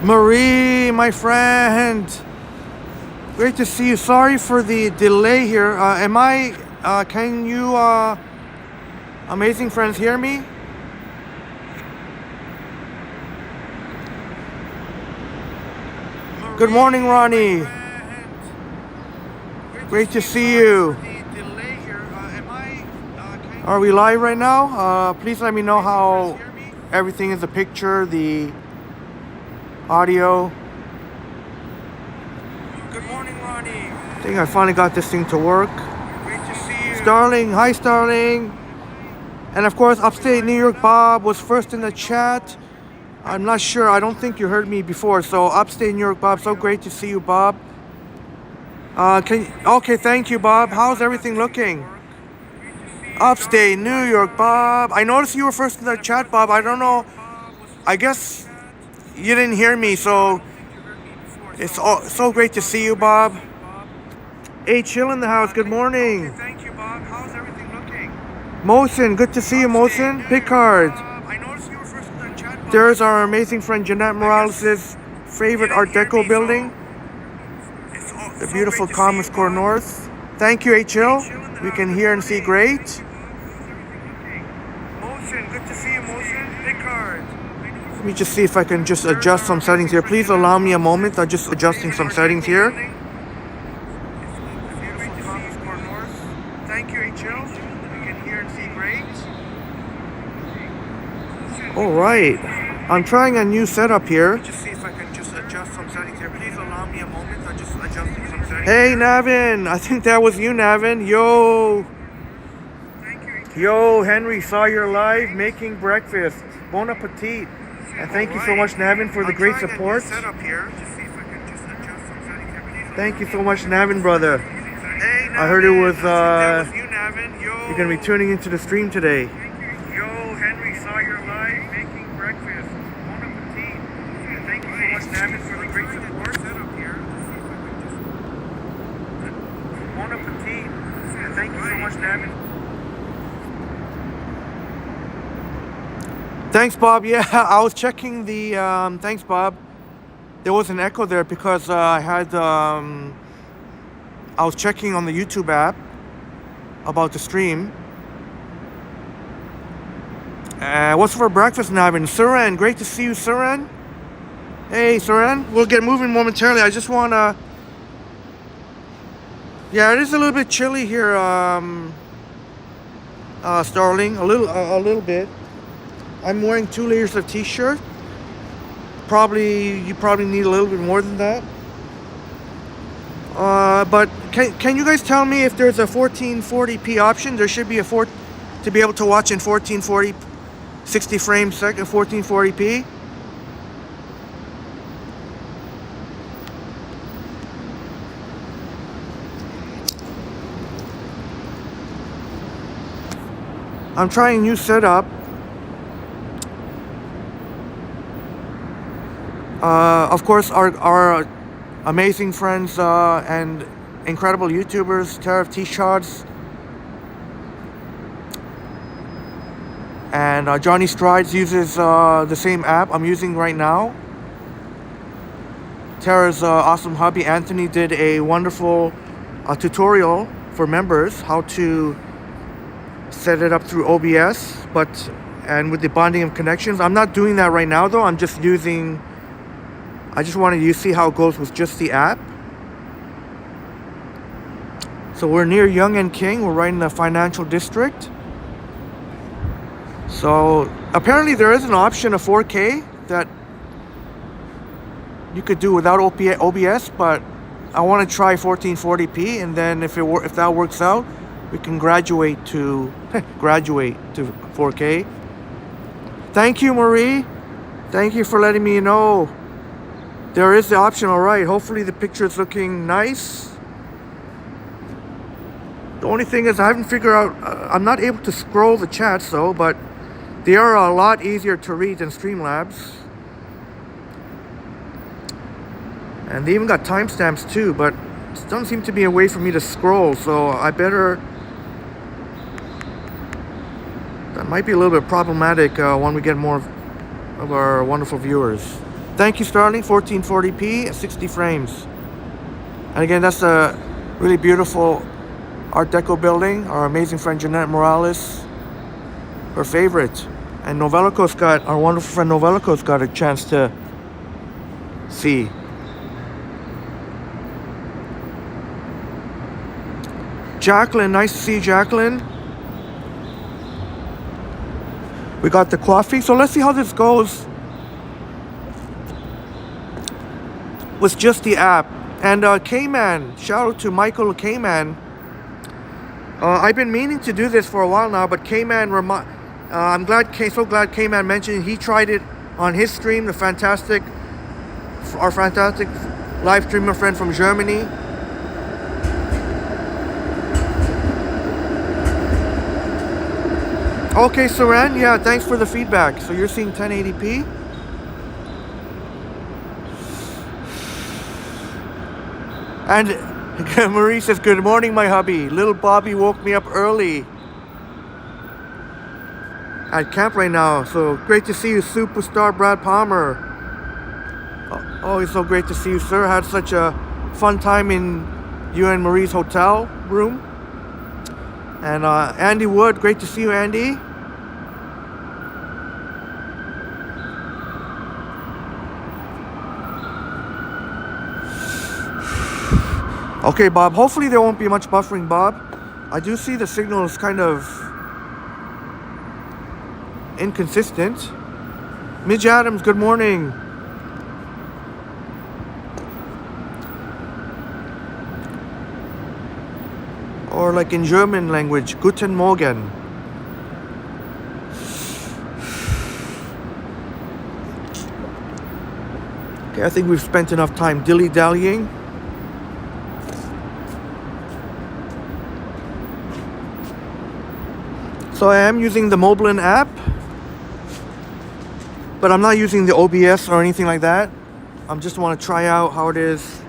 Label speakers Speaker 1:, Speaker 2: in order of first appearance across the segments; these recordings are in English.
Speaker 1: Marie, my friend. Great to see you. Sorry for the delay here. Can you, amazing friends, hear me? Good morning, Ronnie. Great to see you. Are we live right now? Please let me know how everything is, the picture, the audio. Good morning, Ronnie. I think I finally got this thing to work. Great to see you. Starling, hi Starling. And of course, upstate New York Bob was first in the chat. I'm not sure, I don't think you heard me before. So upstate New York Bob, so great to see you, Bob. Okay, thank you, Bob. How's everything looking? Upstate New York, Bob. I noticed you were first in the chat, Bob. I don't know. I guess you didn't hear me, so it's so great to see you, Bob. Hey, chill in the house. Good morning. Okay, thank you, Bob. How's everything looking? Mosin, good to see you, Mosin. Picard. I noticed you were first in the chat, Bob. There's our amazing friend Jeanette Morales' favorite Art Deco building. The beautiful Commerce Core North. Thank you, HL. We can hear and see great. Motion, good to see you, Motion. Big card. Let me just see if I can just adjust some settings here. Please allow me a moment. I'm just adjusting some settings here. Thank you, HL. We can hear and see great. All right. I'm trying a new setup here. Just see if I can just adjust some settings here. Please allow me a moment. I'm just adjusting some settings. Hey, Navin. I think that was you, Navin. Yo. Yo, Henry, saw your live making breakfast. Bon appetit. And thank you so much, Navin, for the great support. Thank you so much, Navin, brother. I heard it was, you're going to be tuning into the stream today. Yo, Henry, saw your live making breakfast. Bon appetit. And thank you so much, Navin, for the great support. Bon appetit. And thank you so much, Navin. Thanks, Bob. Yeah, I was checking the, thanks, Bob. There was an echo there because I was checking on the YouTube app about the stream. What's for breakfast, Navin? Suren, great to see you, Suren. Hey, Suren, we'll get moving momentarily. I just want to, yeah, it is a little bit chilly here, Starling, a little bit. I'm wearing 2 layers of t-shirt. You probably need a little bit more than that. But can you guys tell me if there's a 1440p option? There should be to be able to watch in 1440, 60 frames a second, 1440p. I'm trying a new setup. Of course, our amazing friends and incredible YouTubers, Tariff T-Shots and Johnny Strides uses the same app I'm using right now. Tara's awesome hubby Anthony did a wonderful tutorial for members how to set it up through OBS, and with the bonding of connections. I'm not doing that right now though. I just wanted you to see how it goes with just the app. So we're near Yonge and King. We're right in the financial district. So apparently there is an option of 4K that you could do without OBS, but I want to try 1440p, and then if that works out, we can graduate to 4K. Thank you, Marie. Thank you for letting me know. There is the option, all right. Hopefully the picture is looking nice. The only thing is I haven't figured out, I'm not able to scroll the chats though, but they are a lot easier to read than Streamlabs. And they even got timestamps too, but it doesn't seem to be a way for me to scroll, so that might be a little bit problematic when we get more of our wonderful viewers. Thank you, Starling. 1440p, 60 frames. And again, that's a really beautiful Art Deco building. Our amazing friend Jeanette Morales, her favorite. And our wonderful friend Novelico's got a chance to see. Jacqueline, nice to see you, Jacqueline. We got the coffee, so let's see how this goes with just the app. And K-Man, shout out to Michael K-Man. I've been meaning to do this for a while now, but K-Man, I'm so glad K-Man mentioned he tried it on his stream. Our fantastic live streamer friend from Germany. Okay, Saran, yeah, thanks for the feedback. So you're seeing 1080p? And Marie says, good morning, my hubby. Little Bobby woke me up early at camp right now. So great to see you, superstar Brad Palmer. Always so great to see you, sir. Had such a fun time in you and Marie's hotel room. And Andy Wood, great to see you, Andy. Okay, Bob, hopefully there won't be much buffering, Bob. I do see the signal is kind of inconsistent. Midge Adams, good morning. Or like in German language, Guten Morgen. Okay, I think we've spent enough time dilly-dallying. So I am using the Moblin app, but I'm not using the OBS or anything like that. I just want to try out how it is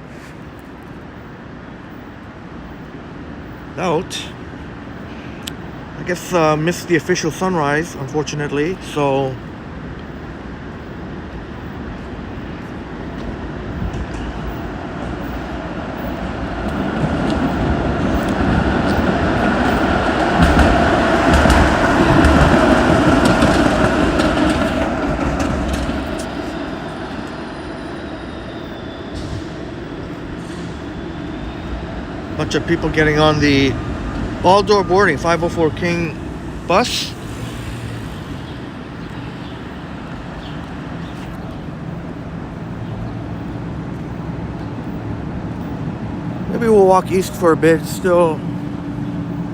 Speaker 1: out. I guess missed the official sunrise, unfortunately, so bunch of people getting on the all-door boarding 504 King bus. Maybe we'll walk east for a bit. Still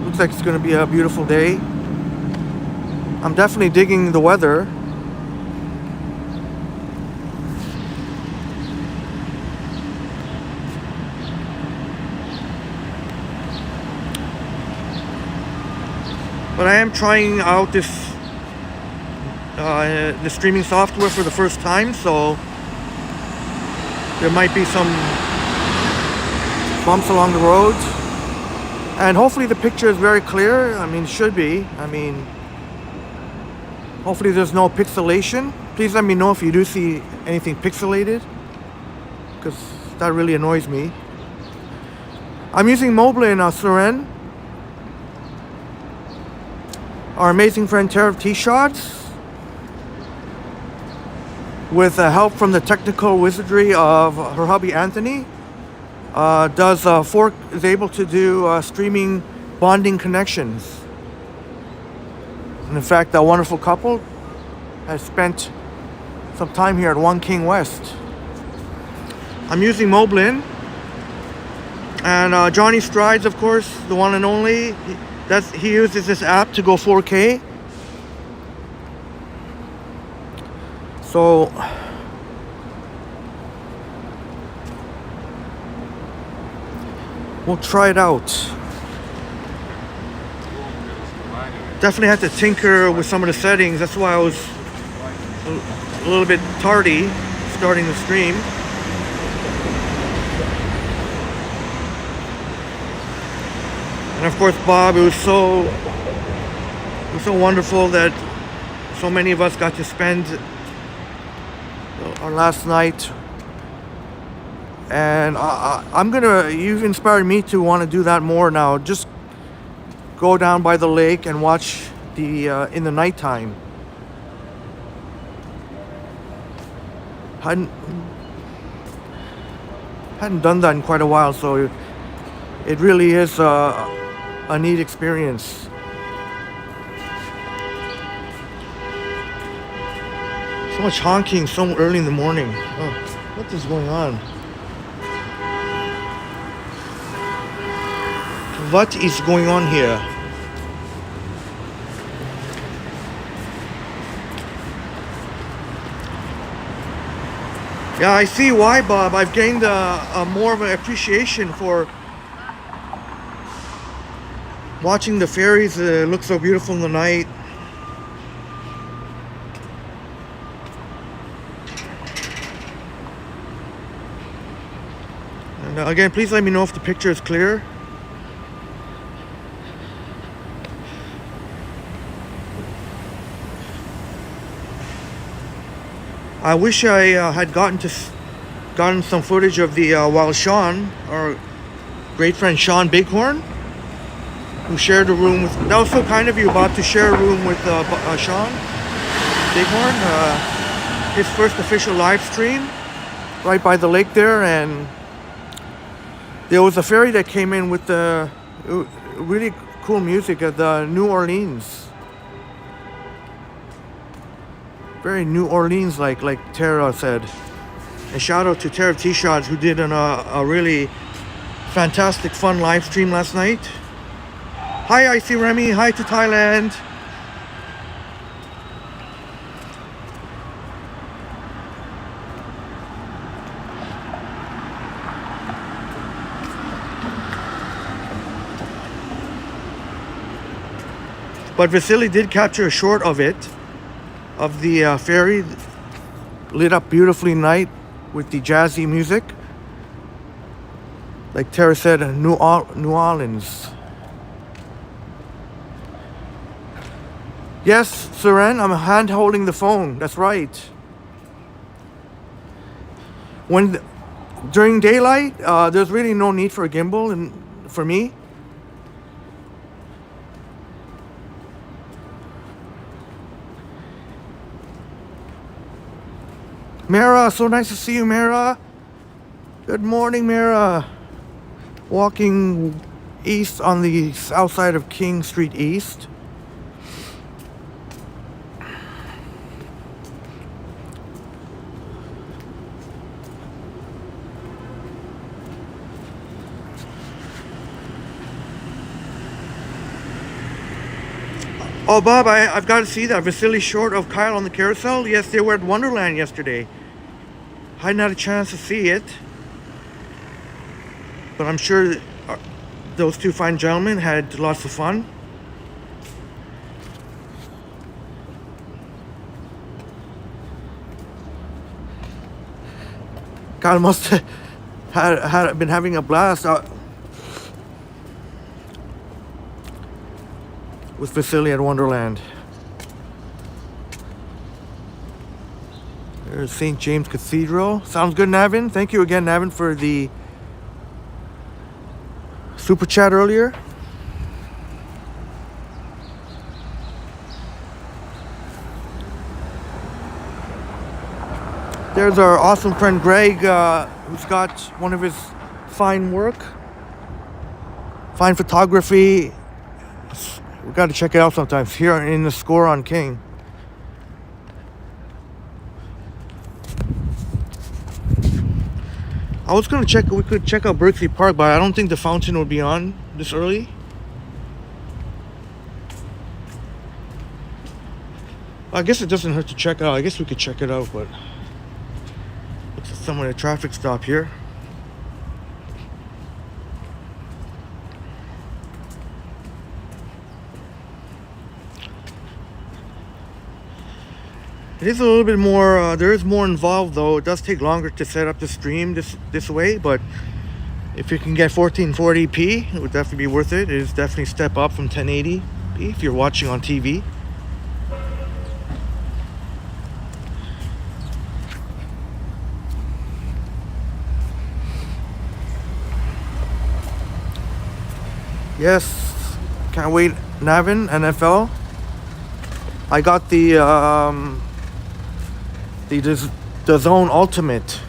Speaker 1: looks like it's going to be a beautiful day. I'm definitely digging the weather. But I am trying out this the streaming software for the first time, so there might be some bumps along the road. And hopefully the picture is very clear. I mean, should be. I mean, hopefully there's no pixelation. Please let me know if you do see anything pixelated, because that really annoys me. I'm using Moblin Suren. Our amazing friend Tara of T-Shots, with help from the technical wizardry of her hubby Anthony, is able to do streaming bonding connections. And in fact, that wonderful couple has spent some time here at 1 King West. I'm using Moblin, and Johnny Strides, of course, the one and only. He uses this app to go 4K. So we'll try it out. Definitely had to tinker with some of the settings. That's why I was a little bit tardy starting the stream. And of course, Bob, it was so wonderful that so many of us got to spend on last night, and you've inspired me to want to do that more now. Just go down by the lake and watch the in the nighttime. Hadn't done that in quite a while, so it really is a neat experience. So much honking so early in the morning. Oh, what is going on? What is going on here? Yeah, I see why, Bob. I've gained a more of an appreciation for watching the ferries look so beautiful in the night. And again, please let me know if the picture is clear. I wish I had gotten some footage of the while Sean, our great friend Sean Bighorn, who shared a room with. That was so kind of you, Bob, to share a room with Sean Bighorn. His first official live stream, right by the lake there, and there was a ferry that came in with the really cool music of the New Orleans. Very New Orleans like Tara said. And shout out to Tara T-Shots, who did a really fantastic fun live stream last night. Hi Icy Remy, hi to Thailand. But Vasiliy did capture a short of it, of the ferry, lit up beautifully night with the jazzy music. Like Tara said, New Orleans. Yes, Seren, I'm hand holding the phone. That's right. During daylight, there's really no need for a gimbal, and for me. Mara, so nice to see you, Mara. Good morning, Mara. Walking east on the south side of King Street East. Oh, Bob, I've got to see that. Vasiliy short of Kyle on the carousel. Yes, they were at Wonderland yesterday. I hadn't had a chance to see it. But I'm sure those two fine gentlemen had lots of fun. Kyle must have been having a blast. With Vasiliy at Wonderland. There's St. James Cathedral. Sounds good, Navin. Thank you again, Navin, for the super chat earlier. There's our awesome friend Greg, who's got one of his fine work, fine photography. We got to check it out sometimes here in the Score on King. I was gonna check. We could check out Berkeley Park, but I don't think the fountain will be on this early. I guess it doesn't hurt to check out. I guess we could check it out, but looks like someone at a traffic stop here. It is a little bit more, there is more involved though. It does take longer to set up the stream this way, but if you can get 1440p, it would definitely be worth it. It is definitely a step up from 1080p if you're watching on TV. Yes, can't wait. Navin, NFL. I got the Zone Ultimate.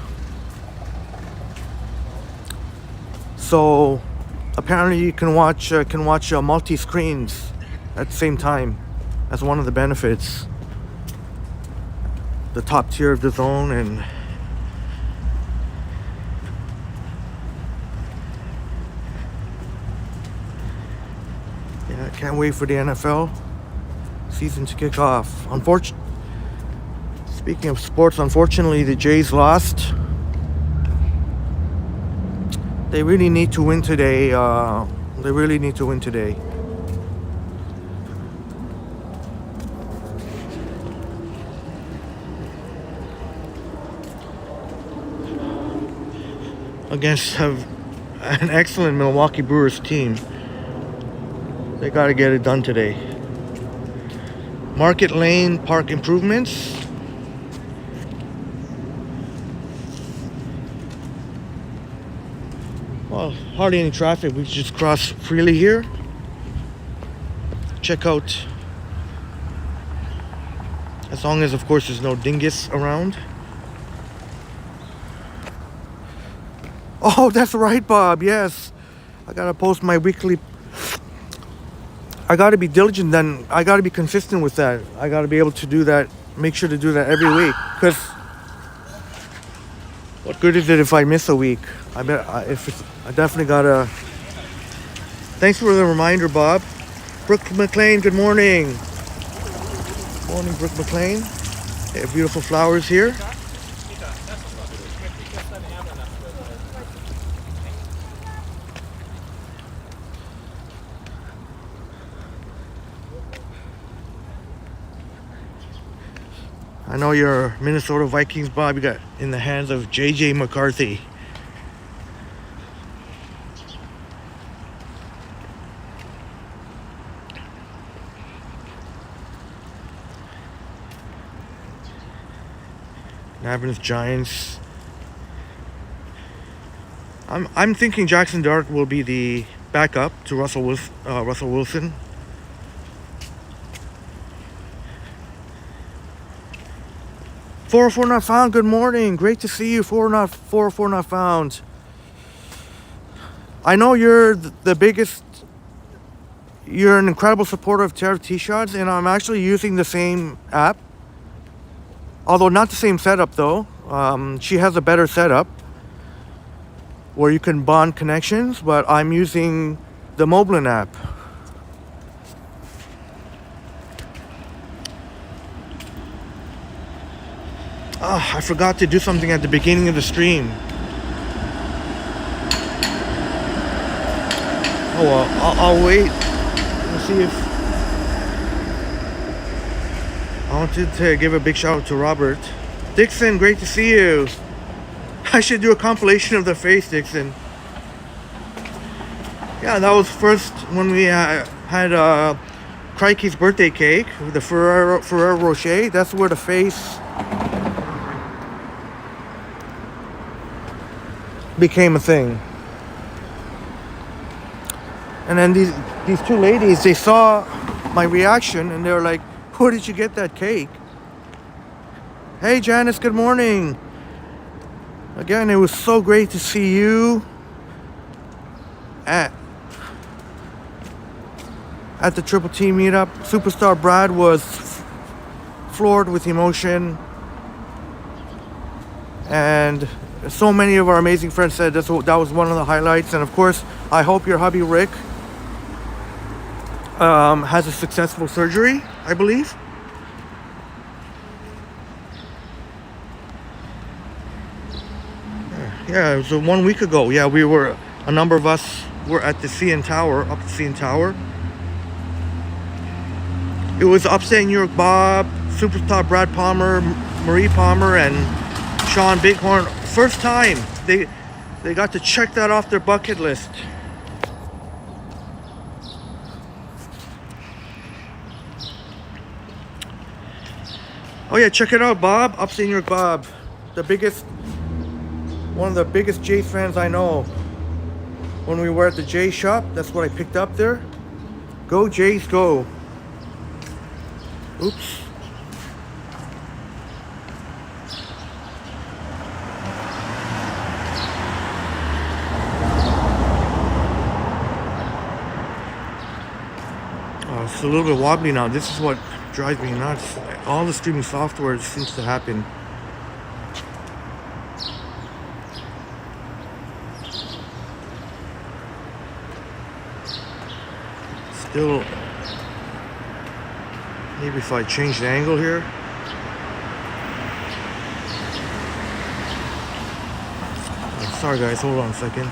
Speaker 1: So apparently you can watch multi screens at the same time. That's one of the benefits. The top tier of the Zone, and yeah, I can't wait for the NFL season to kick off. Speaking of sports, unfortunately the Jays lost. They really need to win today. They really need to win today. Against an excellent Milwaukee Brewers team. They got to get it done today. Market Lane Park improvements. Well, hardly any traffic. We just cross freely here. Check out. As long as, of course, there's no dingus around. Oh, that's right, Bob. Yes. I gotta post my weekly. I gotta be diligent then. I gotta be consistent with that. I gotta be able to do that. Make sure to do that every week. Because what good is it if I miss a week? I definitely gotta. Thanks for the reminder, Bob. Brooke McLean, good morning. Morning, Brooke McLean. Beautiful flowers here. I know your Minnesota Vikings, Bob. You got in the hands of J.J. McCarthy. Navin's Giants. I'm thinking Jackson Dart will be the backup to Russell Wilson. "404 not found." Good morning. Great to see you. 404 not found. I know you're the biggest. You're an incredible supporter of Tariff T-Shots, and I'm actually using the same app. Although not the same setup though. She has a better setup where you can bond connections, but I'm using the Moblin app. Oh, I forgot to do something at the beginning of the stream. Oh well, I'll wait and see if... I wanted to give a big shout out to Robert. Dixon, great to see you. I should do a compilation of the face, Dixon. Yeah, that was first when we had Crikey's birthday cake, the Ferrero Rocher. That's where the face became a thing. And then these two ladies, they saw my reaction and they were like, "Where did you get that cake?" Hey Janice, good morning. Again, it was so great to see you at the Triple T meetup. Superstar Brad was floored with emotion, and so many of our amazing friends said that was one of the highlights. And of course, I hope your hubby Rick has a successful surgery, I believe. Yeah, it was 1 week ago. Yeah, a number of us were at the CN Tower, up the CN Tower. It was Upstate New York Bob, Superstar Brad Palmer, Marie Palmer, and Sean Bighorn. First time they got to check that off their bucket list. Oh yeah, check it out, Bob. Upstate New York Bob, one of the biggest Jays fans I know. when we were at the J shop. That's what I picked up there. Go Jays, go. Oops. It's a little bit wobbly now. This is what drives me nuts. All the streaming software seems to happen. Still, maybe if I change the angle here. Oh, sorry guys, hold on a second.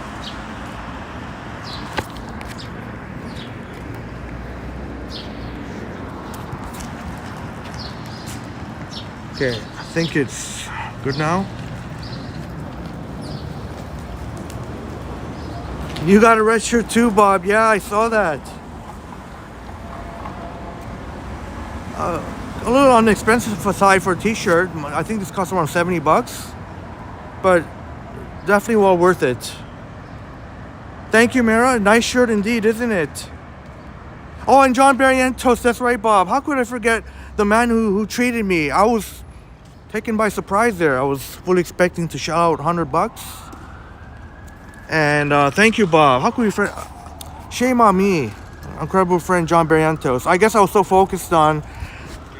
Speaker 1: Okay, I think it's good now. You got a red shirt too, Bob. Yeah, I saw that. A little on the expensive side for a t-shirt. I think this costs around $70, but definitely well worth it. Thank you, Mara. Nice shirt indeed, isn't it? Oh, and John Barrientos. That's right, Bob. How could I forget the man who treated me? I was taken by surprise there. I was fully expecting to shell out $100. And thank you, Bob. How could we forget? Shame on me. Incredible friend John Barrientos. I guess I was so focused on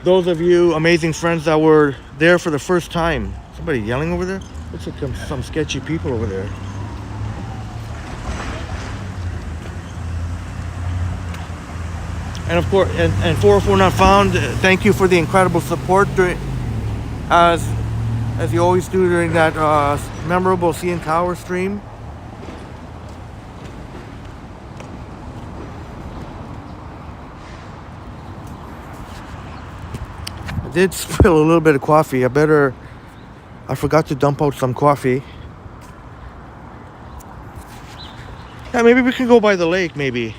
Speaker 1: those of you amazing friends that were there for the first time. Somebody yelling over there? Looks like some sketchy people over there. And of course, and 404 Not Found, thank you for the incredible support during, as you always do during that memorable CN Tower stream. I did spill a little bit of coffee. I forgot to dump out some coffee. Yeah, maybe we can go by the lake, maybe.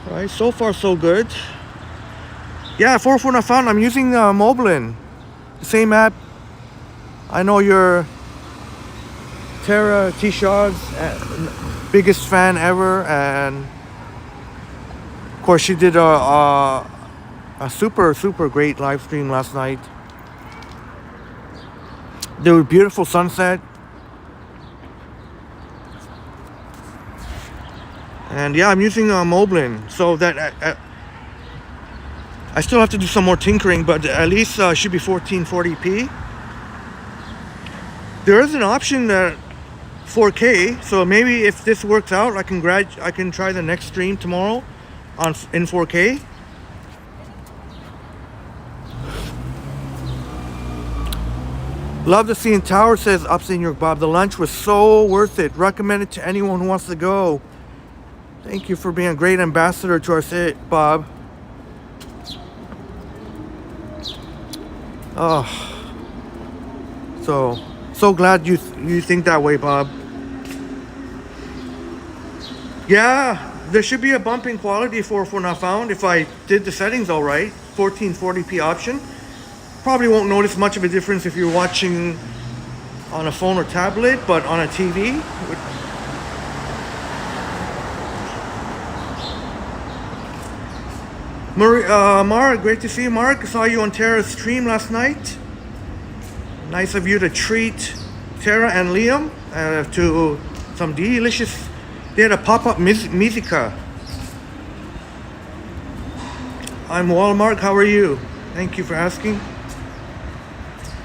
Speaker 1: Alright, so far so good. Yeah, 404 Not Found. I'm using Moblin. The same app. I know you're Tara T. Shaw's biggest fan ever, and of course she did a super great live stream last night. There was beautiful sunset, and yeah, I'm using Moblin, so that I still have to do some more tinkering, but at least should be 1440p. There is an option that 4K, so maybe if this works out, I can try the next stream tomorrow in 4K. Love the CN Tower, says Upstate New York Bob. The lunch was so worth it. Recommend it to anyone who wants to go. Thank you for being a great ambassador to our city, Bob. Oh, so glad you think that way, Bob. Yeah, there should be a bump in quality for Not Found if I did the settings all right. 1440p option. Probably won't notice much of a difference if you're watching on a phone or tablet, but on a TV. Marg, great to see you, Marg. Saw you on Tara's stream last night. Nice of you to treat Tara and Liam to some delicious. They had a pop-up musica. I'm Walmart. How are you? Thank you for asking.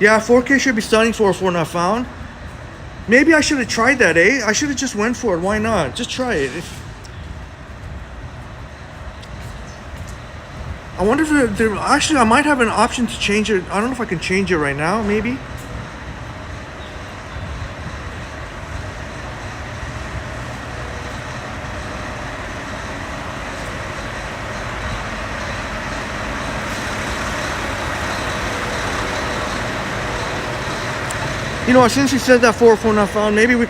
Speaker 1: Yeah, 4K should be stunning for Not Found. Maybe I should have tried that, eh? I should have just went for it. Why not? Just try it. I wonder if actually I might have an option to change it. I don't know if I can change it right now, maybe. You know, since you said that 404 Not Found, maybe we'll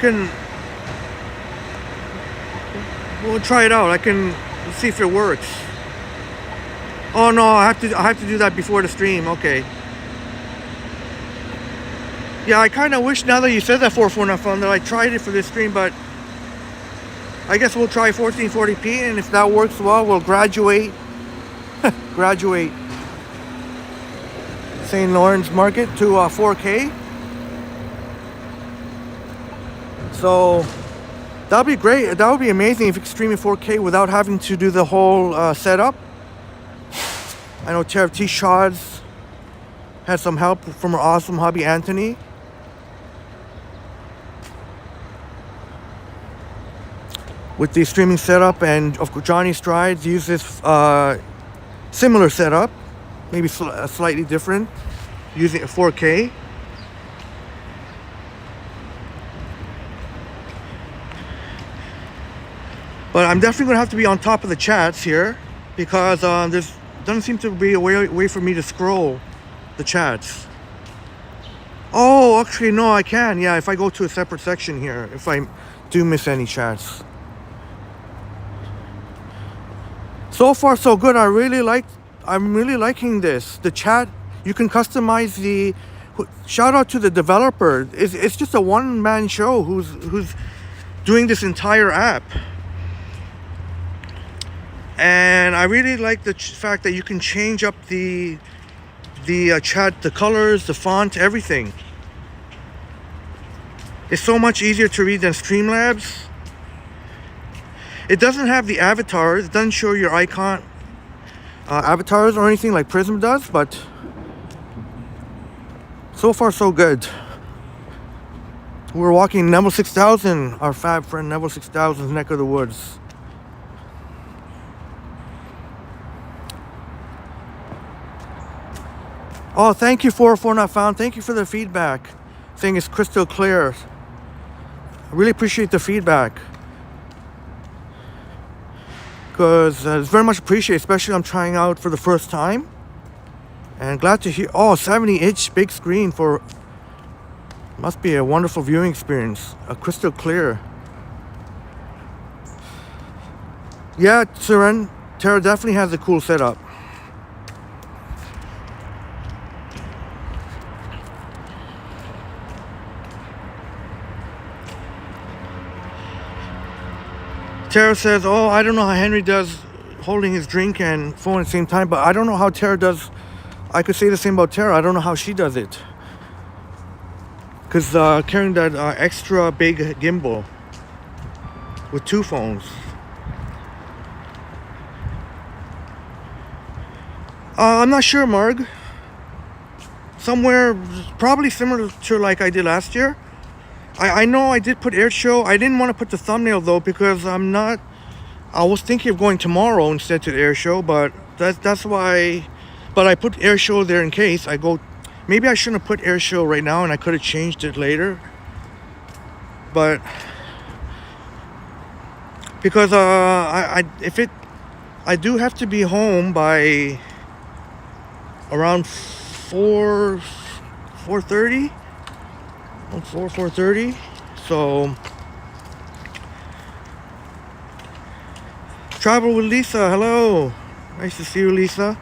Speaker 1: try it out. I can see if it works. Oh no, I have to do that before the stream. Okay. Yeah, I kind of wish now that you said that 449 found that I tried it for this stream, but I guess we'll try 1440p, and if that works well, we'll graduate St. Lawrence Market to 4K. So that'd be great. That would be amazing if you could stream in 4K without having to do the whole setup. I know Tara T. Shods had some help from her awesome hubby Anthony. With the streaming setup, and of course Johnny Strides uses similar setup, maybe slightly different, using a 4K. But I'm definitely gonna have to be on top of the chats here because there's doesn't seem to be a way for me to scroll the chats. Oh, actually no, I can. Yeah, if I go to a separate section here, if I do miss any chats. So far so good. I'm really liking this. The chat, you can customize the shout out to the developer. It's just a one-man show who's doing this entire app. And I really like the fact that you can change up the chat, the colors, the font, everything. It's so much easier to read than Streamlabs. It doesn't have the avatars. It doesn't show your icon avatars or anything like Prism does, but so far so good. We're walking Neville 6000, our fab friend Neville 6000's neck of the woods. Oh, thank you for not found. Thank you for the feedback. Saying it's crystal clear. I really appreciate the feedback. Because it's very much appreciated, especially I'm trying out for the first time. And glad to hear, 70-inch big screen for, must be a wonderful viewing experience. Crystal clear. Yeah, Seren, Tara definitely has a cool setup. Tara says, I don't know how Henry does holding his drink and phone at the same time, but I don't know how Tara does. I could say the same about Tara. I don't know how she does it. Because carrying that extra big gimbal with two phones. I'm not sure, Marg. Somewhere probably similar to like I did last year. I know I did put air show. I didn't want to put the thumbnail though because I was thinking of going tomorrow instead to the air show, but that's why. But I put air show there in case I go. Maybe I shouldn't have put air show right now, and I could have changed it later. But because I do have to be home by around 4:30. 4:30. So travel with Lisa. Hello, nice to see you, Lisa.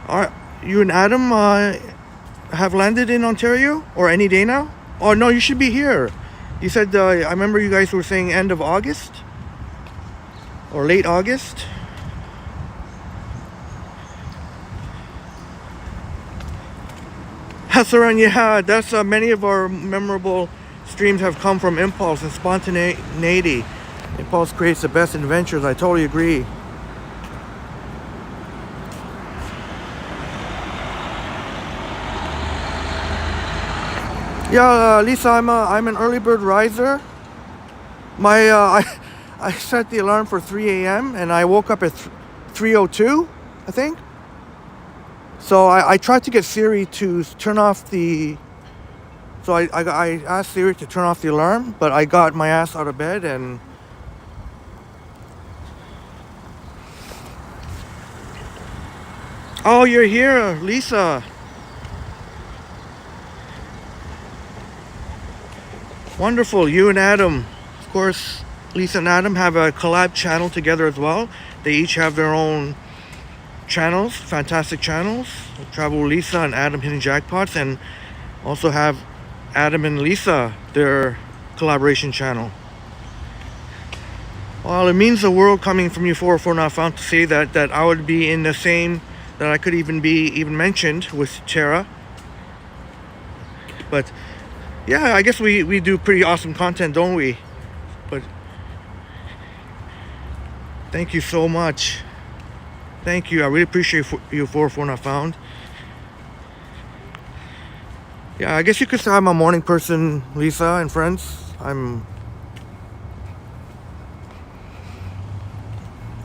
Speaker 1: All right, you and Adam have landed in Ontario or any day now? Oh no, you should be here. You said I remember you guys were saying end of August or late August. Hassaran, yeah, that's many of our memorable streams have come from impulse and spontaneity. Impulse creates the best adventures. I totally agree. Yeah, Lisa, I'm an early bird riser. My I set the alarm for 3 a.m. and I woke up at 3:02, I think. So I tried to get Siri to turn off the. So I asked Siri to turn off the alarm, but I got my ass out of bed and. Oh, you're here, Lisa. Wonderful, you and Adam, of course. Lisa and Adam have a collab channel together as well. They each have their own channels, fantastic channels. Travel with Lisa and Adam hitting jackpots, and also have Adam and Lisa, their collaboration channel. Well, it means the world coming from you 404 Not Found to say that I would be in the same, that I could even be mentioned with Tara. But yeah, I guess we do pretty awesome content, don't we? But thank you so much. Thank you. I really appreciate you 404 Not Found. Yeah, I guess you could say I'm a morning person, Lisa and friends.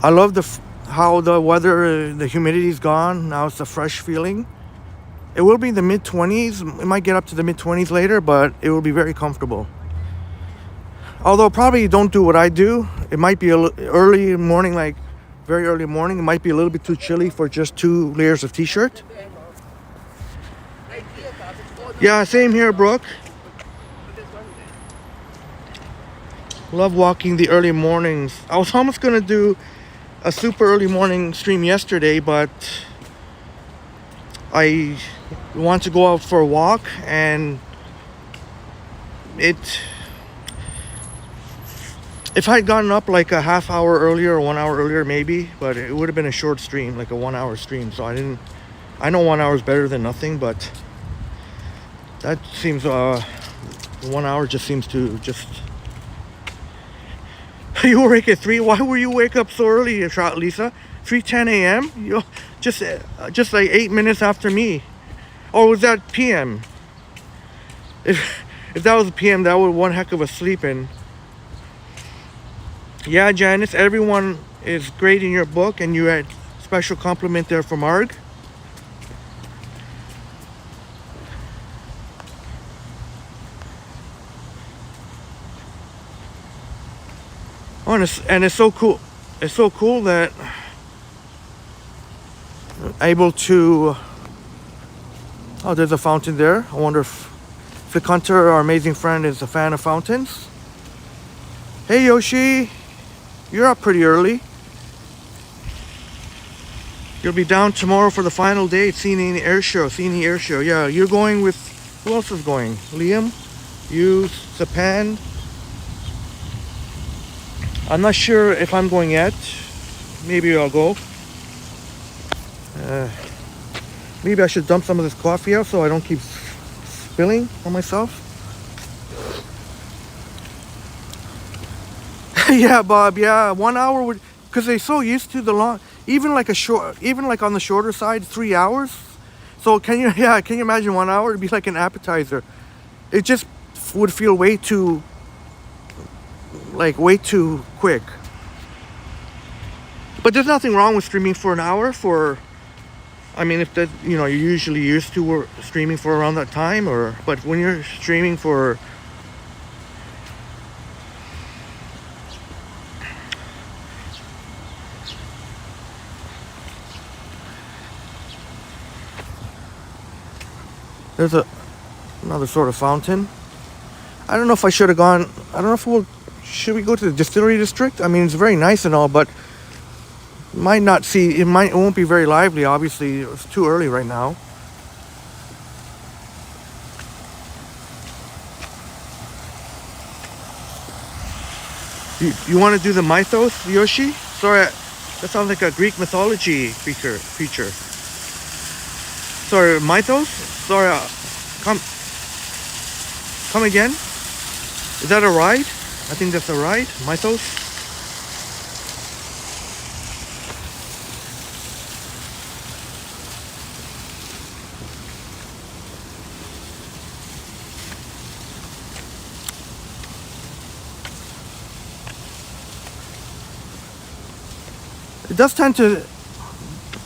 Speaker 1: I love how the weather, the humidity's gone. Now it's a fresh feeling. It will be in the mid-20s. It might get up to the mid-20s later, but it will be very comfortable. Although probably don't do what I do. It might be early morning, like very early morning. It might be a little bit too chilly for just 2 layers of t-shirt. Yeah, same here, Brooke. Love walking the early mornings. I was almost gonna do a super early morning stream yesterday, but I want to go out for a walk, and if I had gotten up like a half hour earlier or 1 hour earlier, maybe, but it would have been a short stream, like a 1 hour stream. So I know 1 hour is better than nothing, but that seems 1 hour just seems to just. You were awake at 3. Why were you wake up so early, Lisa? 3:10 a.m. You just like 8 minutes after me, or was that p.m.? If that was p.m., that was one heck of a sleeping. Yeah, Janice, everyone is great in your book, and you had special compliment there for Marg. Oh, and it's so cool. It's so cool that I'm able to. Oh, there's a fountain there. I wonder if Flick Hunter, our amazing friend, is a fan of fountains. Hey, Yoshi, you're up pretty early. You'll be down tomorrow for the final day at Sini Air Show. Yeah, you're going with. Who else is going? Liam, you, Sapan. I'm not sure if I'm going yet. Maybe I'll go. Maybe I should dump some of this coffee out so I don't keep spilling on myself. Yeah, Bob. Yeah, 1 hour would, because they're so used to the long. Even like on the shorter side, 3 hours. So can you imagine 1 hour? It'd be like an appetizer. It just would feel way too quick. But there's nothing wrong with streaming for an hour if that, you're usually used to streaming for around that time, but when you're streaming for there's another sort of fountain. I don't know if I should have gone. I don't know if should we go to the Distillery District? I mean, it's very nice and all, but it won't be very lively. Obviously, it's too early right now. You want to do the mythos, Yoshi? Sorry, that sounds like a Greek mythology creature. Sorry, mythos? Sorry, come again? Is that a ride? I think that's a ride. Mythos. It does tend to.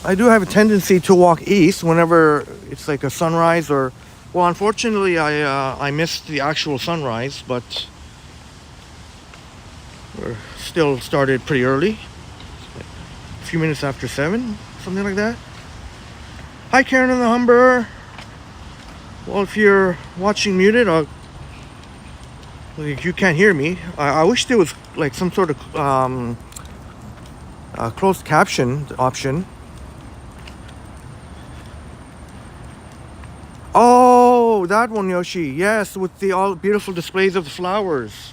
Speaker 1: I do have a tendency to walk east whenever it's like a sunrise or. Well, unfortunately, I missed the actual sunrise, but. We're still started pretty early, like a few minutes after 7, something like that. Hi, Karen in the Humber. Well, if you're watching muted, Like, you can't hear me. I wish there was like some sort of closed caption option. Oh, that one, Yoshi. Yes, with the all beautiful displays of the flowers.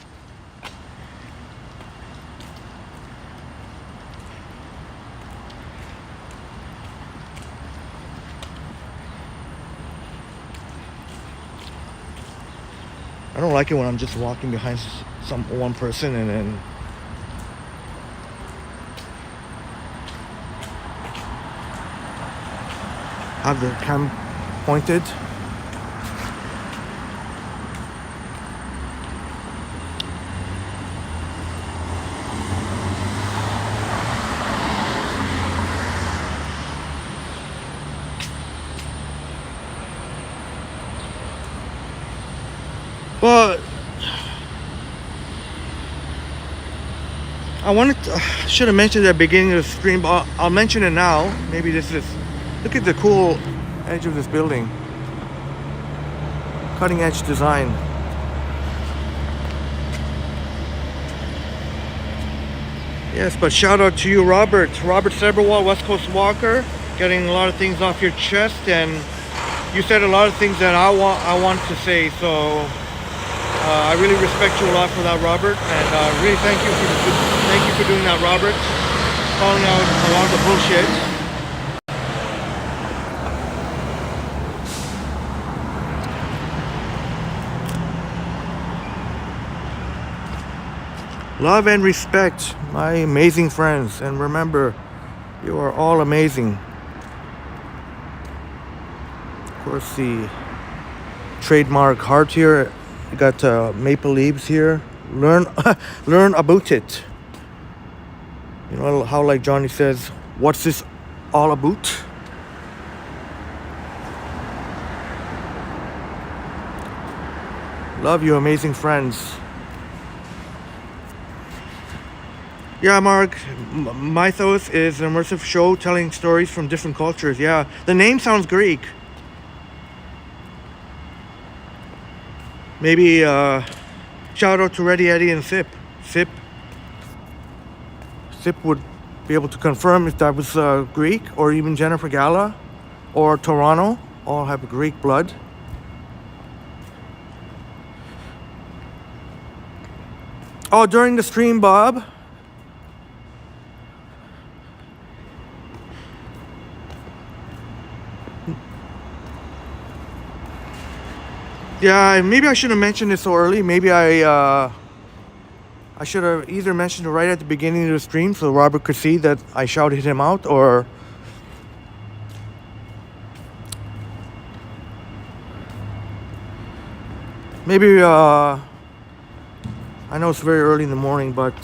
Speaker 1: I don't like it when I'm just walking behind some one person and then have the cam pointed. But I wanted to, should have mentioned at the beginning of the stream, but I'll mention it now. Maybe this is, look at the cool edge of this building. Cutting edge design. Yes, but shout out to you, Robert Seberwall, West Coast Walker, getting a lot of things off your chest, and you said a lot of things that I want to say, so I really respect you a lot for that, Robert, and really thank you for doing that, Robert. Calling out a lot of the bullshit. Love and respect, my amazing friends, and remember, you are all amazing. Of course, the trademark heart here. You got maple leaves here. Learn about it. You know how, like Johnny says, what's this all about? Love you, amazing friends. Yeah, Marg, Mythos is an immersive show telling stories from different cultures. Yeah, the name sounds Greek. Maybe shout out to Ready Eddie and Sip. Sip would be able to confirm if that was Greek, or even Jennifer Gala or Toronto. All have Greek blood. Oh, during the stream, Bob. Yeah, maybe I shouldn't have mentioned it so early. Maybe I should have either mentioned it right at the beginning of the stream so Robert could see that I shouted him out, or maybe I know it's very early in the morning, but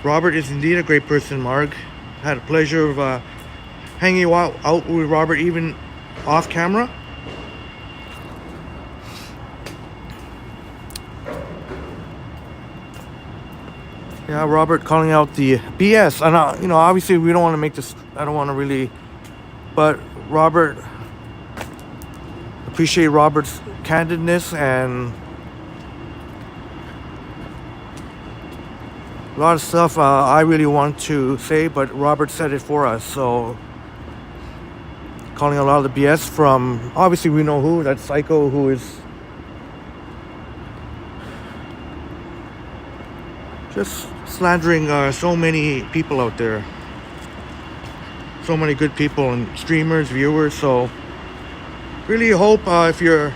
Speaker 1: Robert is indeed a great person, Marg. Had a pleasure of hanging out with Robert even off camera. Yeah, Robert calling out the BS. And you know, obviously we don't want to make this, I don't want to really, but Robert, appreciate Robert's candidness and a lot of stuff I really want to say, but Robert said it for us, so calling a lot of the BS from, obviously we know who, that psycho who is just slandering so many people out there. So many good people and streamers, viewers, so really hope if you're,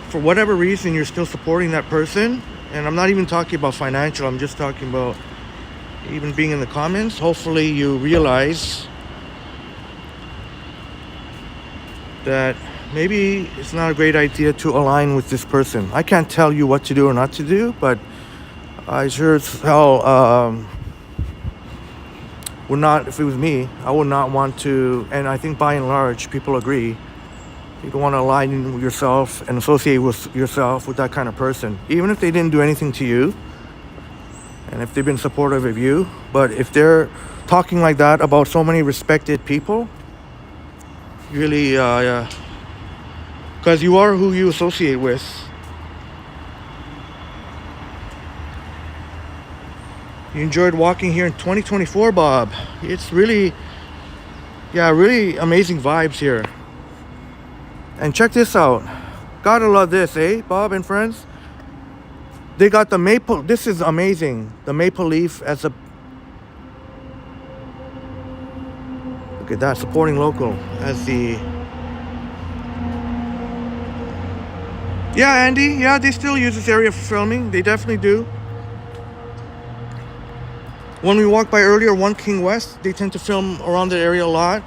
Speaker 1: for whatever reason, you're still supporting that person. And I'm not even talking about financial, I'm just talking about even being in the comments. Hopefully you realize that maybe it's not a great idea to align with this person. I can't tell you what to do or not to do, but I sure as hell would not, if it was me, I would not want to, and I think by and large people agree, you don't want to align with yourself and associate with yourself with that kind of person, even if they didn't do anything to you and if they've been supportive of you. But if they're talking like that about so many respected people, Really, because you are who you associate with. You enjoyed walking here in 2024, Bob. It's really, yeah, really amazing vibes here. And check this out. Gotta love this, eh, Bob and friends? They got the maple. This is amazing. The maple leaf as a. Look at that, supporting local as the. Yeah, Andy. Yeah, they still use this area for filming. They definitely do. When we walked by earlier, 1 King West, they tend to film around the area a lot.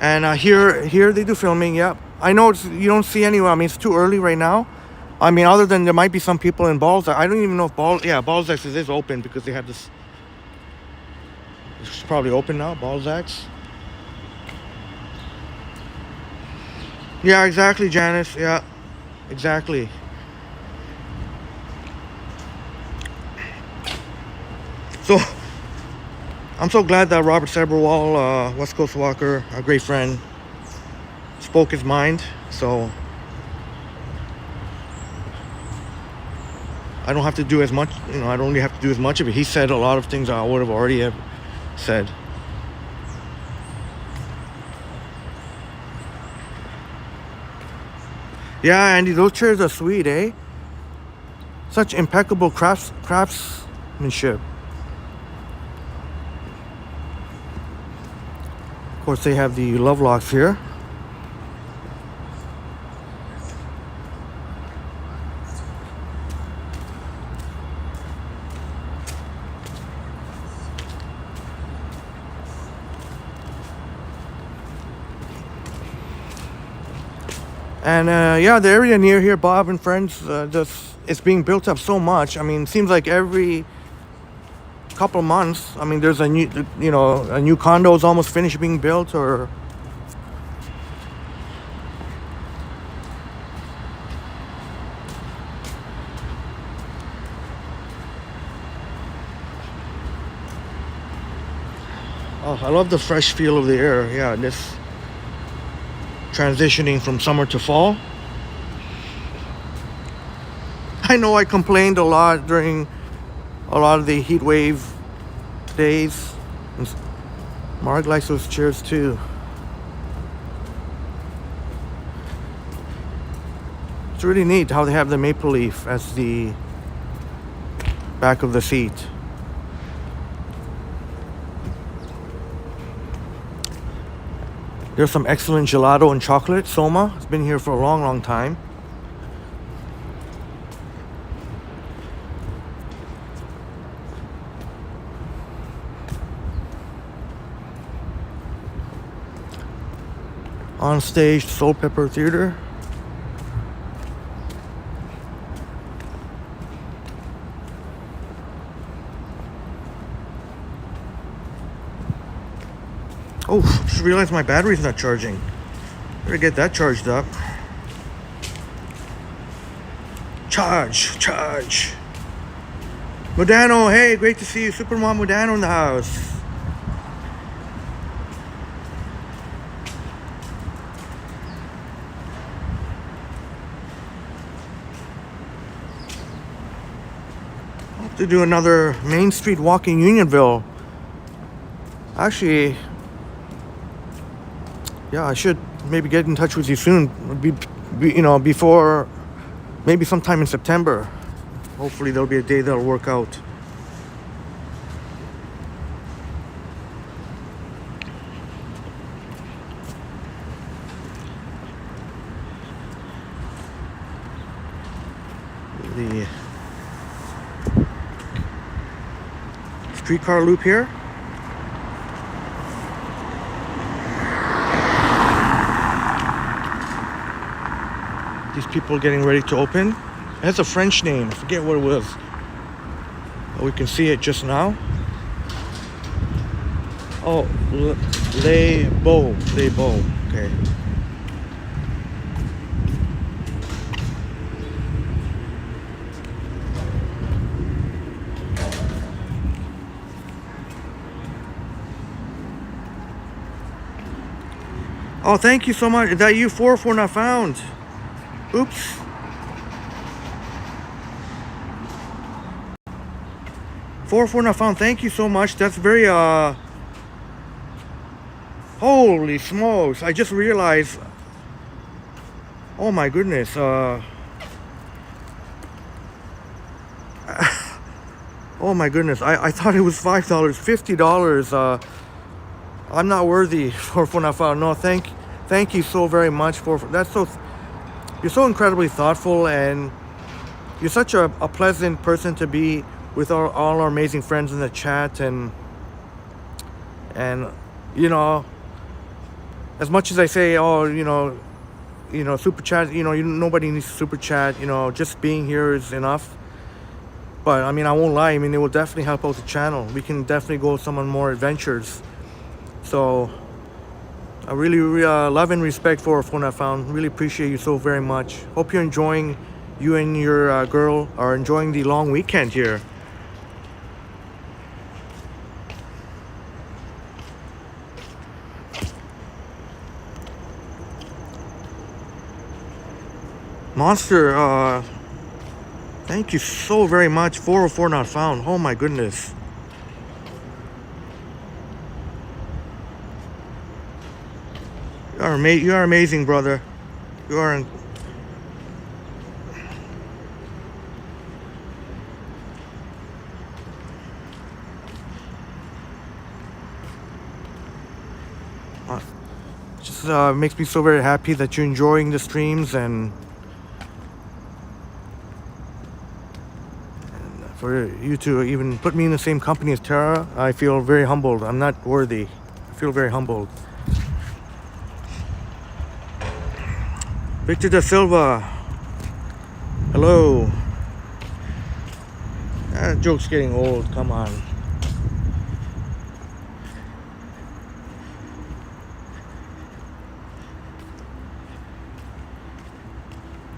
Speaker 1: And here they do filming. Yeah, I know you don't see anyone. I mean, it's too early right now. I mean, other than there might be some people in Balzac. I don't even know if Balzac's is open because they have this. It's probably open now, Balzac's. Yeah, exactly, Janice. Yeah, exactly. So, I'm so glad that Robert Saberwall, West Coast Walker, a great friend, spoke his mind. So, I don't have to do as much, I don't really have to do as much of it. He said a lot of things I would have already have said. Yeah, Andy, those chairs are sweet, eh? Such impeccable craftsmanship. Of course, they have the love locks here. And yeah, the area near here, Bob and friends, it's being built up so much. I mean, it seems like every couple of months, I mean, there's a new, a new condo is almost finished being built, or oh, I love the fresh feel of the air. Yeah, this transitioning from summer to fall. I know I complained a lot during a lot of the heat wave days. Marg likes those chairs too. It's really neat how they have the maple leaf as the back of the seat. There's some excellent gelato and chocolate. Soma, it's been here for a long, long time. On stage, Soul Pepper Theater. Oh, just realized my battery's not charging. Better get that charged up. Charge. Modano, hey, great to see you. Supermom Modano in the house. I'll have to do another Main Street walk in Unionville. Actually, yeah, I should maybe get in touch with you soon. Before, maybe sometime in September. Hopefully there'll be a day that'll work out. The streetcar loop here. These people getting ready to open. It has a French name. I forget what it was. We can see it just now. Oh, Les Beaux. Okay. Oh, thank you so much. Is that you? 404 not found. Oops. Four not found. Thank you so much. That's very holy smokes. I just realized. Oh my goodness. Oh my goodness. I thought it was $5, $50. I'm not worthy for not found. No, thank you so very much for that's so. You're so incredibly thoughtful, and you're such a pleasant person to be with all our amazing friends in the chat, and you know, as much as I say, oh, super chat, nobody needs super chat, just being here is enough. But I mean, I won't lie, I mean, it will definitely help out the channel. We can definitely go some on more adventures. So I really love and respect for Not Found. Really appreciate you so very much. Hope you're enjoying, you and your girl are enjoying the long weekend here. Monster, thank you so very much. 404 not found. Oh my goodness. You are amazing, brother. You are. Just makes me so very happy that you're enjoying the streams, and for you to even put me in the same company as Tara, I feel very humbled. I'm not worthy. I feel very humbled. Victor da Silva, hello. That joke's getting old, come on.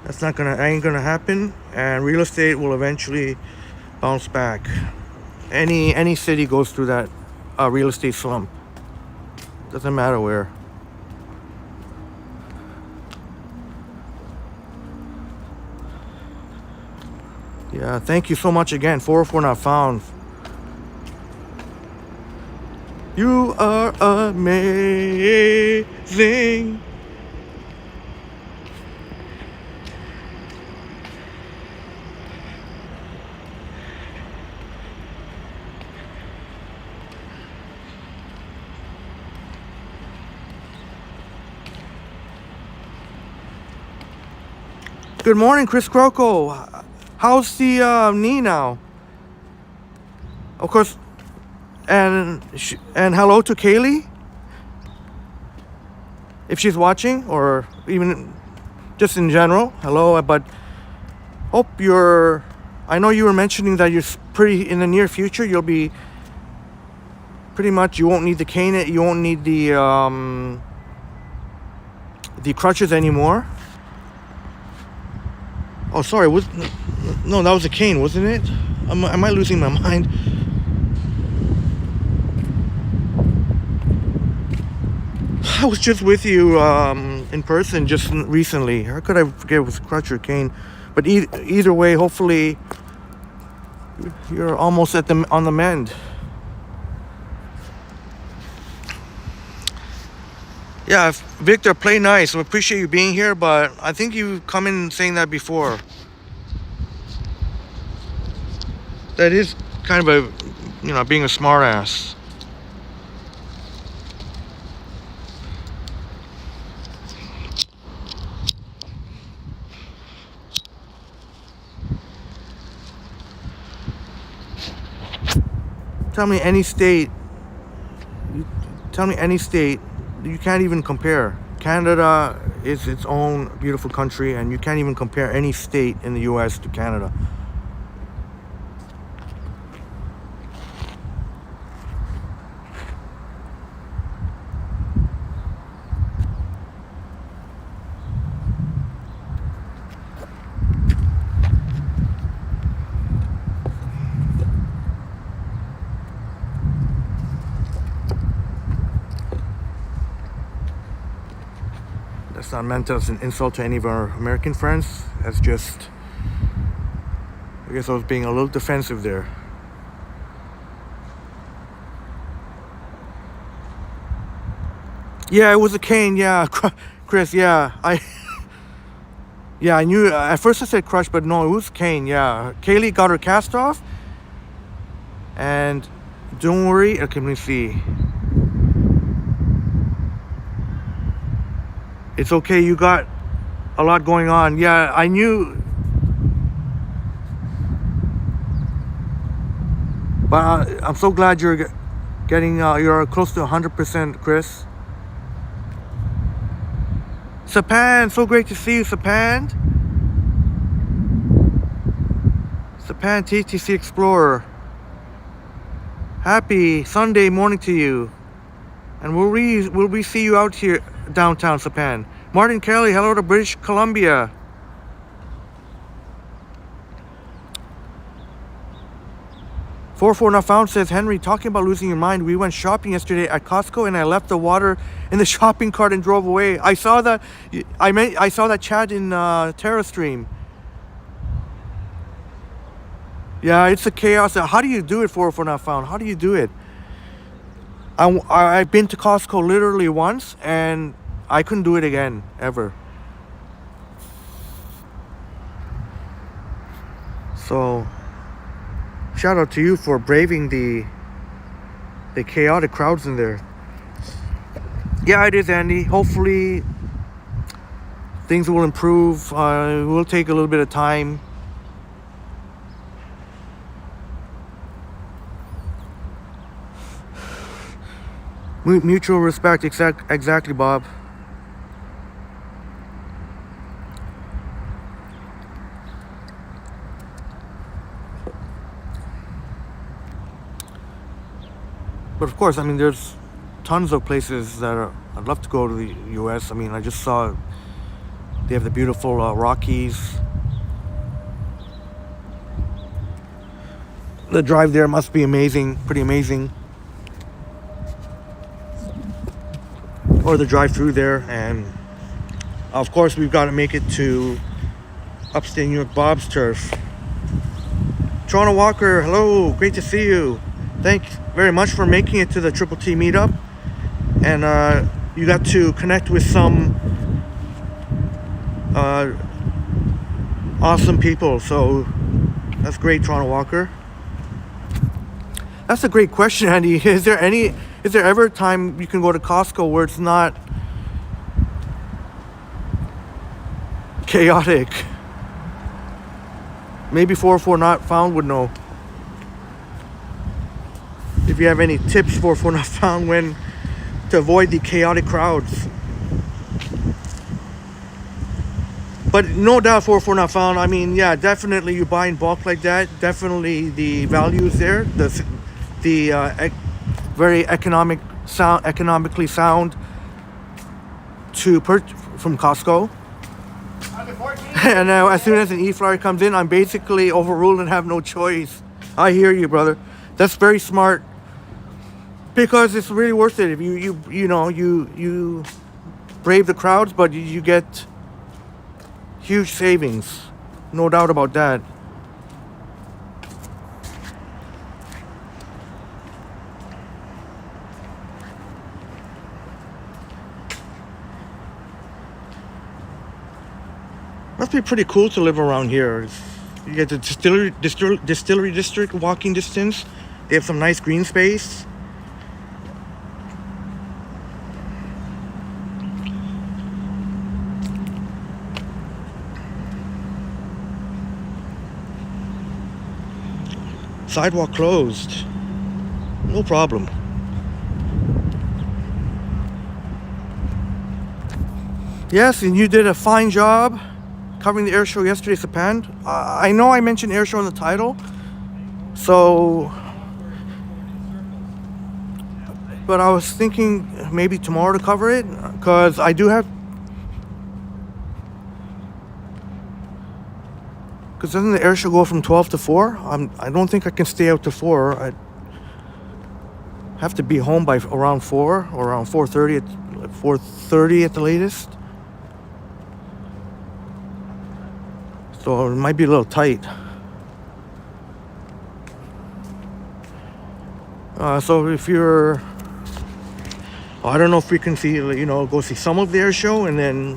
Speaker 1: That's ain't gonna happen, and real estate will eventually bounce back. Any city goes through that real estate slump. Doesn't matter where. Yeah, thank you so much again. 404 not found. You are amazing. Good morning, Chris Croco. How's the knee now? Of course, and hello to Kaylee, if she's watching, or even just in general. Hello, but hope you're. I know you were mentioning that you're pretty in the near future. You'll be pretty much. You won't need the cane. You won't need the crutches anymore. Oh, sorry. No, that was a cane, wasn't it? Am I losing my mind? I was just with you in person just recently. How could I forget it was a crutch or cane? But either way, hopefully you're almost on the mend. Yeah, Victor, play nice. I appreciate you being here, but I think you come in saying that before. That is kind of being a smart ass. Tell me any state you can't even compare. Canada is its own beautiful country, and you can't even compare any state in the US to Canada. That's not meant as an insult to any of our American friends. That's just, I guess I was being a little defensive there. Yeah, it was a cane. Yeah, Chris. Yeah, I knew. At first I said crush, but no, it was cane. Yeah, Kaylee got her cast off, and don't worry. Okay, let me see. It's okay. You got a lot going on. Yeah, I knew. But I'm so glad you're getting. You're close to 100%, Chris. Sapan, so great to see you, Sapan. Sapan TTC Explorer. Happy Sunday morning to you. And will we see you out here downtown, Sapan? Martin Kelly, hello to British Columbia. Not found says, Henry, talking about losing your mind, we went shopping yesterday at Costco and I left the water in the shopping cart and drove away. I saw that. I saw that chat in Terra Stream. Yeah, it's a chaos. How do you do it, 404 not found? How do you do it? I've been to Costco literally once and I couldn't do it again, ever. So shout out to you for braving the chaotic crowds in there. Yeah, it is, Andy. Hopefully things will improve. It will take a little bit of time. Mutual respect, exactly, Bob. But of course, I mean, there's tons of places that I'd love to go to the U.S. I mean, I just saw they have the beautiful Rockies. The drive there must be amazing, pretty amazing. Or the drive through there, and of course we've got to make it to upstate New York, Bob's Turf. Toronto Walker, hello, great to see you. Thanks very much for making it to the Triple T meetup, and you got to connect with some awesome people, so that's great, Toronto Walker. That's a great question, Andy. Is there ever a time you can go to Costco where it's not chaotic? Maybe 404 not found would know. If you have any tips, 404 not found, when to avoid the chaotic crowds. But no doubt 404 not found. I mean, yeah, definitely you buy in bulk like that. Definitely the value is there. The very economically sound to purchase from Costco. And now as soon as an e-flyer comes in, I'm basically overruled and have no choice. I hear you, brother. That's very smart, because it's really worth it if you brave the crowds, but you get huge savings, no doubt about that. Must be pretty cool to live around here. You get the Distillery District, walking distance. They have some nice green space. Sidewalk closed. No problem. Yes, and you did a fine job covering the air show yesterday, Sapan. I know I mentioned air show in the title, so, but I was thinking maybe tomorrow to cover it, because I do have, because doesn't the air show go from 12 to 4? I don't think I can stay out to 4. I have to be home by around 4 or around 4:30 at the latest. So it might be a little tight. So if you're, I don't know if we can see, go see some of the air show and then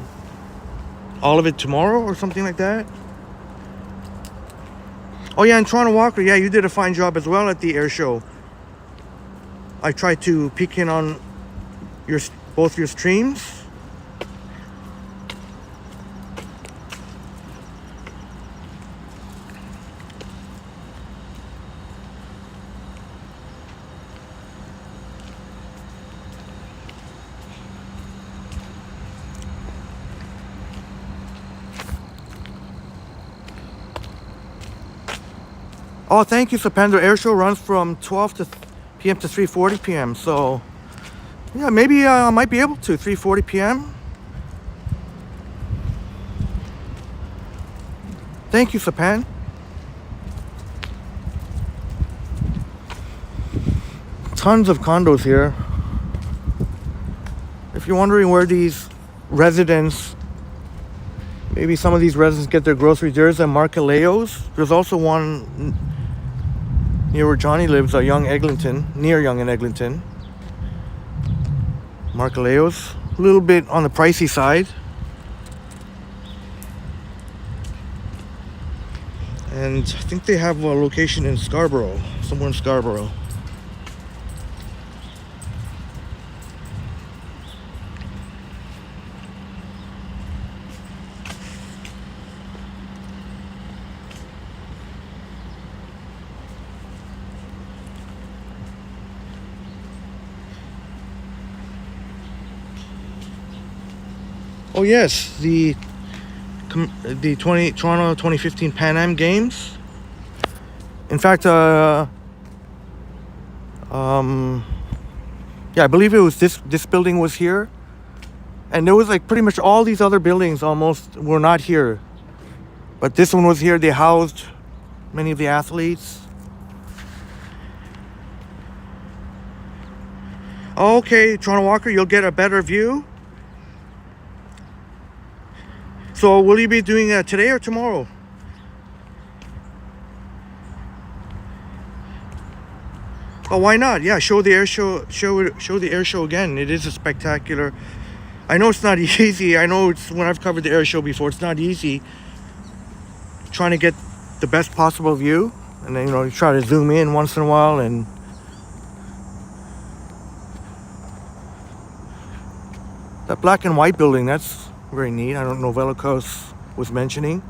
Speaker 1: all of it tomorrow or something like that. Oh yeah, and Toronto Walker, yeah, you did a fine job as well at the air show. I tried to peek in on both your streams. Oh, thank you, Sapendra. Air show runs from 12 p.m. to 3:40 p.m. So, yeah, maybe I might be able to 3:40 p.m. Thank you, Sapan. Tons of condos here. If you're wondering where these residents, maybe some of these residents get their groceries, there's a Markaleos. There's also one near where Johnny lives, Yonge Eglinton, near Yonge and Eglinton. Markaleos, a little bit on the pricey side. And I think they have a location in Scarborough, somewhere in Scarborough. Oh yes, the Toronto 2015 Pan Am Games. In fact, yeah, I believe it was this building was here, and there was like pretty much all these other buildings almost were not here, but this one was here. They housed many of the athletes. Okay, Toronto Walker, you'll get a better view. So will you be doing that today or tomorrow? Oh, why not? Yeah, show the air show. Show the air show again. It is a spectacular. I know it's not easy. I know it's when I've covered the air show before. It's not easy trying to get the best possible view, and then you try to zoom in once in a while and. That black and white building, that's very neat. I don't know, Velikos was mentioning.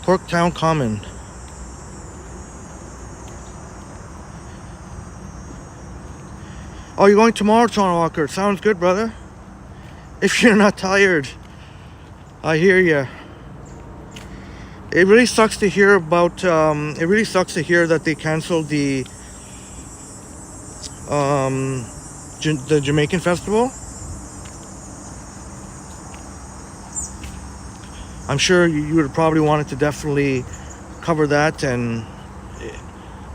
Speaker 1: Corktown Common. Oh, you're going tomorrow, Toronto Walker. Sounds good, brother. If you're not tired. I hear you. It really sucks to hear about. It really sucks to hear that they canceled the Jamaican festival. I'm sure you would probably wanted to definitely cover that, and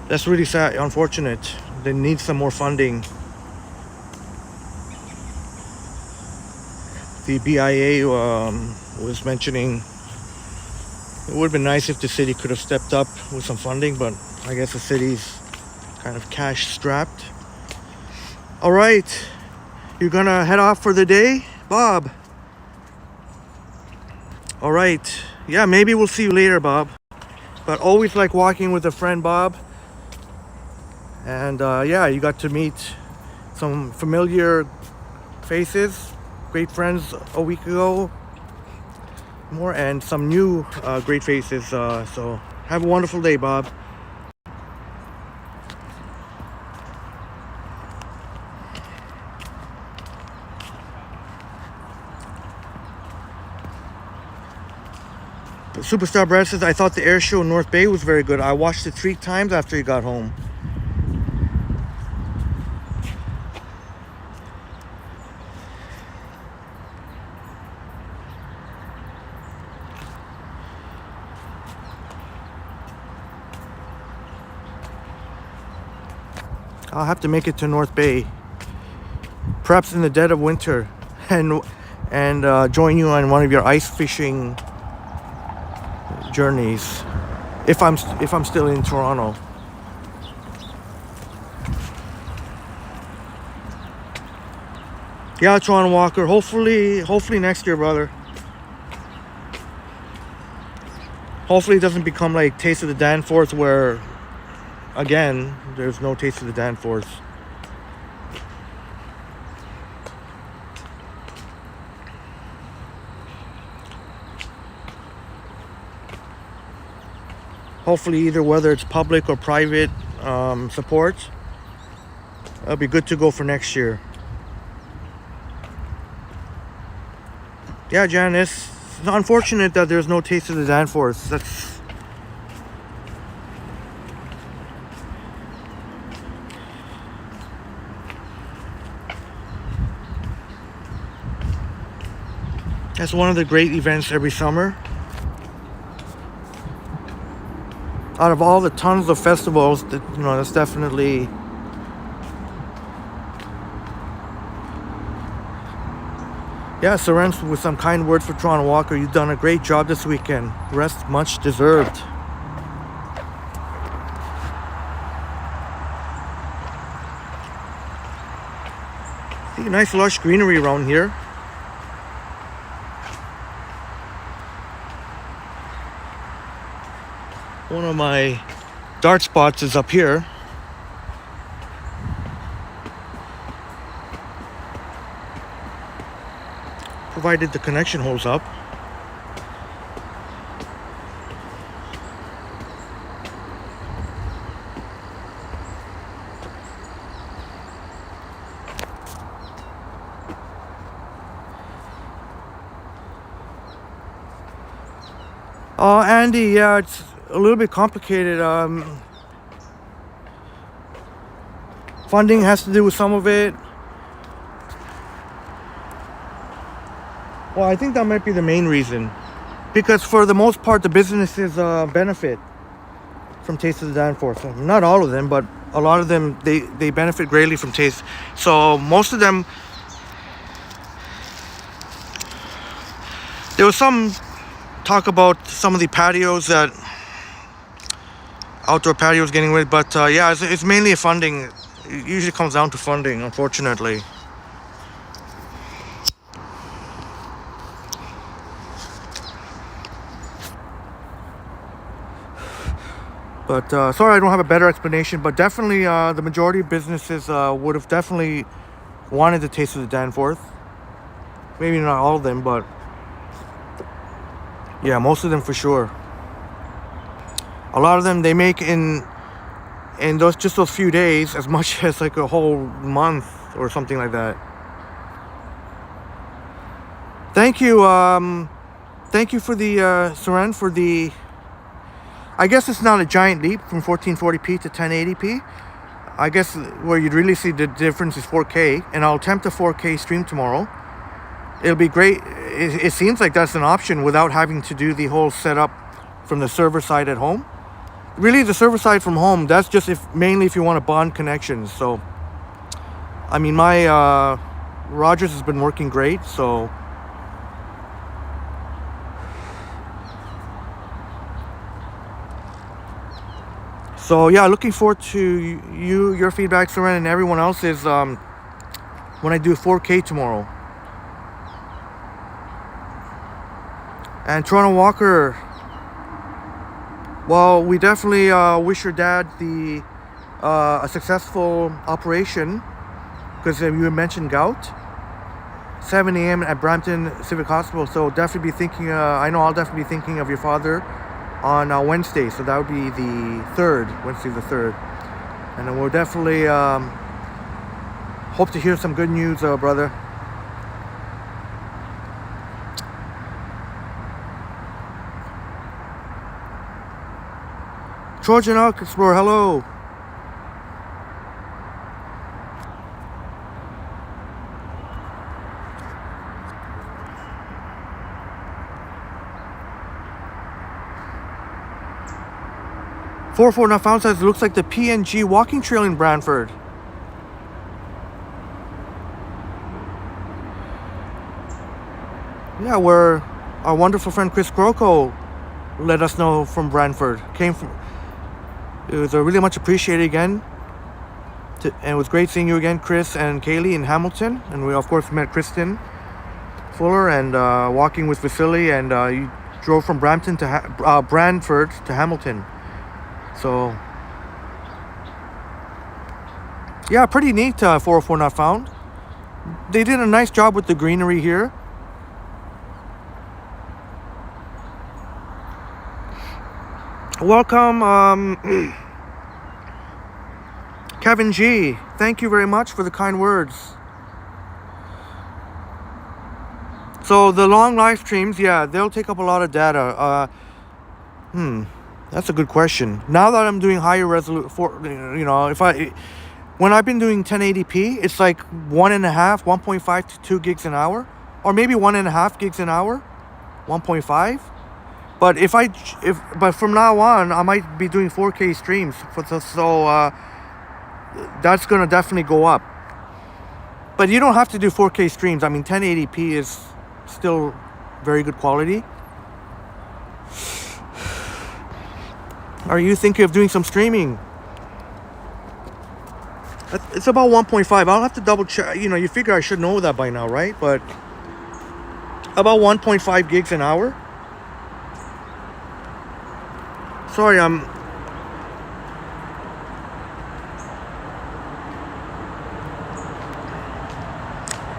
Speaker 1: that's really sad, unfortunate. They need some more funding. The BIA was mentioning it would have been nice if the city could have stepped up with some funding, but I guess the city's kind of cash strapped. All right, you're gonna head off for the day, Bob? All right, yeah, maybe we'll see you later, Bob. But always like walking with a friend, Bob. And yeah, you got to meet some familiar faces, great friends a week ago. More and some new great faces. So have a wonderful day, Bob. Superstar Brad says, I thought the air show in North Bay was very good. I watched it 3 times after he got home. I'll have to make it to North Bay, perhaps in the dead of winter, and join you on one of your ice fishing journeys, if I'm still in Toronto. Yeah, Toronto Walker. Hopefully next year, brother. Hopefully it doesn't become like Taste of the Danforth, where again there's no Taste of the Danforth. Hopefully either whether it's public or private support, it'll be good to go for next year. Yeah, Janice, it's unfortunate that there's no Taste of the Danforth. That's one of the great events every summer. Out of all the tons of festivals, that's definitely yeah, Seren, with some kind words for Toronto Walker. You've done a great job this weekend. Rest much deserved. See, nice lush greenery around here. One of my dart spots is up here. Provided the connection holds up. Andy, yeah, it's a little bit complicated. Funding has to do with some of it. Well, I think that might be the main reason, because for the most part the businesses benefit from Taste of the Danforth. Not all of them, but a lot of them, they benefit greatly from Taste. So most of them, there was some talk about some of the patios, that outdoor patios getting rid, but yeah, it's mainly a funding. It usually comes down to funding, unfortunately. But sorry I don't have a better explanation, but definitely the majority of businesses would have definitely wanted the Taste of the Danforth. Maybe not all of them, but yeah, most of them for sure. A lot of them, they make in those few days as much as like a whole month or something like that. Thank you for the Seren, for the, I guess it's not a giant leap from 1440p to 1080p. I guess where you'd really see the difference is 4K, and I'll attempt a 4K stream tomorrow. It'll be great. It seems like that's an option without having to do the whole setup from the server side at home. Really, the server side from home, that's just mainly if you want to bond connections. So, I mean, my Rogers has been working great, so yeah, looking forward to your feedback, Seren, and everyone else's when I do 4K tomorrow. And Toronto Walker, well, we definitely wish your dad a successful operation, because you mentioned gout. 7 a.m. at Brampton Civic Hospital, so definitely be thinking, I know I'll definitely be thinking of your father on Wednesday, so that would be the 3rd, Wednesday the 3rd. And then we'll definitely hope to hear some good news, brother. Trojan Elk Explorer, hello. Now found says it looks like the PNG walking trail in Brantford. Yeah, where our wonderful friend Chris Croco let us know from Brantford. Came from. It was really much appreciated again. And it was great seeing you again, Chris and Kaylee in Hamilton. And we, of course, met Kristen Fuller and walking with Vasiliy. And you drove from Brantford to Hamilton. So, yeah, pretty neat, 404 Not Found. They did a nice job with the greenery here. Welcome, Kevin G. Thank you very much for the kind words. So the long live streams, yeah, they'll take up a lot of data. That's a good question. Now that I'm doing higher resolution, when I've been doing 1080p, it's like 1.5 to 2 gigs an hour, or maybe 1.5 gigs an hour, 1.5. But from now on, I might be doing 4K streams. That's gonna definitely go up. But you don't have to do 4K streams. I mean, 1080p is still very good quality. Are you thinking of doing some streaming? It's about 1.5. I'll have to double check. You figure I should know that by now, right? But about 1.5 gigs an hour. Sorry,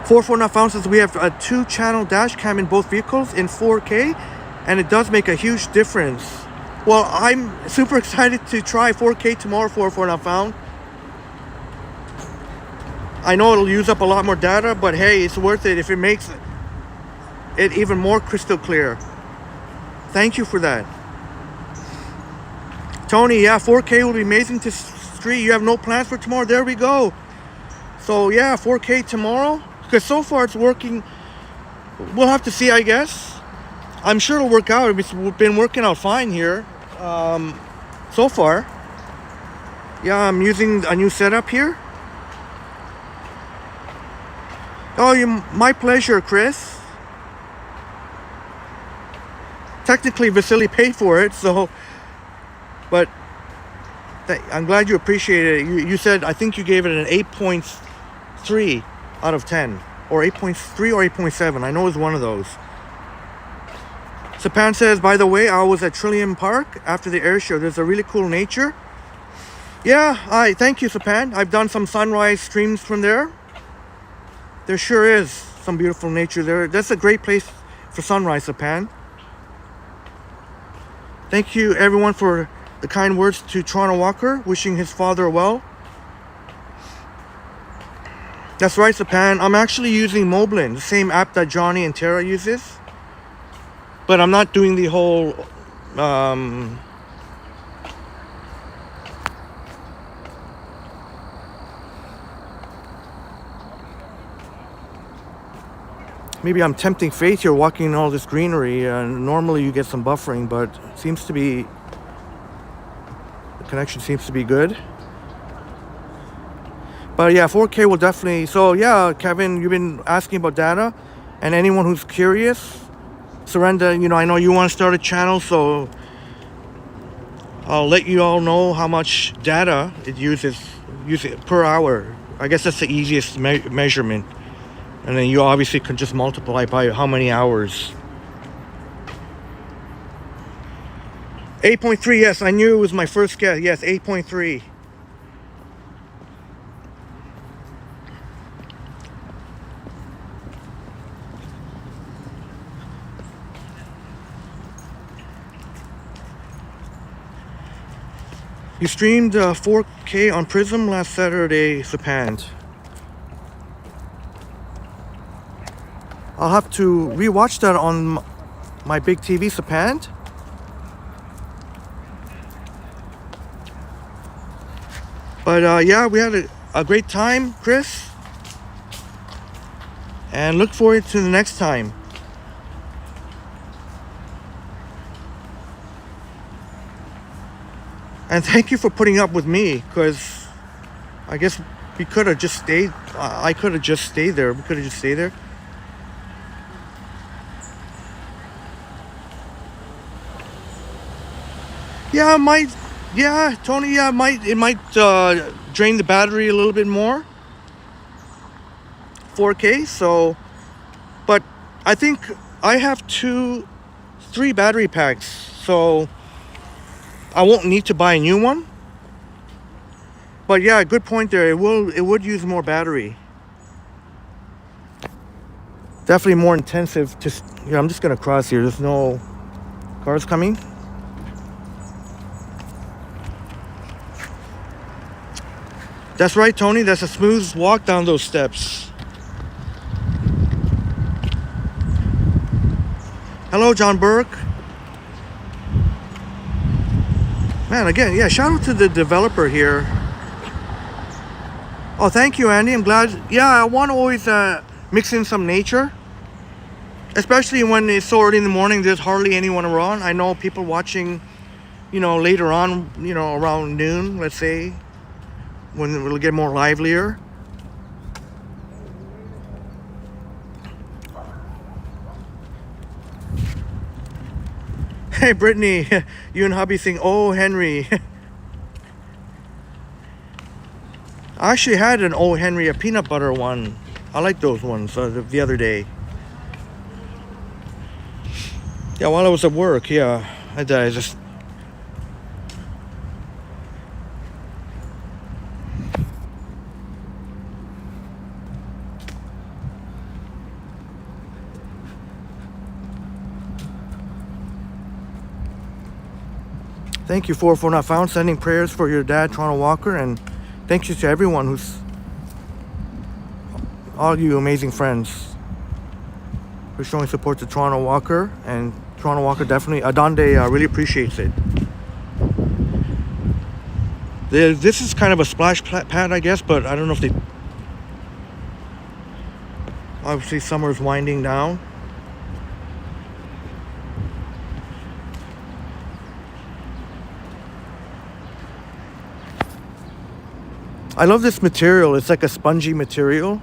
Speaker 1: 404 Not Found says we have a 2-channel dash cam in both vehicles in 4K, and it does make a huge difference. Well, I'm super excited to try 4K tomorrow, 404 Not Found. I know it'll use up a lot more data, but hey, it's worth it if it makes it even more crystal clear. Thank you for that. Tony, yeah, 4K will be amazing to stream. You have no plans for tomorrow? There we go. So yeah, 4K tomorrow. Because so far it's working. We'll have to see, I guess. I'm sure it'll work out. It's been working out fine here so far. Yeah, I'm using a new setup here. Oh, my pleasure, Chris. Technically, Vasiliy paid for it, so. But I'm glad you appreciate it. You said, I think you gave it an 8.3 out of 10. Or 8.3 or 8.7. I know it's one of those. Sapan says, by the way, I was at Trillium Park after the air show. There's a really cool nature. Yeah, thank you, Sapan. I've done some sunrise streams from there. There sure is some beautiful nature there. That's a great place for sunrise, Sapan. Thank you, everyone, for the kind words to Toronto Walker, wishing his father well. That's right, Sapan. I'm actually using Moblin, the same app that Johnny and Tara uses. But I'm not doing the whole maybe I'm tempting fate here walking in all this greenery. Normally you get some buffering, but it seems to be the connection seems to be good. But yeah, 4K will definitely. So yeah, Kevin, you've been asking about data, and anyone who's curious, Surrender, I know you want to start a channel, so I'll let you all know how much data it uses per hour. I guess that's the easiest measurement, and then you obviously can just multiply by how many hours. 8.3, yes, I knew it was my first guess. Yes, 8.3. You streamed 4K on Prism last Saturday, Sapand. I'll have to rewatch that on my big TV, Sapand. But yeah, we had a great time, Chris. And look forward to the next time. And thank you for putting up with me, because I guess we could have just stayed. I could have just stayed there. We could have just stayed there. Yeah, it might. Yeah, Tony. Yeah, it might drain the battery a little bit more. 4K. So, but I think I have 3 battery packs, so I won't need to buy a new one. But yeah, good point there. It would use more battery. Definitely more intensive. Yeah, I'm just gonna cross here. There's no cars coming. That's right, Tony. That's a smooth walk down those steps. Hello, John Burke. Man, again, yeah, shout out to the developer here. Oh, thank you, Andy. I'm glad. Yeah, I want to always mix in some nature. Especially when it's so early in the morning, there's hardly anyone around. I know people watching, later on, around noon, let's say, when it'll get more livelier. Hey, Brittany, you and hubby sing, "Oh, Henry." I actually had an "Oh, Henry," a peanut butter one. I like those ones the other day. Yeah, while I was at work, yeah, I just... Thank you for not found. Sending prayers for your dad, Toronto Walker, and thank you to everyone all you amazing friends for showing support to Toronto Walker, and Toronto Walker definitely, Adonde really appreciates it. This is kind of a splash pad, I guess, but I don't know if they... Obviously, summer's winding down. I love this material. It's like a spongy material.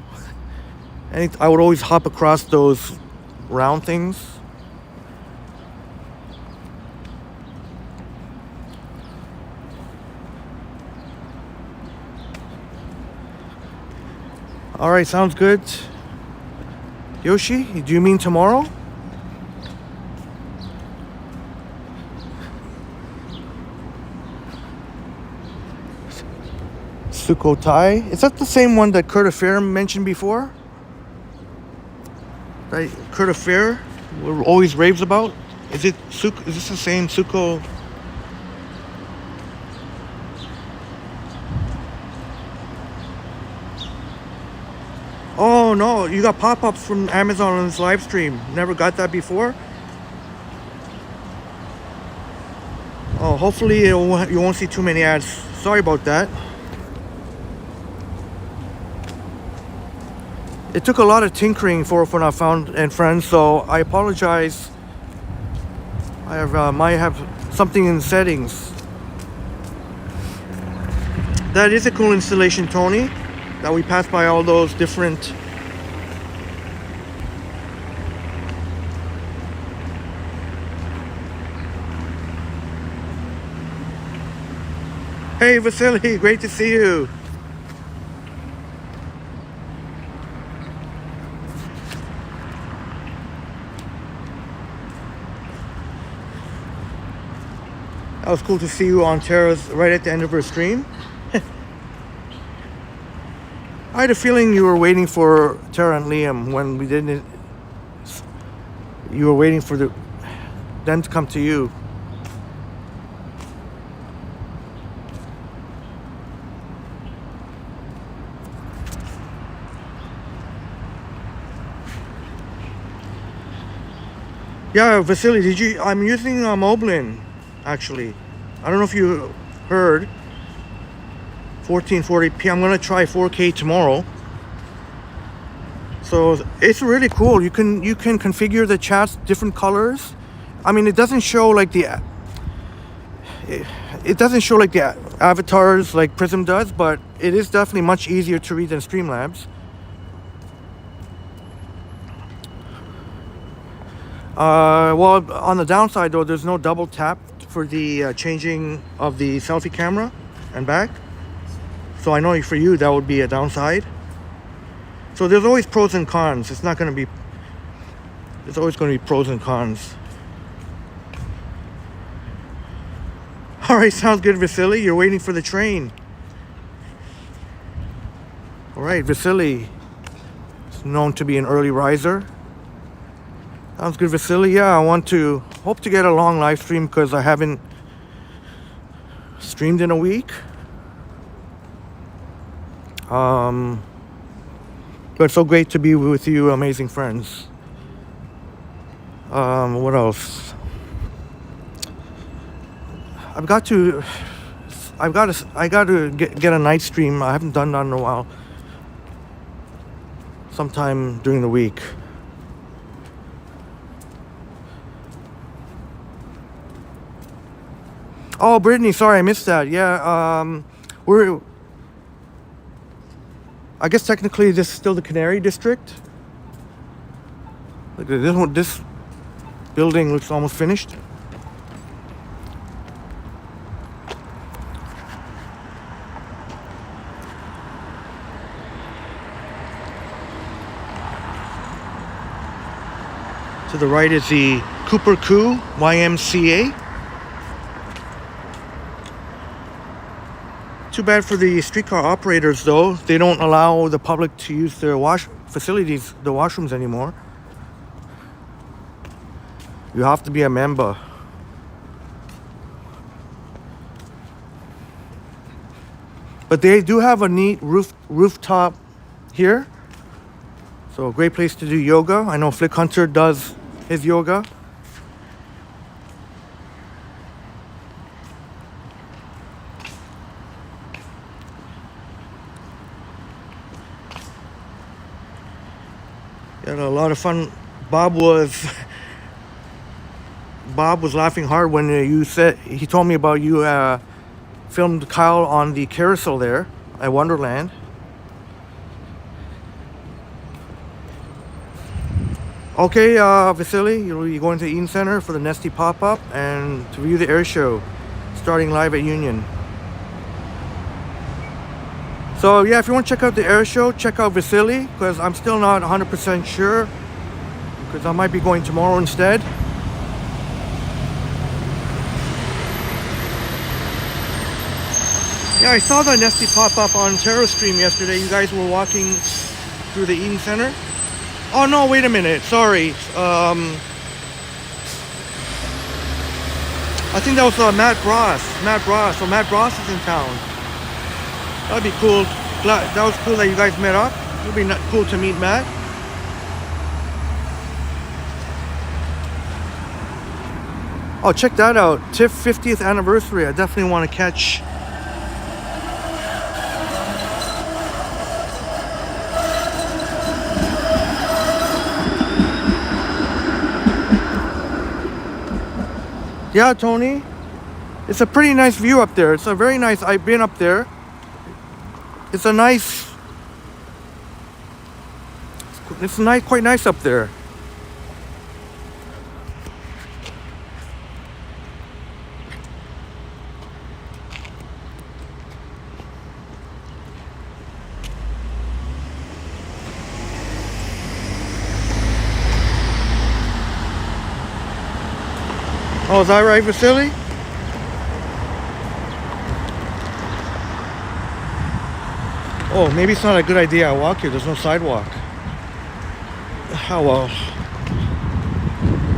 Speaker 1: And I would always hop across those round things. All right, sounds good. Yoshi, do you mean tomorrow? Sukhothai. Is that the same one that Kurt Affair mentioned before? Right, Kurt Affair always raves about? Is this the same Sukho? Oh no, you got pop-ups from Amazon on this live stream. Never got that before? Oh, hopefully you won't see too many ads. Sorry about that. It took a lot of tinkering for not found and friends, so I apologize. I might have something in settings. That is a cool installation, Tony. That we passed by all those different... Hey Vasiliy, great to see you. That was cool to see you on Tara's right at the end of her stream. I had a feeling you were waiting for Tara and Liam when we didn't. You were waiting for them to come to you. Yeah, Vasiliy, I'm using Moblin, actually. I don't know if you heard. 1440p. I'm gonna try 4K tomorrow. So it's really cool. You can configure the chats different colors. I mean, it doesn't show like the avatars like Prism does, but it is definitely much easier to read than Streamlabs. Well, on the downside though, there's no double tap for the changing of the selfie camera and back. So I know for you that would be a downside. So there's always pros and cons. It's not going to be. There's always going to be pros and cons. All right, sounds good, Vasiliy. You're waiting for the train. All right, Vasiliy is known to be an early riser. Sounds good, Vasiliy. Yeah, I hope to get a long live stream because I haven't streamed in a week. But it's so great to be with you, amazing friends. What else? I got to get a night stream. I haven't done that in a while. Sometime during the week. Oh, Brittany, sorry I missed that. Yeah, I guess technically this is still the Canary District. Look at this building looks almost finished. To the right is the Cooper Coo YMCA. Too bad for the streetcar operators though. They don't allow the public to use their facilities, the washrooms anymore. You have to be a member. But they do have a neat rooftop here. So a great place to do yoga. I know Flick Hunter does his yoga. Had a lot of fun. Bob was laughing hard when he told me about you filmed Kyle on the carousel there at Wonderland. Okay, Vasiliy, you're going to Eaton Centre for the Nestlé pop-up and to view the air show starting live at Union. So yeah, if you want to check out the air show, check out Vasiliy, because I'm still not 100% sure, because I might be going tomorrow instead. Yeah, I saw the Nestlé pop up on Terror Stream yesterday. You guys were walking through the Eaton Centre. Oh no, wait a minute, sorry. I think that was Matt Bross. So Matt Bross is in town. That'd be cool. That was cool that you guys met up. It'd be cool to meet Matt. Oh, check that out. TIFF 50th anniversary. I definitely want to catch. Yeah, Tony. It's a pretty nice view up there. It's a very nice. I've been up there. It's quite nice up there. Oh, is that right, Vasiliy? Oh, maybe it's not a good idea I walk here. There's no sidewalk. Oh well.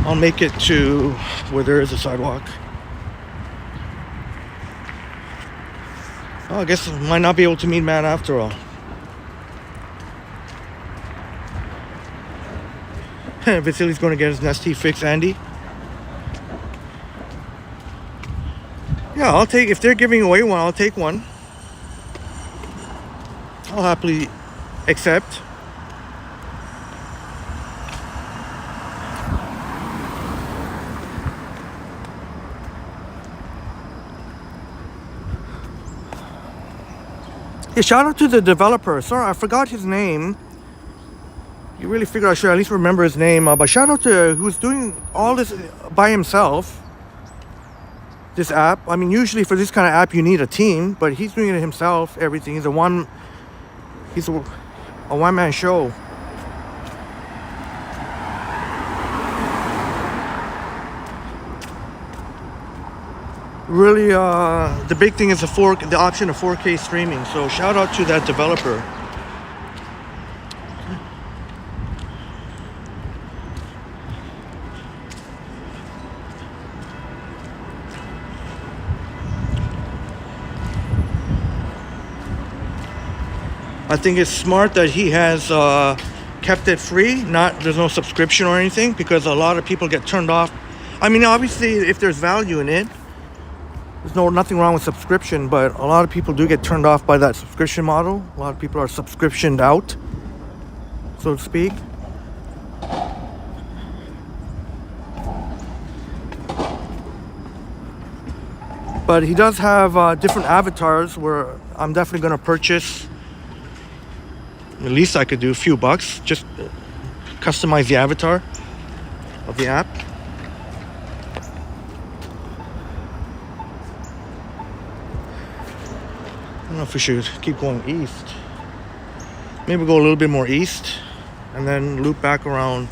Speaker 1: I'll make it to where there is a sidewalk. Oh, I guess I might not be able to meet Matt after all. Vasili's going to get his Nestlé fix, Andy. Yeah, I'll take, if they're giving away one, I'll take one. I'll happily accept. Yeah, shout out to the developer. Sorry, I forgot his name. You really figure I should at least remember his name. But shout out to who's doing all this by himself. This app. I mean, usually for this kind of app, you need a team, but he's doing it himself. Everything. He's a one-man show. Really, the big thing is the option of 4K streaming. So shout out to that developer. I think it's smart that he has kept it free. There's no subscription or anything, because a lot of people get turned off. I mean, obviously, if there's value in it, there's nothing wrong with subscription, but a lot of people do get turned off by that subscription model. A lot of people are subscriptioned out, so to speak. But he does have different avatars where I'm definitely going to purchase. At least I could do a few bucks. Just customize the avatar of the app. I don't know if we should keep going east. Maybe go a little bit more east and then loop back around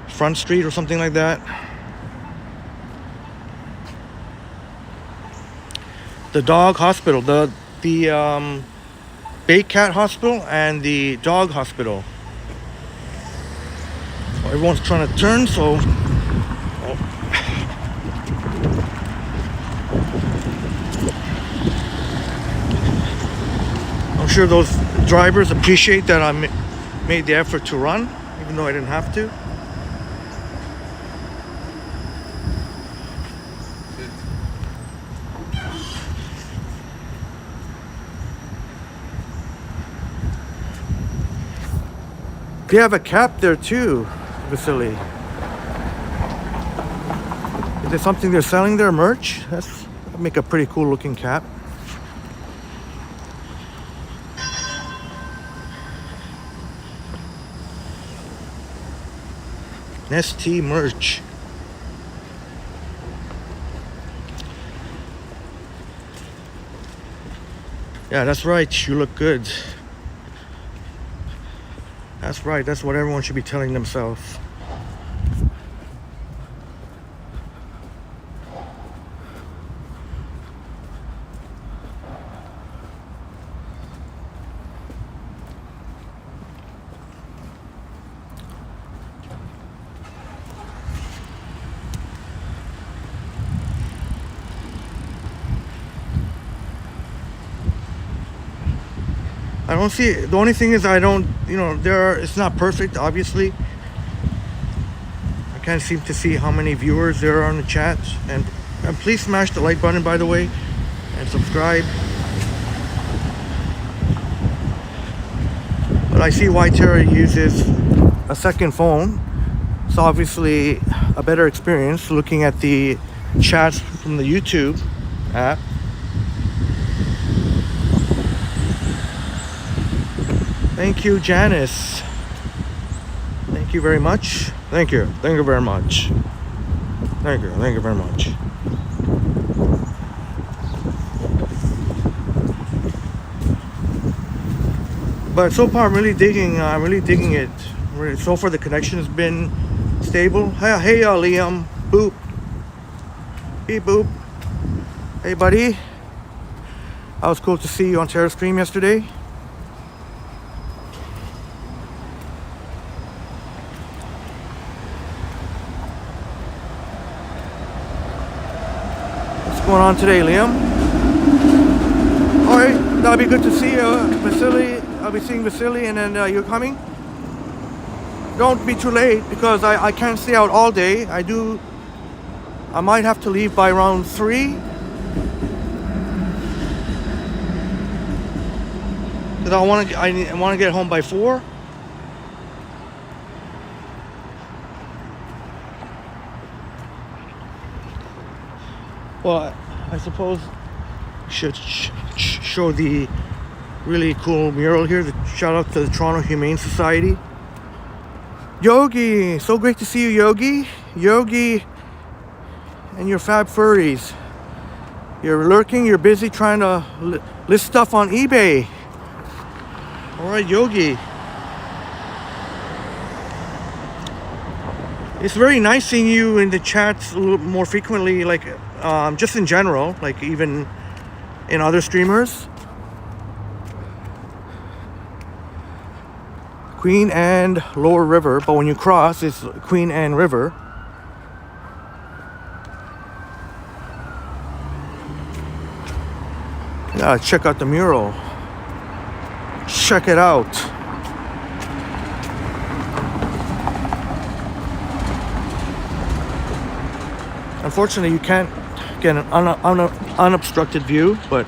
Speaker 1: Front Street or something like that. The dog hospital, the Bay Cat Hospital and the dog hospital. Everyone's trying to turn, so I'm sure those drivers appreciate that I made the effort to run, even though I didn't have to. They have a cap there too, Vasiliy. Is there something they're selling there, merch? That'd make a pretty cool looking cap. Nestlé merch. Yeah, that's right. You look good. That's right. That's what everyone should be telling themselves. I don't see it. The only thing is it's not perfect, obviously. I can't seem to see how many viewers there are on the chat. And please smash the like button, by the way, and subscribe. But I why Terry uses a second phone. It's obviously a better experience looking at the chats from the YouTube app. Thank you, Janice. Thank you very much. Thank you. Thank you very much. Thank you. Thank you very much. But so far, I'm really digging it. So far, the connection has been stable. Hey, Liam. Boop. Beep, boop. Hey, buddy. That was cool to see you on Terra Stream yesterday. Going on today, Liam? Alright, that'll be good to see you, Vasiliy. I'll be seeing Vasiliy, and then you're coming. Don't be too late, because I can't stay out all day. I might have to leave by around 3. Because I want to get home by 4. Well, I suppose I should show the Really cool mural here. Shout out to the Toronto Humane Society. Yogi, so great to see you, Yogi. Yogi and your fab furries. You're lurking, you're busy trying to list stuff on eBay. All right, Yogi. It's very nice seeing you in the chats a little more frequently, like just in general, like even in other streamers. Queen and Lower River, but when you cross, it's Queen and River. Yeah, check out the mural. Check it out. Unfortunately, you can't get an unobstructed view, but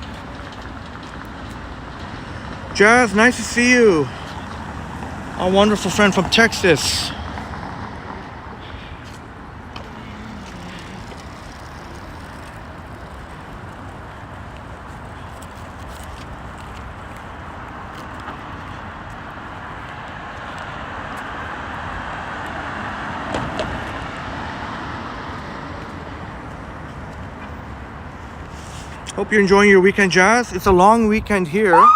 Speaker 1: Jazz, nice to see you. Our wonderful friend from Texas. Hope you're enjoying your weekend, Jazz. It's a long weekend here. Oh,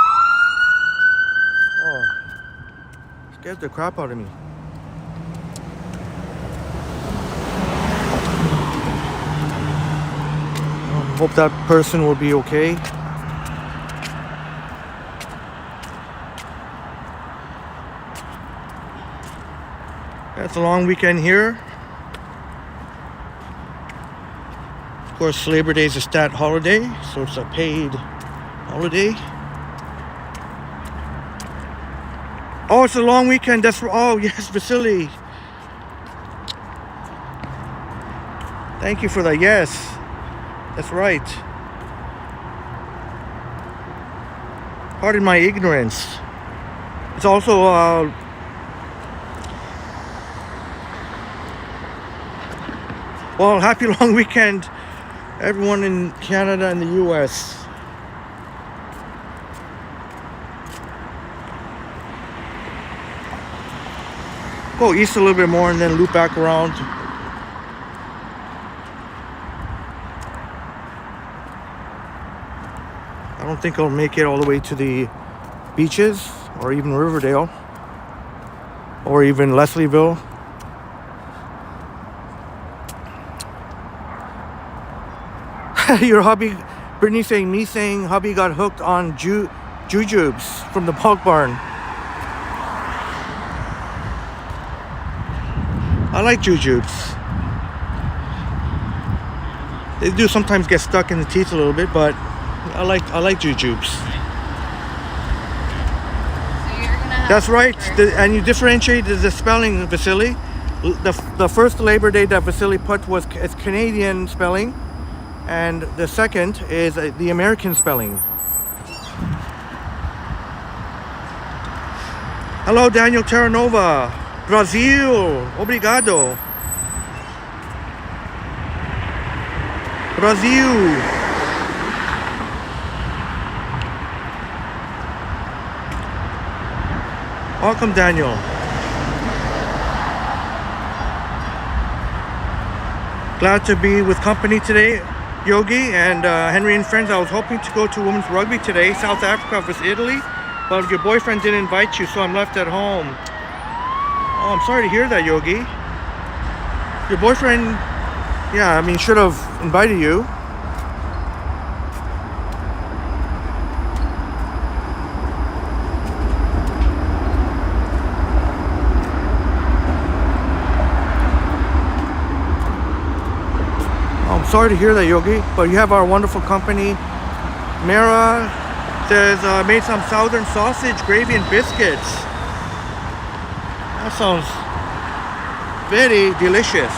Speaker 1: scared the crap out of me. Hope that person will be okay. Yeah, it's a long weekend here. Of course, Labor Day is a stat holiday, so it's a paid holiday. Oh, it's a long weekend. That's oh yes, Vasiliy. Thank you for that. Yes, that's right. Pardon my ignorance. It's also well, happy long weekend, everyone in Canada and the US. Go east a little bit more and then loop back around. I don't think I'll make it all the way to the beaches or even Riverdale or even Leslieville. Your hubby, Brittany saying, me saying hubby got hooked on jujubes from the Bulk Barn. I like jujubes. They do sometimes get stuck in the teeth a little bit, but I like jujubes.
Speaker 2: So you're gonna have
Speaker 1: That's right. And you differentiate the spelling, Vasiliy. The first Labor Day that Vasiliy put was it's Canadian spelling, and the second is the American spelling. Hello, Daniel Terranova. Brazil, obrigado. Brazil. Welcome, Daniel. Glad to be with company today, Yogi and Henry and friends. I was hoping to go to women's rugby today, South Africa versus Italy, but your boyfriend didn't invite you, so I'm left at home. Oh, I'm sorry to hear that, Yogi. Your boyfriend, yeah, I mean, should have invited you. Oh, I'm sorry to hear that, Yogi, but you have our wonderful company. Mara says, made some southern sausage, gravy, and biscuits. That sounds very delicious.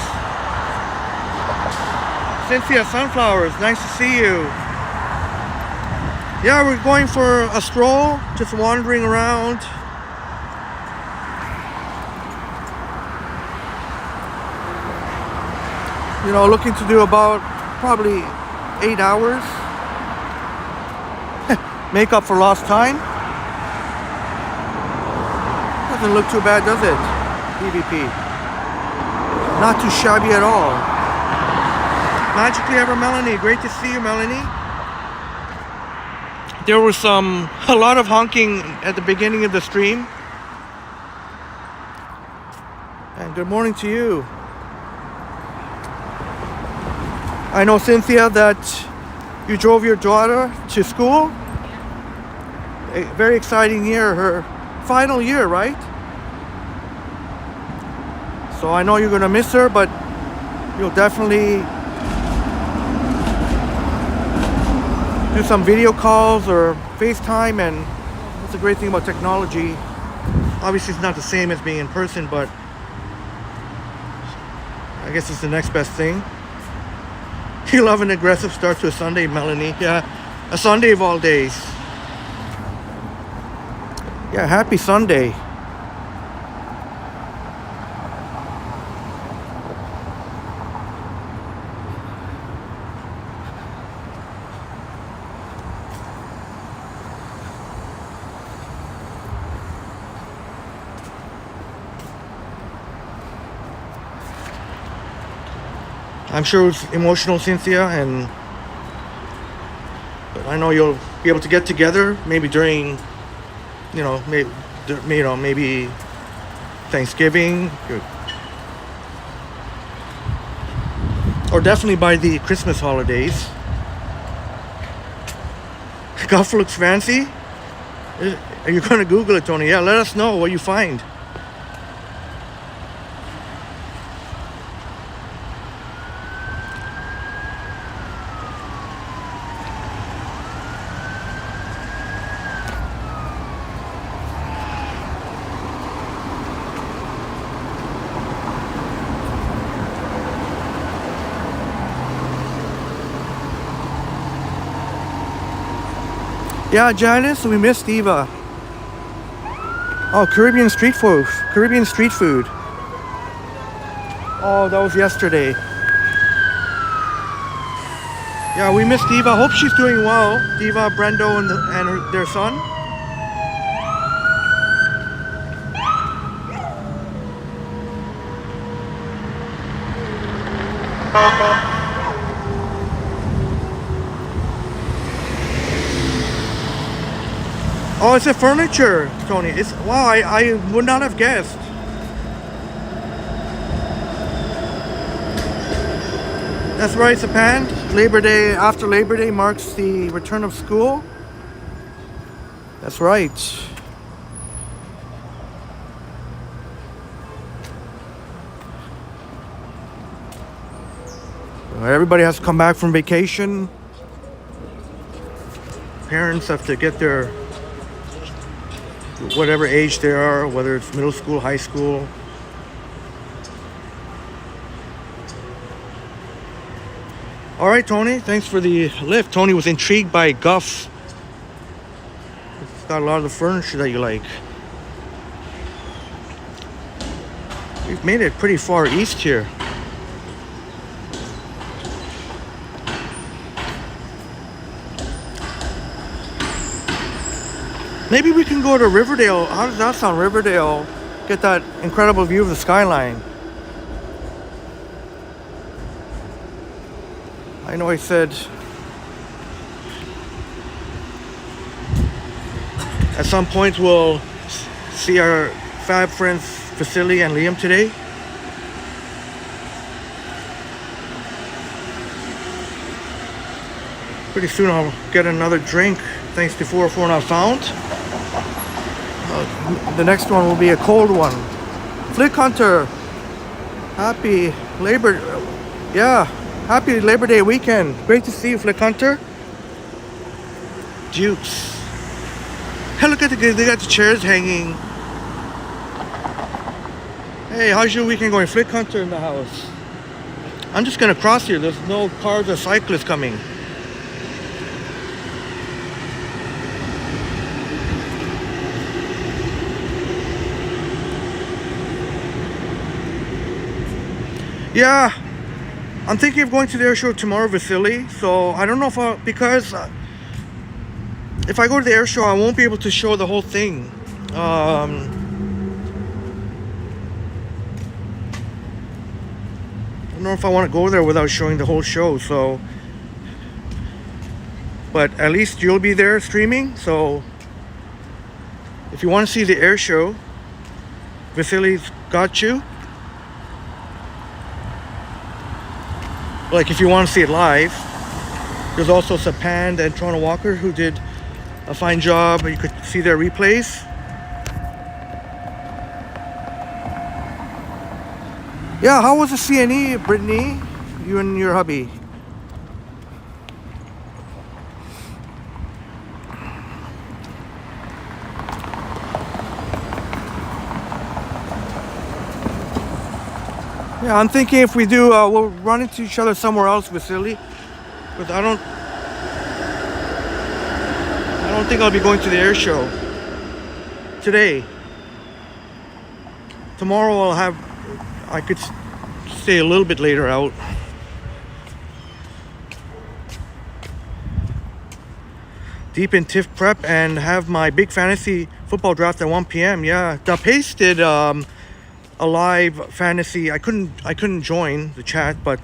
Speaker 1: Cynthia Sunflowers, nice to see you. Yeah, we're going for a stroll, just wandering around. You know, looking to do about probably 8 hours. Make up for lost time. Doesn't look too bad, does it? PvP. Not too shabby at all. Magically ever, Melanie. Great to see you, Melanie. There was a lot of honking at the beginning of the stream. And good morning to you. I know, Cynthia, that you drove your daughter to school. A very exciting year, her final year, right? So I know you're gonna miss her, but you'll definitely do some video calls or FaceTime, and that's a great thing about technology. Obviously it's not the same as being in person, but I guess it's the next best thing. You love an aggressive start to a Sunday, Melanie. Yeah, a Sunday of all days. Yeah, happy Sunday. I'm sure it's emotional, Cynthia, but I know you'll be able to get together maybe during, maybe Thanksgiving, or definitely by the Christmas holidays. Guff looks fancy. Are you going to Google it, Tony? Yeah, let us know what you find. Yeah, Janice, we missed Eva. Oh, Caribbean street food. Oh, that was yesterday. Yeah, we missed Eva. Hope she's doing well. Eva, Brendo, and their son. Oh, it's a furniture, Tony. Wow, I would not have guessed. That's right, it's a pan. Labor Day, after Labor Day marks the return of school. That's right. Everybody has to come back from vacation. Parents have to get their whatever age they are, whether it's middle school, high school. All right, Tony, thanks for the lift. Tony was intrigued by Guff. It's got a lot of the furniture that you like. We've made it pretty far east here. Maybe we can go to Riverdale. How does that sound, Riverdale? Get that incredible view of the skyline. I know I said at some point we'll see our fab friends Vasiliy and Liam today. Pretty soon I'll get another drink thanks to 404 Now Sound. The next one will be a cold one. Flick Hunter, happy Labor Day weekend. Great to see you, Flick Hunter. Dukes. Hey, look at they got the chairs hanging. Hey, how's your weekend going? Flick Hunter in the house. I'm just gonna cross here. There's no cars or cyclists coming. Yeah, I'm thinking of going to the air show tomorrow, Vasiliy. So I don't know if because if I go to the air show, I won't be able to show the whole thing. don't know if I want to go there without showing the whole show, so. But at least you'll be there streaming, so if you want to see the air show, Vasily's got you. Like if you want to see it live, there's also Sapand and Toronto Walker who did a fine job. You could see their replays. Yeah, how was the CNE, Brittany? You and your hubby? Yeah, I'm thinking if we do, we'll run into each other somewhere else, Vasiliy. Because I don't think I'll be going to the air show today. Tomorrow I could stay a little bit later out. Deep in TIFF prep and have my big fantasy football draft at 1 p.m. Yeah, the Pace did a live fantasy. I couldn't join the chat, but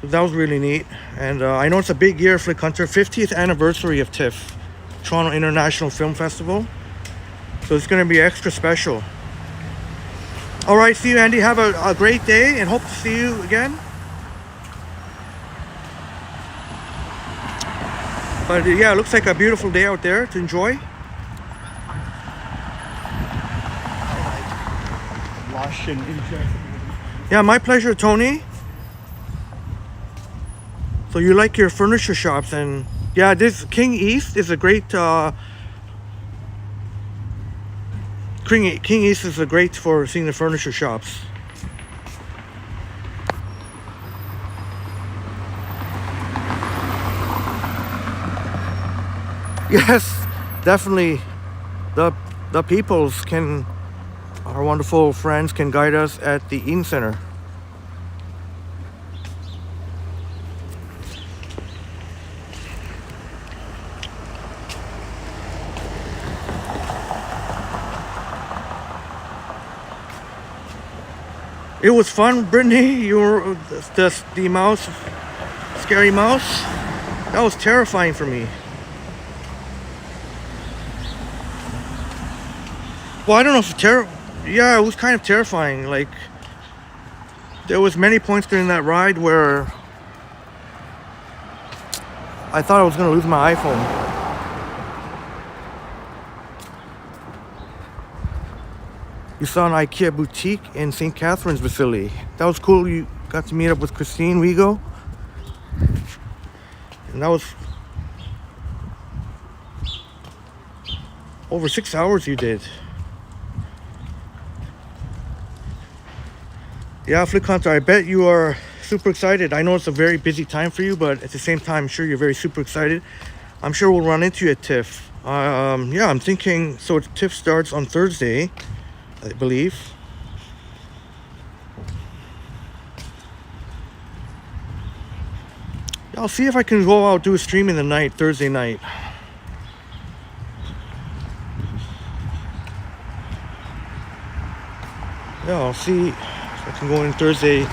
Speaker 1: that was really neat. And I know it's a big year, Flick Hunter, 50th anniversary of TIFF, Toronto International Film Festival. So it's going to be extra special. All right, see you, Andy. Have a great day and hope to see you again. But yeah, it looks like a beautiful day out there to enjoy. Yeah, my pleasure, Tony. So you like your furniture shops, and yeah, this King East is a great King East is a great for seeing the furniture shops. Yes, definitely. The peoples can, our wonderful friends can guide us at the Eaton Centre. It was fun, Brittany. You were the mouse, scary mouse. That was terrifying for me. Well, I don't know if yeah, it was kind of terrifying. Like, there was many points during that ride where I thought I was going to lose my iPhone. You saw an IKEA boutique in St. Catharines, Vasiliy. That was cool. You got to meet up with Christine Wigo. And that was over 6 hours you did. Yeah, Flick Hunter, I bet you are super excited. I know it's a very busy time for you, but at the same time, I'm sure you're very super excited. I'm sure we'll run into you at TIFF. Yeah, I'm thinking, so TIFF starts on Thursday, I believe. I'll see if I can go out, do a stream in the night, Thursday night. Yeah, I'll see if I can go in Thursday.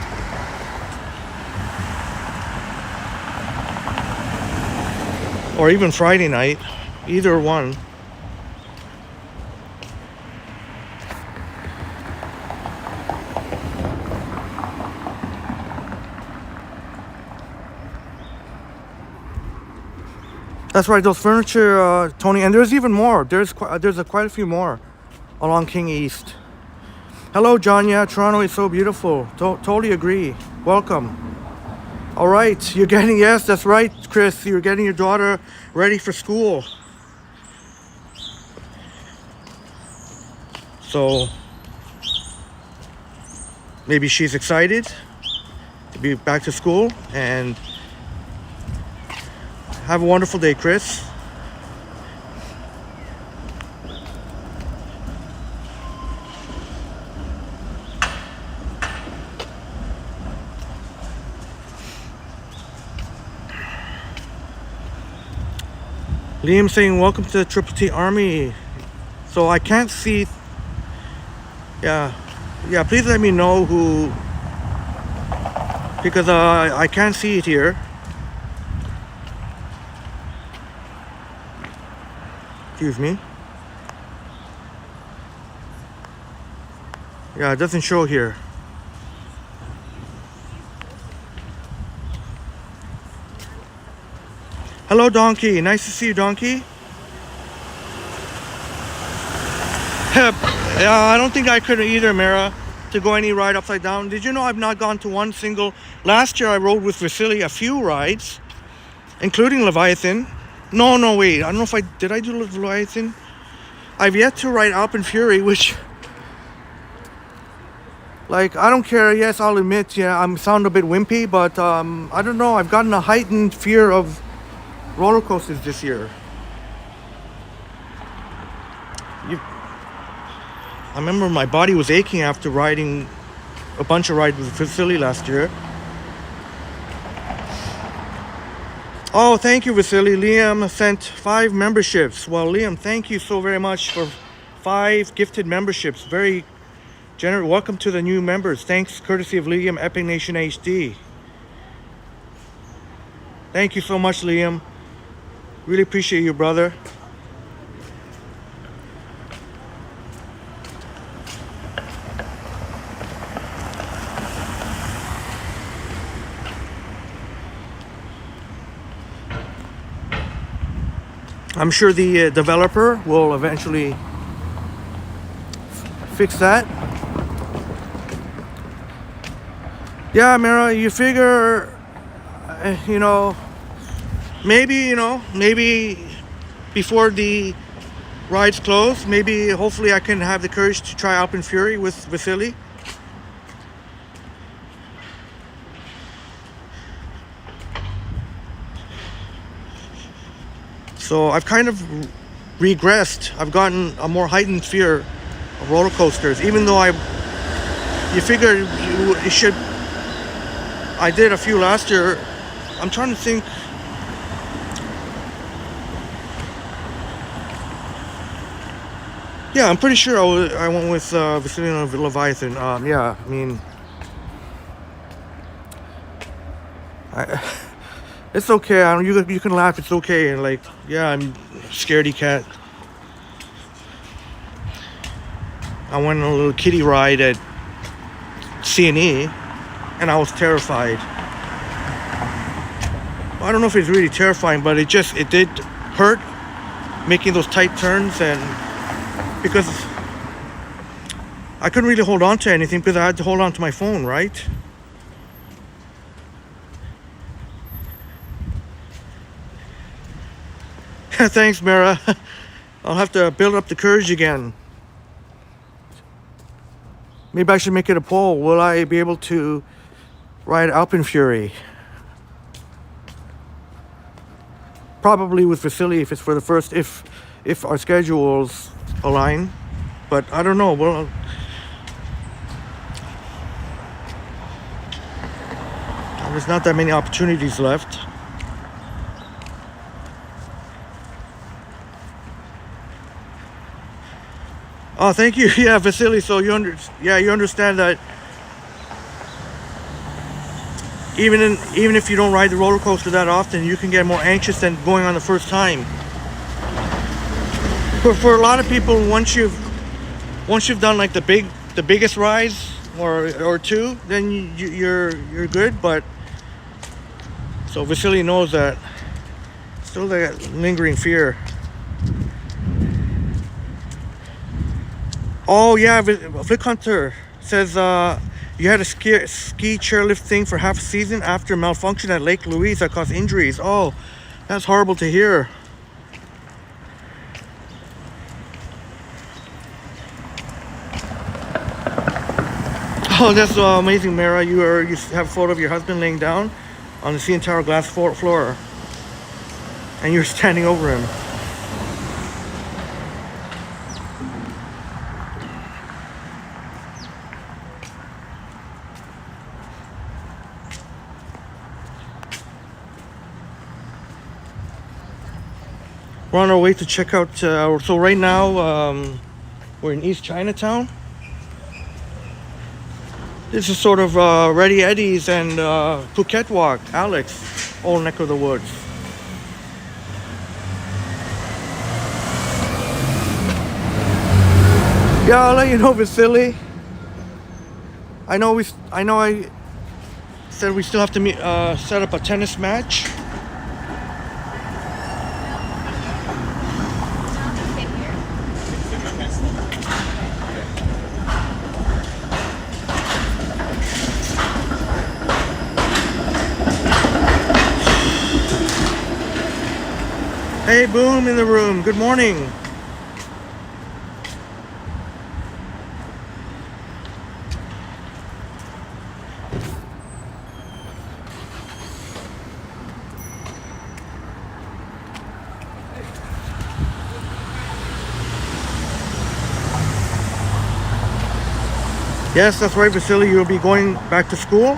Speaker 1: Or even Friday night, either one. That's right, those furniture, Tony, and there's even more. There's quite a few more along King East. Hello, John. Yeah, Toronto is so beautiful. Totally agree. Welcome. All right, you're getting, yes, that's right, Chris. You're getting your daughter ready for school. So maybe she's excited to be back to school, and have a wonderful day, Chris. Liam saying, welcome to the Triple T Army. So I can't see Yeah, yeah. Please let me know who, because I can't see it here. Excuse me. Yeah, it doesn't show here. Hello, Donkey. Nice to see you, Donkey. Yeah, I don't think I could either, Mara, to go any ride upside down. Did you know I've not gone to one single... Last year I rode with Vasiliy a few rides, including Leviathan. No, wait. I don't know if I... Did I do Leviathan? I've yet to ride Alpen Fury, which... Like, I don't care. Yes, I'll admit, yeah, I sound a bit wimpy, but I don't know. I've gotten a heightened fear of roller coasters this year. I remember my body was aching after riding a bunch of rides with Vasiliy last year. Oh, thank you, Vasiliy. Liam sent 5 memberships. Well, Liam, thank you so very much for 5 gifted memberships. Very generous. Welcome to the new members. Thanks, courtesy of Liam, Epic Nation HD. Thank you so much, Liam. Really appreciate you, brother. I'm sure the developer will eventually fix that. Yeah, Mara, you figure, maybe before the rides close, maybe hopefully I can have the courage to try Alpen Fury with Vasiliy. So I've kind of regressed. I've gotten a more heightened fear of roller coasters, even though you figure it should. I did a few last year. I'm trying to think. Yeah, I'm pretty sure I went with Vasiliy and Leviathan. Yeah, I mean, it's okay. You can laugh. It's okay. And like, yeah, I'm scaredy cat. I went on a little kiddie ride at C&E, and I was terrified. I don't know if it's really terrifying, but it did hurt making those tight turns, and because I couldn't really hold on to anything because I had to hold on to my phone, right? Thanks, Mara. I'll have to build up the courage again. Maybe I should make it a poll. Will I be able to ride Alpen Fury? Probably with Vasiliy if it's for the first, if our schedules align. But I don't know. Well, there's not that many opportunities left. Oh, thank you. Yeah, Vasiliy. So you understand that even if you don't ride the roller coaster that often, you can get more anxious than going on the first time. For a lot of people, once you've done like the biggest rides or two, then you're good. But so Vasiliy knows that still that lingering fear. Oh yeah, Flick Hunter says you had a ski chairlift thing for half a season after malfunction at Lake Louise that caused injuries. Oh, that's horrible to hear. Oh, that's amazing, Mara. You have a photo of your husband laying down on the CN Tower glass floor, and you're standing over him. We're on our way to check out. So right now we're in East Chinatown. This is sort of Ready Eddie's and Phuket Walk, Alex, old neck of the woods. Yeah, I'll let you know, Vasiliy. I know I said we still have to meet, set up a tennis match. Hey, Boom in the room. Good morning. Yes, that's right, Vasiliy. You'll be going back to school.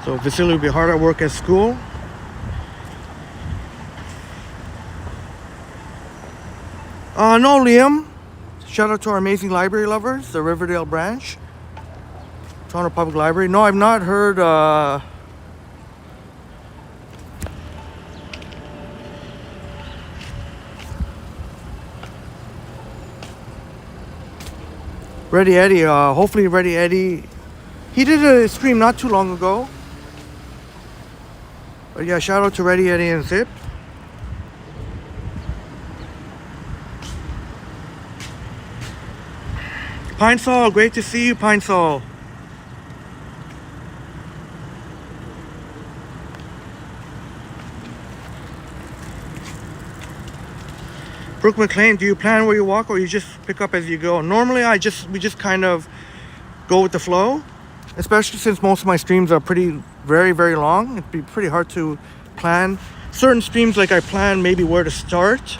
Speaker 1: So Vasiliy will be hard at work at school. No, Liam. Shout out to our amazing library lovers, the Riverdale branch, Toronto Public Library. No, I've not heard. Ready Eddie. Hopefully, Ready Eddie. He did a stream not too long ago. But yeah, shout out to Ready Eddie and Zip. Pine Sol, great to see you, Pine Sol. Brooke McLean, do you plan where you walk or you just pick up as you go? Normally, we just kind of go with the flow, especially since most of my streams are very, very long. It'd be pretty hard to plan. Certain streams, like I plan maybe where to start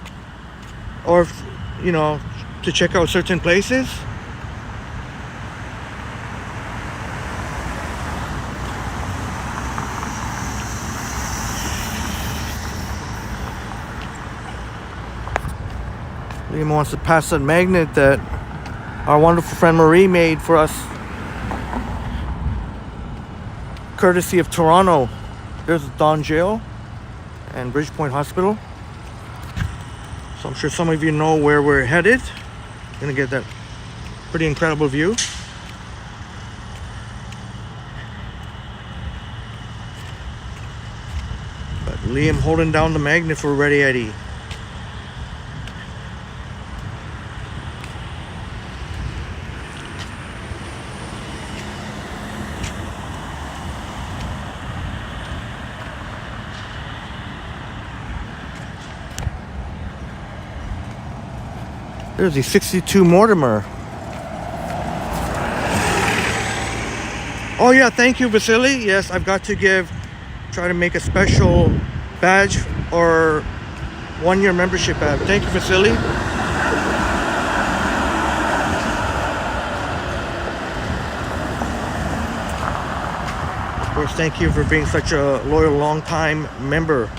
Speaker 1: or, you know, to check out certain places. Liam wants to pass that magnet that our wonderful friend Marie made for us, courtesy of Toronto. There's Don Jail and Bridgepoint Hospital. So I'm sure some of you know where we're headed. Gonna get that pretty incredible view. But Liam holding down the magnet for Ready Eddie. There's the 62 Mortimer. Oh yeah, thank you, Vasiliy. Yes, I've got to try to make a special badge or 1-year membership badge. Thank you, Vasiliy. Of course, thank you for being such a loyal, long-time member.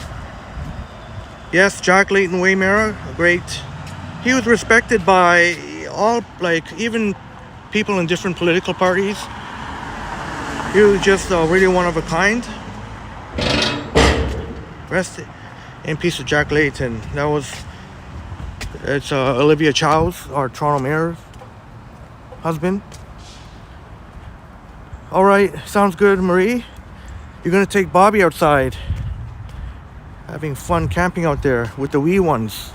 Speaker 1: Yes, Jack Layton Waymara, great. He was respected by all, like, even people in different political parties. He was just really one of a kind. Rest in peace of Jack Layton. It's Olivia Chow's, our Toronto mayor's husband. All right, sounds good, Marie. You're gonna take Bobby outside, having fun camping out there with the wee ones.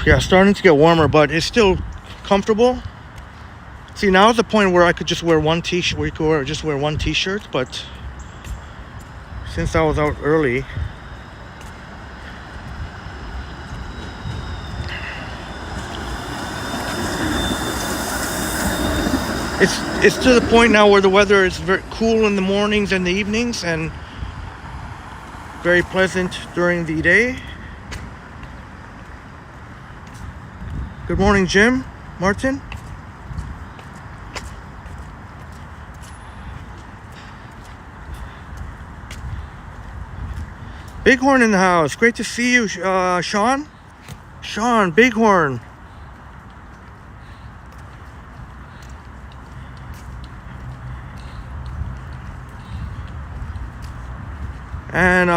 Speaker 1: Yeah, starting to get warmer, but it's still comfortable. See, now is the point where I could just wear one t-shirt. We could just wear one t-shirt, but since I was out early, it's to the point now where the weather is very cool in the mornings and the evenings, and very pleasant during the day. Good morning, Jim Martin. Bighorn in the house. Great to see you, Sean. Sean, Bighorn. And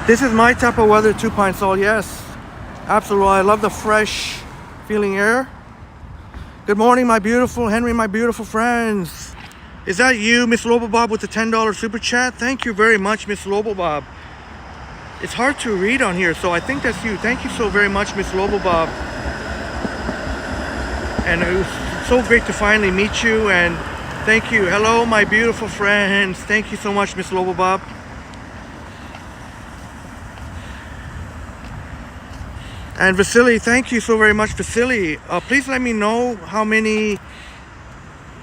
Speaker 1: this is my type of weather too, Pine Sol. Yes, absolutely. I love the fresh feeling air. Good morning, my beautiful Henry, my beautiful friends. Is that you, Miss Lobobob, with the $10 super chat? Thank you very much, Miss Lobobob. It's hard to read on here, so I think that's you. Thank you so very much, Miss Lobobob. And it was so great to finally meet you, and thank you. Hello, my beautiful friends. Thank you so much, Miss Lobobob. And Vasiliy, thank you so very much, Vasiliy. Please let me know how many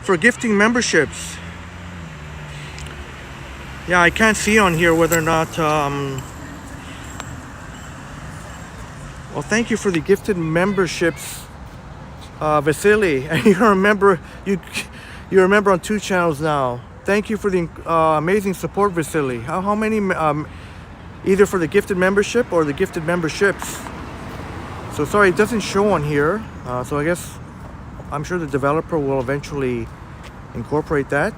Speaker 1: for gifting memberships. Yeah, I can't see on here whether or not... Well, thank you for the gifted memberships, Vasiliy. And you remember on 2 channels now. Thank you for the amazing support, Vasiliy. How many, either for the gifted membership or the gifted memberships? So sorry, it doesn't show on here. So I guess I'm sure the developer will eventually incorporate that.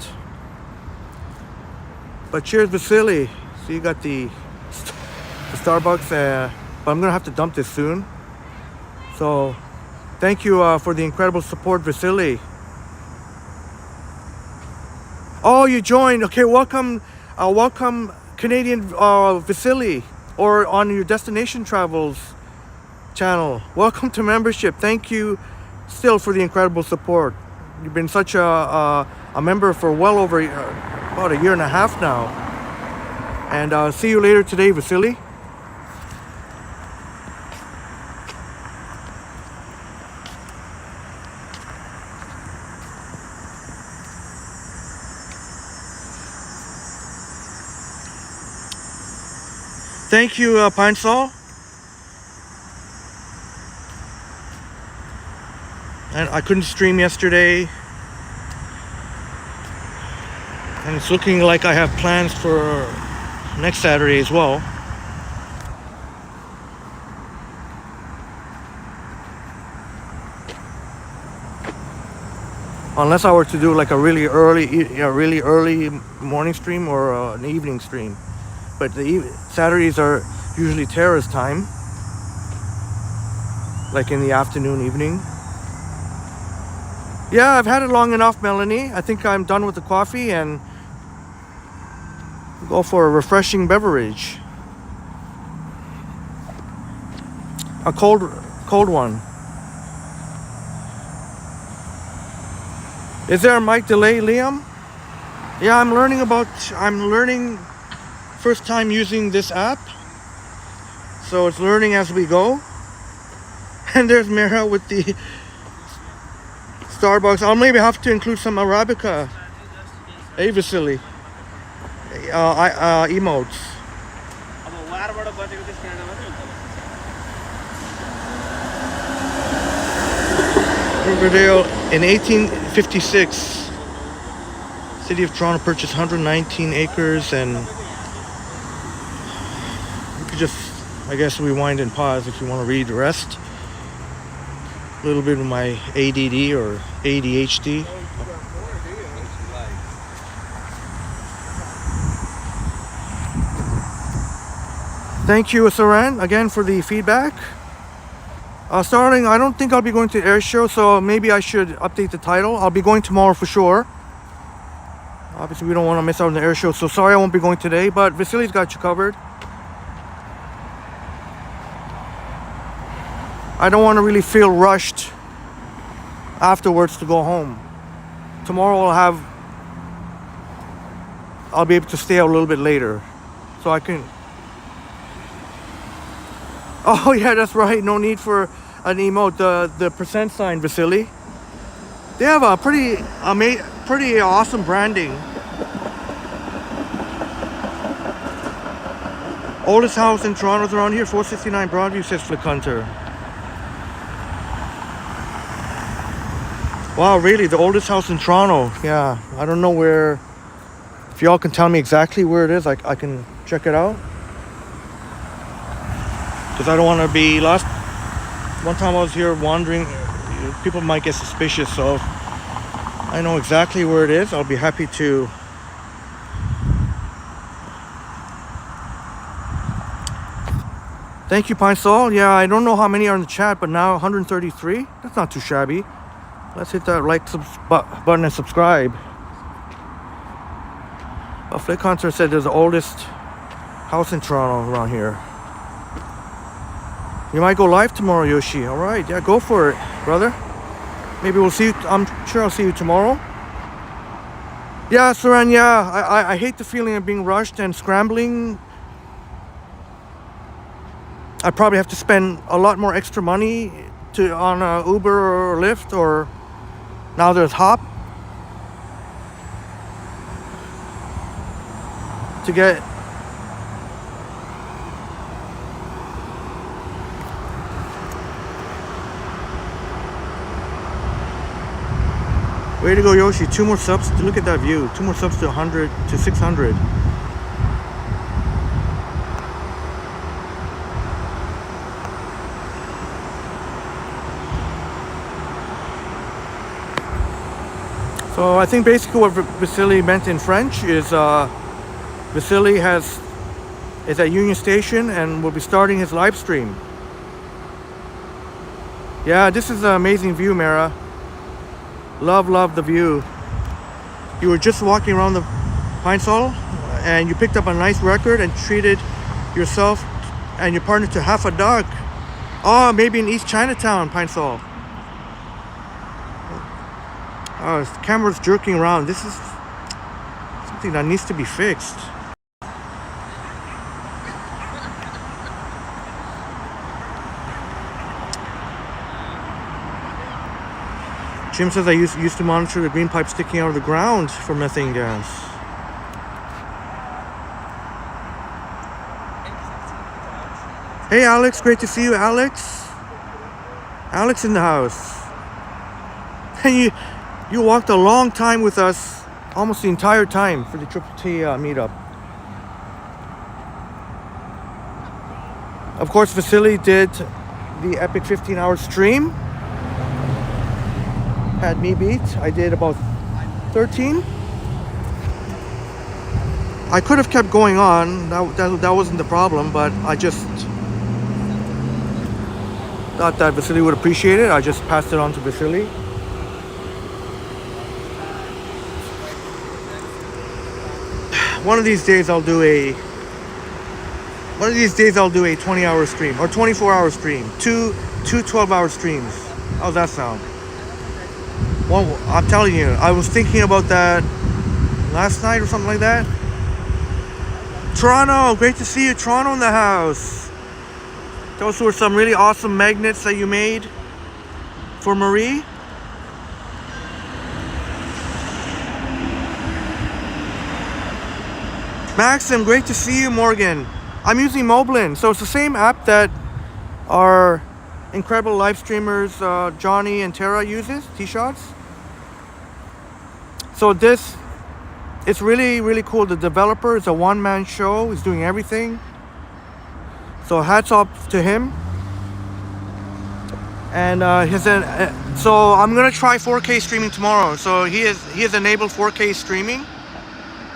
Speaker 1: But cheers, Vasiliy. So you got the Starbucks, but I'm gonna have to dump this soon. So thank you for the incredible support, Vasiliy. Oh, you joined. Okay, welcome, welcome, Canadian Vasiliy, or on your Destination Travels channel. Welcome to membership. Thank you still for the incredible support. You've been such a member for well over about a year and a half now. And see you later today, Vasiliy. Thank you, Pine Sol. And I couldn't stream yesterday. And it's looking like I have plans for next Saturday as well. Unless I were to do like a really early morning stream or an evening stream. But the Saturdays are usually terrace time. Like in the afternoon, evening. Yeah, I've had it long enough, Melanie. I think I'm done with the coffee and go for a refreshing beverage. A cold one. Is there a mic delay, Liam? Yeah, I'm learning first time using this app. So it's learning as we go. And there's Mira with the Starbucks. I'll maybe have to include some Arabica. Hey, Vasiliy. Emotes. Riverdale in 1856. City of Toronto purchased 119 acres, and you could just, I guess, rewind and pause if you want to read the rest. A little bit of my ADD or ADHD. Thank you, Saran, again for the feedback. Starting, I don't think I'll be going to the air show, so maybe I should update the title. I'll be going tomorrow for sure. Obviously, we don't want to miss out on the air show, so sorry I won't be going today, but Vasiliy's got you covered. I don't want to really feel rushed afterwards to go home. Tomorrow I'll be able to stay out a little bit later, so I can. Oh yeah, that's right. No need for an emote. The percent sign, Vasiliy. They have a pretty awesome branding. Oldest house in Toronto's around here, 469 Broadview, says Flick Hunter. Wow, really? The oldest house in Toronto. Yeah, I don't know where. If y'all can tell me exactly where it is, I can check it out. Because I don't want to be lost. One time I was here wandering, people might get suspicious, so I know exactly where it is. I'll be happy to. Thank you, Pine Sol. Yeah, I don't know how many are in the chat, but now 133. That's not too shabby. Let's hit that like button and subscribe. Flick Hunter said there's the oldest house in Toronto around here. You might go live tomorrow, Yoshi. All right, yeah, go for it, brother. Maybe we'll see you. I'm sure I'll see you tomorrow. Yeah, Saran, yeah. I hate the feeling of being rushed and scrambling. I probably have to spend a lot more extra money on Uber or Lyft, or now there's Hop to get. Way to go, Yoshi. 2 more subs. Look at that view. 2 more subs to 100 to 600. So I think basically what Vasiliy meant in French is Vasiliy is at Union Station and will be starting his live stream. Yeah, this is an amazing view, Mara. Love the view. You were just walking around the Pine Sol and you picked up a nice record and treated yourself and your partner to half a duck. Oh, maybe in East Chinatown, Pine Sol. Oh, the camera's jerking around. This is something that needs to be fixed. Jim says I used to monitor the green pipe sticking out of the ground for methane gas. Hey Alex, great to see you, Alex. Alex in the house. And you walked a long time with us, almost the entire time for the Triple T meetup. Of course, Vasiliy did the epic 15-hour stream. Had me beat. I did about 13. I could have kept going on. That wasn't the problem, but I just thought that Vasiliy would appreciate it. I just passed it on to Vasiliy. One of these days I'll do a 20-hour stream or 24-hour stream. Two 12-hour streams. How's that sound? Well, I'm telling you, I was thinking about that last night or something like that. Toronto, great to see you. Toronto in the house. Those were some really awesome magnets that you made for Marie. Maxim, great to see you. Morgan, I'm using Moblin, so it's the same app that our incredible live streamers Johnny and Tara uses, T-Shots. So it's really cool. The developer is a one-man show. He's doing everything. So hats off to him. And so I'm gonna try 4K streaming tomorrow. So he has enabled 4K streaming.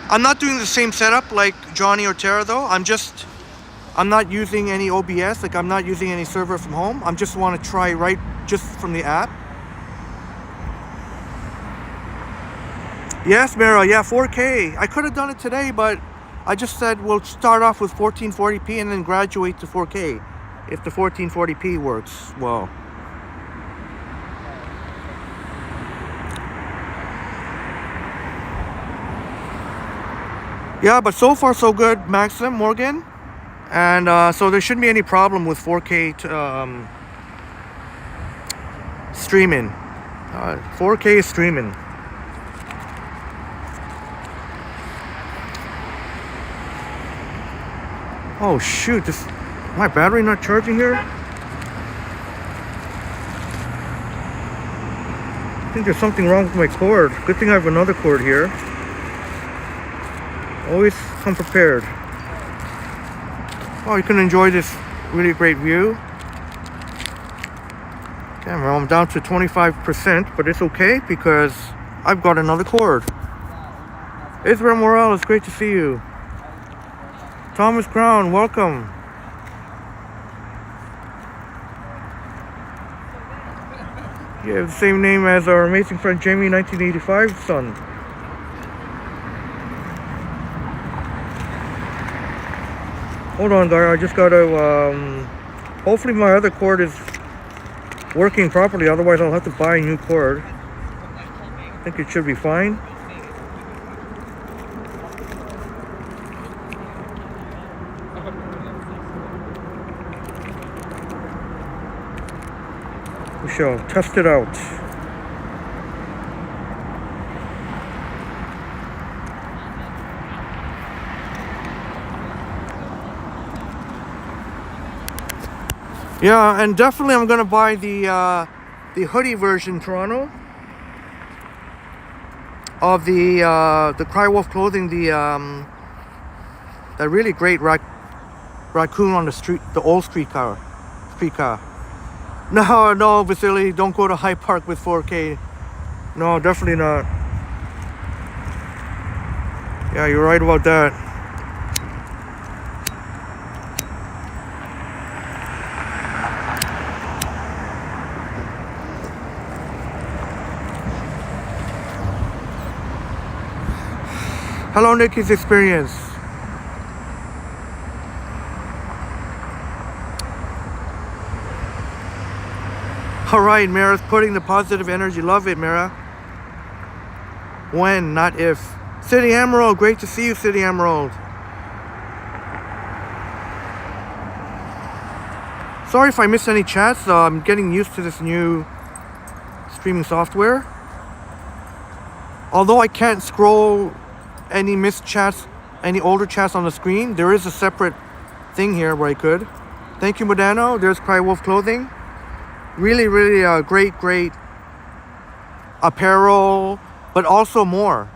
Speaker 1: I'm not doing the same setup like Johnny or Tara though. I'm not using any OBS. Like I'm not using any server from home. I just want to try right just from the app. Yes, Mara. Yeah, 4K. I could have done it today, but I just said we'll start off with 1440p and then graduate to 4K if the 1440p works well. Yeah, but so far so good, Maxim, Morgan. And so there shouldn't be any problem with 4K streaming. 4K is streaming. Oh shoot, my battery not charging here? think there's something wrong with my cord. Good thing I have another cord here. Always come prepared. Oh, you can enjoy this really great view. Damn, well, I'm down to 25%, but it's okay because I've got another cord. Israel Morales, great to see you. Thomas Crown, welcome. You have the same name as our amazing friend Jamie, 1985 son. Hold on, guy. I just gotta. Hopefully, my other cord is working properly. Otherwise, I'll have to buy a new cord. I think it should be fine. We shall test it out. Yeah, and definitely I'm gonna buy the hoodie version, Toronto, of the Cry Wolf clothing, that really great raccoon on the street, the old streetcar. No, Vasiliy, don't go to Hyde Park with 4K. No, definitely not. Yeah, you're right about that. Hello, Nikki's Experience. All right, Mara's putting the positive energy. Love it, Mara. When, not if. City Emerald, great to see you, City Emerald. Sorry if I missed any chats. I'm getting used to this new streaming software. Although I can't scroll any missed chats, any older chats on the screen, there is a separate thing here where I could. Thank you, Modano. There's Cry Wolf clothing. Really, really great apparel, but also more.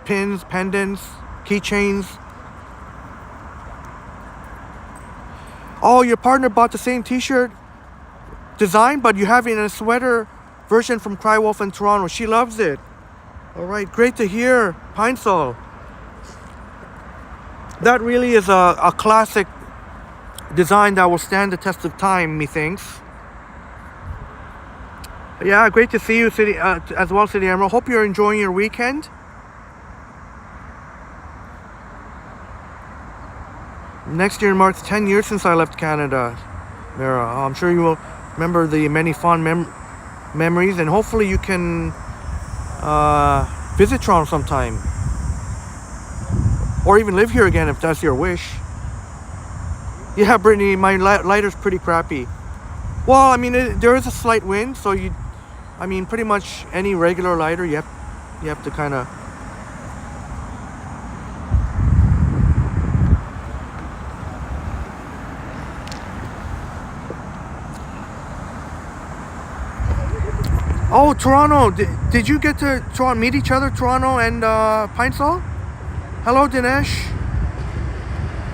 Speaker 1: Pins, pendants, keychains. Oh, your partner bought the same t-shirt design, but you have it in a sweater version from Cry Wolf in Toronto. She loves it. All right, great to hear, Pine Sol. That really is a classic design that will stand the test of time, methinks. Yeah, great to see you, City, as well, City Emerald. Hope you're enjoying your weekend. Next year marks 10 years since I left Canada, Mara. I'm sure you will remember the many fond memories, and hopefully you can visit Toronto sometime. Or even live here again if that's your wish. Yeah, Brittany, my lighter's pretty crappy. Well, I mean, there is a slight wind, so pretty much any regular lighter, you have to kind of. Oh, Toronto! Did you get to meet each other, Toronto and Pine Sol? Hello, Dinesh.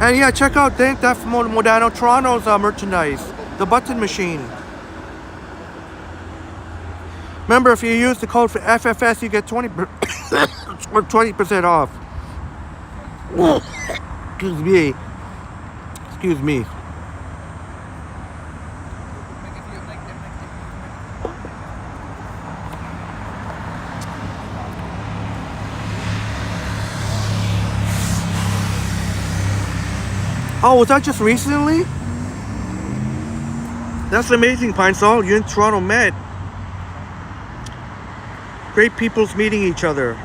Speaker 1: And yeah, check out that Modano Toronto's merchandise, the button machine. Remember, if you use the code for FFS, you get 20% off. Excuse me. Oh, was that just recently? That's amazing, Pine Sol. You and Toronto met. Great people's meeting each other.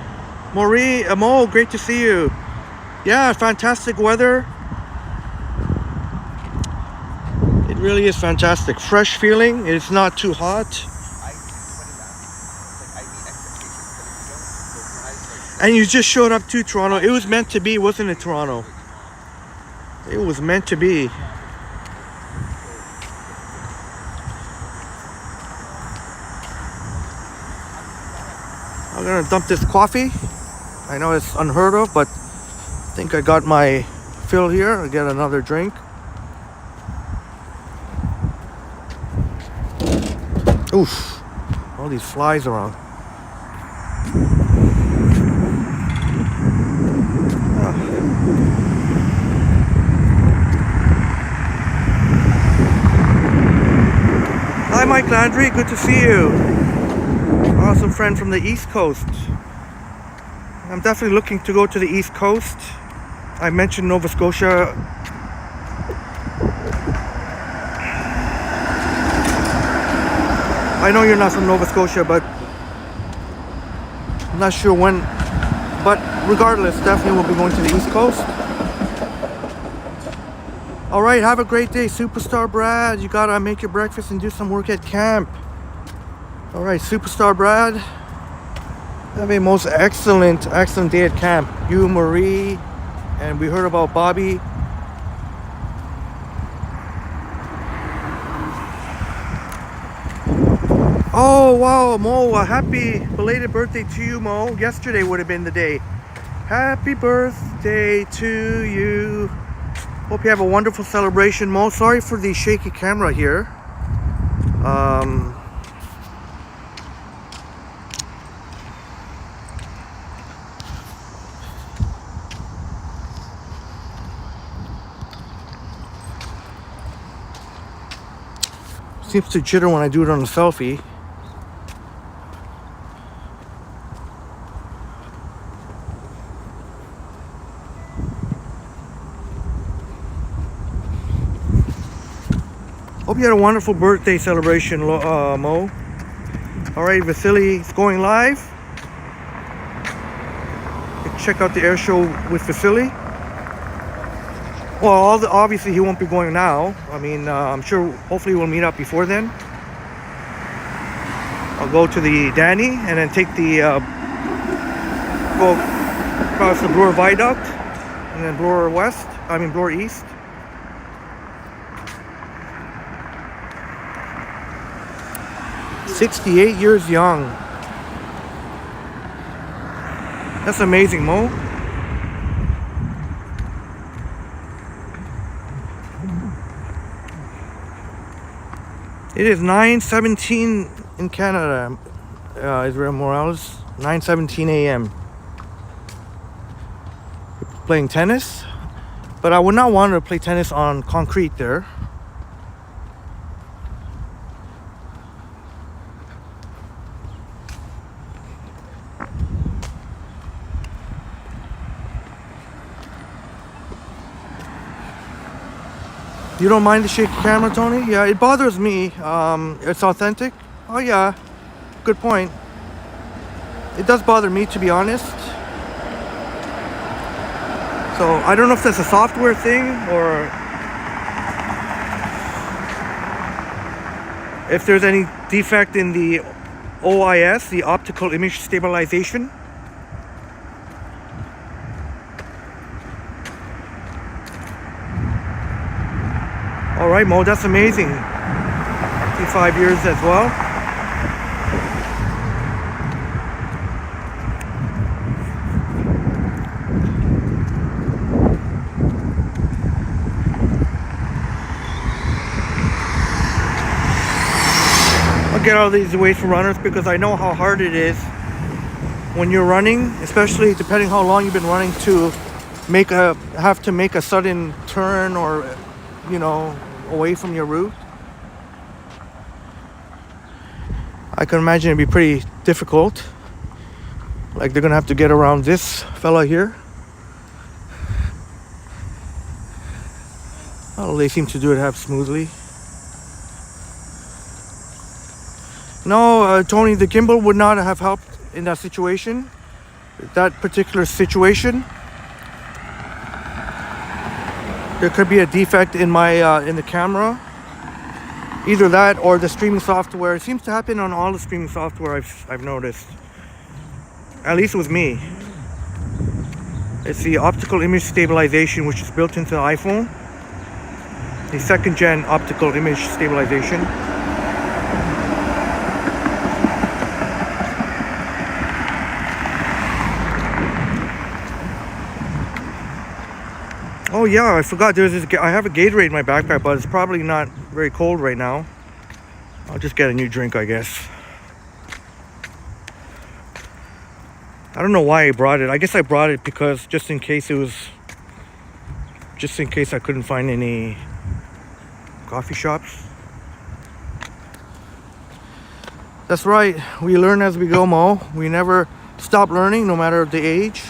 Speaker 1: Mo, great to see you. Yeah, fantastic weather. It really is fantastic. Fresh feeling. It's not too hot. And you just showed up to Toronto. It was meant to be, wasn't it, Toronto? It was meant to be. I'm gonna dump this coffee. I know it's unheard of, but I think I got my fill here. I'll get another drink. Oof, all these flies around. Hi Mike Landry, good to see you. Awesome friend from the East Coast. I'm definitely looking to go to the East Coast. I mentioned Nova Scotia. I know you're not from Nova Scotia, but I'm not sure when. But regardless, definitely we'll be going to the East Coast. All right, have a great day, Superstar Brad. You gotta make your breakfast and do some work at camp. All right, Superstar Brad. Have a most excellent day at camp. You, Marie, and we heard about Bobby. Oh, wow, Mo, a happy belated birthday to you, Mo. Yesterday would have been the day. Happy birthday to you. Hope you have a wonderful celebration, Mo. Sorry for the shaky camera here. Seems to jitter when I do it on a selfie. Hope you had a wonderful birthday celebration, Mo. All right, Vasiliy is going live. Check out the air show with Vasiliy. Well, obviously he won't be going now. I mean, I'm sure, hopefully we'll meet up before then. I'll go to the Danny and then take the, go across the Bloor Viaduct and then Bloor East. "68 years young." That's amazing, Mo. It is 9:17 in Canada, Israel Morales. 9:17 a.m. Playing tennis, but I would not want to play tennis on concrete there. You don't mind the shaky camera, Tony? Yeah, it bothers me. It's authentic. Oh yeah, good point. It does bother me, to be honest. So I don't know if that's a software thing or if there's any defect in the OIS, the optical image stabilization. All right, Mo, that's amazing. 55 years as well. I'll get all these away from runners because I know how hard it is when you're running, especially depending how long you've been running, to have to make a sudden turn or, you know, away from your route. I can imagine it'd be pretty difficult. Like they're gonna have to get around this fella here. Oh, they seem to do it half smoothly. No, Tony, the gimbal would not have helped in that situation. That particular situation. There could be a defect in my in the camera. Either that or the streaming software. It seems to happen on all the streaming software I've noticed. At least with me. It's the optical image stabilization, which is built into the iPhone. The second gen optical image stabilization. Oh yeah, I forgot. There's this. I have a Gatorade in my backpack, but it's probably not very cold right now. I'll just get a new drink, I guess. I don't know why I brought it. I guess I brought it because just in case I couldn't find any coffee shops. That's right. We learn as we go, Mo. We never stop learning, no matter the age.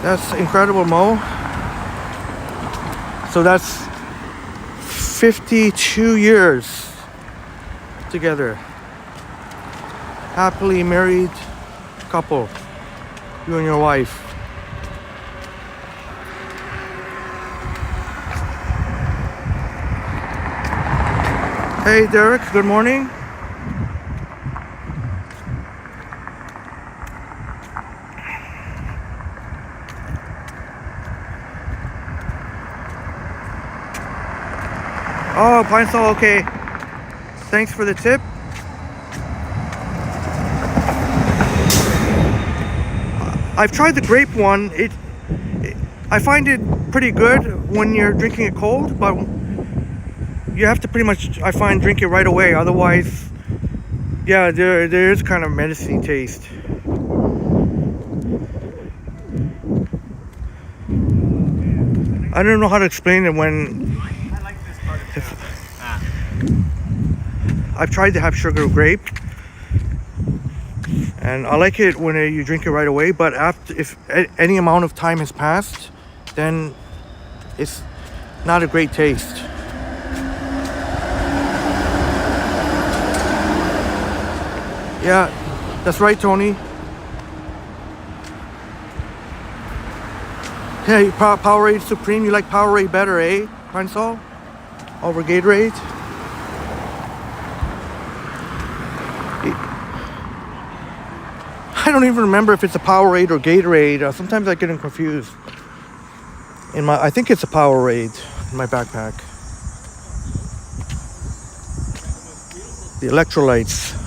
Speaker 1: That's incredible, Mo. So that's 52 years together. Happily married couple. You and your wife. Hey Derek, good morning. Oh, Pine Sol, okay. Thanks for the tip. I've tried the grape one. I find it pretty good when you're drinking it cold, but you have to pretty much, I find, drink it right away. Otherwise, yeah, there is kind of medicine taste. I don't know how to explain it when
Speaker 2: I like this part of town.
Speaker 1: I've tried to have sugar grape, and I like it when you drink it right away. But after, if any amount of time has passed, then it's not a great taste. Yeah, that's right, Tony. Hey, Powerade Supreme. You like Powerade better, eh, Pine Sol? Over Gatorade? I don't even remember if it's a Powerade or Gatorade. Sometimes I get them confused. I think it's a Powerade in my backpack. The electrolytes.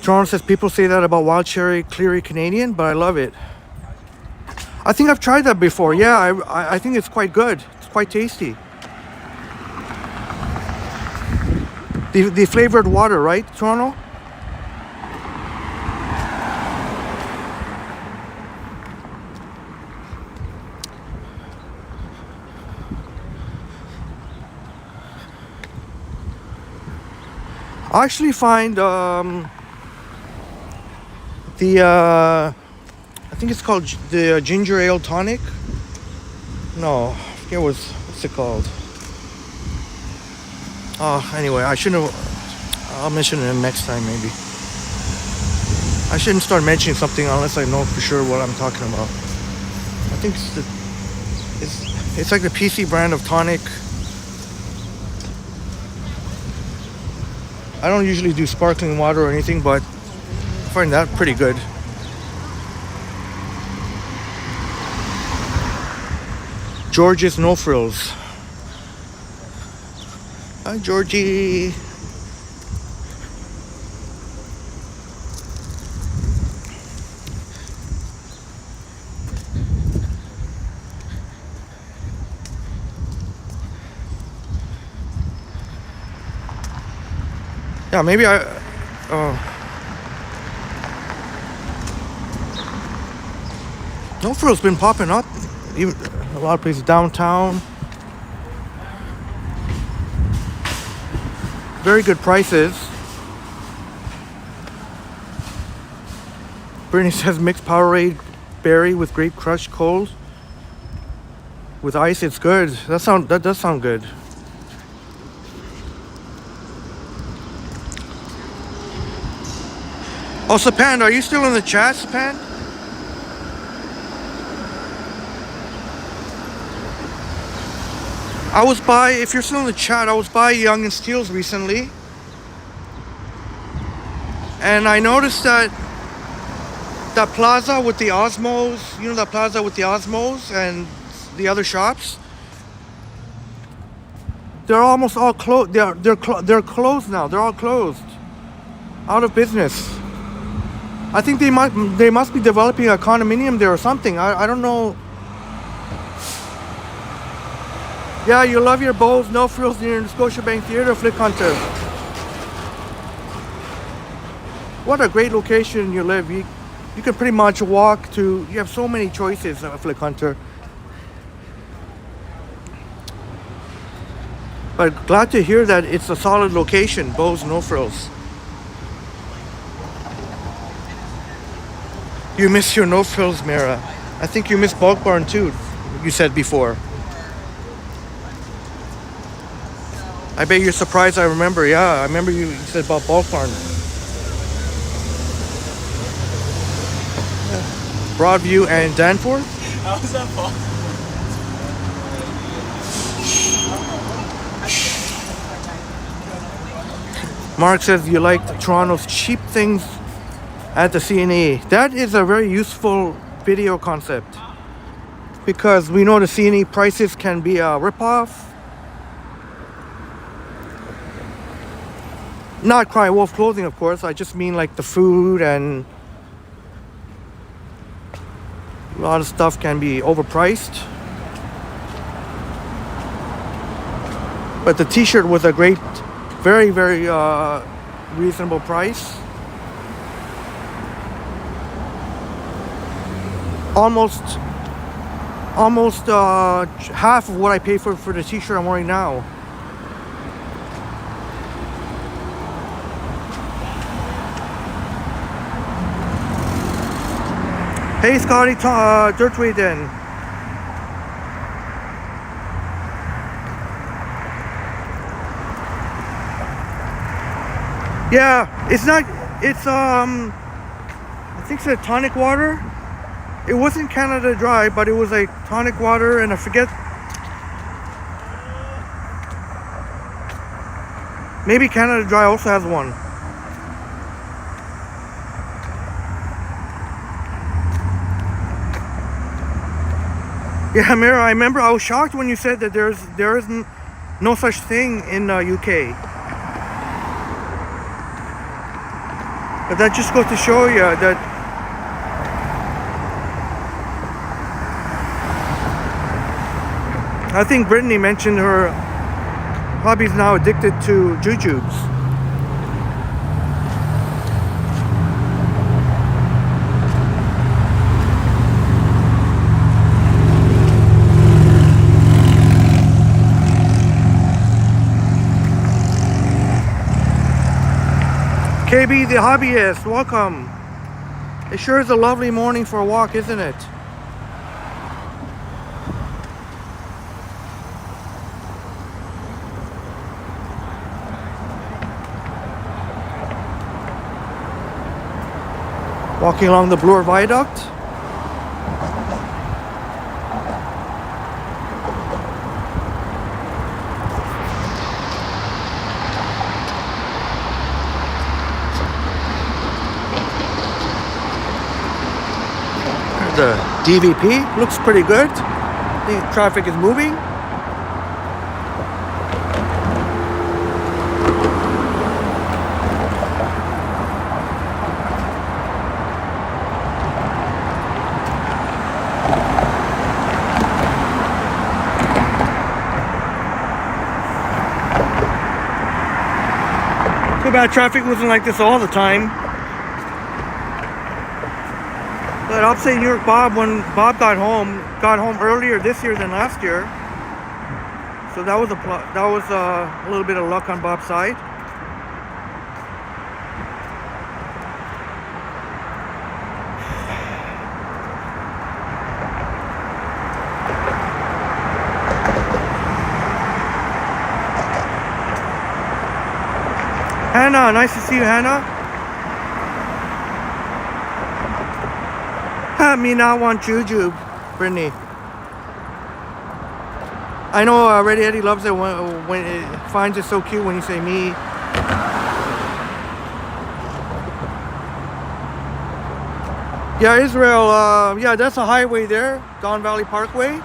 Speaker 1: Toronto says people say that about Wild Cherry Cleary Canadian, but I love it. I think I've tried that before. Yeah, I think it's quite good. It's quite tasty. The flavored water, right, Toronto? I actually find I think it's called the ginger ale tonic. No, I forget what's it called. Anyway, I shouldn't have. I'll mention it next time, maybe. I shouldn't start mentioning something unless I know for sure what I'm talking about. I think it's like the PC brand of tonic. I don't usually do sparkling water or anything, but I find that pretty good. George's No Frills. Hi, Georgie. Yeah, maybe No Frills been popping up. Even a lot of places downtown. Very good prices. Brittany says mixed Powerade berry with grape crush cold. With ice, it's good. That does sound good. Oh, Sapan, are you still in the chat, Sapan? If you're still in the chat, I was by Yonge and Steeles recently. And I noticed that plaza with the Osmos, you know that plaza with the Osmos and the other shops? They're almost all closed. They're closed now. They're all closed. Out of business. I think they must be developing a condominium there or something. I don't know. Yeah, you love your bowls, no frills near the Scotiabank Theatre, Flick Hunter. What a great location you live. You can pretty much walk to. You have so many choices, Flick Hunter. But glad to hear that it's a solid location, bows, no frills. You miss your no frills, Mara. I think you miss Bulk Barn too, you said before. I bet you're surprised I remember. Yeah, I remember you said about Bulk Barn. Broadview and Danforth?
Speaker 2: How's that possible?
Speaker 1: Mark says you like Toronto's cheap things at the CNE. That is a very useful video concept because we know the CNE prices can be a ripoff. Not Cry Wolf clothing, of course. I just mean like the food, and a lot of stuff can be overpriced. But the t-shirt was a great, very, very reasonable price. Almost half of what I pay for the t-shirt I'm wearing now. Hey Scotty, Dirtway then. Yeah, it's not, it's I think it's a tonic water. It wasn't Canada Dry, but it was like tonic water, and I forget. Maybe Canada Dry also has one. Yeah, Mira, I remember I was shocked when you said that there isn't no such thing in UK. But that just goes to show you that I think Brittany mentioned her hubby's now addicted to jujubes. KB the hobbyist, welcome. It sure is a lovely morning for a walk, isn't it? Walking along the Bloor Viaduct. The DVP looks pretty good. The traffic is moving. Too bad traffic wasn't like this all the time. But upstate New York Bob, when Bob got home earlier this year than last year, so that was a little bit of luck on Bob's side. Hannah, nice to see you, Hannah. Me not want jujube, Brittany. I know Reddy Eddie loves it when it finds it so cute when you say me. Yeah, Israel, yeah, that's a highway there, Don Valley Parkway.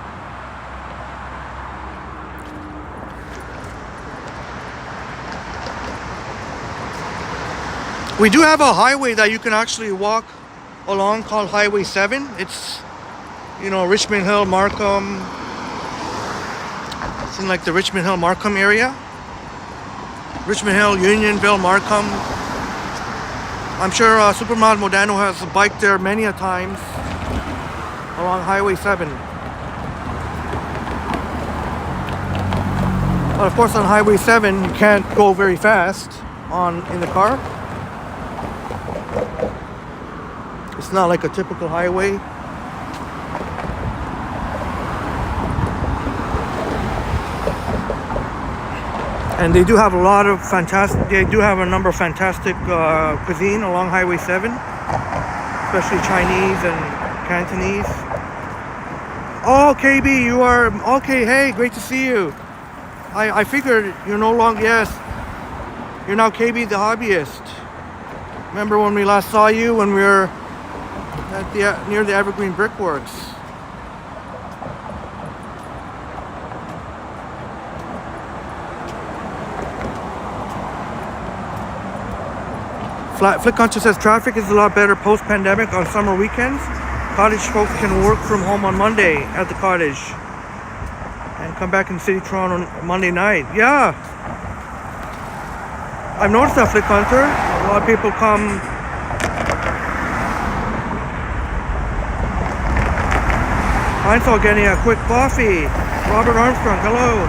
Speaker 1: We do have a highway that you can actually walk along called Highway 7. It's, you know, Richmond Hill, Markham. It's in like the Richmond Hill, Markham area. Richmond Hill, Unionville, Markham. I'm sure Supermod Modano has biked there many a times along Highway 7. But of course on Highway 7 you can't go very fast in the car. It's not like a typical highway. And they do have a lot of a number of fantastic cuisine along Highway 7, especially Chinese and Cantonese. Oh, KB, you are okay. Hey, great to see you. I figured you're no longer, yes, you're now KB the hobbyist. Remember when we last saw you when we were at near the Evergreen Brickworks? Flick Hunter says traffic is a lot better post-pandemic on summer weekends. Cottage folks can work from home on Monday at the cottage and come back in City Toronto on Monday night. Yeah, I've noticed that, Flick Hunter. A lot of people come. Mine's all getting a quick coffee. Robert Armstrong, hello.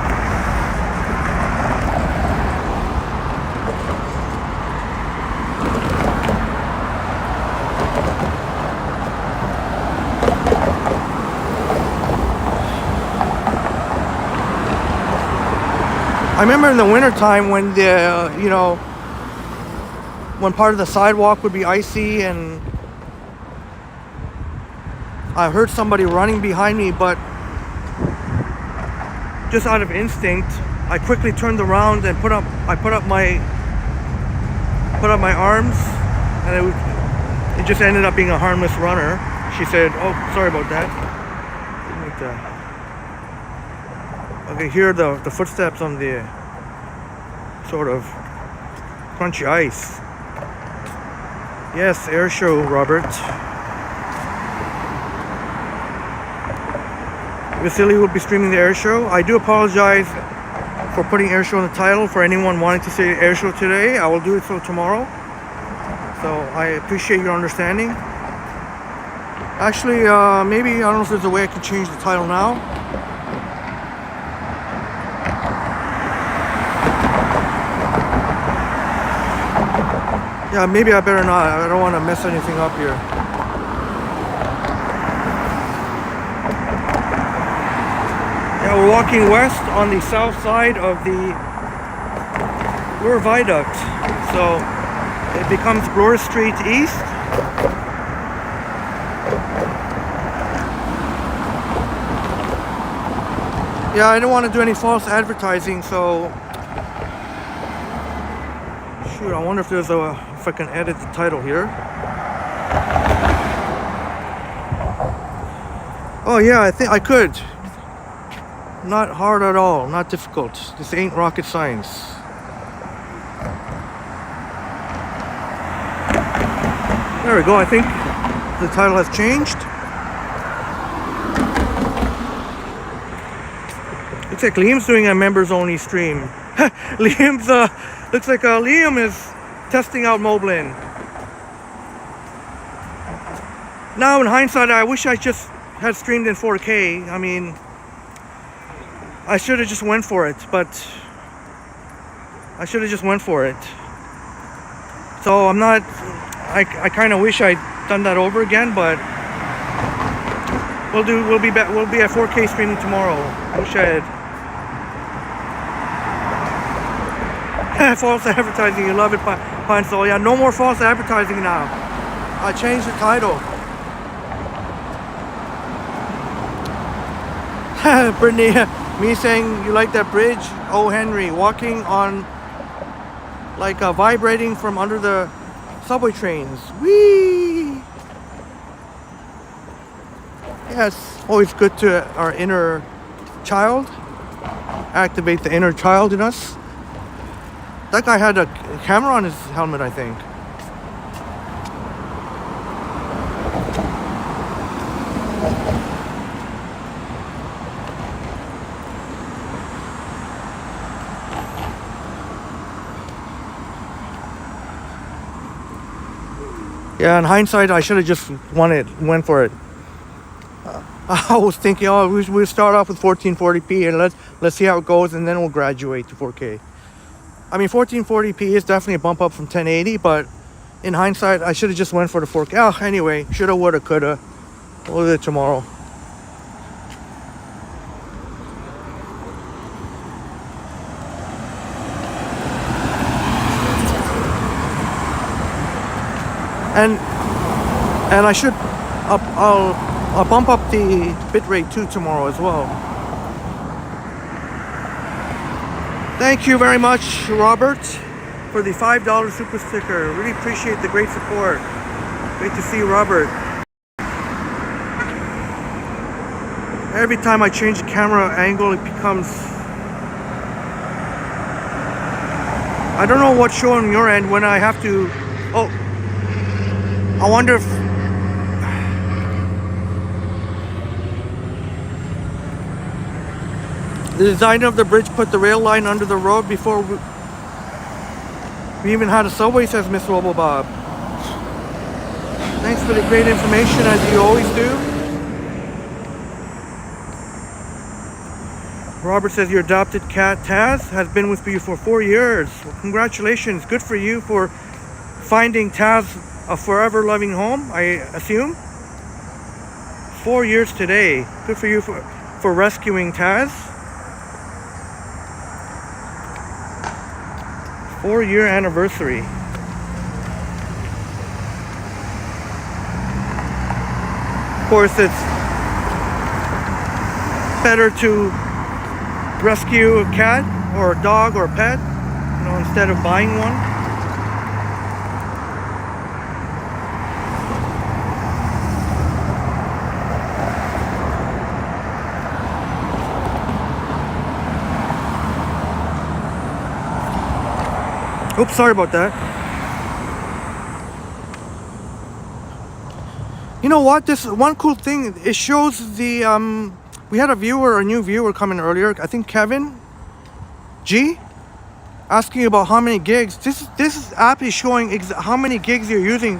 Speaker 1: I remember in the wintertime when when part of the sidewalk would be icy and I heard somebody running behind me, but just out of instinct, I quickly turned around and put up my arms, and it just ended up being a harmless runner. She said, "Oh, sorry about that." Okay, hear the footsteps on the sort of crunchy ice. Yes, air show, Robert. Vasiliy will be streaming the air show. I do apologize for putting air show in the title for anyone wanting to say air show today. I will do it so tomorrow. So I appreciate your understanding. Actually, maybe, I don't know if there's a way I can change the title now. Yeah, maybe I better not. I don't want to mess anything up here. Yeah, we're walking west on the south side of the Bloor Viaduct. So it becomes Bloor Street East. Yeah, I don't want to do any false advertising, so shoot, I wonder if I can edit the title here. Oh yeah, I think I could. Not hard at all, not difficult. This ain't rocket science. There we go, I think the title has changed. Looks like Liam's doing a members only stream. Liam's looks like Liam is testing out Moblin. Now in hindsight, I wish I just had streamed in 4K. I mean, I should have just went for it, but I should have just went for it. So I'm not, I kind of wish I'd done that over again, but we'll be at 4K streaming tomorrow. I wish I had. False advertising, you love it, Pine Soul. Yeah, no more false advertising now. I changed the title. Brittany, me saying you like that bridge? Oh, Henry, walking on like vibrating from under the subway trains. Whee! Yes, always good to our inner child. Activate the inner child in us. That guy had a camera on his helmet, I think. Yeah, in hindsight, I should have just went for it. I was thinking, oh, we'll start off with 1440p and let's see how it goes, and then we'll graduate to 4K. I mean, 1440p is definitely a bump up from 1080, but in hindsight, I should have just went for the 4K. Oh, anyway, shoulda, woulda, coulda. We'll do it tomorrow. And I should I'll bump up the bitrate too tomorrow as well. Thank you very much, Robert, for the $5 super sticker. Really appreciate the great support. Great to see you, Robert. Every time I change the camera angle, it becomes... I don't know what's showing on your end when I have to... Oh, I wonder if... The designer of the bridge put the rail line under the road before we even had a subway, says Miss Robobob. Thanks for the great information, as you always do. Robert says your adopted cat, Taz, has been with you for 4 years. Well, congratulations. Good for you for finding Taz a forever loving home, I assume. 4 years today. Good for you for rescuing Taz. 4-year anniversary. Of course, it's better to rescue a cat or a dog or a pet, instead of buying one. Oops, sorry about that. You know what? This one cool thing, it shows the we had a new viewer coming earlier. I think Kevin G, asking about how many gigs. This app is showing how many gigs you're using.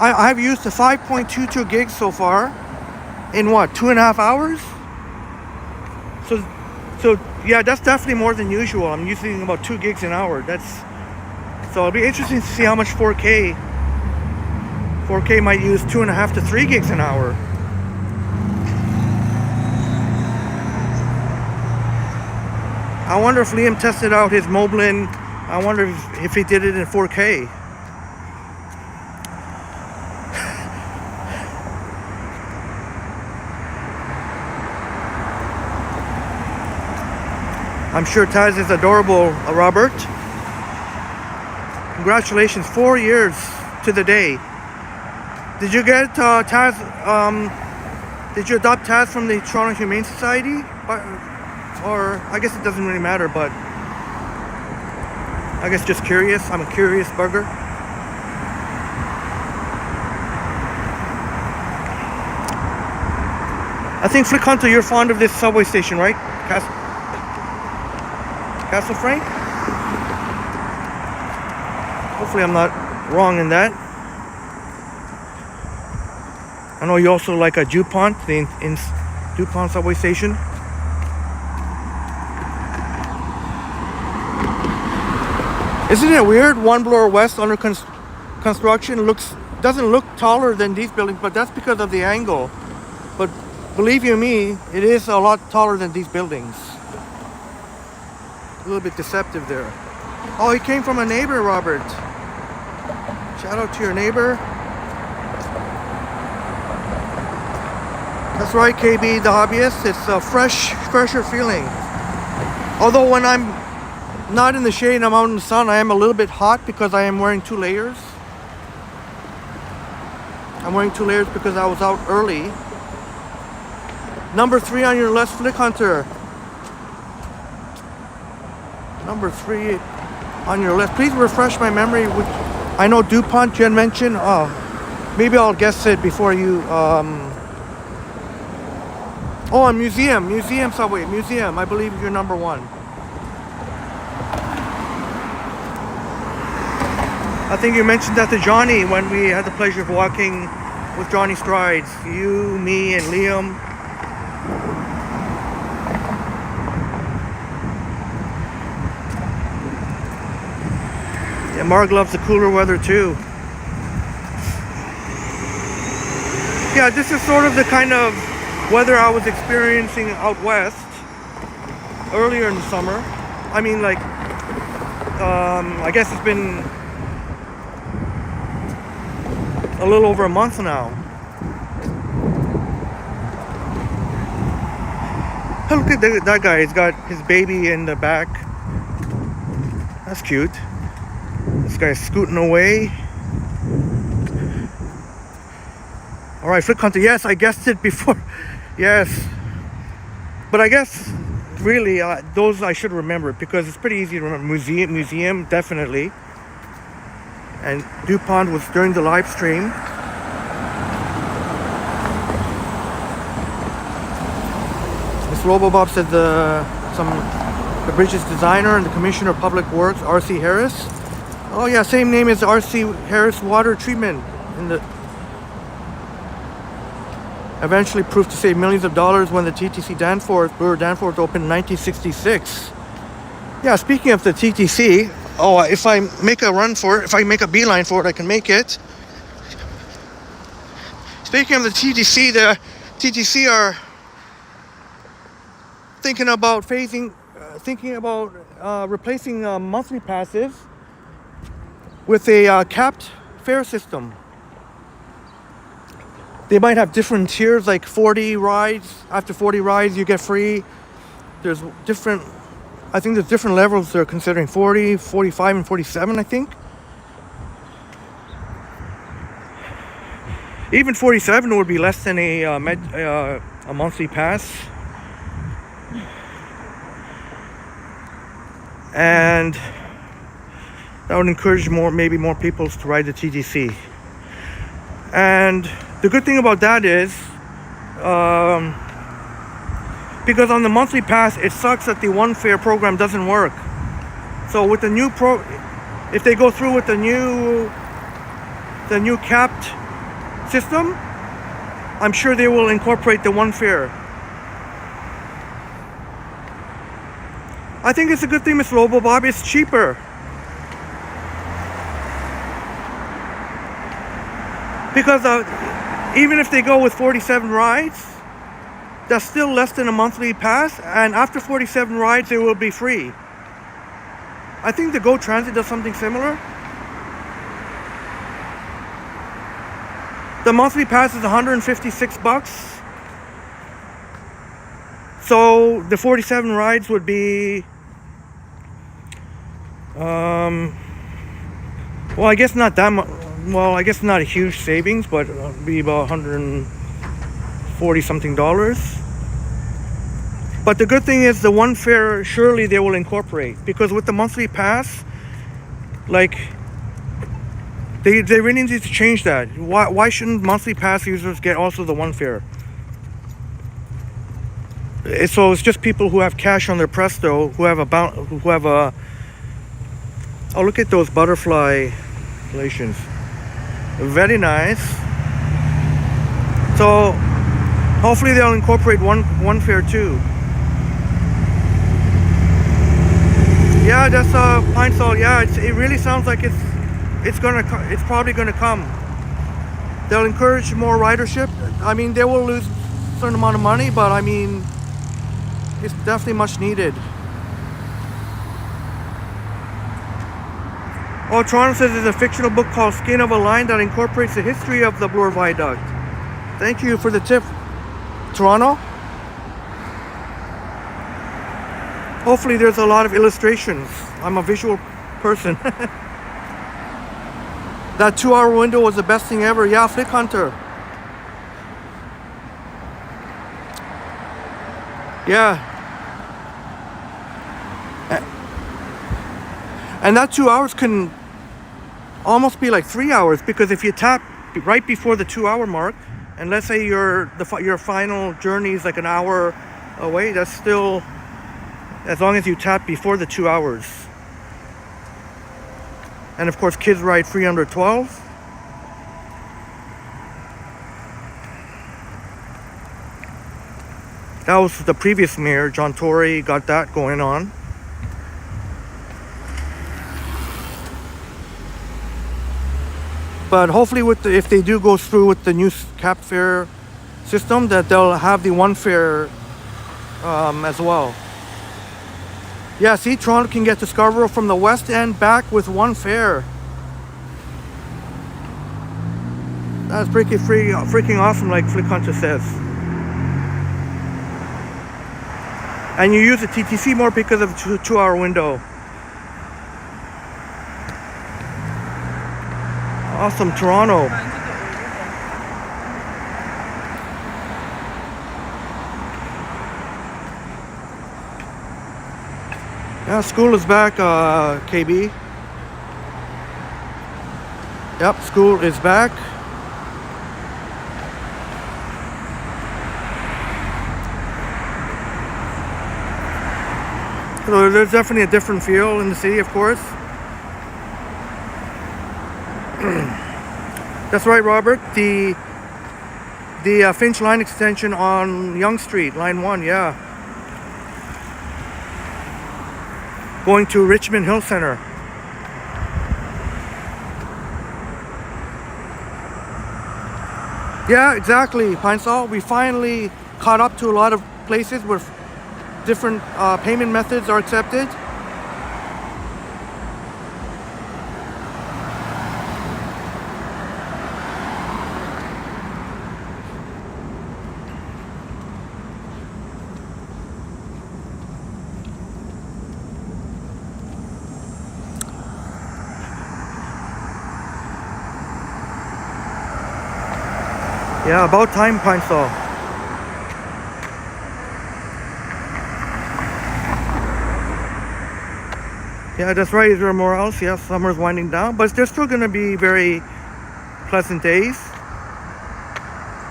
Speaker 1: I've used the 5.22 gigs so far in what, 2.5 hours? So yeah, that's definitely more than usual. I'm using about 2 gigs an hour. So it'll be interesting to see how much 4K might use 2.5 to 3 gigs an hour. I wonder if Liam tested out his Moblin. I wonder if he did it in 4K. I'm sure Taz is adorable, Robert. Congratulations, 4 years to the day. Did you get Taz? Did you adopt Taz from the Toronto Humane Society? Or I guess it doesn't really matter, but I guess just curious. I'm a curious burger. I think Flick Hunter, you're fond of this subway station, right? Castle Frank? Hopefully I'm not wrong in that. I know you also like a DuPont, the DuPont subway station. Isn't it weird? One Bloor West under construction doesn't look taller than these buildings, but that's because of the angle. But believe you me, it is a lot taller than these buildings. A little bit deceptive there. Oh, he came from a neighbor, Robert. Shout out to your neighbor. That's right, KB, the hobbyist. It's a fresher feeling. Although when I'm not in the shade and I'm out in the sun, I am a little bit hot because I am wearing 2 layers. I'm wearing 2 layers because I was out early. Number 3 on your list, Flick Hunter. Number 3 on your list. Please refresh my memory. I know DuPont Jen mentioned. Maybe I'll guess it before you Oh, a museum subway, museum. I believe you're number one. I think you mentioned that to Johnny when we had the pleasure of walking with Johnny Strides. You, me, and Liam. Yeah, Marg loves the cooler weather too. Yeah, this is sort of the kind of weather I was experiencing out west earlier in the summer. I mean, like, I guess it's been a little over a month now. Oh, look at that guy. He's got his baby in the back. That's cute. This guy's scooting away. All right, Flick Hunter. Yes, I guessed it before. Yes. But I guess, really, those I should remember because it's pretty easy to remember. Museum, definitely. And DuPont was during the live stream. Miss Robobob said the bridge's designer and the commissioner of public works, R.C. Harris. Oh yeah, same name as R.C. Harris water treatment in the eventually proved to save millions of dollars when the TTC Brewer Danforth opened in 1966. Yeah, speaking of the TTC, if I make a run for it, if I make a beeline for it, I can make it. Speaking of the TTC are thinking about replacing monthly passes with a capped fare system. They might have different tiers, like 40 rides. After 40 rides, you get free. There's different levels they're considering, 40, 45, and 47, I think. Even 47 would be less than a monthly pass. And that would encourage maybe more people to ride the TTC. And the good thing about that is, because on the monthly pass, it sucks that the one fare program doesn't work. So with the new if they go through with the new capped system, I'm sure they will incorporate the one fare. I think it's a good thing, Miss Robobob. It's cheaper. Because even if they go with 47 rides, that's still less than a monthly pass, and after 47 rides, it will be free. I think the Go Transit does something similar. The monthly pass is $156. So the 47 rides would be, well, I guess not that much. Well, I guess not a huge savings, but it'll be about $140 something. But the good thing is the one fare, surely they will incorporate, because with the monthly pass, like, they really need to change that. Why shouldn't monthly pass users get also the one fare? So it's just people who have cash on their Presto, who have a oh, look at those butterfly relations. Very nice. So hopefully they'll incorporate one fare too. Yeah, that's Pine Sol. Yeah, it really sounds like it's probably gonna come. They'll encourage more ridership. I mean, they will lose a certain amount of money, but I mean, it's definitely much needed. Oh, Toronto says there's a fictional book called Skin of a Line that incorporates the history of the Bloor Viaduct. Thank you for the tip, Toronto. Hopefully there's a lot of illustrations. I'm a visual person. That 2-hour window was the best thing ever. Yeah, Flick Hunter. Yeah. And that 2 hours can almost be like 3 hours, because if you tap right before the 2 hour mark And let's say your final journey is like an hour away, that's still, as long as you tap before the 2 hours. And of course, kids ride free under 12. That was the previous mayor, John Tory, got that going on. But hopefully, if they do go through with the new cap fare system, that they'll have the one fare as well. Yeah, see, Toronto can get to Scarborough from the west end back with one fare. That's freaking awesome, like Flick Hunter says. And you use the TTC more because of the 2 hour window. Awesome, Toronto. Yeah, school is back, KB. Yep, school is back. So there's definitely a different feel in the city, of course. That's right, Robert. The Finch line extension on Yonge Street, line 1, yeah. Going to Richmond Hill Center. Yeah, exactly, Pine Sol. We finally caught up to a lot of places where different payment methods are accepted. Yeah, about time, Pine Sol. Yeah, that's right, Israel Morales. Yeah, summer's winding down, but there's still going to be very pleasant days.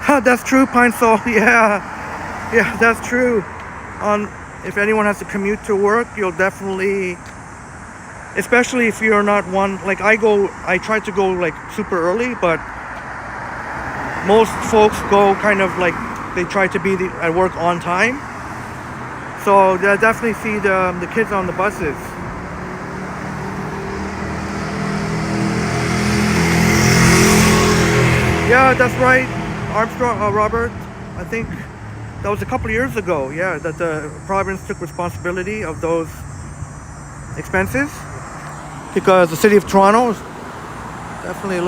Speaker 1: That's true, Pine Sol. Yeah, that's true. If anyone has to commute to work, you'll definitely, especially if you're not one, like I try to go like super early, but most folks go kind of like, they try to be at work on time. So they'll definitely see the kids on the buses. Yeah, that's right, Armstrong, Robert. I think that was a couple of years ago, yeah, that the province took responsibility of those expenses, because the city of Toronto is definitely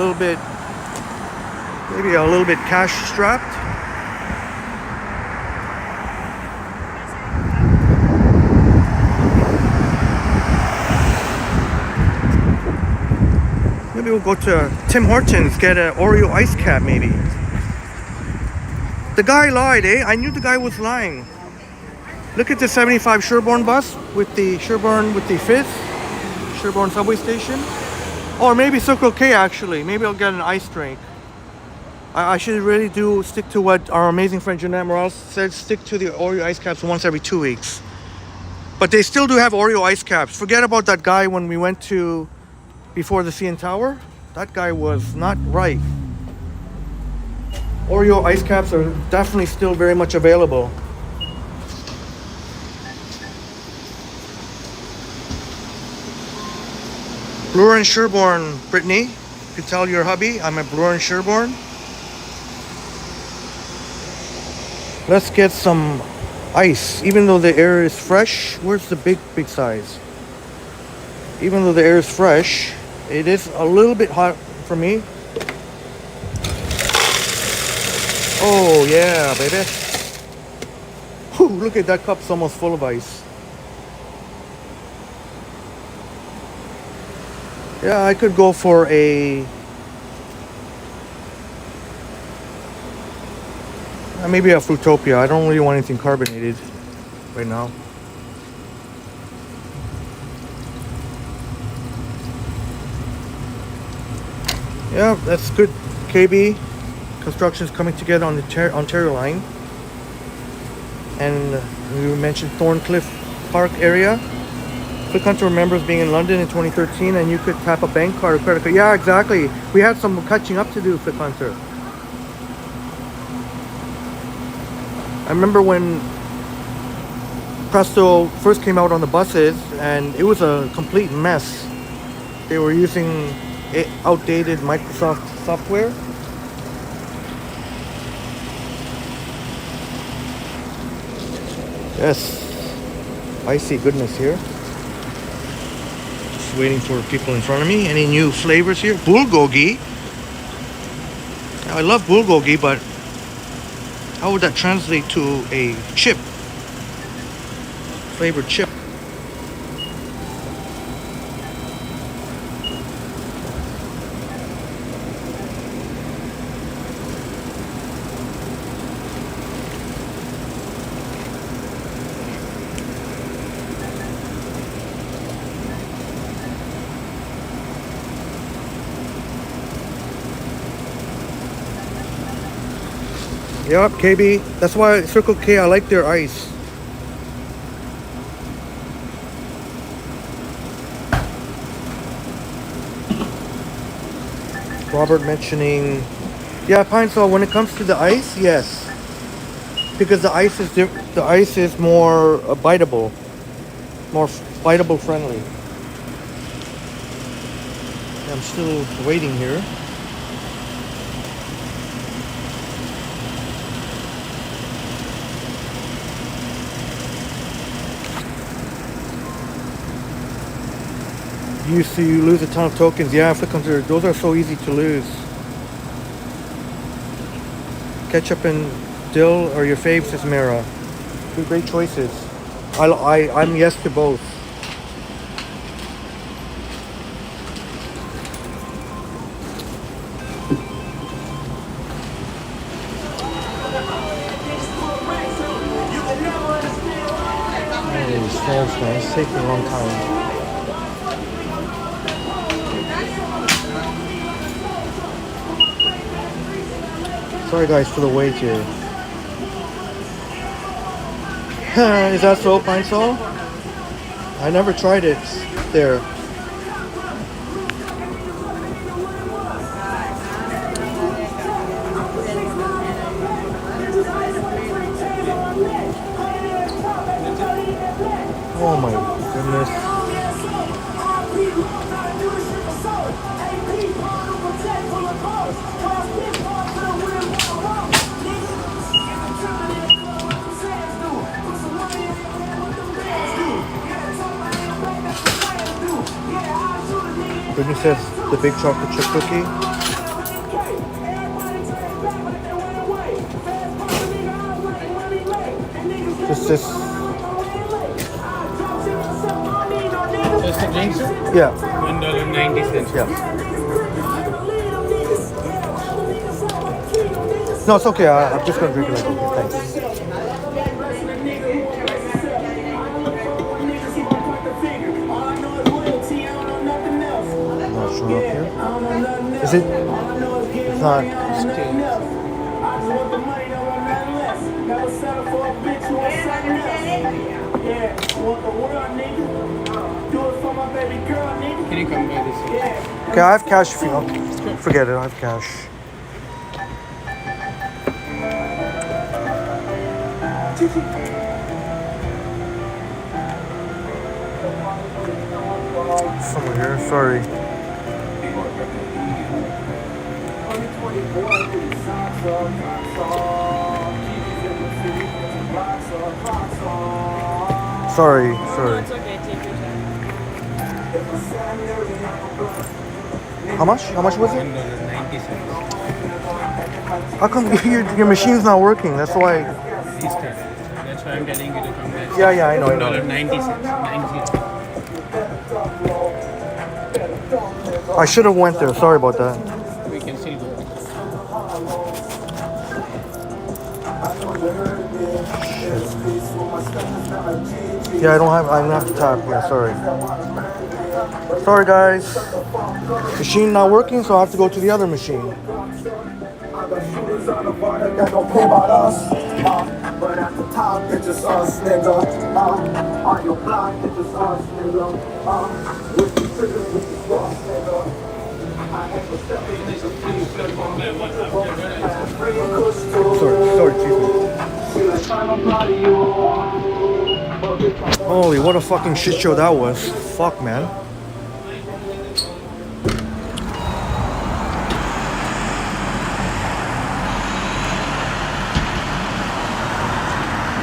Speaker 1: maybe a little bit cash strapped. Maybe we'll go to Tim Hortons, get an Oreo ice cap maybe. The guy lied, eh? I knew the guy was lying. Look at the 75 Sherbourne bus with the fizz. Sherbourne subway station. Or maybe Circle K actually. Maybe I'll get an ice drink. I should really stick to what our amazing friend Jeanette Morales said, stick to the Oreo ice caps once every 2 weeks. But they still do have Oreo ice caps. Forget about that guy when we went to before the CN Tower. That guy was not right. Oreo ice caps are definitely still very much available. Bloor and Sherbourne, Brittany. You could tell your hubby I'm at Bloor and Sherbourne. Let's get some ice. Even though the air is fresh, where's the big size? Even though the air is fresh, it is a little bit hot for me. Oh yeah, baby. Whew, look at that cup's almost full of ice. Yeah, I could go for maybe a Fruitopia. I don't really want anything carbonated right now. Yeah, that's good, KB. construction is coming together on the Ontario line. And we mentioned Thorncliffe Park area. Click Hunter remembers being in London in 2013 and you could tap a bank card or credit card. Yeah, exactly. We had some catching up to do, Click Hunter. I remember when Presto first came out on the buses and it was a complete mess. They were using outdated Microsoft software. Yes, icy goodness here. Just waiting for people in front of me. Any new flavors here? Bulgogi. I love bulgogi, but how would that translate to a chip? Flavored chip. Yep, KB. That's why Circle K, I like their ice. Robert mentioning, yeah, Pine Sol. When it comes to the ice, yes, because the ice is more biteable, more biteable friendly. I'm still waiting here. Used to lose a ton of tokens. Yeah, Flick Hunter, those are so easy to lose. Ketchup and dill are your faves, says Mara. Two great choices. I'm yes to both. Holy smokes, man, it's taking a long time. Sorry guys for the wait here. Is that so, Pine Sol? I never tried it there. Oh my goodness. Brittany says the big chocolate chip cookie. Just this.
Speaker 2: Just the drinks?
Speaker 1: Yeah.
Speaker 2: $1.90.
Speaker 1: Yeah. No, it's okay. I'm just gonna drink it like okay. Thanks. Up here. Is it? It's not.
Speaker 2: Can you come by this?
Speaker 1: Okay, I have cash if you want. Forget it, I have cash. Somewhere here, sorry. Sorry.
Speaker 3: No, it's okay. Take your time.
Speaker 1: How much? How much was it?
Speaker 2: $1.90.
Speaker 1: How come your machine's not working? That's why.
Speaker 2: Restart. That's why I'm telling you to come back.
Speaker 1: Yeah, I know.
Speaker 2: $1.90. 90.
Speaker 1: I should have went there. Sorry about that.
Speaker 2: We can still go.
Speaker 1: Yeah, I don't have to tap. Yeah, sorry. Sorry, guys. Machine not working, so I have to go to the other machine.
Speaker 4: Designer product that don't pay about us. But at the top, it's just us, nigga. On your block, it's just us, nigga. With the triggers, with the cross, nigga. I have to step in, nigga. Please,
Speaker 1: Sorry, holy, what a fucking shit show that was. Fuck, man.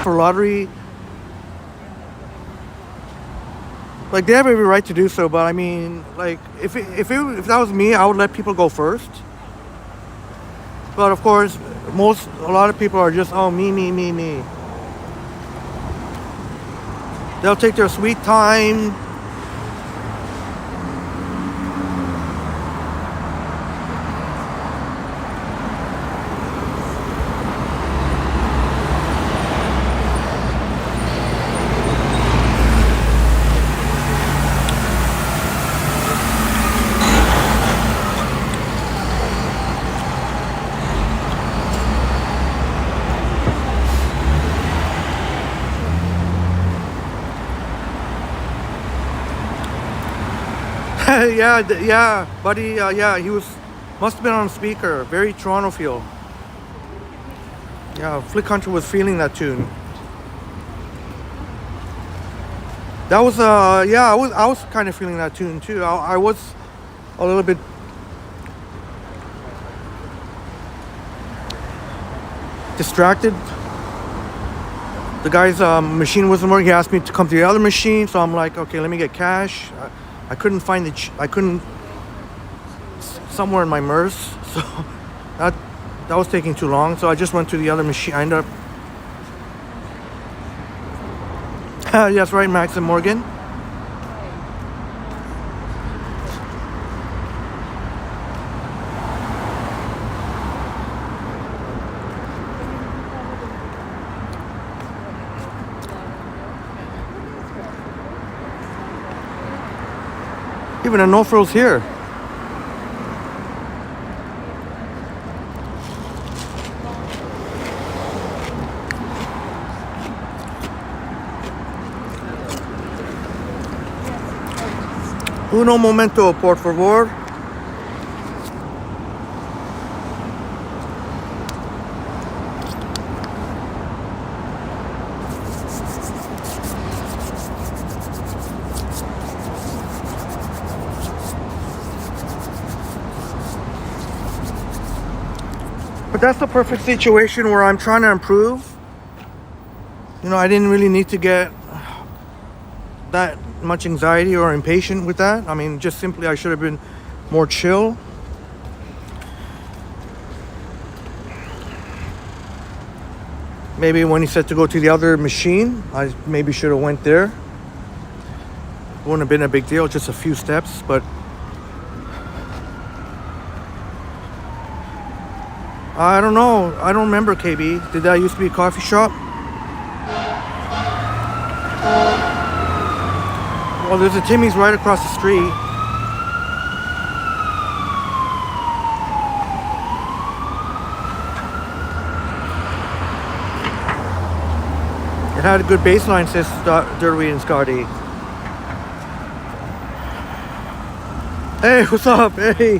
Speaker 1: For lottery, like, they have every right to do so, but I mean, like, if that was me, I would let people go first. But of course, a lot of people are just, oh, me. They'll take their sweet time. yeah, buddy. Yeah, he must have been on speaker. Very Toronto feel. Yeah, Flick Hunter was feeling that tune. That was yeah, I was kind of feeling that tune too. I was a little bit distracted. The guy's machine wasn't working. He asked me to come to the other machine, so I'm like, okay, let me get cash. I couldn't find somewhere in my MERS, so that was taking too long. So I just went to the other machine. I ended up. Yes, right, Max and Morgan. Even a no frills here. Uno momento, por favor. But that's the perfect situation where I'm trying to improve. You know, I didn't really need to get that much anxiety or impatient with that. I mean, just simply I should have been more chill. Maybe when he said to go to the other machine, I maybe should have went there. Wouldn't have been a big deal, just a few steps, but I don't know. I don't remember, KB. Did that used to be a coffee shop? Well, there's a Timmy's right across the street. It had a good baseline, says Derby and Scotty. Hey, what's up? Hey.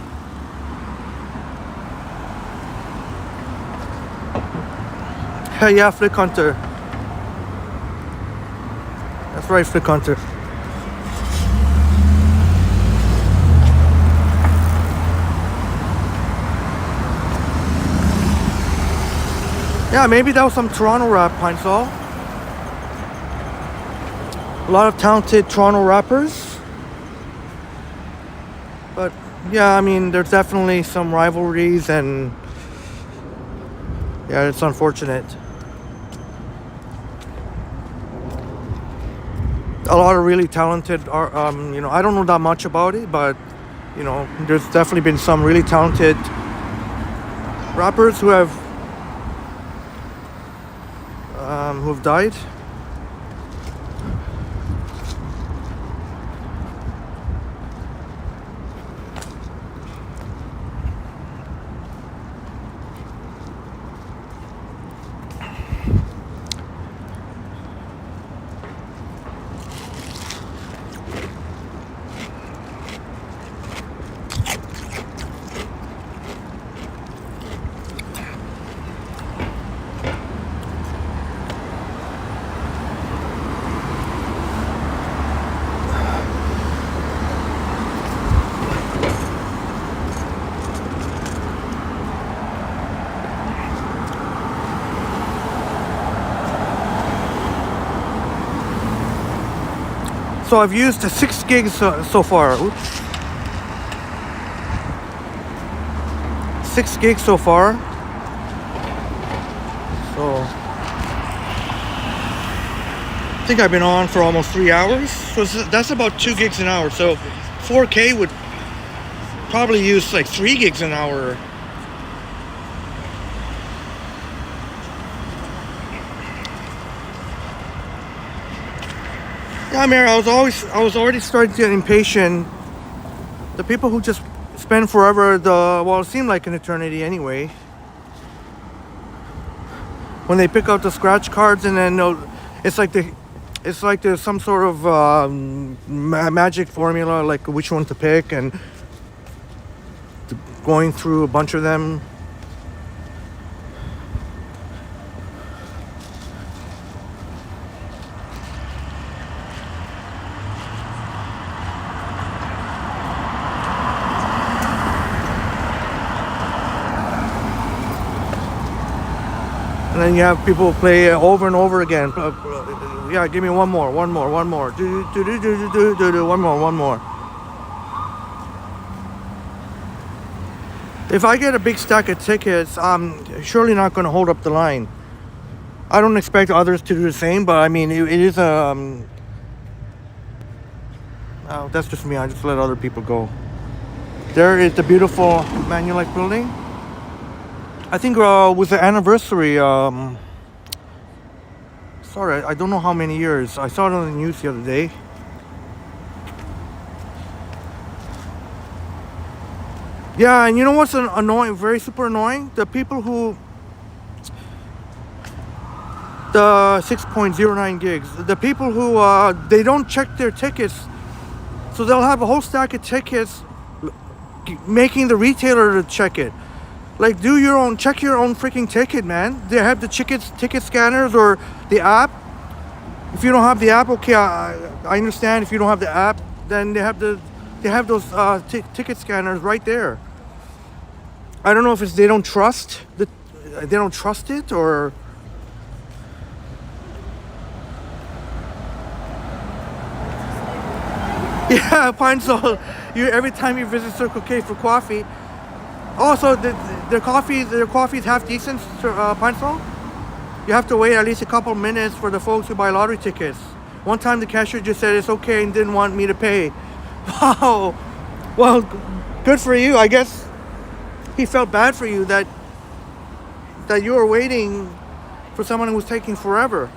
Speaker 1: Hey, yeah, Flick Hunter. That's right, Flick Hunter. Yeah, maybe that was some Toronto rap, Pine Sol. A lot of talented Toronto rappers. But yeah, I mean, there's definitely some rivalries, and yeah, it's unfortunate. A lot of really talented, you know, I don't know that much about it, but you know, there's definitely been some really talented rappers who have died. So I've used 6 gigs so far. Oops. 6 gigs so far. So I think I've been on for almost 3 hours. So that's about 2 gigs an hour. So 4K would probably use like 3 gigs an hour. Yeah, Mary, I was already starting to get impatient. The people who just spend forever, it seemed like an eternity anyway. When they pick out the scratch cards and then it's like there's some sort of magic formula, like which one to pick, and going through a bunch of them. And then you have people play over and over again. Yeah, give me one more. One more. One more. If I get a big stack of tickets, I'm surely not going to hold up the line. I don't expect others to do the same, but I mean, it is a... oh, that's just me. I just let other people go. There is the beautiful Manulife building. I think with the anniversary, sorry, I don't know how many years. I saw it on the news the other day. Yeah, and you know what's annoying, very super annoying? The people who, the 6.09 gigs, the people who, they don't check their tickets. So they'll have a whole stack of tickets, making the retailer to check it. Like, check your own freaking ticket, man. They have the ticket scanners or the app. If you don't have the app, okay, I understand. If you don't have the app, then they have those ticket scanners right there. I don't know if it's they don't trust it, or yeah, Pine Sol. Every time you visit Circle K for coffee. Also, their coffee is half decent, Pine Sol. You have to wait at least a couple minutes for the folks who buy lottery tickets. One time the cashier just said it's okay and didn't want me to pay. Wow. Well, good for you. I guess he felt bad for you that you were waiting for someone who was taking forever.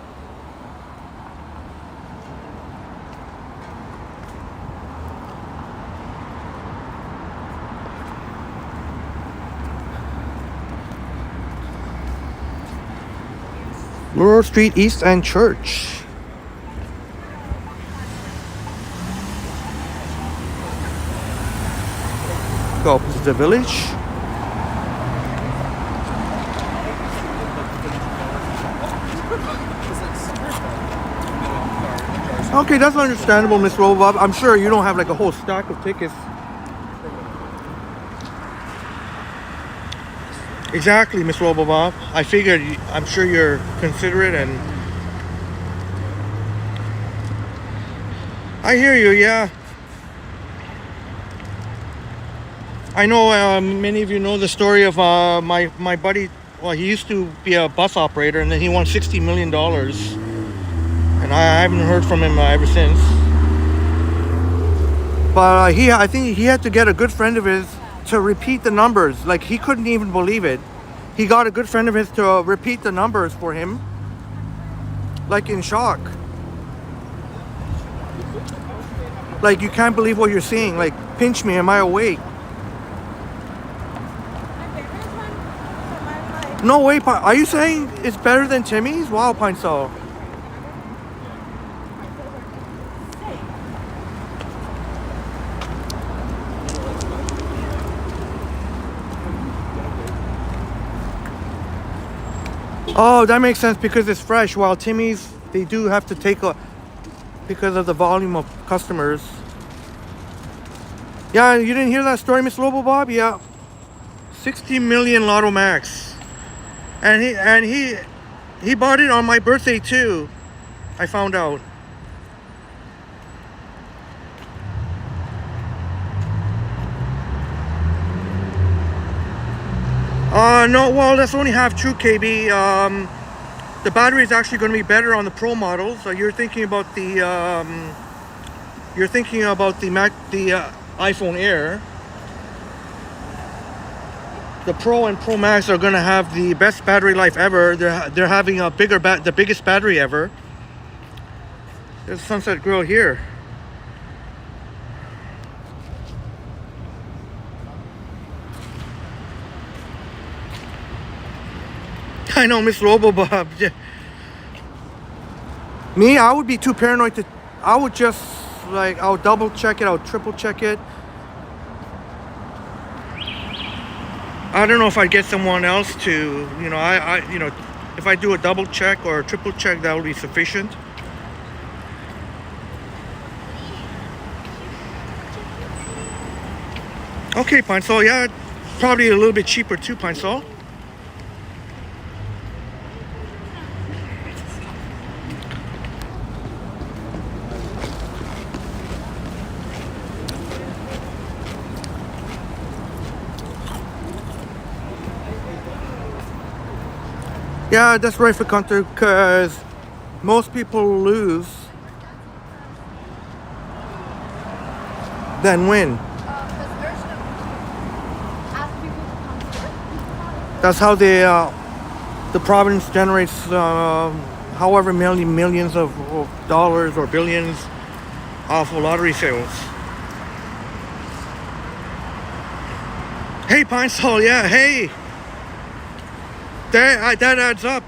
Speaker 1: Laurel Street East and Church. Go up to the village. Okay, that's understandable, Miss Robob. I'm sure you don't have like a whole stack of tickets. Exactly, Miss Robobob. I figured. I'm sure you're considerate, and I hear you. Yeah, I know. Many of you know the story of my buddy. Well, he used to be a bus operator, and then he won $60 million, and I haven't heard from him ever since. But I think he had to get a good friend of his to repeat the numbers. Like, he couldn't even believe it. He got a good friend of his to repeat the numbers for him, like in shock. Like, you can't believe what you're seeing. Like, pinch me, am I awake? No way. Are you saying it's better than Timmy's? Wow, Pine Sol. Oh, that makes sense because it's fresh. While Timmy's, they do have to take because of the volume of customers. Yeah, you didn't hear that story, Miss Lobo Bob? Yeah, 60 million Lotto Max, and he bought it on my birthday too. I found out. No, well, that's only half true, KB. The battery is actually going to be better on the Pro models. So you're thinking about the iPhone Air. The Pro and Pro Max are going to have the best battery life ever. They're having the biggest battery ever. There's a Sunset Grill here. I know, Miss Robobob. Yeah. Me, I would be too paranoid to. I would just I would double check it. I would triple check it. I don't know if I'd get someone else to, if I do a double check or a triple check, that would be sufficient. Okay, Pine Sol, yeah, probably a little bit cheaper too, Pine Sol. Yeah, that's right for Hunter, because most people lose than win. That's how the province generates however many millions of dollars or billions off of lottery sales. Hey, Pine Sol, yeah, hey. That adds up.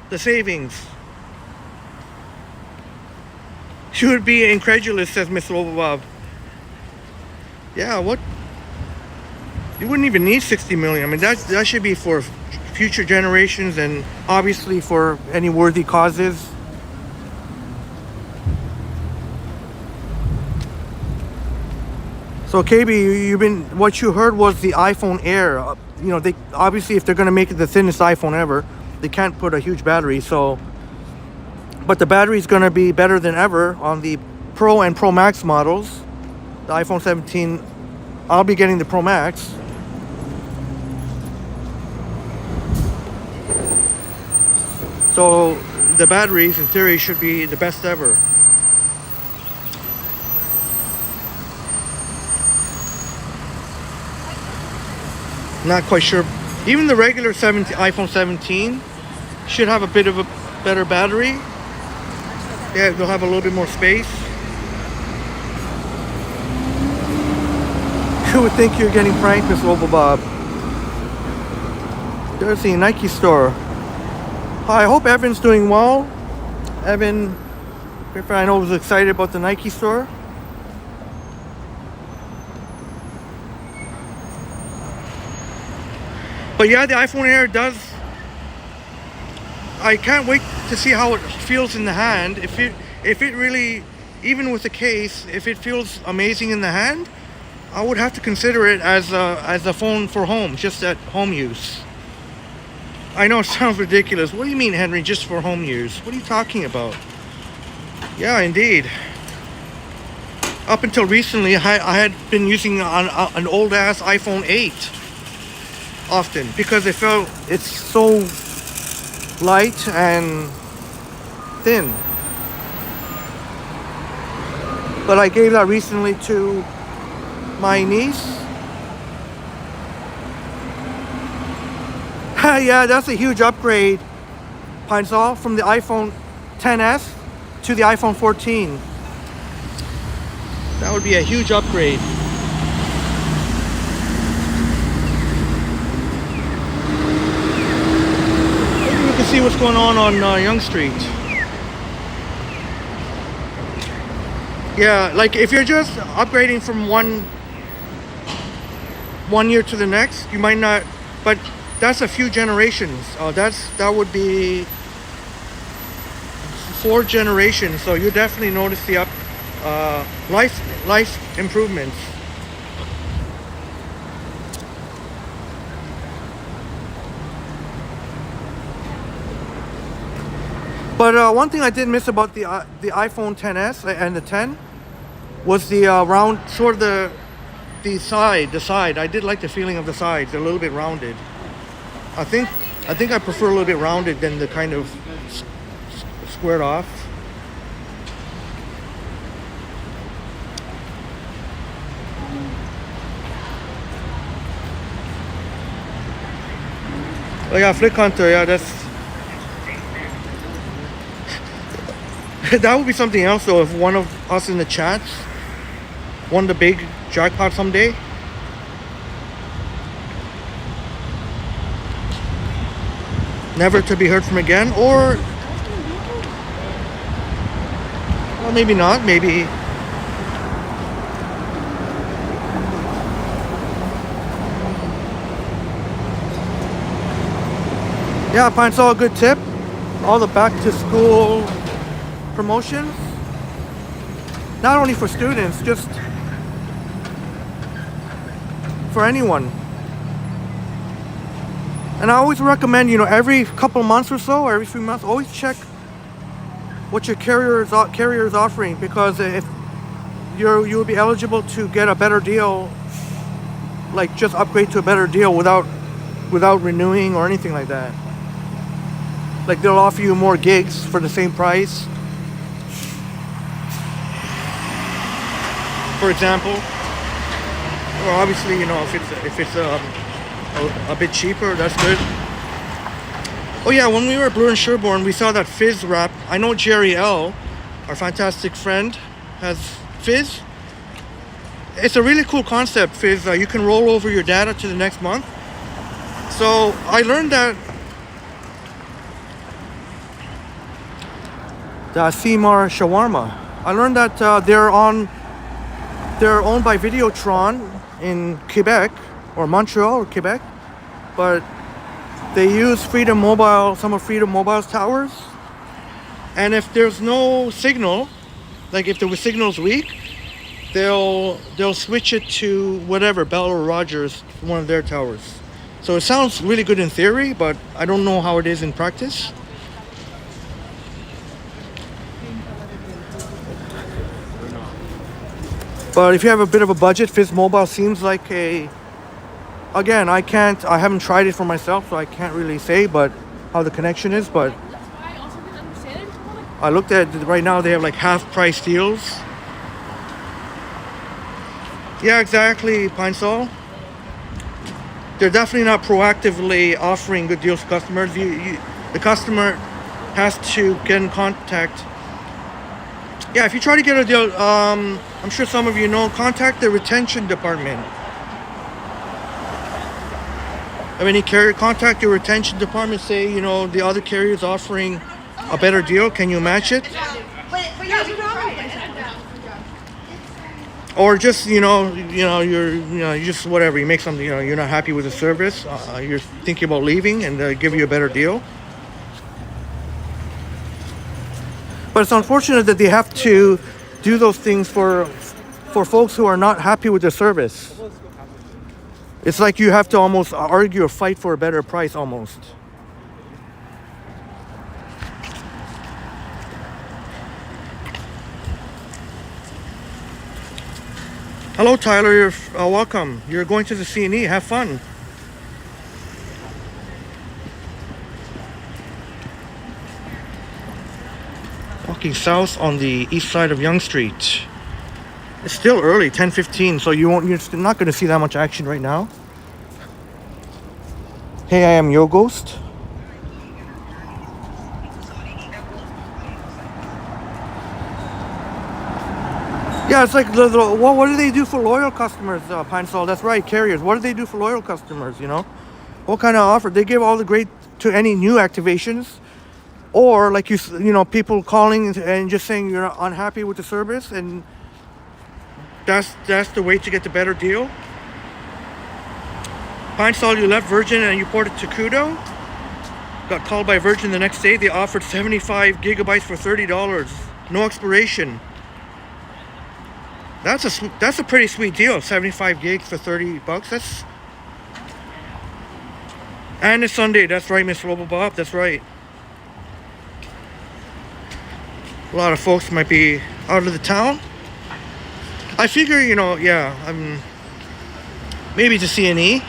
Speaker 1: The savings. She would be incredulous, says Miss Robobob. Yeah, what? You wouldn't even need 60 million. I mean, that should be for future generations and obviously for any worthy causes. So KB, what you heard was the iPhone Air. They obviously, if they're going to make it the thinnest iPhone ever, they can't put a huge battery. So, but the battery is going to be better than ever on the Pro and Pro Max models. The iPhone 17, I'll be getting the Pro Max. So the batteries, in theory, should be the best ever. Not quite sure. Even the regular iPhone 17 should have a bit of a better battery. Yeah, they'll have a little bit more space. Who would think you're getting pranked, Miss Robobob? There's the Nike store. I hope Evan's doing well. Evan, I know, was excited about the Nike store. But yeah, the iPhone Air does. I can't wait to see how it feels in the hand. If it really, even with the case, if it feels amazing in the hand, I would have to consider it as a phone for home, just at home use. I know it sounds ridiculous. What do you mean, Henry, just for home use? What are you talking about? Yeah, indeed. Up until recently, I had been using an old ass iPhone 8 often because it's so light and thin. But I gave that recently to my niece. Yeah, that's a huge upgrade, Pine Sol, from the iPhone XS to the iPhone 14. That would be a huge upgrade. Maybe we can see what's going on Yonge Street. Yeah, like if you're just upgrading from one year to the next, you might not, but that's a few generations. That would be 4 generations. So you definitely notice the life improvements. But one thing I did miss about the iPhone XS and the 10 was the round, sort of the side. I did like the feeling of the sides. They're a little bit rounded. I think I prefer a little bit rounded than the kind of squared off. Oh yeah, Flick Hunter, yeah, that's that would be something else though if one of us in the chats won the big jackpot someday. Never to be heard from again, or well, maybe not, maybe. Yeah, Pine Sol, a good tip. All the back to school promotions, not only for students, just for anyone. And I always recommend, you know, every couple months or so, or every 3 months, always check what your carrier is offering, because if you'll be eligible to get a better deal, like just upgrade to a better deal without renewing or anything like that. Like they'll offer you more gigs for the same price, for example. Or obviously, you know, if it's a bit cheaper, that's good. Oh yeah, when we were at Bloor and Sherborne, we saw that Fizz wrap. I know Jerry L, our fantastic friend, has Fizz. It's a really cool concept, Fizz. You can roll over your data to the next month. So I learned that the Seymour Shawarma. I learned that they're owned by Videotron in Quebec, or Montreal or Quebec, but they use Freedom Mobile, some of Freedom Mobile's towers. And if there's no signal, like if the signal's weak, they'll switch it to whatever, Bell or Rogers, one of their towers. So it sounds really good in theory, but I don't know how it is in practice. But if you have a bit of a budget, Fizz Mobile seems like again, I haven't tried it for myself, so I can't really say but how the connection is, but I looked at it right now, they have like half price deals. Yeah, exactly, Pine Sol. They're definitely not proactively offering good deals to customers. The customer has to get in contact. Yeah, if you try to get a deal, I'm sure some of you know, contact the retention department. Of any carrier, contact your retention department, say, you know, the other carrier is offering a better deal, can you match it? Or just, you're just whatever, you make something, you're not happy with the service, you're thinking about leaving, and they give you a better deal. But it's unfortunate that they have to do those things for folks who are not happy with their service. It's like you have to almost argue or fight for a better price almost. Hello Tyler, you're welcome. You're going to the C&E, have fun. Walking south on the east side of Yonge Street. It's still early, 10:15, so you're not going to see that much action right now. Hey, I am Yo Ghost. Yeah, it's like what do they do for loyal customers, Pine Sol? That's right, carriers. What do they do for loyal customers? You know, what kind of offer they give? All the great to any new activations. Or like people calling and just saying you're unhappy with the service, and that's the way to get the better deal. Pine Sol, you left Virgin and you ported to Kudo. Got called by Virgin the next day. They offered 75 gigabytes for $30, no expiration. That's a pretty sweet deal. 75 gigs for $30. And it's Sunday. That's right, Miss Robo Bob. That's right. A lot of folks might be out of the town. I figure, maybe to C&E.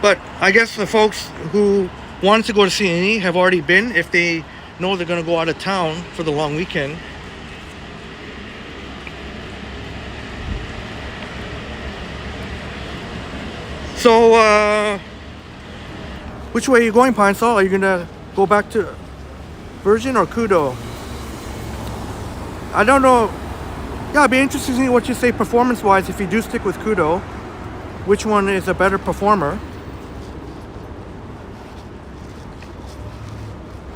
Speaker 1: But I guess the folks who wanted to go to C&E have already been, if they know they're going to go out of town for the long weekend. So, which way are you going, Pine Sol? Are you going to go back to Virgin or Kudo? I don't know. Yeah, it'd be interesting to see what you say performance-wise if you do stick with Kudo. Which one is a better performer?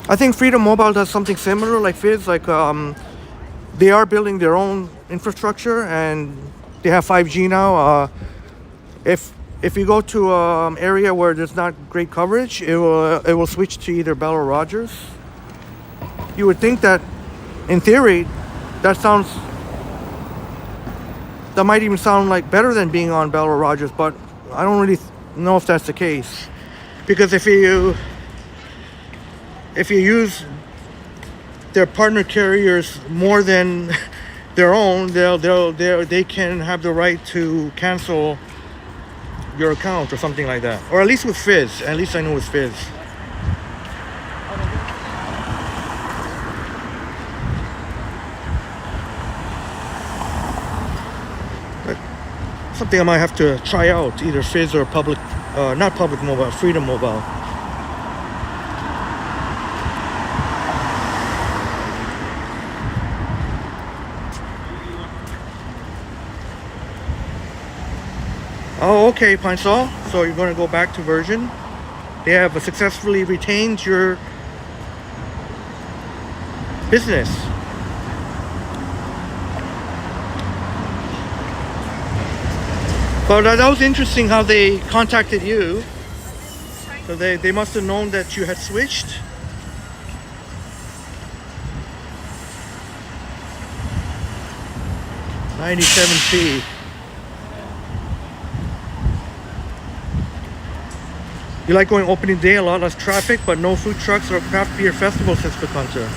Speaker 1: I think Freedom Mobile does something similar like Fizz. Like they are building their own infrastructure and they have 5G now. If you go to an area where there's not great coverage, it will switch to either Bell or Rogers. You would think that, in theory, that might even sound like better than being on Bell or Rogers, but I don't really know if that's the case. Because if you use their partner carriers more than their own, they can have the right to cancel your account or something like that. Or at least with Fizz. At least I know with Fizz. Something I might have to try out, either Fizz or not Public Mobile, Freedom Mobile. Oh, okay, Pine Sol. So you're going to go back to Virgin. They have successfully retained your business. But that was interesting how they contacted you. So they must have known that you had switched. $97p. You like going opening day, a lot less traffic, but no food trucks or craft beer festival since Flick Hunter.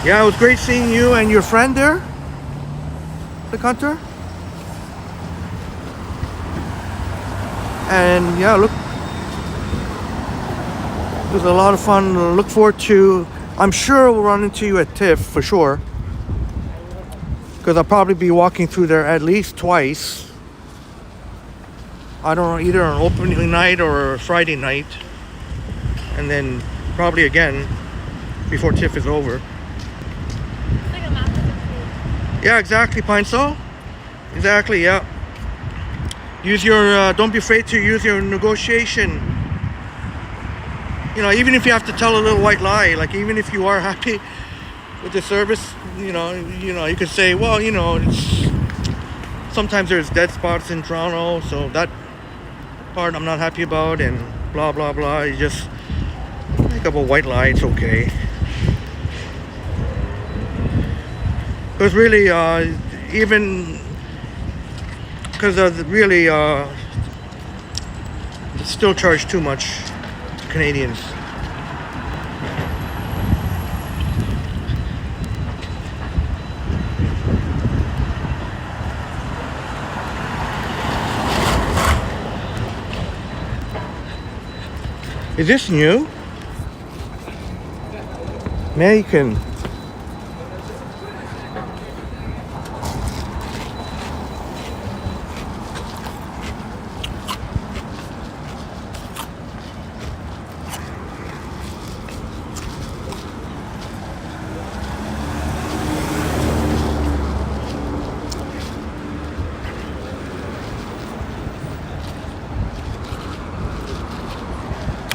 Speaker 1: Yeah, it was great seeing you and your friend there, Flick Hunter. And yeah, look, it was a lot of fun. Look forward to, I'm sure we'll run into you at TIFF for sure. Because I'll probably be walking through there at least twice. I don't know, either on opening night or Friday night. And then probably again before TIFF is over.
Speaker 3: It's like a map of the food.
Speaker 1: Yeah, exactly, Pine Sol. Exactly, yeah. Use your, don't be afraid to use your negotiation. You know, even if you have to tell a little white lie, like even if you are happy with the service, you know, you could say, well, you know, sometimes there's dead spots in Toronto, so that part I'm not happy about, and blah blah blah. You just make up a white lie, it's okay. Because really, even because really still charge too much to Canadians. Is this new? American.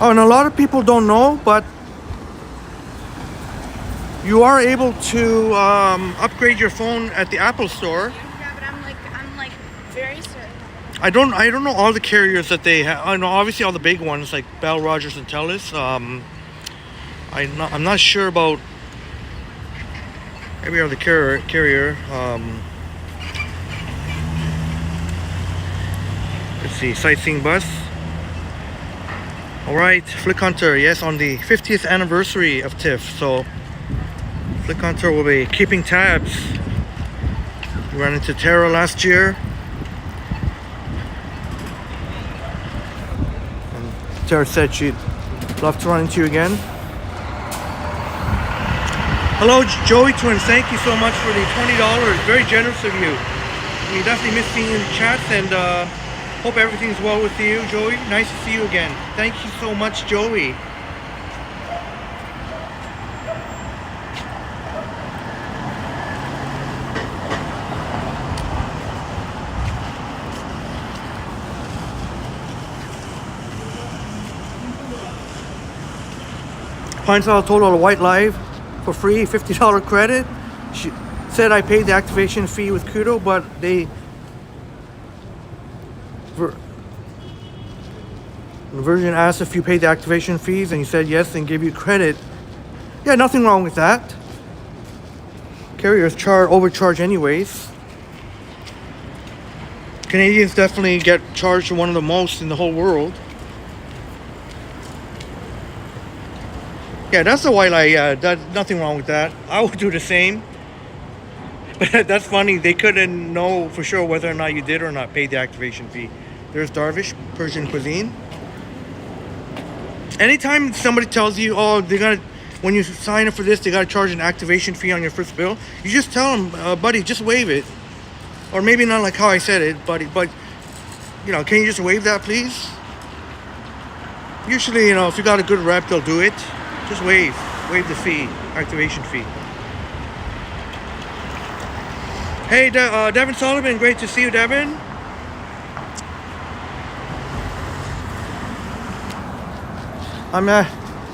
Speaker 1: Oh, and a lot of people don't know, but you are able to upgrade your phone at the Apple Store.
Speaker 3: Yeah, but I'm like very certain.
Speaker 1: I don't know all the carriers that they have. I know obviously all the big ones like Bell, Rogers, and Telus. I'm not sure about every other carrier. Let's see, Sightseeing Bus. All right, Flick Hunter. Yes, on the 50th anniversary of TIFF, so Flick Hunter will be keeping tabs. We ran into Tara last year. Tara said she'd love to run into you again. Hello, Joey Twins. Thank you so much for the $20. Very generous of you. We definitely miss seeing you in the chats, and hope everything's well with you, Joey. Nice to see you again. Thank you so much, Joey. Pine Sol told all the white live for free, $50 credit. She said I paid the activation fee with Kudo, but the Virgin asked if you paid the activation fees, and you said yes and gave you credit. Yeah, nothing wrong with that. Carriers overcharge anyways. Canadians definitely get charged one of the most in the whole world. Yeah, that's the white light. Yeah, nothing wrong with that. I would do the same. But that's funny. They couldn't know for sure whether or not you did or not pay the activation fee. There's Darvish, Persian cuisine. Anytime somebody tells you, oh, when you sign up for this, they gotta charge an activation fee on your first bill, you just tell them, buddy, just waive it. Or maybe not like how I said it, buddy, but can you just waive that, please? Usually, if you got a good rep, they'll do it. Just waive the fee, activation fee. Hey, Devin Sullivan, great to see you, Devin.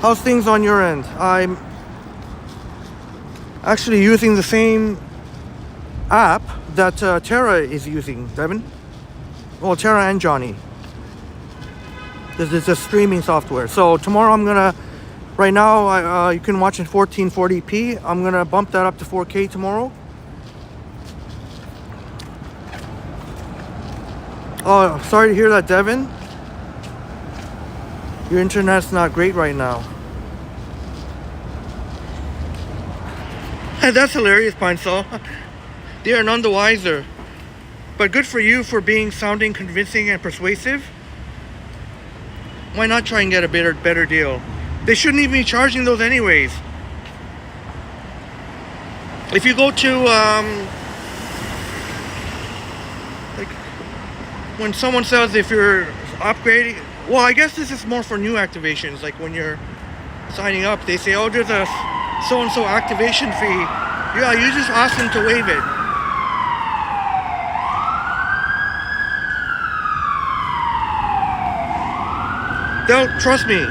Speaker 1: How's things on your end? I'm actually using the same app that Tara is using, Devin. Well, Tara and Johnny. This is a streaming software. So tomorrow I'm gonna. Right now, you can watch in 1440p. I'm gonna bump that up to 4K tomorrow. Oh, sorry to hear that, Devin. Your internet's not great right now. That's hilarious, Pine Sol. They are none the wiser. But good for you for sounding convincing and persuasive. Why not try and get a better deal? They shouldn't even be charging those anyways. If you go to, when someone says if you're upgrading, well, I guess this is more for new activations. Like when you're signing up, they say, oh, there's a so-and-so activation fee. Yeah, you just ask them to waive it. They'll, trust me.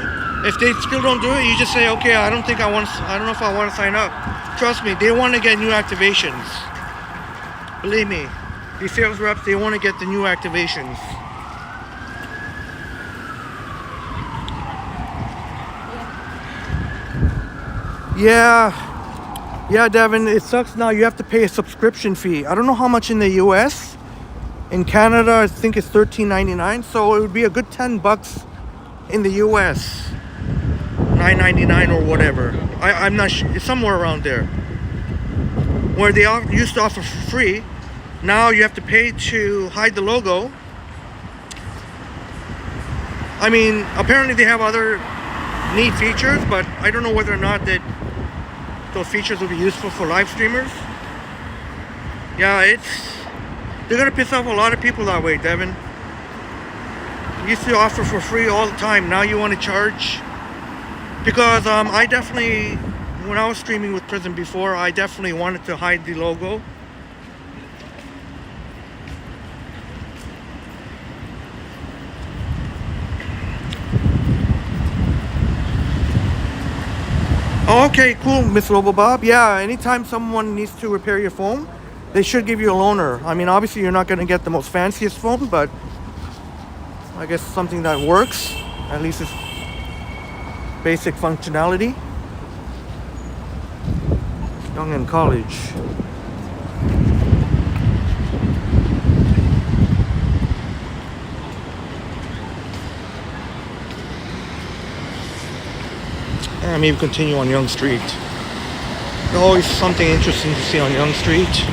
Speaker 1: If they still don't do it, you just say, okay, I don't know if I want to sign up. Trust me, they want to get new activations. Believe me, these sales reps, they want to get the new activations. Yeah, Devin, it sucks now. You have to pay a subscription fee. I don't know how much in the US. In Canada, I think it's $13.99. So it would be a good $10 in the US. $9.99 or whatever. I'm not sure. It's somewhere around there. Where they used to offer for free, now you have to pay to hide the logo. I mean, apparently they have other neat features, but I don't know whether or not that those features will be useful for live streamers. Yeah, they're gonna piss off a lot of people that way, Devin. You used to offer for free all the time. Now you want to charge. Because I definitely, when I was streaming with Prison before, I definitely wanted to hide the logo. Oh, okay, cool, Miss Lobo Bob. Yeah, anytime someone needs to repair your phone, they should give you a loaner. I mean, obviously you're not going to get the most fanciest phone, but I guess something that works. At least it's basic functionality. Yonge and College. And maybe continue on Yonge Street. There's always something interesting to see on Yonge Street.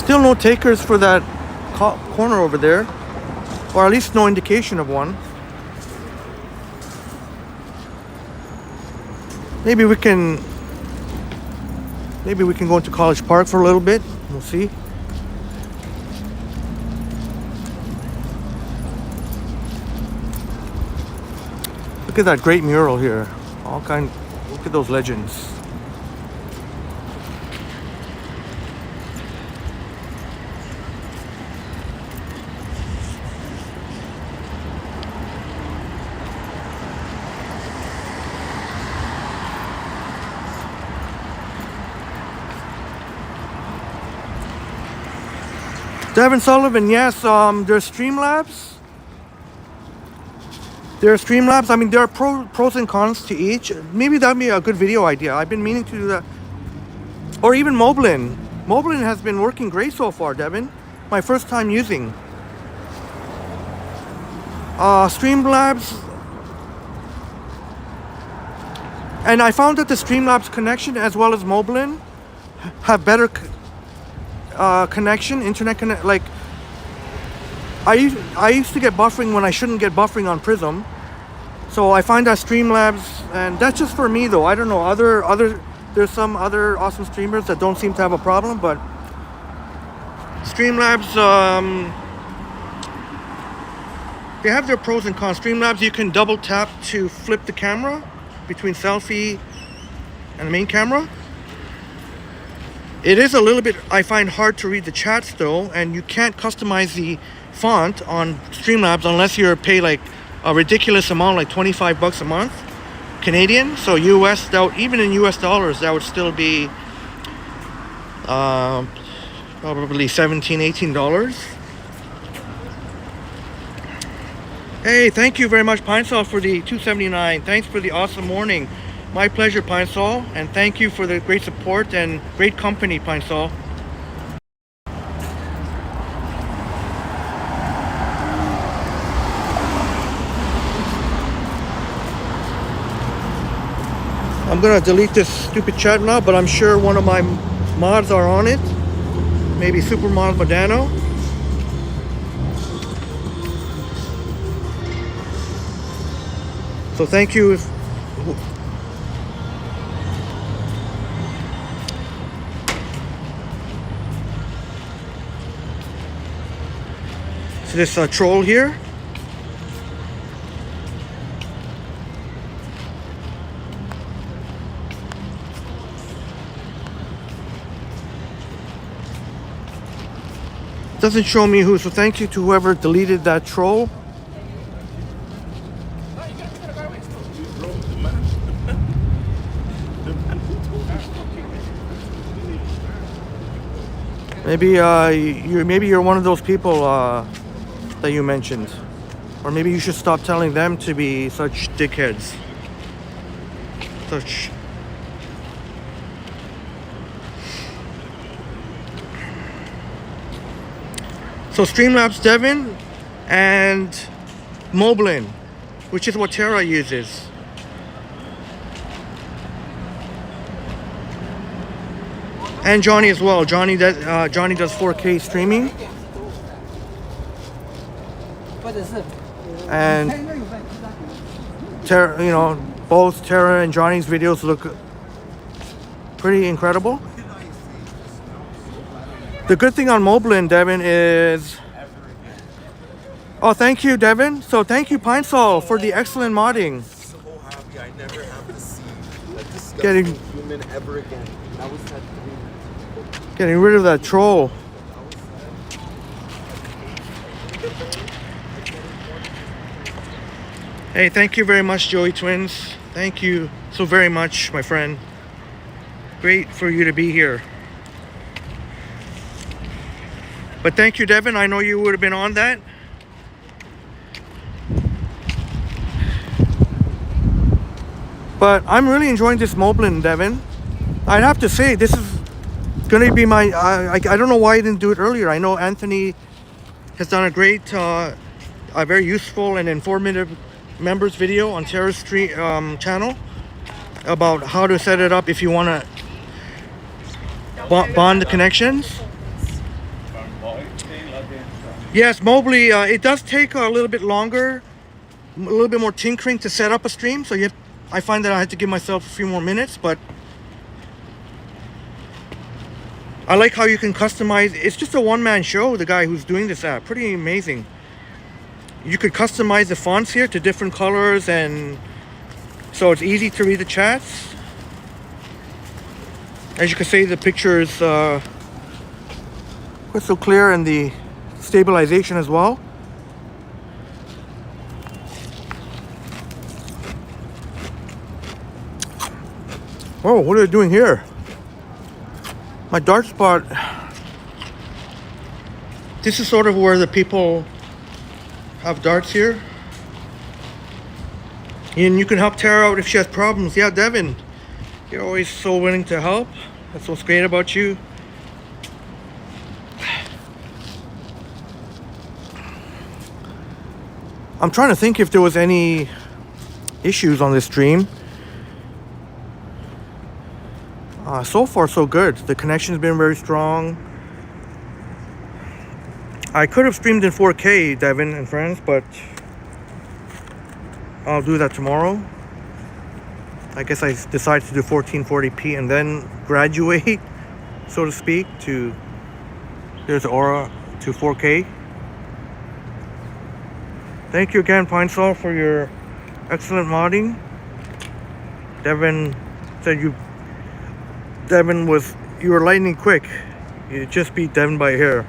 Speaker 1: Still no takers for that corner over there, or at least no indication of one. Maybe we can go into College Park for a little bit. We'll see. Look at that great mural here. Look at those legends. Devin Sullivan, yes, there's Streamlabs. There are Streamlabs. I mean, there are pros and cons to each. Maybe that'd be a good video idea. I've been meaning to do that. Or even Moblin. Moblin has been working great so far, Devin. My first time using. Streamlabs. And I found that the Streamlabs connection as well as Moblin have better connection, internet connect. Like I used to get buffering when I shouldn't get buffering on Prism. So I find that Streamlabs, and that's just for me though. I don't know. There's some other awesome streamers that don't seem to have a problem, but Streamlabs, they have their pros and cons. Streamlabs, you can double tap to flip the camera between selfie and the main camera. It is a little bit, I find, hard to read the chats though, and you can't customize the font on Streamlabs unless you pay like a ridiculous amount, like $25 a month Canadian. So US, even in US dollars, that would still be probably $17-18. Hey, thank you very much, Pine Sol, for the $2.79. Thanks for the awesome morning. My pleasure, Pine Sol, and thank you for the great support and great company, Pine Sol. I'm gonna delete this stupid chat now, but I'm sure one of my mods are on it. Maybe Super Mod Modano. So thank you. So this troll here. Doesn't show me who, so thank you to whoever deleted that troll. Maybe you're one of those people that you mentioned, or maybe you should stop telling them to be such dickheads. So Streamlabs Devin and Moblin, which is what Terra uses. And Johnny as well. Johnny does 4K streaming. And Terra, both Terra and Johnny's videos look pretty incredible. The good thing on Moblin, Devin, is... Oh, thank you, Devin. So thank you, Pine Sol, for the excellent modding.
Speaker 5: So happy I never have to see a disgusting human ever again. That was that 3 minutes.
Speaker 1: Getting rid of that troll. Hey, thank you very much, Joey Twins. Thank you so very much, my friend. Great for you to be here. But thank you, Devin. I know you would have been on that. But I'm really enjoying this Moblin, Devin. I'd have to say, this is going to be my... I don't know why I didn't do it earlier. I know Anthony has done a great, a very useful and informative members video on Terrace Street channel about how to set it up if you want to bond the connections. Yes, Mobley, it does take a little bit longer, a little bit more tinkering to set up a stream. So I find that I had to give myself a few more minutes, but I like how you can customize. It's just a one-man show, the guy who's doing this app. Pretty amazing. You could customize the fonts here to different colors, and so it's easy to read the chats. As you can see, the picture is crystal clear, and the stabilization as well. Oh, what are they doing here? My dark spot. This is sort of where the people have darts here. And you can help Tara out if she has problems. Yeah, Devin, you're always so willing to help. That's what's great about you. I'm trying to think if there was any issues on this stream. So far so good. The connection's been very strong. I could have streamed in 4K, Devin and friends, but I'll do that tomorrow. I guess I decided to do 1440p and then graduate, so to speak, to there's Aura to 4K. Thank you again, Pine Sol, for your excellent modding. Devin said you were lightning quick. You just beat Devin by a hair.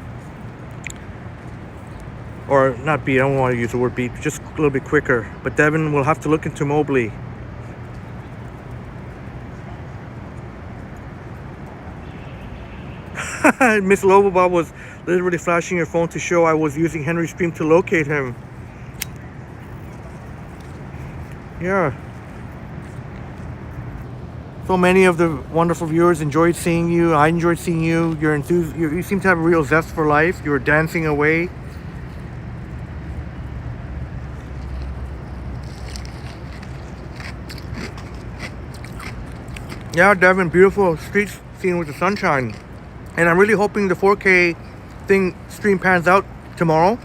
Speaker 1: Or not beat, I don't want to use the word beat, just a little bit quicker. But Devin will have to look into Mobley. Miss Lobobob was literally flashing your phone to show I was using Henry's stream to locate him. Yeah. So many of the wonderful viewers enjoyed seeing you. I enjoyed seeing you. You seem to have a real zest for life. You were dancing away. Yeah, Devin, beautiful street scene with the sunshine. And I'm really hoping the 4K stream pans out tomorrow.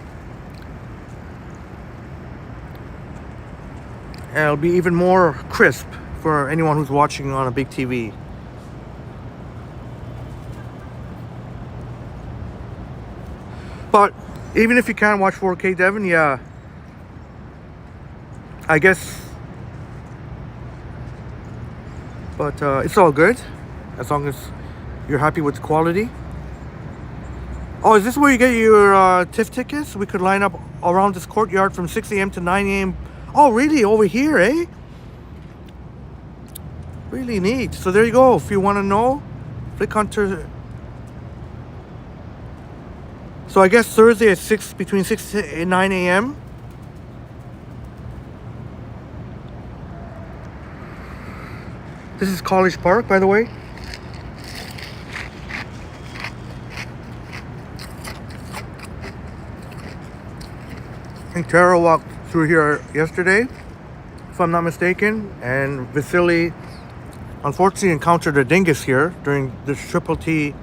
Speaker 1: And it'll be even more crisp for anyone who's watching on a big TV. But even if you can't watch 4K, Devin, yeah, I guess. But it's all good as long as you're happy with the quality. Oh, is this where you get your TIFF tickets? We could line up around this courtyard from 6 a.m. to 9 a.m. Oh, really? Over here, eh? Really neat. So there you go. If you want to know, Flick Hunter. So I guess Thursday at between 6 and 9 a.m. This is College Park, by the way. I think Tara walked through here yesterday, if I'm not mistaken, and Vasiliy unfortunately encountered a dingus here during this Triple T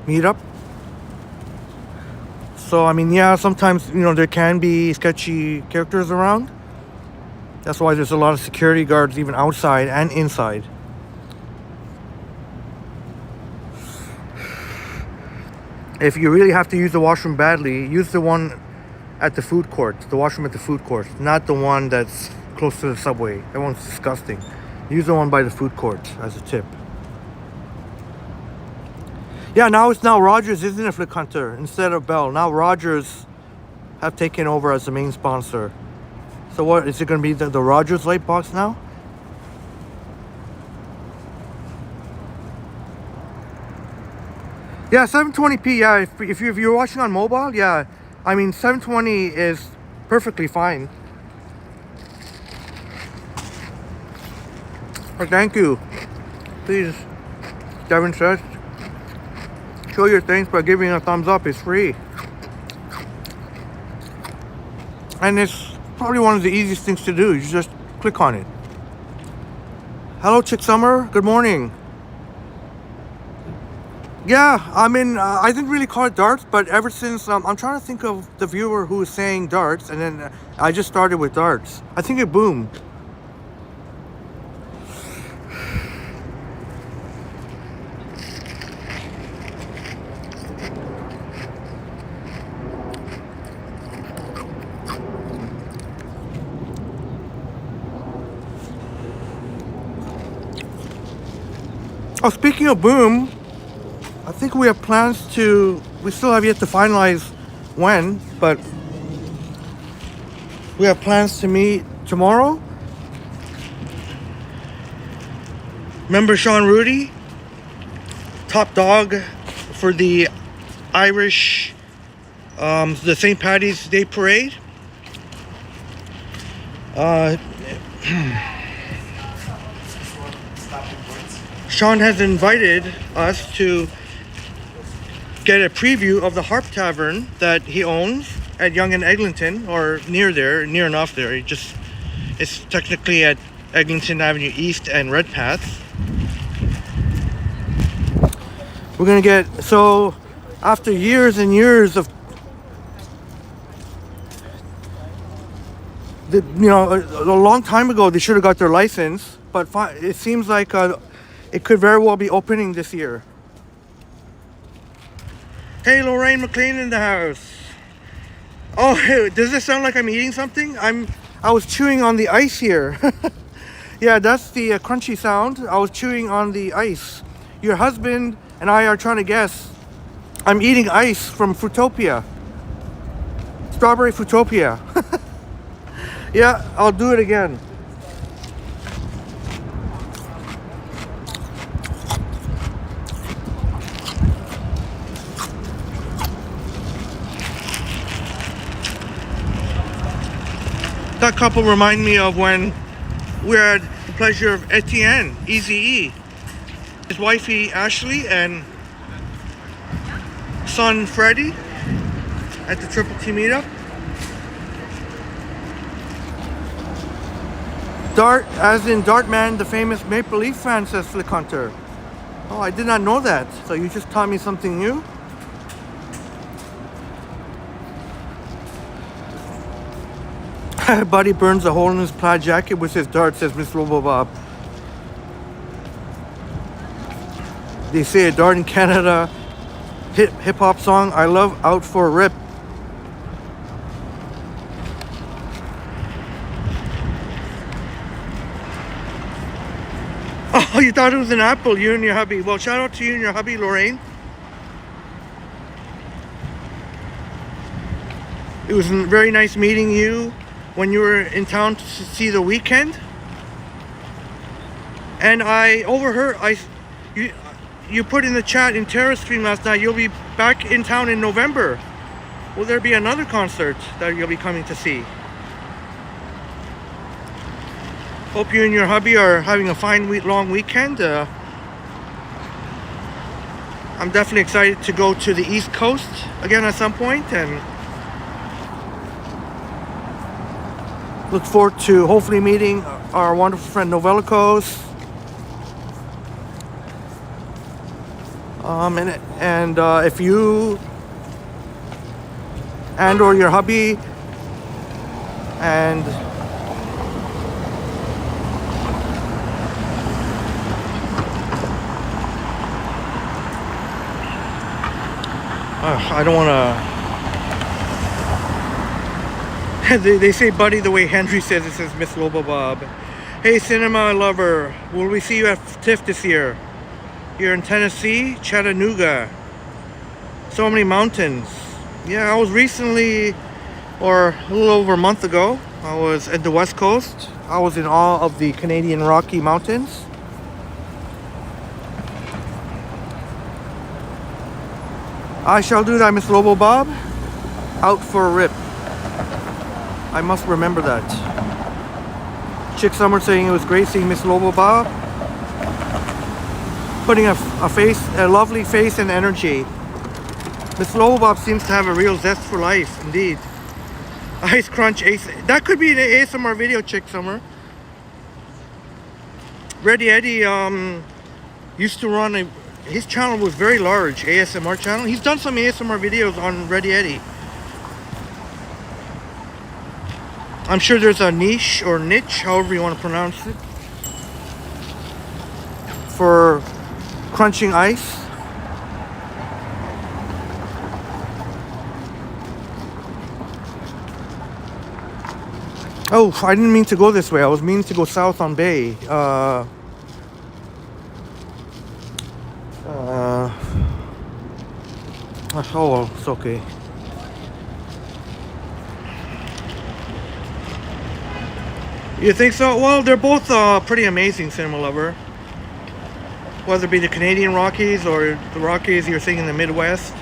Speaker 1: meetup. So I mean, yeah, sometimes there can be sketchy characters around. That's why there's a lot of security guards even outside and inside. If you really have to use the washroom badly, use the one at the food court, the washroom at the food court, not the one that's close to the subway. That one's disgusting. Use the one by the food court as a tip. Yeah, now it's Rogers, isn't it, Flick Hunter? Instead of Bell. Now Rogers have taken over as the main sponsor. So what, is it going to be the Rogers light box now? Yeah, 720p, yeah, if you're watching on mobile, yeah. I mean, 720 is perfectly fine. Oh, thank you. Please, Devin says, show your thanks by giving a thumbs up. It's free. And it's probably one of the easiest things to do. You just click on it. Hello, Chick Summer. Good morning. Yeah, I mean, I didn't really call it darts, but ever since I'm trying to think of the viewer who was saying darts, and then I just started with darts. I think it boomed. Oh, speaking of boom, I think we have plans to, we still have yet to finalize when, but we have plans to meet tomorrow. Remember Sean Rudy? Top dog for the Irish, the St. Paddy's Day Parade. Sean has invited us to get a preview of the Harp Tavern that he owns at Yonge and Eglinton, or near there, near enough there. It's technically at Eglinton Avenue East and Redpath. We're gonna get, so after years and years of, a long time ago they should have got their license, but it seems like it could very well be opening this year. Hey, Lorraine McLean in the house. Oh, hey, does this sound like I'm eating something? I was chewing on the ice here. Yeah, that's the crunchy sound. I was chewing on the ice. Your husband and I are trying to guess. I'm eating ice from Fruitopia. Strawberry Fruitopia. Yeah, I'll do it again. That couple remind me of when we had the pleasure of Etienne, Eazy-E, his wifey Ashley, and son Freddie at the Triple T meetup. Dart, as in Dartman, the famous Maple Leaf fan, says Flick Hunter. Oh, I did not know that. So you just taught me something new. Buddy burns a hole in his plaid jacket with his dart, says Miss Robobob. They say a dart in Canada hip hop song. I love Out for a Rip. Oh, you thought it was an apple, you and your hubby. Well, shout out to you and your hubby, Lorraine. It was very nice meeting you when you were in town to see The Weeknd. And I overheard, you put in the chat in Terra Stream last night, you'll be back in town in November. Will there be another concert that you'll be coming to see? Hope you and your hubby are having a fine long weekend. I'm definitely excited to go to the East Coast again at some point, and look forward to hopefully meeting our wonderful friend Novelicos. And if you and or your hubby and I don't want to. They say buddy the way Henry says it, says Miss Lobo Bob. Hey, cinema lover, will we see you at TIFF this year? You're in Tennessee, Chattanooga. So many mountains. Yeah, I was recently, or a little over a month ago, I was at the West Coast. I was in awe of the Canadian Rocky Mountains. I shall do that, Miss Lobo Bob. Out for a rip. I must remember that. Chick Summer saying it was great seeing Miss Lobo Bob. Putting a lovely face and energy. Miss Lobo Bob seems to have a real zest for life, indeed. Ice Crunch Ace. That could be an ASMR video, Chick Summer. Ready Eddie used to run his channel was very large, ASMR channel. He's done some ASMR videos on Ready Eddie. I'm sure there's a niche or niche, however you want to pronounce it, for crunching ice. Oh, I didn't mean to go this way. I was meaning to go south on Bay. Oh, well, it's okay. You think so? Well, they're both pretty amazing, Cinema Lover. Whether it be the Canadian Rockies or the Rockies you're seeing in the Midwest.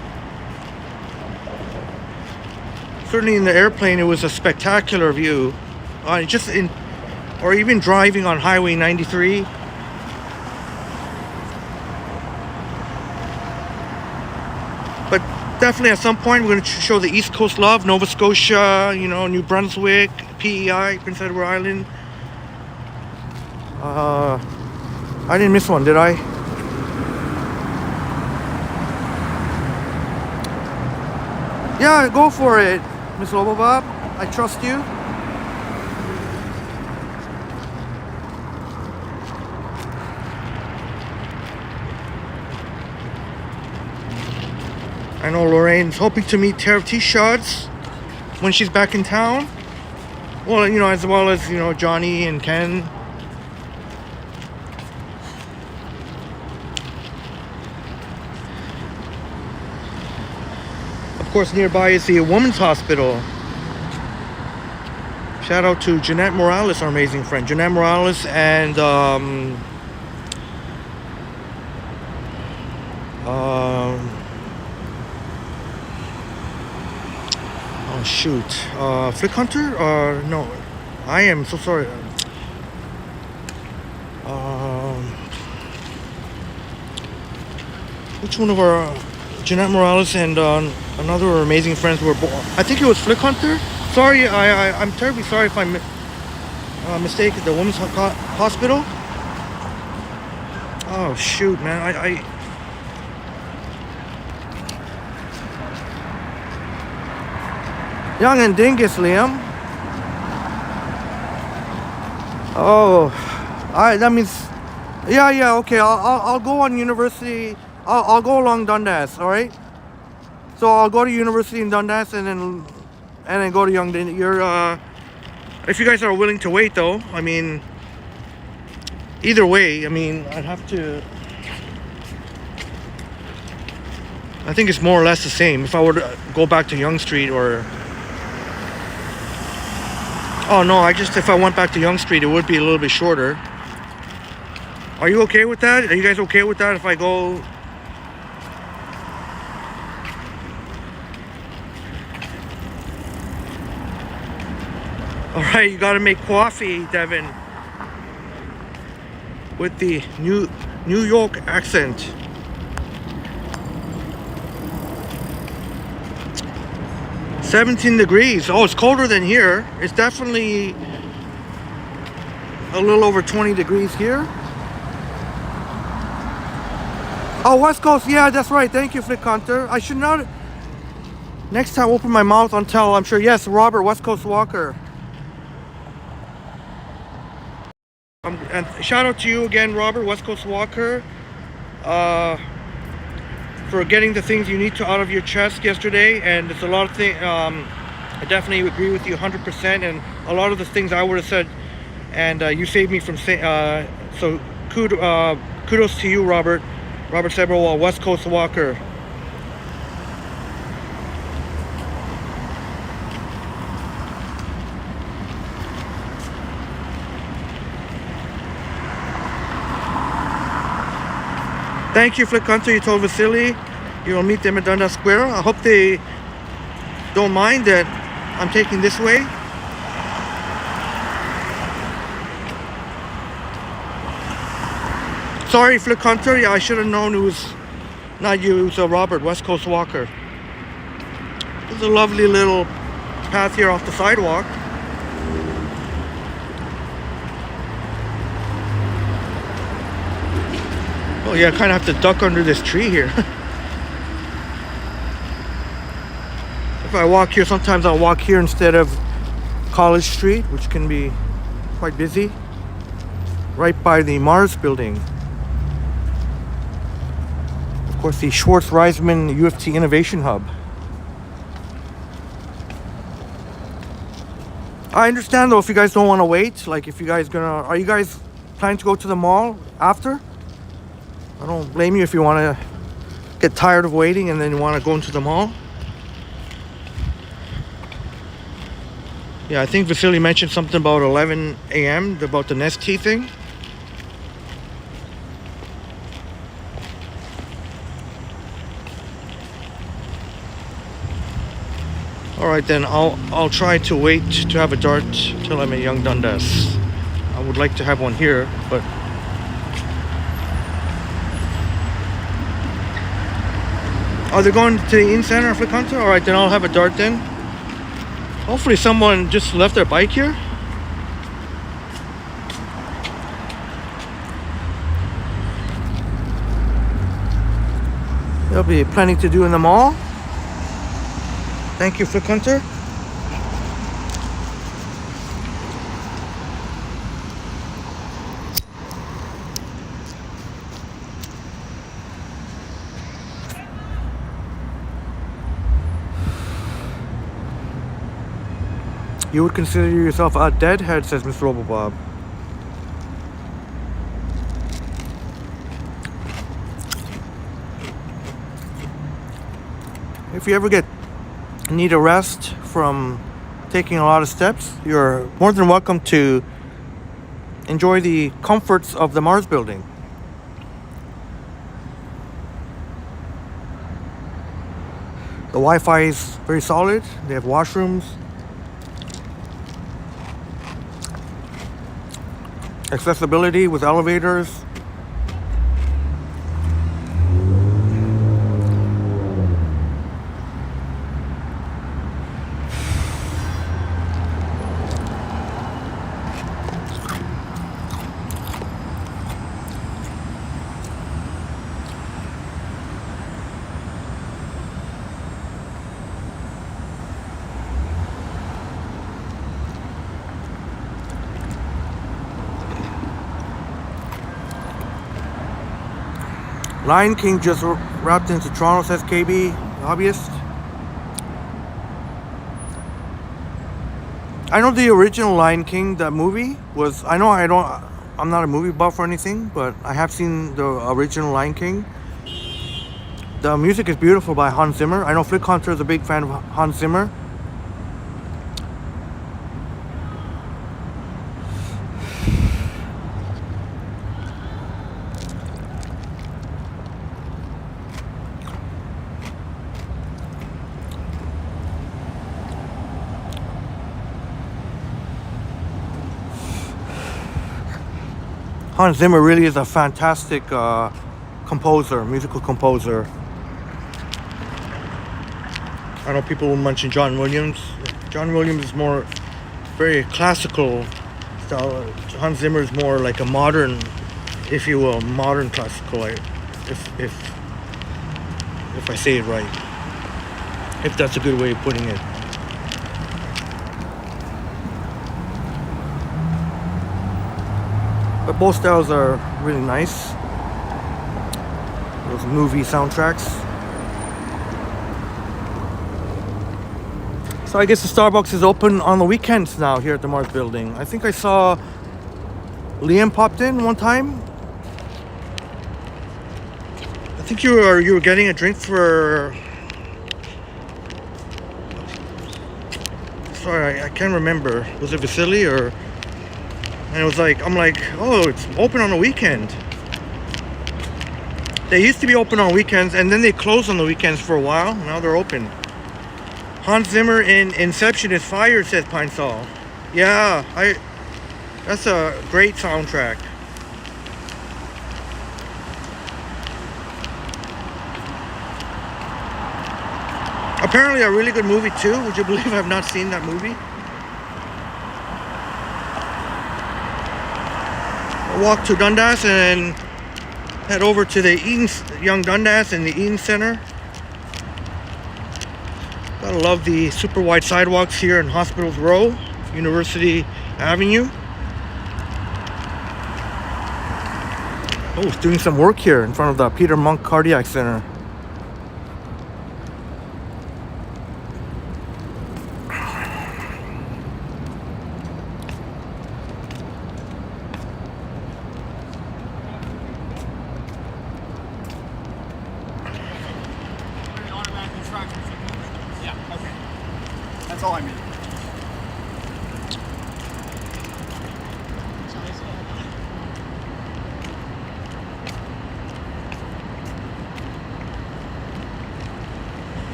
Speaker 1: Certainly in the airplane, it was a spectacular view. Or even driving on Highway 93. But definitely at some point, we're going to show the East Coast love, Nova Scotia, you know, New Brunswick, PEI, Prince Edward Island. I didn't miss one, did I? Yeah, go for it, Miss Lobobob. I trust you. I know Lorraine's hoping to meet Tara T-Shots when she's back in town. Well, you know, as well as, you know, Johnny and Ken. Of course, nearby is the Women's Hospital. Shout out to Jeanette Morales, our amazing friend. Jeanette Morales and oh shoot, Flick Hunter? No, I am so sorry. Which one of our Jeanette Morales and another amazing friends were born? I think it was Flick Hunter. Sorry, I'm terribly sorry if I'm mistaken. The Women's Hospital. Oh shoot, man! Yonge and Dundas, Liam. Oh, that means, yeah, okay. I'll go on University. I'll go along Dundas. All right. So I'll go to University in Dundas and then go to Yonge. You're if you guys are willing to wait, though. I mean, either way. I mean, I'd have to. I think it's more or less the same. If I were to go back to Yonge Street or. Oh no, if I went back to Yonge Street, it would be a little bit shorter. Are you okay with that? Are you guys okay with that if I go? All right, you gotta make coffee, Devin. With the New York accent. $17 degrees. Oh, it's colder than here. It's definitely a little over 20 degrees here. Oh, West Coast. Yeah, that's right. Thank you, Flick Hunter. I should not. Next time, open my mouth until I'm sure. Yes, Robert, West Coast Walker. And shout out to you again, Robert, West Coast Walker, for getting the things you need to out of your chest yesterday. And it's a lot of things. I definitely agree with you 100%. And a lot of the things I would have said, and you saved me from saying. So kudos to you, Robert. Robert Seberwall, West Coast Walker. Thank you, Flick Hunter. You told Vasiliy you'll meet them at Dundas Square. I hope they don't mind that I'm taking this way. Sorry, Flick Hunter. Yeah, I should have known it was not you. It was Robert, West Coast Walker. There's a lovely little path here off the sidewalk. Oh yeah, I kind of have to duck under this tree here. If I walk here, sometimes I'll walk here instead of College Street, which can be quite busy. Right by the Mars building. Of course, the Schwartz Reisman UFT Innovation Hub. I understand though if you guys don't want to wait. Like if you guys are you guys planning to go to the mall after? I don't blame you if you want to get tired of waiting and then you want to go into the mall. Yeah, I think Vasiliy mentioned something about 11 a.m. about the Nestlé thing. All right, then I'll try to wait to have a dart till I'm at Yonge Dundas. I would like to have one here, but are they going to the Eaton Centre, Flick Hunter? All right, then I'll have a dart then. Hopefully someone just left their bike here. There'll be plenty to do in the mall. Thank you, Flick Hunter. You would consider yourself a deadhead, says Mr. Robobob. If you ever need a rest from taking a lot of steps, you're more than welcome to enjoy the comforts of the Mars building. The Wi-Fi is very solid. They have washrooms. Accessibility with elevators. Lion King just wrapped into Toronto, says KB, hobbyist. I know the original Lion King, that movie was, I'm not a movie buff or anything, but I have seen the original Lion King. The music is beautiful by Hans Zimmer. I know Flick Hunter is a big fan of Hans Zimmer. Hans Zimmer really is a fantastic composer, musical composer. I know people will mention John Williams. John Williams is more very classical style. Hans Zimmer is more like a modern, if you will, modern classical. If I say it right, if that's a good way of putting it. But both styles are really nice. Those movie soundtracks. So I guess the Starbucks is open on the weekends now here at the Marg building. I think I saw Liam popped in one time. I think you were getting a drink for. Sorry, I can't remember. Was it Vasiliy or? And it was like, I'm like, oh, it's open on the weekend. They used to be open on weekends, and then they closed on the weekends for a while. Now they're open. Hans Zimmer in Inception is fire, says Pine Sol. Yeah, that's a great soundtrack. Apparently a really good movie too. Would you believe I've not seen that movie? Walk to Dundas and Head over to the Yonge Dundas and the Eaton Centre. Gotta love the super wide sidewalks here in Hospitals Row, University Avenue. Oh, it's doing some work here in front of the Peter Monk Cardiac Center.
Speaker 6: That's all I mean.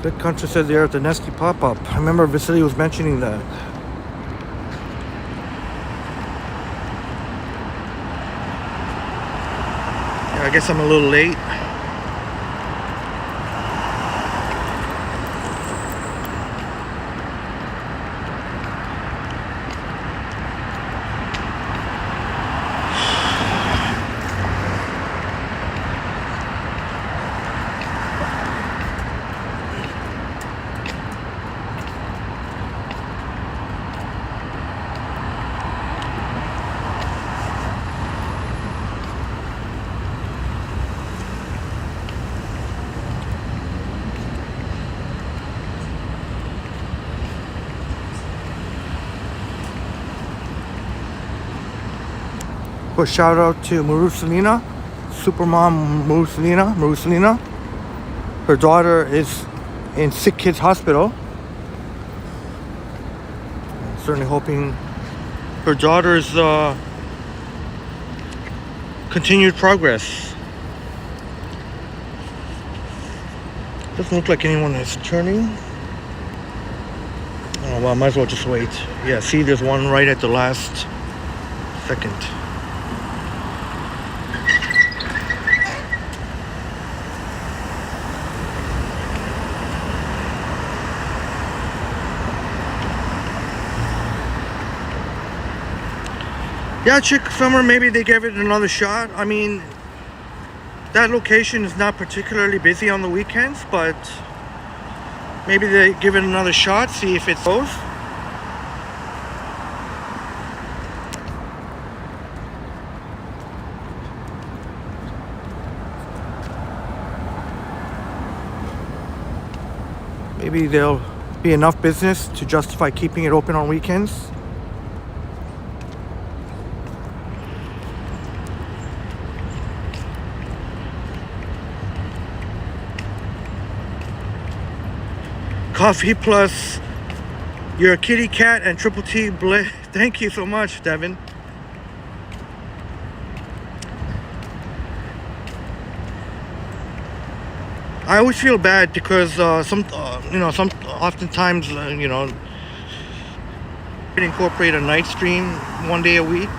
Speaker 1: Big Country said they're at the Nestlé pop-up. I remember Vasiliy was mentioning that. Yeah, I guess I'm a little late. Quick shout out to Marusalina, Supermom Marusalina. Her daughter is in Sick Kids Hospital. Certainly hoping her daughter's continued progress. Doesn't look like anyone is turning. Oh well, might as well just wait. Yeah, see, there's one right at the last second. Yeah, Chick Summer, maybe they gave it another shot. I mean, that location is not particularly busy on the weekends, but maybe they give it another shot, see if it goes. Maybe there'll be enough business to justify keeping it open on weekends. Coffee plus your kitty cat and triple T. Thank you so much, Devin. I always feel bad because oftentimes incorporate a night stream one day a week.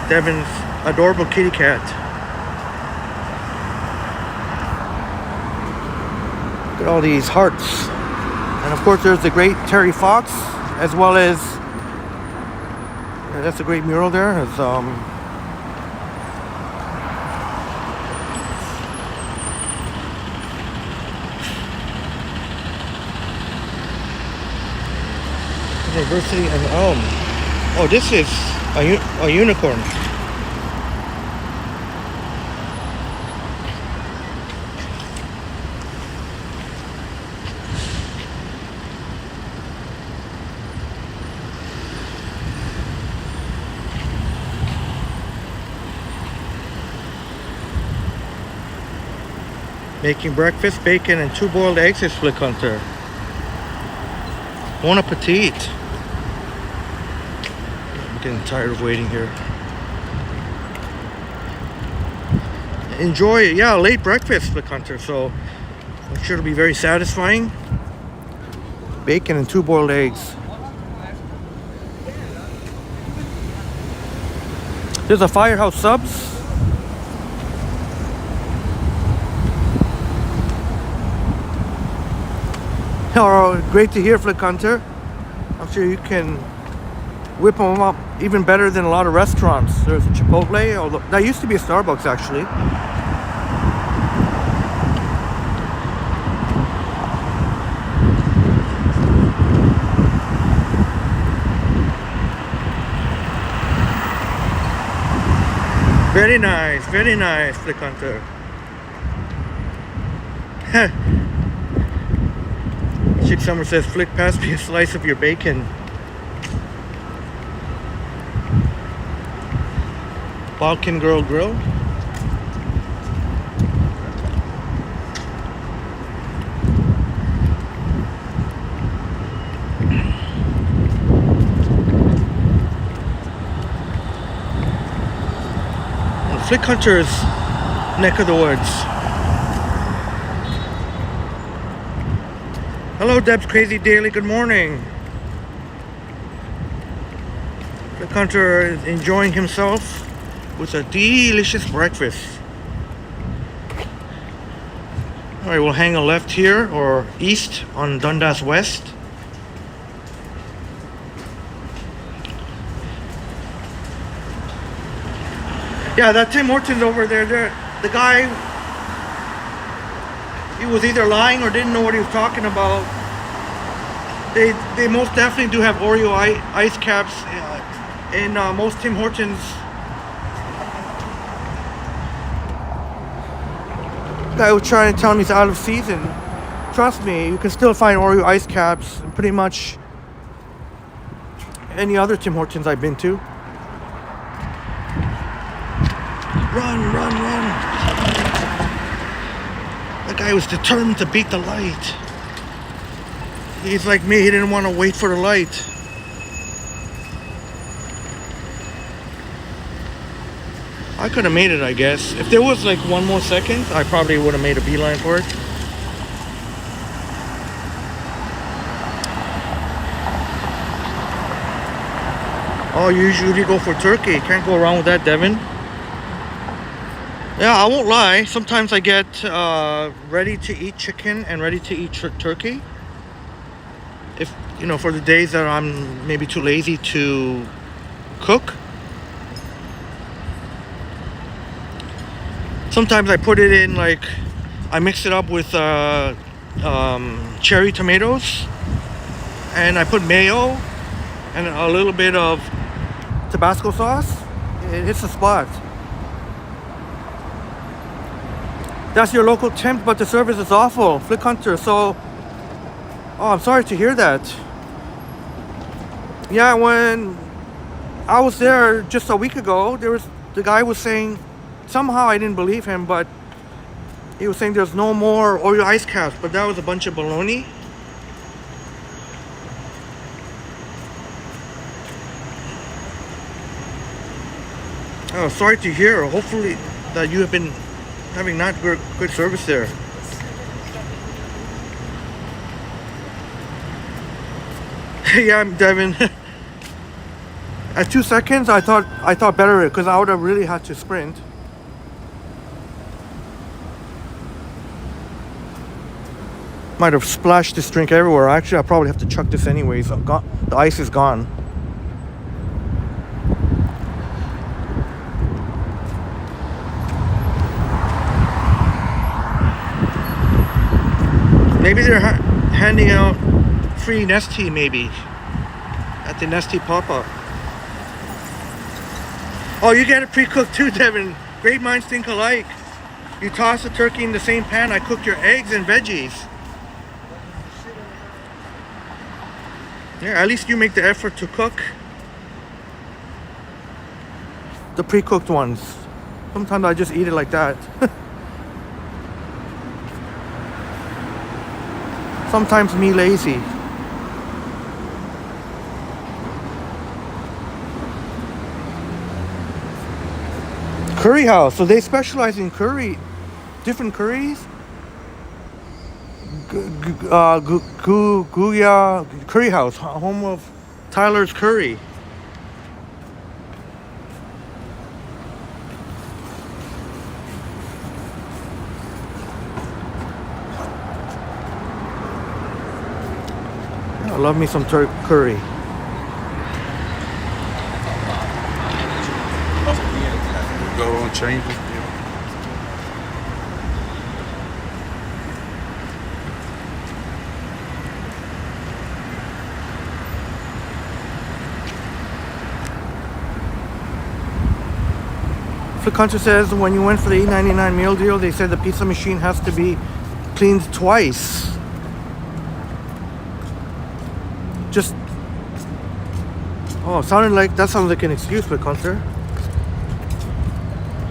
Speaker 1: Devin's adorable kitty cat. Look at all these hearts. And of course there's the great Terry Fox, as well as that's a great mural there. It's University and oh, this is a unicorn. Making breakfast, bacon, and 2 boiled eggs is Flick Hunter. Bon appetit. I'm getting tired of waiting here. Enjoy, yeah, late breakfast, Flick Hunter. So I'm sure it'll be very satisfying. Bacon and 2 boiled eggs. There's a Firehouse Subs. Oh, great to hear, Flick Hunter. I'm sure you can whip them up even better than a lot of restaurants. There's a Chipotle, although that used to be a Starbucks actually. Very nice, Flick Hunter. Chick Summer says, Flick, pass me a slice of your bacon. Balkan Girl Grill. Flick Hunter's neck of the woods. Hello, Deb's Crazy Daily. Good morning. Flick Hunter is enjoying himself with a delicious breakfast. All right, we'll hang a left here or east on Dundas West. Yeah, that Tim Hortons over there, the guy, he was either lying or didn't know what he was talking about. They most definitely do have Oreo ice caps in most Tim Hortons. Guy was trying to tell me it's out of season. Trust me, you can still find Oreo ice caps in pretty much any other Tim Hortons I've been to. Run. That guy was determined to beat the light. He's like me, he didn't want to wait for the light. I could have made it, I guess. If there was like one more second, I probably would have made a beeline for it. Oh, you usually go for turkey. Can't go wrong with that, Devin. Yeah, I won't lie. Sometimes I get ready-to-eat chicken and ready-to-eat turkey. If, you know, for the days that I'm maybe too lazy to cook. Sometimes I put it in, like, I mix it up with cherry tomatoes. And I put mayo and a little bit of Tabasco sauce. It hits the spot. That's your local temp, but the service is awful. Flick Hunter, so... Oh, I'm sorry to hear that. Yeah, when I was there just a week ago, the guy was saying... Somehow I didn't believe him, but... He was saying there's no more Oreo ice caps, but that was a bunch of baloney. Oh, sorry to hear. Hopefully that you have been having not good service there. Yeah, I'm Devin. At 2 seconds, I thought better because I would have really had to sprint. Might have splashed this drink everywhere. Actually, I'll probably have to chuck this anyways. The ice is gone. Maybe they're handing out free Nestlé, maybe, at the Nestlé pop-up. Oh, you get it pre-cooked too, Devin. Great minds think alike. You toss the turkey in the same pan I cook your eggs and veggies. Yeah, at least you make the effort to cook the pre-cooked ones. Sometimes I just eat it like that. Sometimes me lazy. Curry house. So they specialize in curry, different curries. Guya Curry House, home of Tyler's Curry. love me some curry.
Speaker 7: Go and change it.
Speaker 1: Food Country says when you went for the $8.99 meal deal, they said the pizza machine has to be cleaned twice. Just that sounds like an excuse for Country.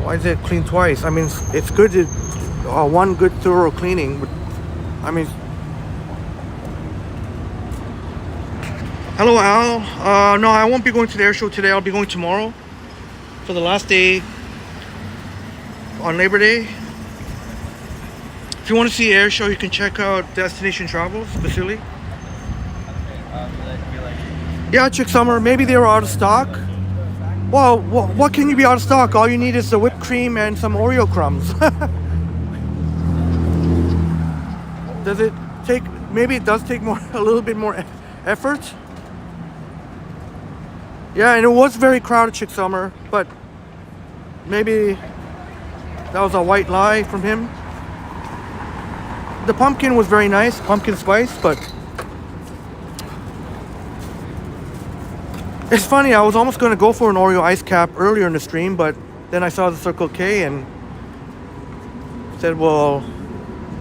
Speaker 1: Why is it cleaned twice? I mean, it's good to one good thorough cleaning, but I mean. Hello, Al. No, I won't be going to the air show today. I'll be going tomorrow for the last day on Labor Day. If you want to see air show, you can check out Destination Travels, Vasiliy. Yeah, Chick Summer. Maybe they were out of stock. Well, what can you be out of stock? All you need is the whipped cream and some Oreo crumbs. Does it take? Maybe it does take a little bit more effort. Yeah, and it was very crowded, Chick Summer, but maybe that was a white lie from him. The pumpkin was very nice, pumpkin spice, but it's funny, I was almost going to go for an Oreo ice cap earlier in the stream, but then I saw the Circle K and said, well,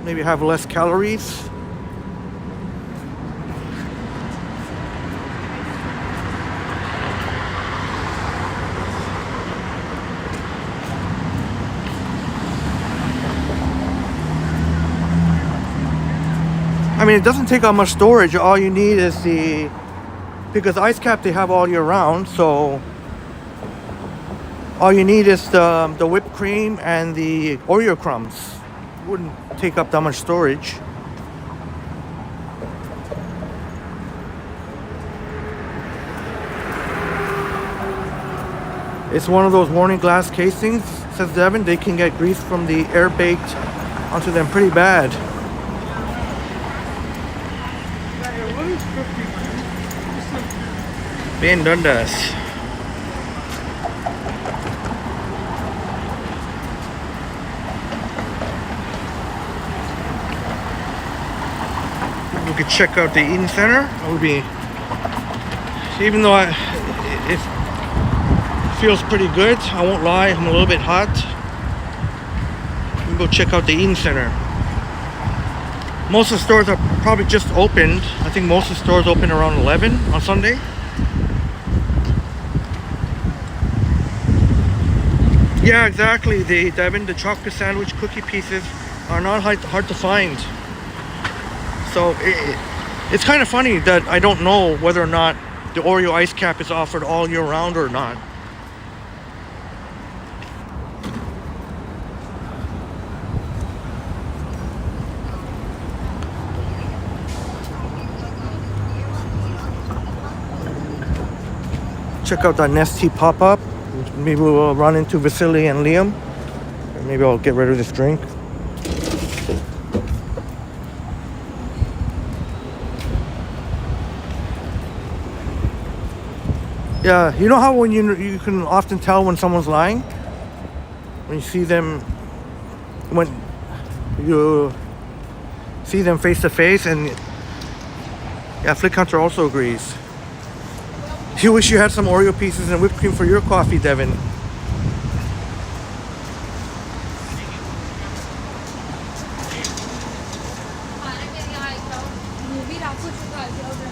Speaker 1: maybe have less calories. I mean, it doesn't take out much storage. All you need is because ice cap they have all year round, so all you need is the whipped cream and the Oreo crumbs. Wouldn't take up that much storage. It's one of those warning glass casings, says Devin. They can get grease from the air baked onto them pretty bad. In Dundas. We could check out the Eaton Centre. It would be, even though it feels pretty good, I won't lie, I'm a little bit hot. We can go check out the Eaton Centre. Most of the stores are probably just opened. I think most of the stores open around 11 on Sunday. Yeah, exactly. Devin, the chocolate sandwich cookie pieces are not hard to find. So it's kind of funny that I don't know whether or not the Oreo ice cap is offered all year round or not. Check out that Nestlé pop-up. Maybe we'll run into Vasiliy and Liam. Maybe I'll get rid of this drink. Yeah, you know how when you can often tell when someone's lying? When you see them, when you see them face to face, and yeah, Flick Hunter also agrees. You wish you had some Oreo pieces and whipped cream for your coffee, Devin.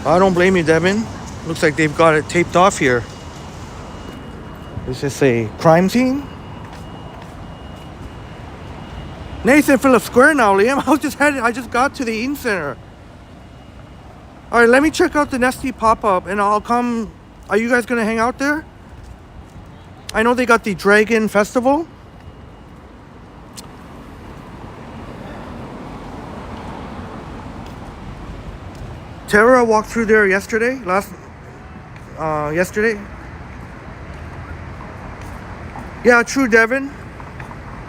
Speaker 1: I don't blame you, Devin. Looks like they've got it taped off here. Is this a crime scene? Nathan, Phillips Square now, Liam. I just got to the Eaton Centre. All right, let me check out the Nestlé pop-up, and I'll come. Are you guys gonna hang out there? I know they got the Dragon Festival. Tara walked through there yesterday. Yesterday. Yeah, true, Devin.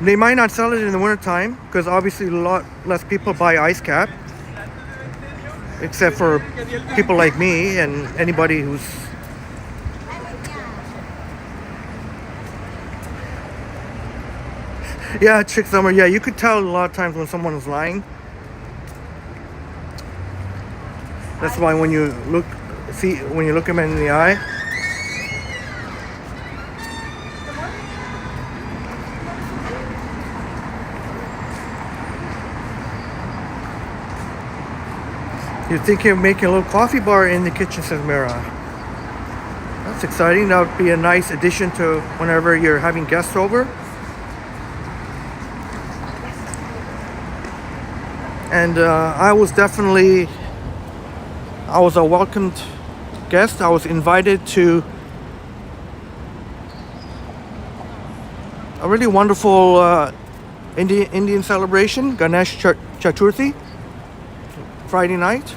Speaker 1: They might not sell it in the wintertime because obviously a lot less people buy ice cap. except for people like me and anybody who's. Yeah, chick summer. Yeah, you could tell a lot of times when someone is lying. That's why when you look them in the eye. You're thinking of making a little coffee bar in the kitchen, says Mira. That's exciting. That would be a nice addition to whenever you're having guests over. And I was a welcomed guest. I was invited to a really wonderful Indian celebration, Ganesh Chaturthi, Friday night.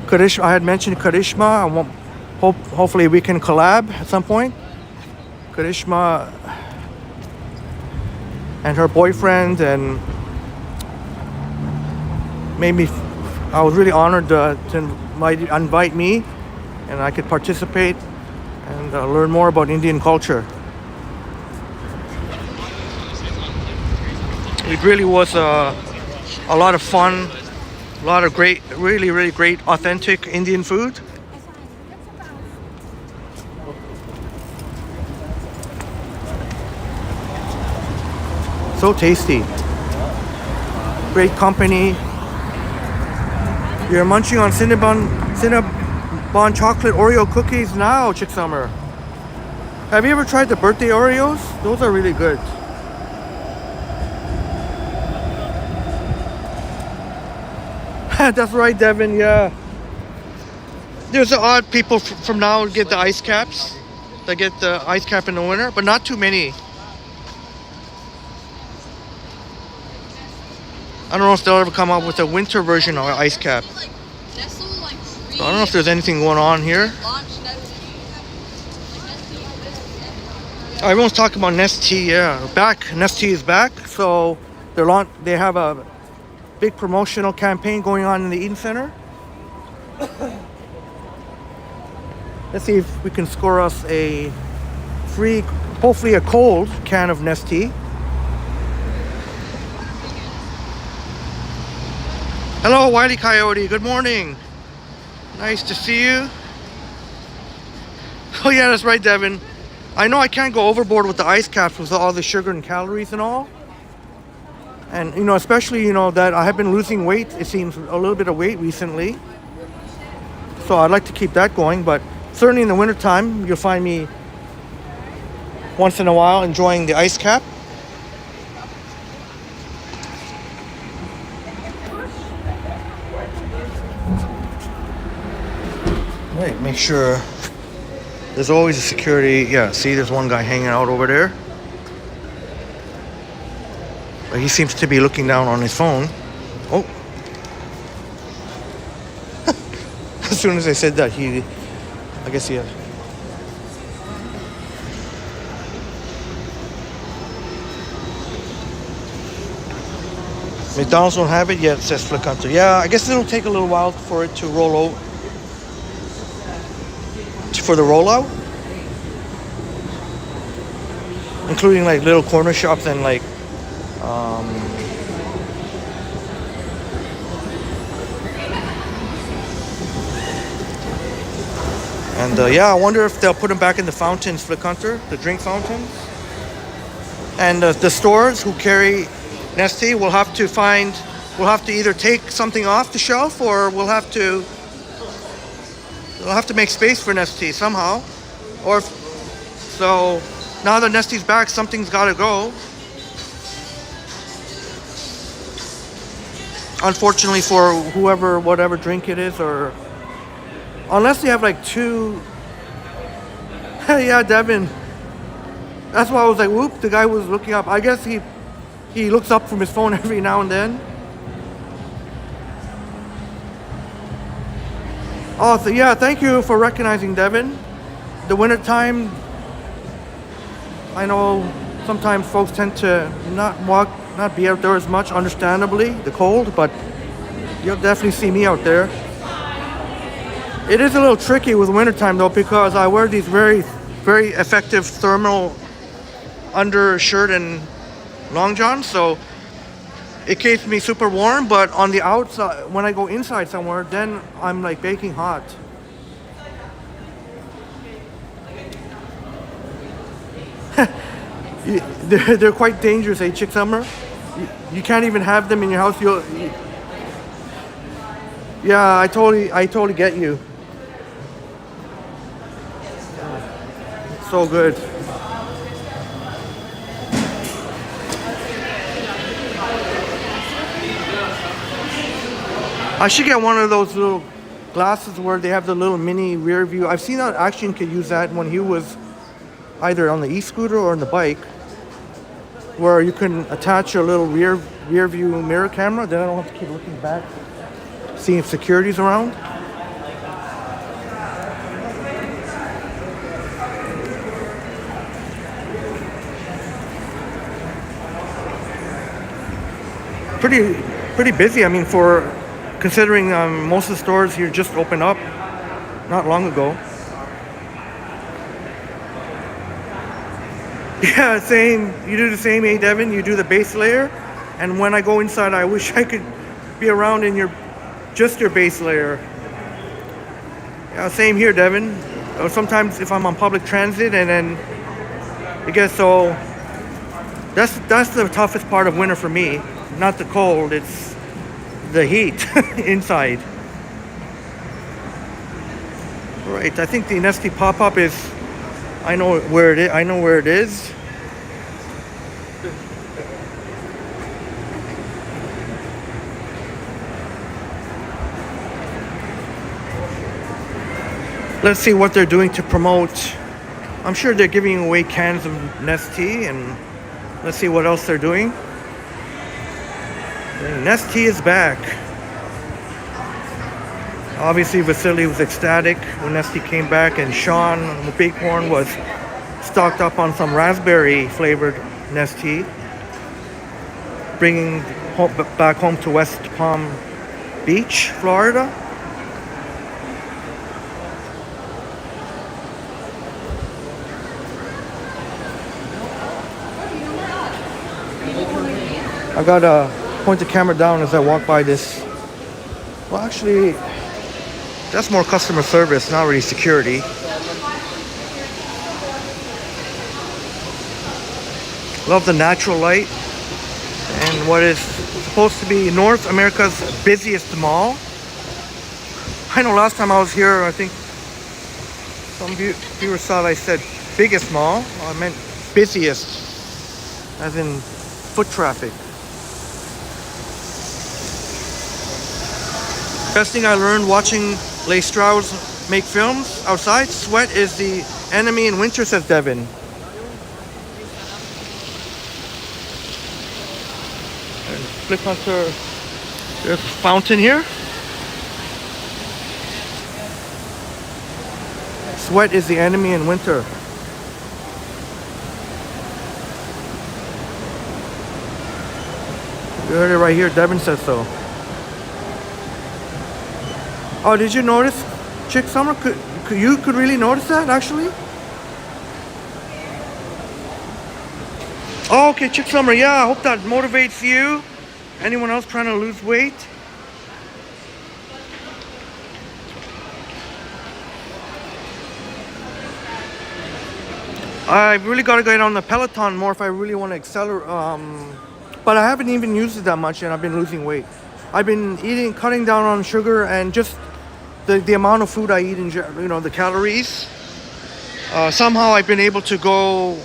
Speaker 1: Karishma, I had mentioned Karishma. Hopefully we can collab at some point. Karishma and her boyfriend, and I was really honored to invite me, and I could participate and learn more about Indian culture. It really was a lot of fun, a lot of great, really great, authentic Indian food. So tasty. Great company. You're munching on Cinnabon chocolate Oreo cookies now, Chick Summer. Have you ever tried the birthday Oreos? Those are really good. That's right, Devin, yeah. There's the odd people from now get the ice caps. They get the ice cap in the winter, but not too many. I don't know if they'll ever come out with a winter version of ice cap. So I don't know if there's anything going on here. Everyone's talking about Nestlé, yeah. Nestlé is back, so they have a big promotional campaign going on in the Eaton Centre. Let's see if we can score us a free, hopefully a cold can of Nestlé. Hello, Wiley Coyote. Good morning. Nice to see you. Oh yeah, that's right, Devin. I know I can't go overboard with the ice caps with all the sugar and calories and all. And, especially, that I have been losing weight. It seems a little bit of weight recently. So I'd like to keep that going. But certainly in the wintertime, you'll find me once in a while enjoying the ice cap. Right, make sure there's always a security. Yeah, see, there's one guy hanging out over there. But he seems to be looking down on his phone. Oh. As soon as I said that, I guess he had. McDonald's don't have it yet, says Flickunter. Yeah, I guess it'll take a little while for it to roll over. For the rollout, including like little corner shops and like yeah, I wonder if they'll put them back in the fountains for the Flickunter, the drink fountains. And the stores who carry Nestlé will have to either take something off the shelf, or they'll have to make space for Nestlé somehow. So now that Nestlé's back, something's got to go. Unfortunately for whatever drink it is, or unless they have like two. Yeah, Devin. That's why I was like, whoop, the guy was looking up. I guess he looks up from his phone every now and then. Oh, so yeah, thank you for recognizing Devin. The wintertime, I know Sometimes folks tend to not be outdoors much, understandably, the cold, but you'll definitely see me out there. It is a little tricky with wintertime though, because I wear these very, very effective thermal undershirt and long johns, so it keeps me super warm, but on the outside, when I go inside somewhere, then I'm like baking hot. They're quite dangerous, eh, Chick Summer? You can't even have them in your house. Yeah, I totally get you. So good. I should get one of those little glasses where they have the little mini rear view. I've seen that Action could use that when he was either on the e-scooter or on the bike, where you can attach your little rear view mirror camera. Then I don't have to keep looking back, seeing if security's around. Pretty busy. I mean, for considering most of the stores here just opened up not long ago. Yeah, same. You do the same, eh, Devin? You do the base layer, and when I go inside, I wish I could be around in just your base layer. Yeah, same here, Devin. Sometimes if I'm on public transit, and then I guess so. That's the toughest part of winter for me. Not the cold, it's the heat inside. Right, I think the Nestlé pop-up is, I know where it is. Let's see what they're doing to promote. I'm sure they're giving away cans of Nestlé, and let's see what else they're doing. Nestlé is back. Obviously, Vasiliy was ecstatic when Nestlé came back, and Sean, the Bighorn, was stocked up on some raspberry flavored Nestlé, bringing back home to West Palm Beach, Florida. I gotta point the camera down as I walk by this. Well, actually, that's more customer service, not really security. Love the natural light and what is supposed to be North America's busiest mall. I know last time I was here, I think some viewers thought I said biggest mall. I meant busiest, as in foot traffic. Best thing I learned watching Les Strauss make films outside, sweat is the enemy in winter, says Devin. And flip onto, there's a fountain here. Sweat is the enemy in winter. You heard it right here, Devin says so. Oh, did you notice, Chick Summer? You could really notice that, actually? Oh, okay, Chick Summer, yeah, I hope that motivates you. Anyone else trying to lose weight? I really got to get on the Peloton more if I really want to accelerate. But I haven't even used it that much, and I've been losing weight. I've been cutting down on sugar and just the amount of food I eat, in the calories. Somehow I've been able to go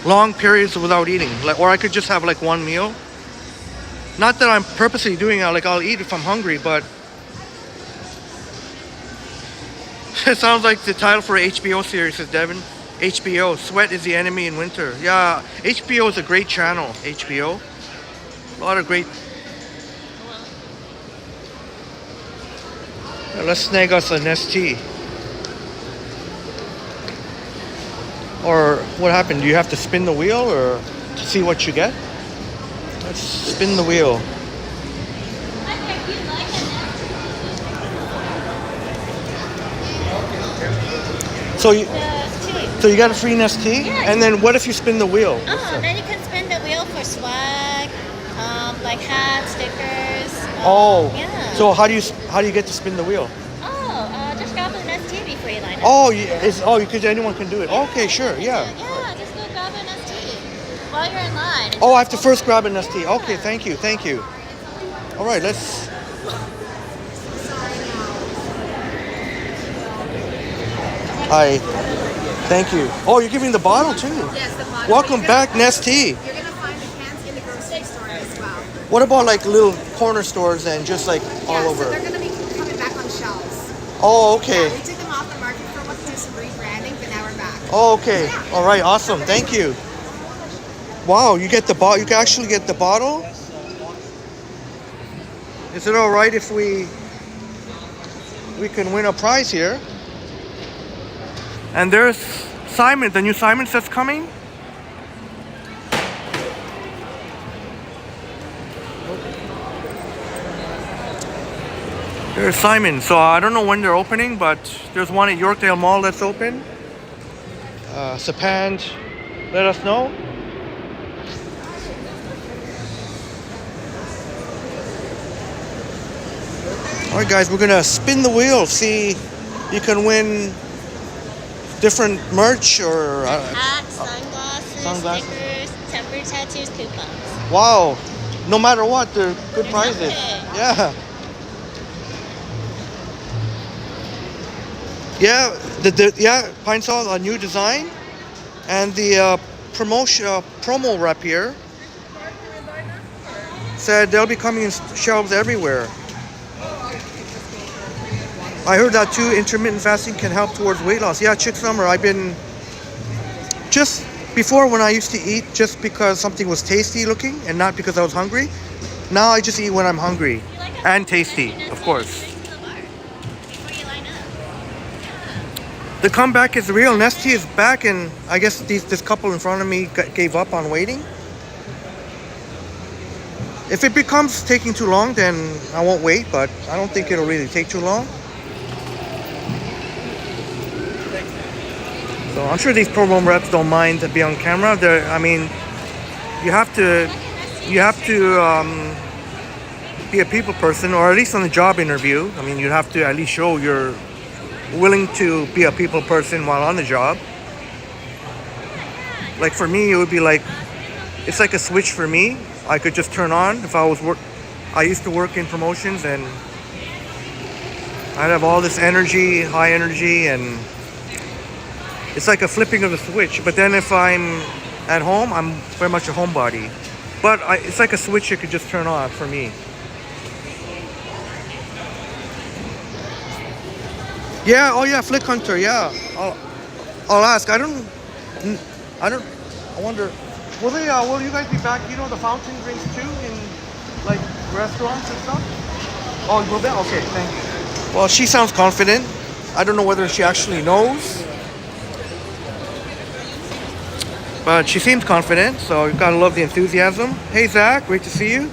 Speaker 1: long periods without eating, or I could just have like one meal. Not that I'm purposely doing it, like I'll eat if I'm hungry, but it sounds like the title for an HBO series, says Devin. HBO, Sweat is the Enemy in Winter. Yeah, HBO is a great channel, HBO. A lot of great... Yeah, let's snag us a Nestlé. Or what happened? Do you have to spin the wheel or to see what you get? Let's spin the wheel. So you got a free Nestlé?
Speaker 3: Yeah.
Speaker 1: And then what if you spin the wheel?
Speaker 3: Oh, then you can spin the wheel for swag, like hats, stickers.
Speaker 1: Oh.
Speaker 3: Yeah.
Speaker 1: So how do you get to spin the wheel?
Speaker 3: Oh, just grab an ST before you line up.
Speaker 1: Oh, anyone can do it. Okay, sure, yeah.
Speaker 3: Yeah, just go grab an ST while you're in line.
Speaker 1: Oh, I have to first grab an ST. Okay, thank you. All right, let's. Hi. Thank you. Oh, you're giving the bottle too.
Speaker 8: Yes, the bottle.
Speaker 1: Welcome back, Nestlé.
Speaker 8: You're gonna find the cans in the grocery store as well.
Speaker 1: What about like little corner stores and just like all over?
Speaker 8: So they're gonna be coming back on shelves.
Speaker 1: Oh, okay.
Speaker 8: Yeah, we took them off the market for a while to do some rebranding, but now we're back.
Speaker 1: Oh, okay. All right. Awesome. Thank you. Wow, you get the bottle. You can actually get the bottle. Is it all right if we can win a prize here? And there's Simon, the new Simon that's coming. There's Simon. So I don't know when they're opening, but there's one at Yorkdale Mall that's open. Sapand, let us know. All right, guys, we're gonna spin the wheel. See, you can win different merch or
Speaker 3: Hats, sunglasses, stickers, temporary tattoos, coupons.
Speaker 1: wow, no matter what, they're good prizes.
Speaker 3: Okay.
Speaker 1: Yeah, Pine saw a new design, and the promo rep here said they'll be coming in shelves everywhere. I heard that too. Intermittent fasting can help towards weight loss. Yeah, Chick Summer. I've been just before when I used to eat just because something was tasty looking and not because I was hungry. Now I just eat when I'm hungry and tasty, of course. The comeback is real. Nestlé is back, and I guess this couple in front of me gave up on waiting. If it becomes taking too long, then I won't wait, but I don't think it'll really take too long. So I'm sure these program reps don't mind to be on camera. I mean, you have to be a people person, or at least on the job interview. I mean, you have to at least show you're willing to be a people person while on the job. Like for me, it would be like, it's like a switch for me. I could just turn on if I used to work in promotions, and I'd have all this energy, high energy, and it's like a flipping of the switch. But then if I'm at home, I'm very much a homebody. But it's like a switch you could just turn off for me. Yeah, oh yeah, Flick Hunter, yeah. I'll ask. I wonder, will you guys be back, the fountain drinks too in like restaurants and stuff? Oh, you will be? Okay, thank you. Well, she sounds confident. I don't know whether she actually knows. But she seems confident, so you gotta love the enthusiasm. Hey Zach, great to see you.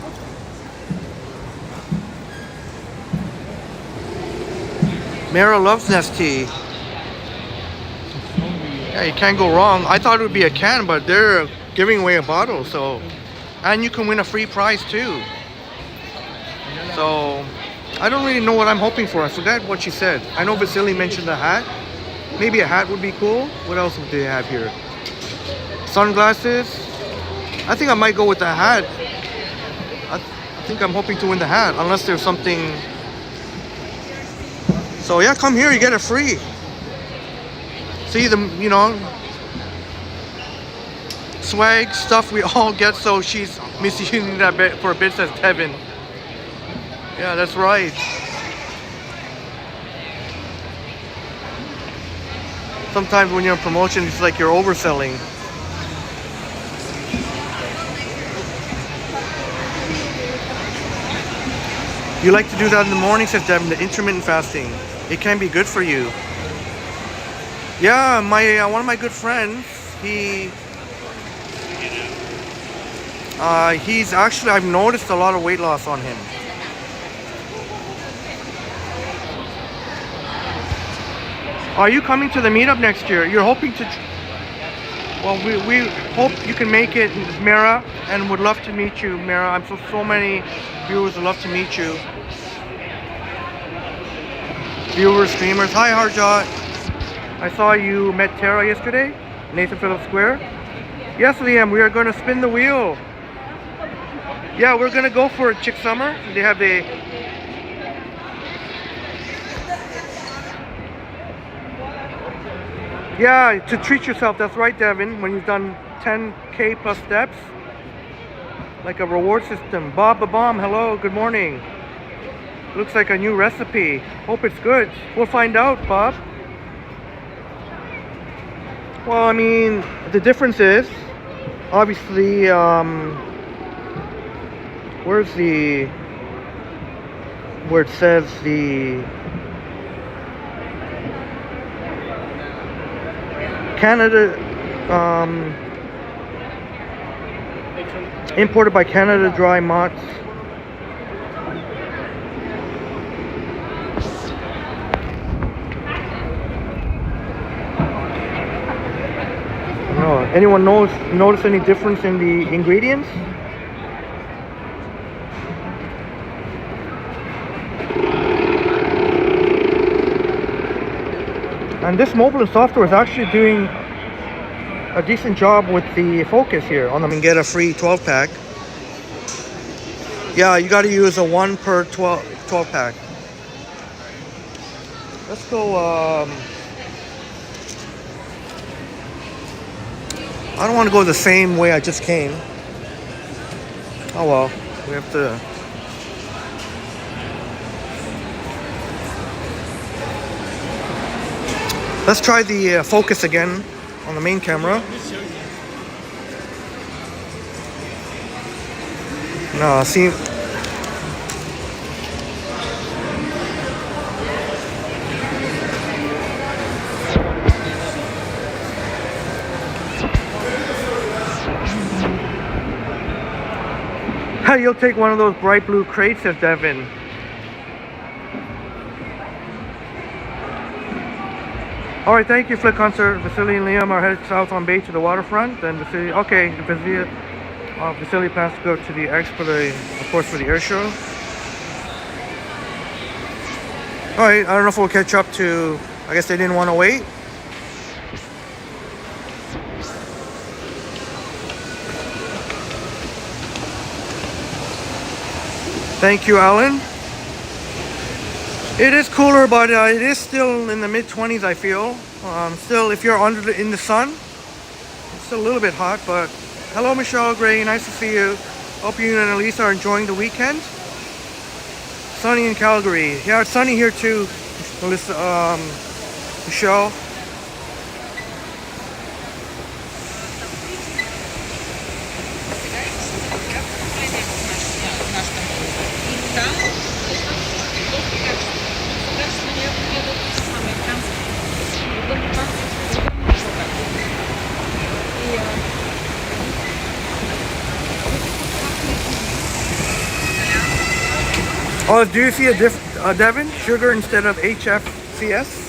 Speaker 1: Mara loves Nestlé. Yeah, you can't go wrong. I thought it would be a can, but they're giving away a bottle, so. And you can win a free prize too. So, I don't really know what I'm hoping for. I forgot what she said. I know Vasiliy mentioned a hat. Maybe a hat would be cool. What else would they have here? Sunglasses. I think I might go with the hat. I think I'm hoping to win the hat, unless there's something. So yeah, come here, you get it free. See swag stuff we all get. So she's misusing that bit for a bit, says Tevin. Yeah, that's right. Sometimes when you're in promotion, it's like you're overselling. You like to do that in the morning, says Devin, the intermittent fasting. It can be good for you. Yeah, my one of my good friends, he's actually, I've noticed a lot of weight loss on him. Are you coming to the meetup next year? You're hoping to... Well, we hope you can make it, Mara, and would love to meet you, Mara. I'm so many viewers would love to meet you. Viewers, streamers. Hi, Harjot. I saw you met Tara yesterday, Nathan Phillips Square. Yes, Liam, we are going to spin the wheel. Yeah, we're going to go for Chick Summer. They have the... Yeah, to treat yourself, that's right, Devin, when you've done 10K plus steps. Like a reward system. Bob the Bomb, hello, good morning. Looks like a new recipe. Hope it's good. We'll find out, Bob. Well, I mean, the difference is, obviously, where's the... where it says the... Canada, imported by Canada Dry Mots. No, anyone notice any difference in the ingredients? And this mobile software is actually doing a decent job with the focus here on them, and get a free 12 pack. Yeah, you got to use a 1 per 12 pack. Let's go. I don't want to go the same way I just came. Oh well, we have to. Let's try the focus again on the main camera. No, see. You'll take one of those bright blue crates, says Devin. Alright, thank you, Flick Concert. Vasiliy and Liam are headed south on Bay to the waterfront. Then Vasiliy, okay, Vasiliy plans to go to the X for the, of course, for the air show. Alright, I don't know if we'll catch up to, I guess they didn't want to wait. Thank you, Alan. It is cooler, but it is still in the mid-20s, I feel. Still, if you're in the sun, it's still a little bit hot, but... Hello, Michelle Gray. Nice to see you. Hope you and Elise are enjoying the weekend. Sunny in Calgary. Yeah, it's sunny here too, Melissa, Michelle. Oh, do you see a Devin? Sugar instead of HFCS?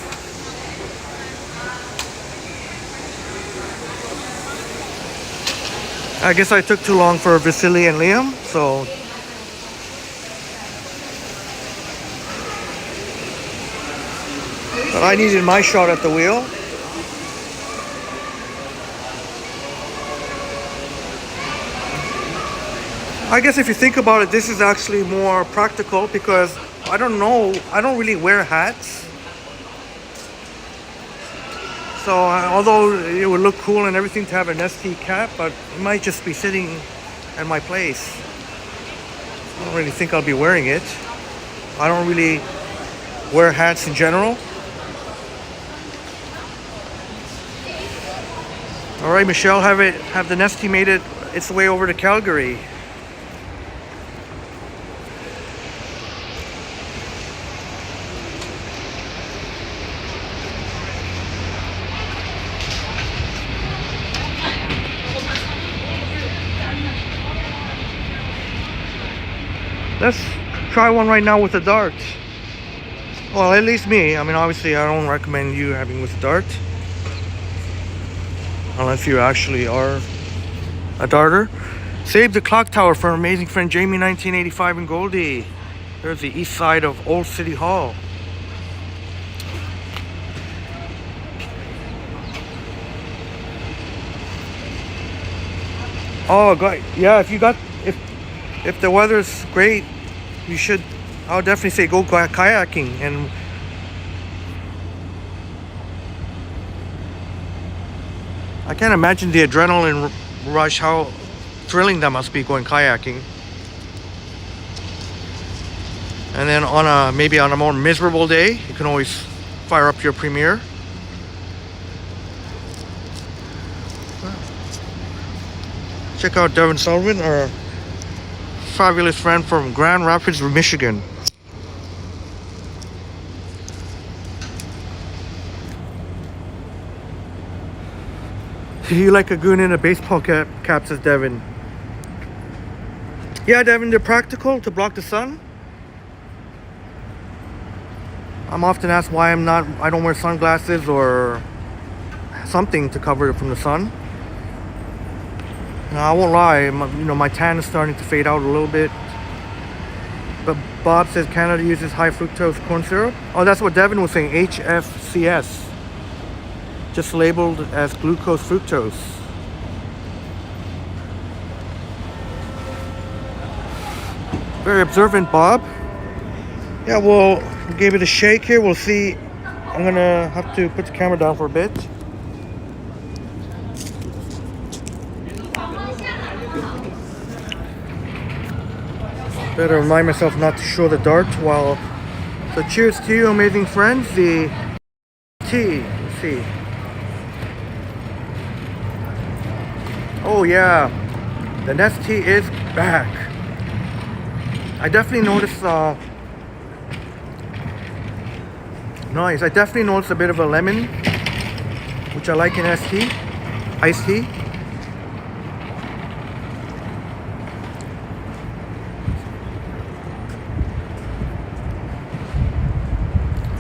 Speaker 1: I guess I took too long for Vasiliy and Liam, so... But I needed my shot at the wheel. I guess if you think about it, this is actually more practical because I don't really wear hats. So although it would look cool and everything to have an Nestlé cap, but it might just be sitting at my place. I don't really think I'll be wearing it. I don't really wear hats in general. All right, Michelle, have the Nestlé made its way over to Calgary? Let's try one right now with a dart. Well, at least me. I mean, obviously, I don't recommend you having with a dart. Unless you actually are a darter. Save the clock tower for amazing friend Jamie 1985 in Goldie. There's the east side of Old City Hall. Oh god, yeah, if the weather's great, you should, I'll definitely say go kayaking. And I can't imagine the adrenaline rush, how thrilling that must be going kayaking. And then on a maybe on a more miserable day, you can always fire up your Premiere. Check out Devin Sullivan, our fabulous friend from Grand Rapids, Michigan. You like a goon in a baseball cap, says Devin. Yeah, Devin, they're practical to block the sun. I'm often asked why I don't wear sunglasses or something to cover it from the sun. Now, I won't lie, my tan is starting to fade out a little bit. But Bob says Canada uses high fructose corn syrup. Oh, that's what Devin was saying, HFCS. Just labeled as glucose fructose. Very observant, Bob. Yeah, we'll give it a shake here. We'll see. I'm gonna have to put the camera down for a bit. Better remind myself not to show the dart while. So cheers to you, amazing friends. The tea. Let's see. Oh yeah, the Nestlé is back. I definitely noticed. Nice. I definitely noticed a bit of a lemon, which I like in iced tea.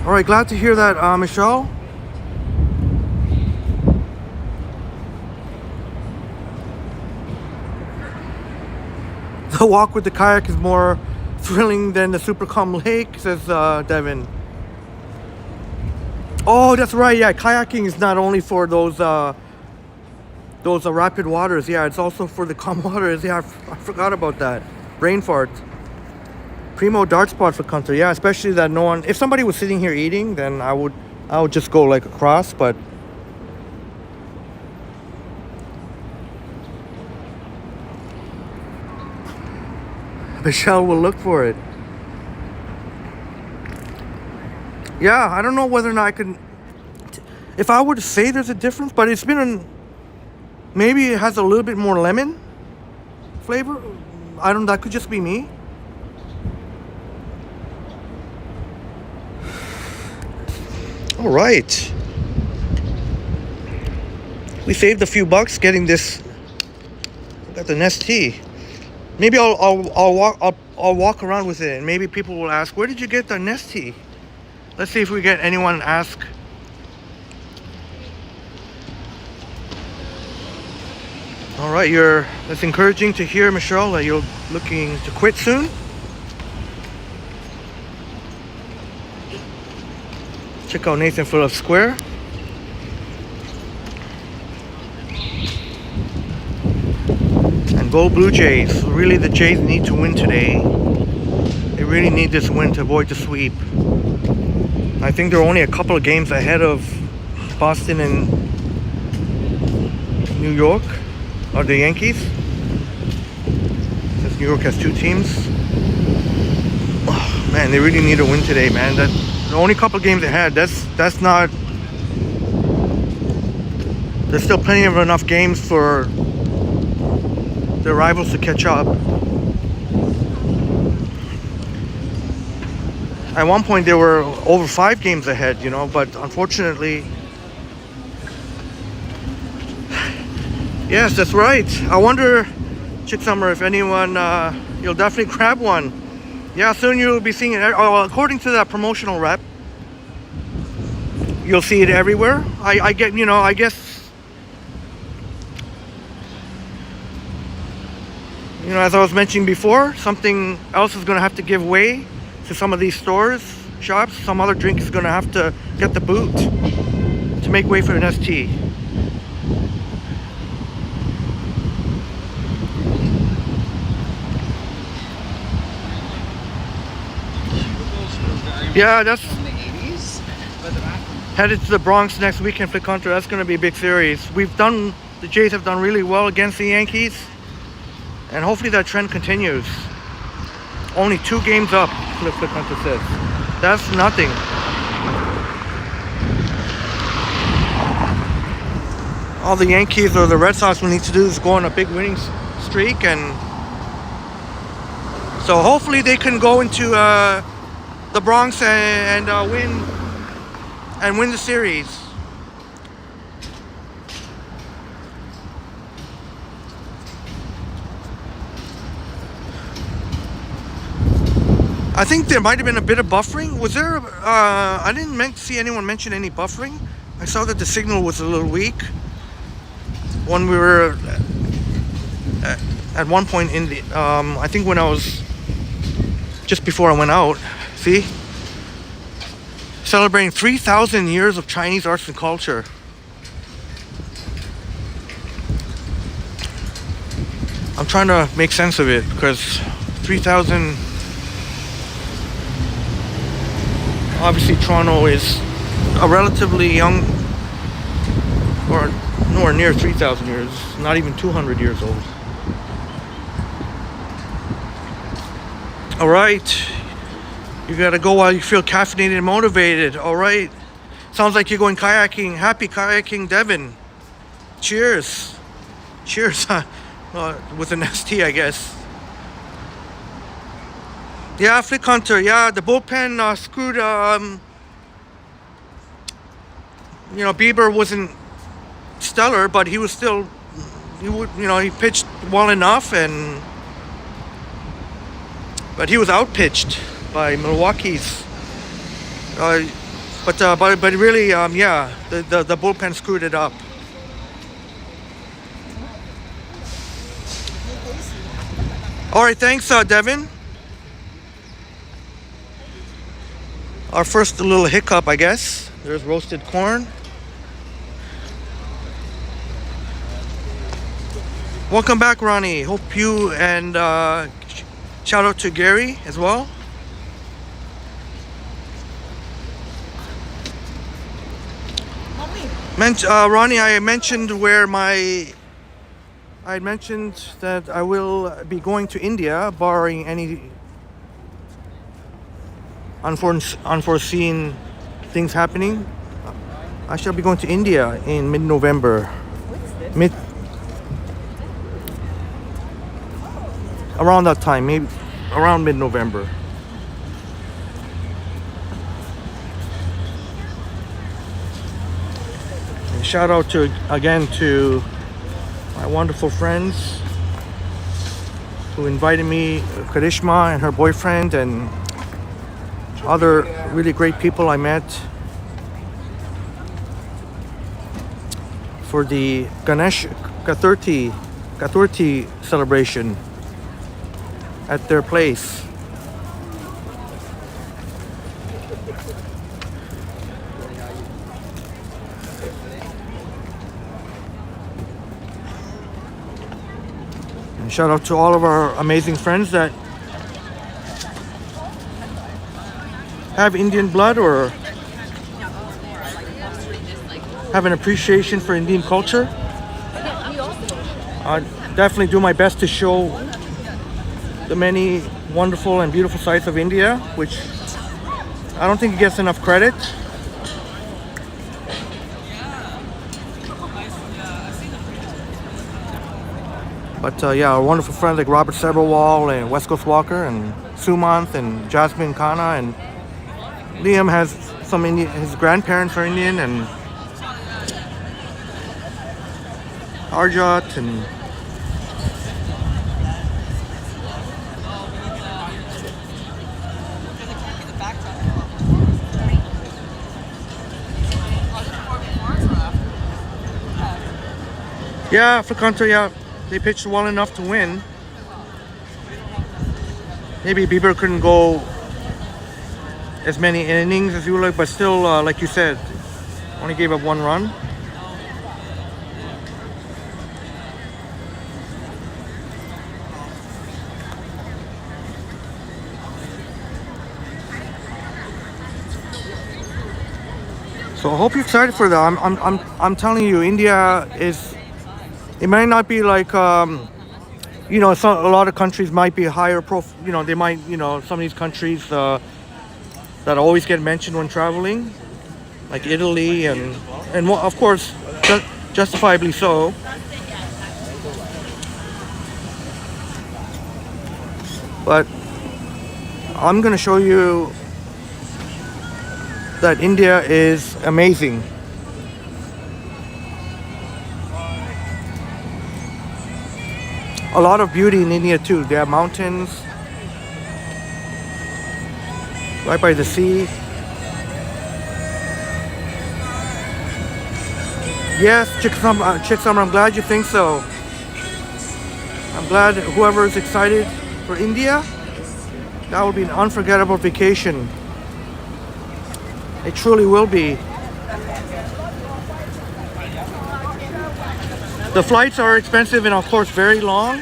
Speaker 1: All right, glad to hear that, Michelle. The walk with the kayak is more thrilling than the super calm lake, says Devin. Oh, that's right. Yeah, kayaking is not only for those rapid waters. Yeah, it's also for the calm waters. Yeah, I forgot about that. Brain fart. Primo dart spot for country. Yeah, especially that no one. If somebody was sitting here eating, then I would just go like across. But Michelle will look for it. Yeah, I don't know whether or not I can. If I were to say there's a difference, but it's been maybe it has a little bit more lemon flavor. I don't. That could just be me. All right. We saved a few bucks getting this. We got the Nestlé. Maybe I'll walk around with it, and maybe people will ask, "Where did you get the Nestlé?" Let's see if we get anyone ask. All right, that's encouraging to hear, Michelle, that you're looking to quit soon. Check out Nathan Phillips Square. And go Blue Jays. Really, the Jays need to win today. They really need this win to avoid the sweep. I think they're only a couple of games ahead of Boston and New York, or the Yankees. Since New York has two teams. Oh, man, they really need to win today, man. The only couple of games ahead. That's not. There's still plenty of enough games for their rivals to catch up. At one point, they were over 5 games ahead, but unfortunately. Yes, that's right. I wonder, Chick Summer, if anyone, you'll definitely grab one. Yeah, soon you'll be seeing it. Oh, according to that promotional rep, you'll see it everywhere. I get, you know, I guess, you know, as I was mentioning before, something else is going to have to give way to some of these stores, shops. Some other drink is going to have to get the boot to make way for an ST. Yeah, that's headed to the Bronx next weekend for Contra. That's going to be a big series. The Jays have done really well against the Yankees, and hopefully that trend continues. Only 2 games up, Flip Contra says. That's nothing. All the Yankees or the Red Sox will need to do is go on a big winning streak, and so hopefully they can go into the Bronx and win the series. I think there might have been a bit of buffering. Was there? I didn't see anyone mention any buffering. I saw that the signal was a little weak when we were at one point in the. I think when I was just before I went out. See? Celebrating 3,000 years of Chinese arts and culture. I'm trying to make sense of it because 3,000. Obviously, Toronto is a relatively young, or nowhere near 3,000 years, not even 200 years old. All right. You gotta go while you feel caffeinated and motivated. All right. Sounds like you're going kayaking. Happy kayaking, Devin. Cheers. Cheers. With an ST, I guess. Yeah, Flick Hunter. Yeah, the bullpen screwed. You know, Bieber wasn't stellar, but he was still. He pitched well enough, but he was outpitched by Milwaukee's, but really, yeah, the bullpen screwed it up. All right, thanks, Devin. Our first little hiccup, I guess. There's roasted corn. Welcome back, Ronnie. Hope you and shout out to Gary as well. Ronnie, I mentioned that I will be going to India, barring any unforeseen things happening. I shall be going to India in mid-November. Around that time, maybe around mid-November. Shout out again to my wonderful friends who invited me, Karishma and her boyfriend, and other really great people I met for the Ganesh Chaturthi celebration at their place. And shout out to all of our amazing friends that have Indian blood or have an appreciation for Indian culture. I definitely do my best to show the many wonderful and beautiful sights of India, which I don't think it gets enough credit. But yeah, our wonderful friends like Robert Seberwal and West Coast Walker and Sumant and Jasmine Khanna, and Liam has some Indian, his grandparents are Indian, and Arjat and Yeah, Africanta, yeah. They pitched well enough to win. Maybe Bieber couldn't go as many innings as you would like, but still, like you said, only gave up 1 run. So I hope you're excited for that. I'm telling you, India is. It might not be like you know, a lot of countries might be higher you know, they might, you know, some of these countries that always get mentioned when traveling, like Italy and of course, justifiably so. But I'm gonna show you that India is amazing. A lot of beauty in India too. They have mountains right by the sea. Yes, Chicksummer, I'm glad you think so. I'm glad whoever is excited for India, that will be an unforgettable vacation. It truly will be. The flights are expensive and of course very long,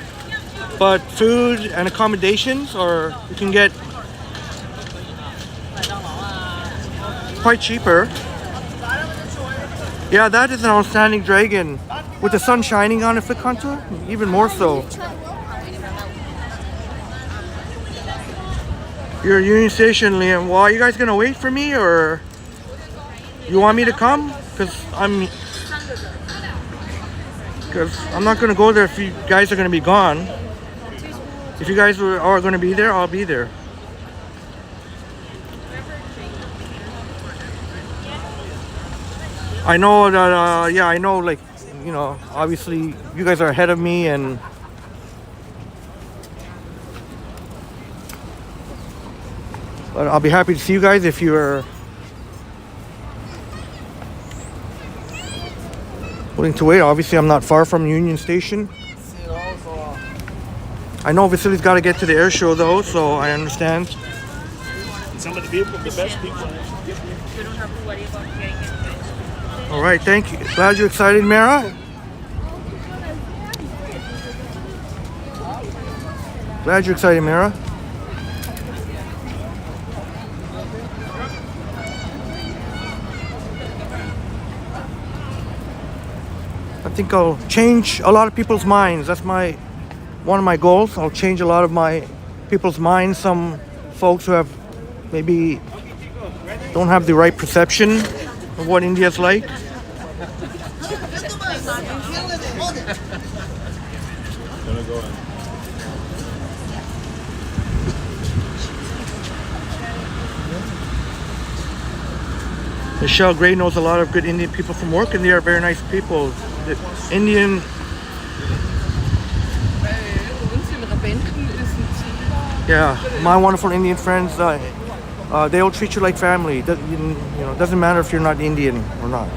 Speaker 1: but food and accommodations you can get quite cheaper. Yeah, that is an outstanding dragon with the sun shining on it for Kanta, even more so. You're at Union Station, Liam. Well, are you guys gonna wait for me or you want me to come? Because I'm not gonna go there if you guys are gonna be gone. If you guys are gonna be there, I'll be there. I know that, yeah, I know, like, you know, obviously you guys are ahead of me but I'll be happy to see you guys if you're willing to wait. Obviously, I'm not far from Union Station. I know Vasily's got to get to the air show though, so I understand.
Speaker 6: Some of the people, the best people.
Speaker 1: All right, thank you. Glad you're excited, Mara. Glad you're excited, Mara. I think I'll change a lot of people's minds. That's one of my goals. I'll change a lot of my people's minds. Some folks who have maybe don't have the right perception of what India's like. Michelle Gray knows a lot of good Indian people from work, and they are very nice people. The Indian. Yeah, my wonderful Indian friends, they'll treat you like family. You know, it doesn't matter if you're not Indian or not.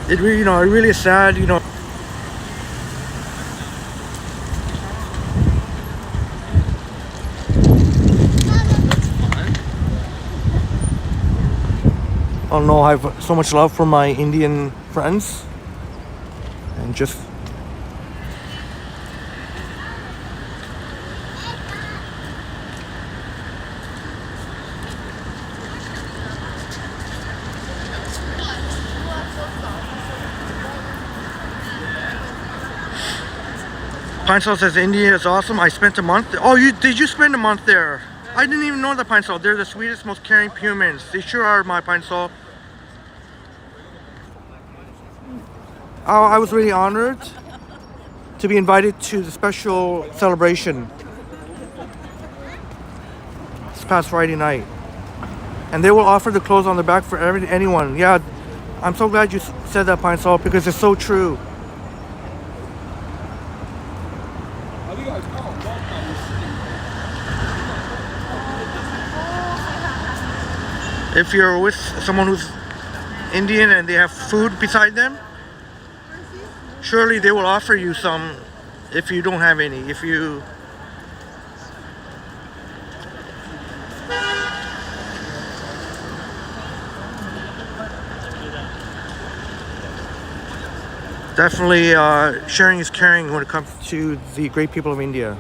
Speaker 1: It really, you know, it really is sad, you know. I don't know, I have so much love for my Indian friends and just Pine Sol says India is awesome. I spent a month. Oh, did you spend a month there? I didn't even know the Pine Sol. They're the sweetest, most caring humans. They sure are, my Pine Sol. I was really honored to be invited to the special celebration this past Friday night. And they will offer the clothes on the back for anyone. Yeah, I'm so glad you said that, Pine Sol, because it's so true. If you're with someone who's Indian and they have food beside them, surely they will offer you some if you don't have any. If you definitely sharing is caring when it comes to the great people of India.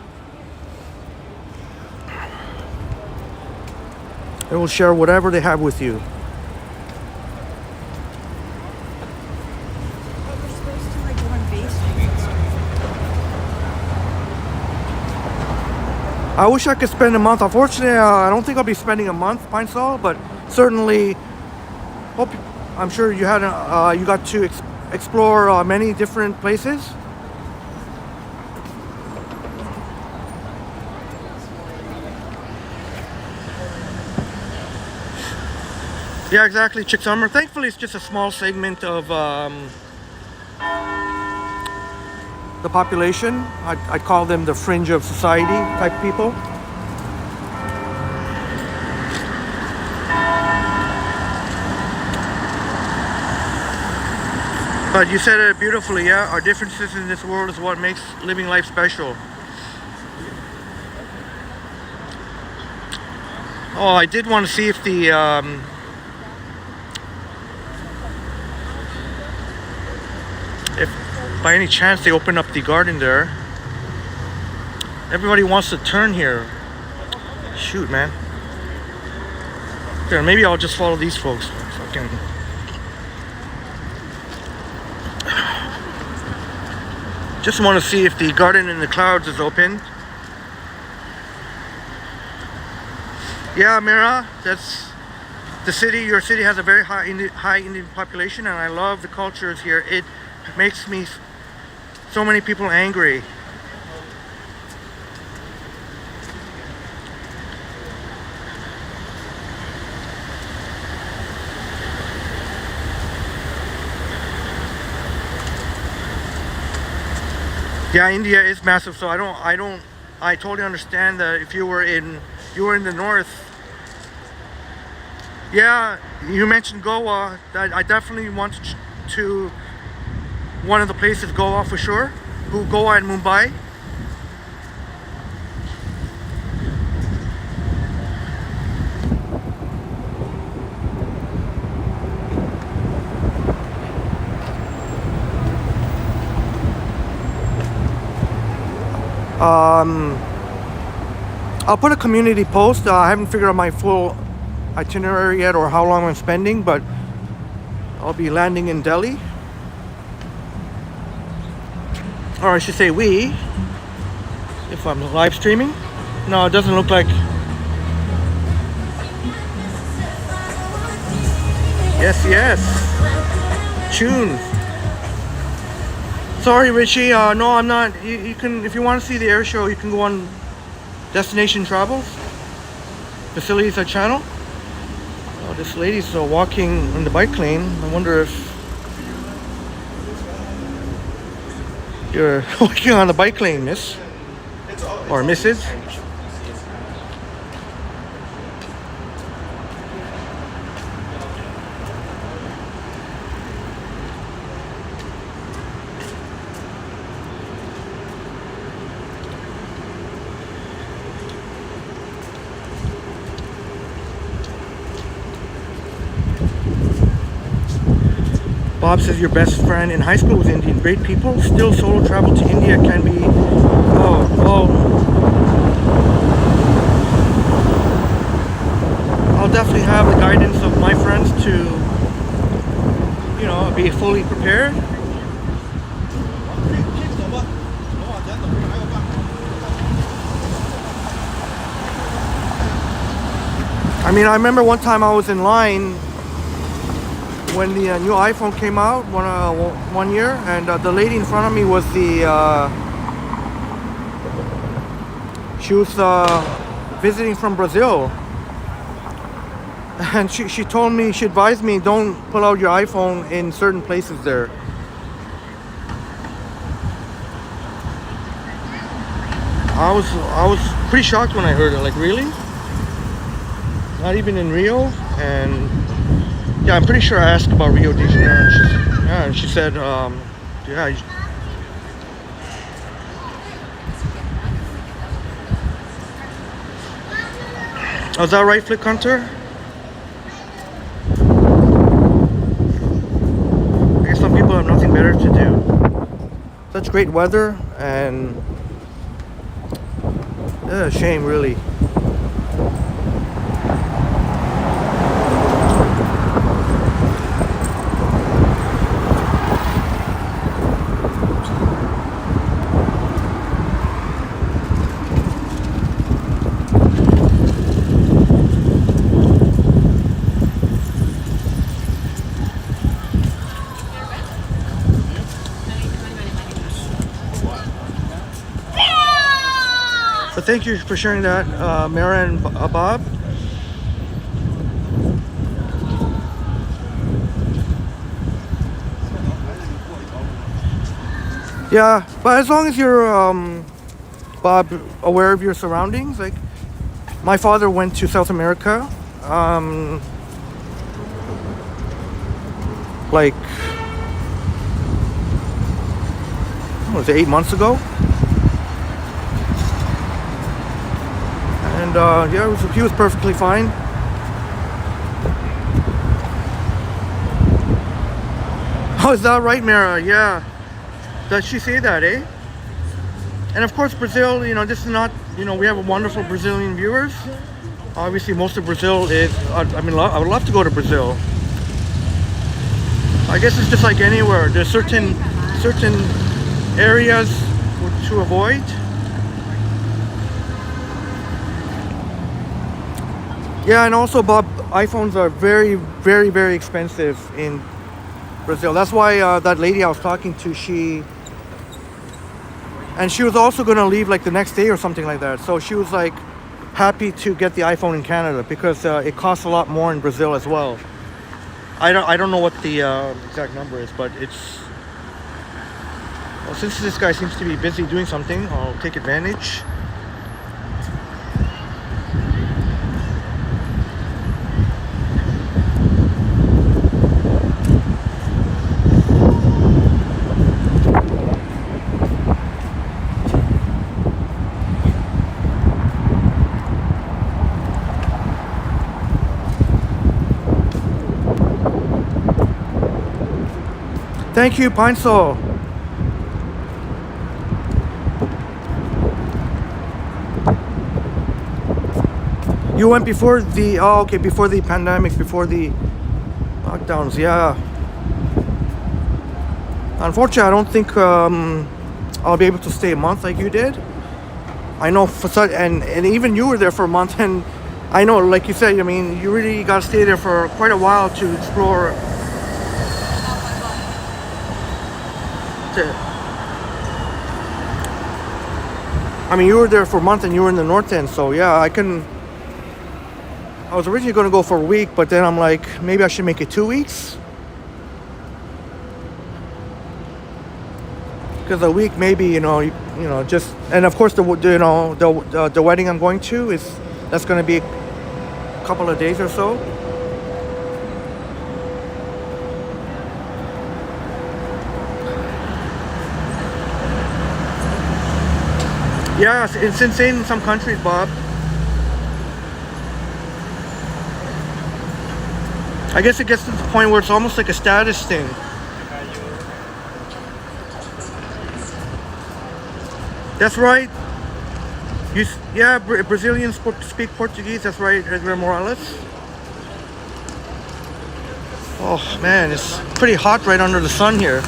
Speaker 1: They will share whatever they have with you. I wish I could spend a month. Unfortunately, I don't think I'll be spending a month, Pine Sol, but certainly hope. I'm sure you had you got to explore many different places. Yeah, exactly, Chick Summer. Thankfully, it's just a small segment of the population. I'd call them the fringe of society type people. But you said it beautifully, yeah? Our differences in this world is what makes living life special. Oh, I did want to see if the if by any chance they open up the garden there. Everybody wants to turn here. Shoot, man. Here, maybe I'll just follow these folks. So I can... Just want to see if the garden in the clouds is open. Yeah, Mira, that's the city. Your city has a very high Indian population, and I love the cultures here. It makes me so many people angry. Yeah, India is massive, so I totally understand that if you were in the north. Yeah, you mentioned Goa. I definitely want to one of the places, Goa for sure. Goa and Mumbai. I'll put a community post. I haven't figured out my full itinerary yet or how long I'm spending, but I'll be landing in Delhi. Or I should say we, if I'm live streaming. No, it doesn't look like. Yes. Tunes. Sorry, Richie. No, I'm not. You can, if you want to see the air show, you can go on Destination Travels. Vasily's channel. Oh, this lady's walking in the bike lane. I wonder if you're walking on the bike lane, miss. Or Mrs. Bob says your best friend in high school was Indian. Great people. Still solo travel to India can be... I'll definitely have the guidance of my friends to, be fully prepared. I mean, I remember one time I was in line when the new iPhone came out one year, and the lady in front of me was she was visiting from Brazil, and she told me, she advised me, don't pull out your iPhone in certain places there. I was pretty shocked when I heard it. Like, really? Not even in Rio? And yeah, I'm pretty sure I asked about Rio de Janeiro. And she said, yeah. Oh, is that right, Flick Hunter? I guess some people have nothing better to do. Such great weather, and shame, really. So thank you for sharing that, Mara and Bob. Yeah, but as long as you're, Bob, aware of your surroundings, like my father went to South America, like, what was it, 8 months ago? And yeah, he was perfectly fine. Oh, is that right, Mara? Yeah. Does she say that, eh? And of course, Brazil, you know, this is not, you know, we have wonderful Brazilian viewers. Obviously, most of Brazil is, I mean, I would love to go to Brazil. I guess it's just like anywhere. There's certain areas to avoid. Yeah, and also, Bob, iPhones are very, very, very expensive in Brazil. That's why that lady I was talking to, she was also going to leave like the next day or something like that. So she was like happy to get the iPhone in Canada because it costs a lot more in Brazil as well. I don't know what the exact number is, but it's, well, since this guy seems to be busy doing something, I'll take advantage. Thank you, Pine Sol. You went before the, oh, okay, before the pandemic, before the lockdowns, yeah. Unfortunately, I don't think I'll be able to stay a month like you did. I know for such, and even you were there for a month, and I know, like you said, I mean, you really got to stay there for quite a while to explore. I mean, you were there for a month and you were in the north end, so yeah, I was originally going to go for a week, but then I'm like, maybe I should make it 2 weeks, because a week maybe, you know, just, and of course the wedding I'm going to that's going to be a couple of days or so. Yeah, it's insane in some countries, Bob. I guess it gets to the point where it's almost like a status thing. That's right. Yeah, Brazilians speak Portuguese. That's right, Edgar Morales. Oh man, it's pretty hot right under the sun here.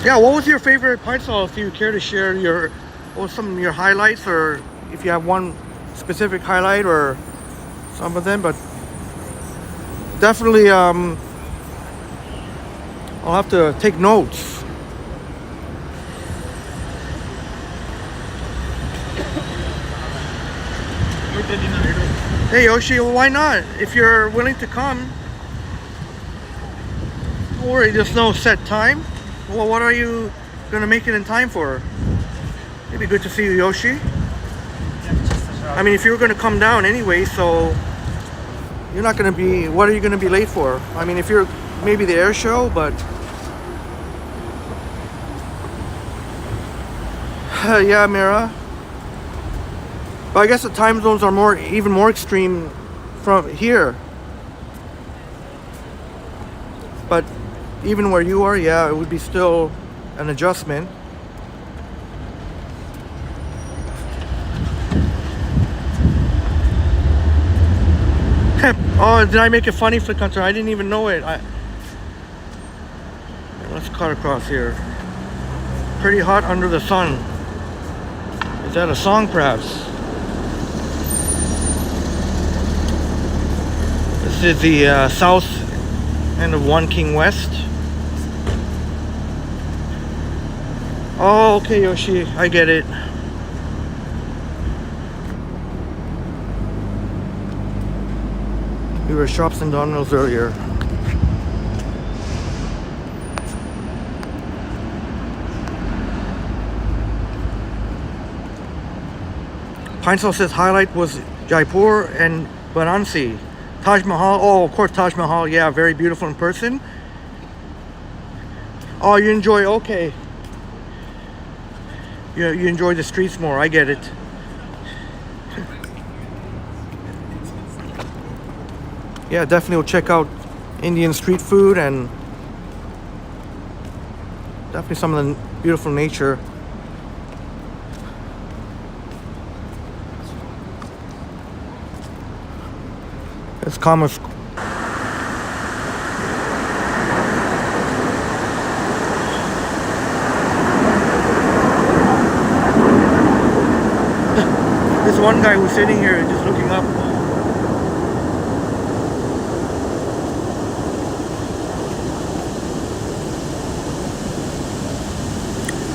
Speaker 1: Yeah, what was your favorite pint stall? If you care to share some of your highlights, or if you have one specific highlight or some of them, but definitely I'll have to take notes. Hey Yoshi, well, why not? If you're willing to come, don't worry, there's no set time. Well, what are you gonna make it in time for? It'd be good to see you, Yoshi. I mean, if you were gonna come down anyway, so you're not gonna be, what are you gonna be late for? I mean, if you're maybe the air show, but yeah, Mira. But I guess the time zones are even more extreme from here. But even where you are, yeah, it would be still an adjustment. Oh, did I make it funny, Flick Hunter? I didn't even know it. Let's cut across here. Pretty hot under the sun. Is that a song, perhaps? This is the south end of 1 King West. Oh, okay, Yoshi, I get it. We were at Shops and Domino's earlier. Pinesall says highlight was Jaipur and Varanasi. Taj Mahal, oh, of course, Taj Mahal, yeah, very beautiful in person. Oh, you enjoy, okay. You enjoy the streets more, I get it. Yeah, definitely will check out Indian street food and definitely some of the beautiful nature. It's Commerce. This one guy who's sitting here just looking up.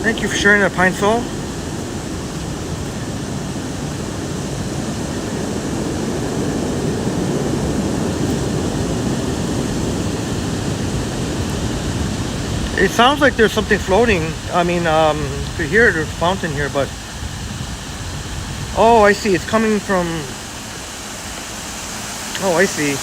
Speaker 1: Thank you for sharing that, Pine Sol. It sounds like there's something floating. I mean, you could hear there's a fountain here, but oh, I see. It's coming from. Oh, I see.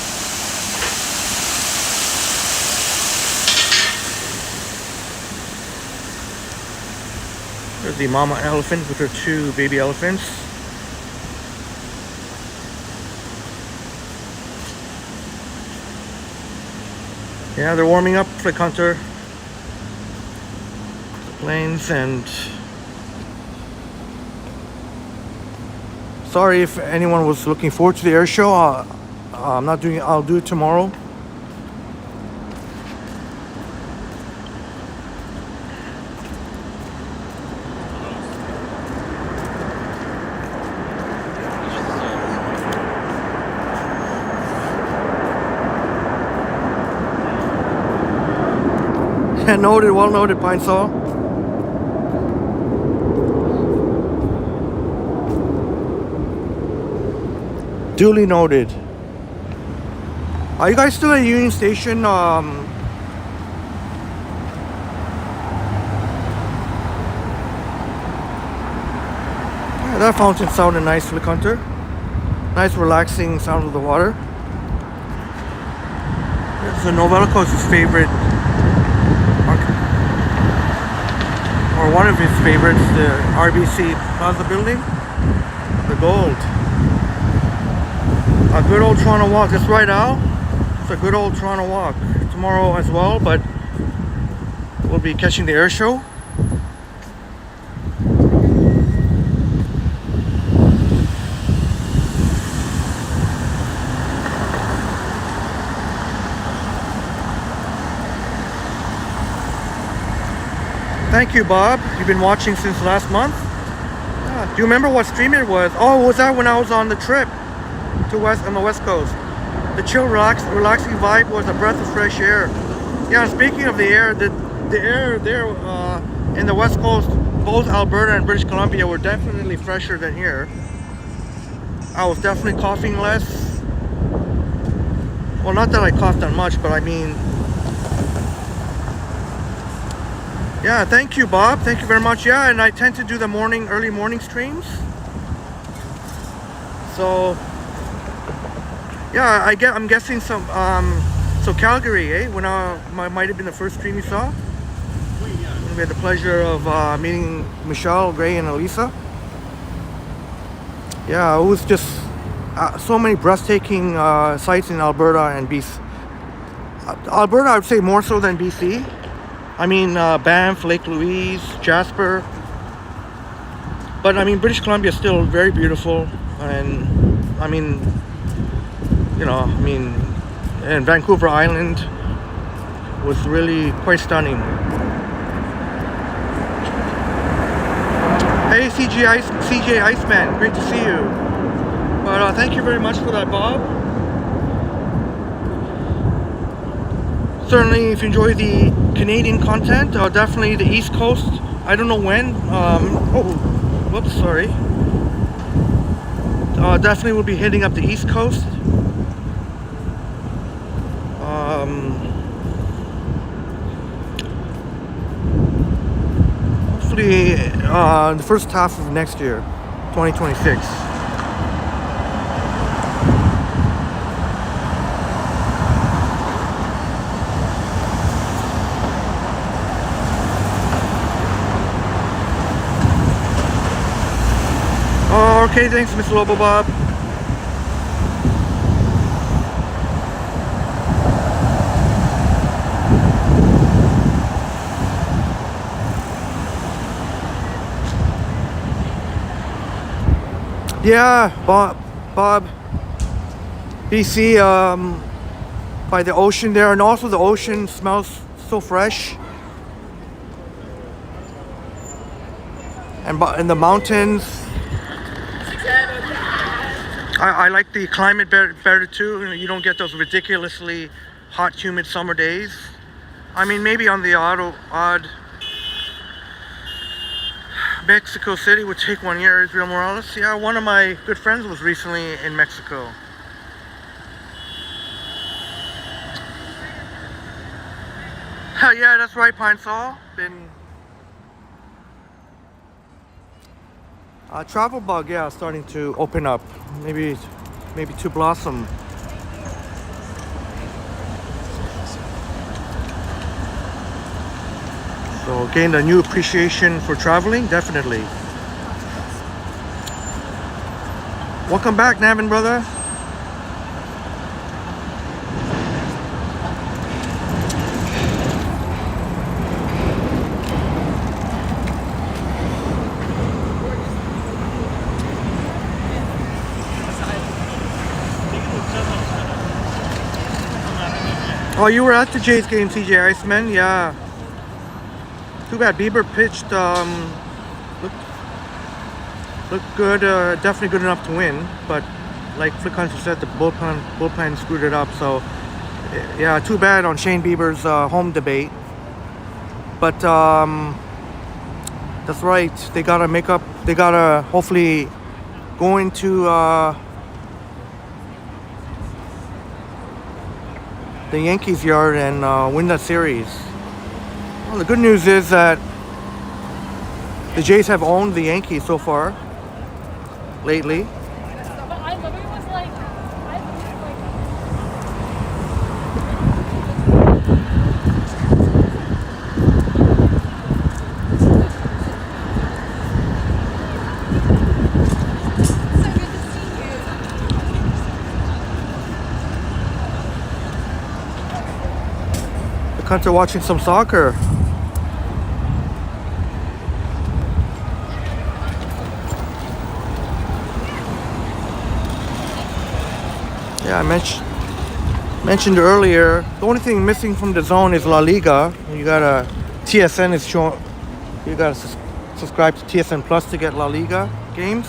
Speaker 1: There's the mama elephant with her 2 baby elephants. Yeah, they're warming up, Flick Hunter. Planes and sorry if anyone was looking forward to the air show. I'm not doing it. I'll do it tomorrow. Noted, well noted, Pine Saw. Duly noted. Are you guys still at Union Station? Yeah, that fountain sounded nice, Flick Hunter. Nice relaxing sound of the water. So Novelco's favorite, or one of his favorites, the RBC Plaza building, the gold. A good old Toronto walk. That's right, Al. It's a good old Toronto walk. Tomorrow as well, but we'll be catching the air show. Thank you, Bob. You've been watching since last month. Yeah. Do you remember what stream it was? Oh, was that when I was on the trip to on the West Coast? The chill, relaxing vibe was a breath of fresh air. Yeah, speaking of the air, the air there in the West Coast, both Alberta and British Columbia, were definitely fresher than here. I was definitely coughing less. Well, not that I coughed that much, but I mean, yeah, thank you, Bob. Thank you very much. Yeah, and I tend to do the early morning streams. So, yeah, I'm guessing some, so Calgary, eh? When might have been the first stream you saw. We had the pleasure of meeting Michelle, Gray, and Elisa. Yeah, it was just so many breathtaking sights in Alberta and BC. Alberta, I would say more so than BC. I mean, Banff, Lake Louise, Jasper. But I mean, British Columbia is still very beautiful. And I mean, you know, I mean, and Vancouver Island was really quite stunning. Hey, CJ Iceman, great to see you. But thank you very much for that, Bob. Certainly, if you enjoy the Canadian content, definitely the East Coast. I don't know when. Whoops, sorry. Definitely will be hitting up the East Coast. Hopefully, the first half of next year, 2026. Okay, thanks, Mr. Lobo Bob. Yeah, Bob, BC, by the ocean there, and also the ocean smells so fresh. And the mountains. I like the climate better too. You don't get those ridiculously hot, humid summer days. I mean, maybe on the odd Mexico City would take 1 year, Israel Morales. Yeah, one of my good friends was recently in Mexico. Yeah, that's right, Pine Sol. Been travel bug, yeah, starting to open up. Maybe to blossom. So gained a new appreciation for traveling, definitely. Welcome back, Navin brother. Oh, you were at the Jays game, CJ Iceman? Yeah. Too bad Bieber pitched. Looked good. Definitely good enough to win. But like Flick Hunter said, the bullpen screwed it up. So yeah, too bad on Shane Bieber's home debate. But that's right. They gotta make up. They gotta hopefully go into the Yankees yard and win that series. Well, the good news is that the Jays have owned the Yankees so far lately. The cunts are watching some soccer. Yeah, I mentioned earlier, the only thing missing from the zone is La Liga. You gotta, TSN is showing, you gotta subscribe to TSN Plus to get La Liga games.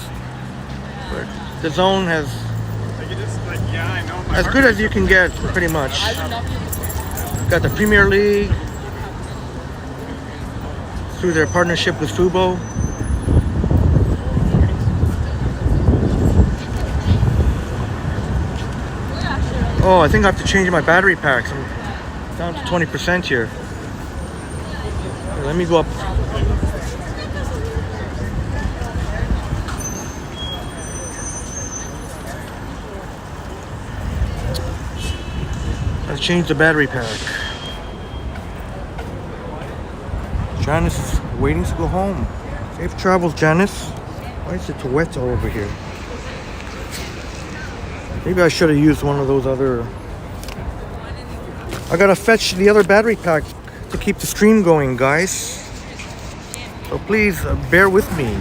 Speaker 1: But the zone has, as good as you can get, pretty much. Got the Premier League through their partnership with Fubo. Oh, I think I have to change my battery packs. I'm down to 20% here. Let me go up. Let's change the battery pack. Janice is waiting to go home. Safe travels, Janice. Why is it wet all over here? Maybe I should have used one of those other... I gotta fetch the other battery pack to keep the stream going, guys. So please bear with me.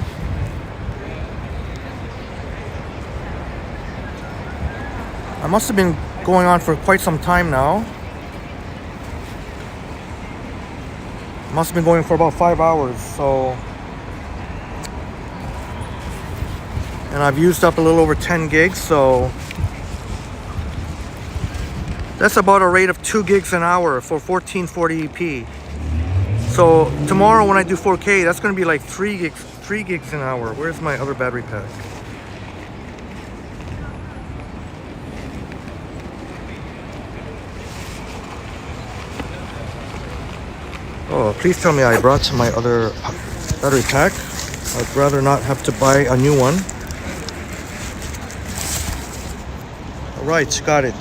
Speaker 1: I must have been going on for quite some time now. Must have been going for about 5 hours, so... And I've used up a little over 10 gigs, so... That's about a rate of 2 gigs an hour for 1440p. So tomorrow when I do 4K, that's gonna be like 3 gigs an hour. Where's my other battery pack? Oh, please tell me I brought my other battery pack. I'd rather not have to buy a new one. All right, got it.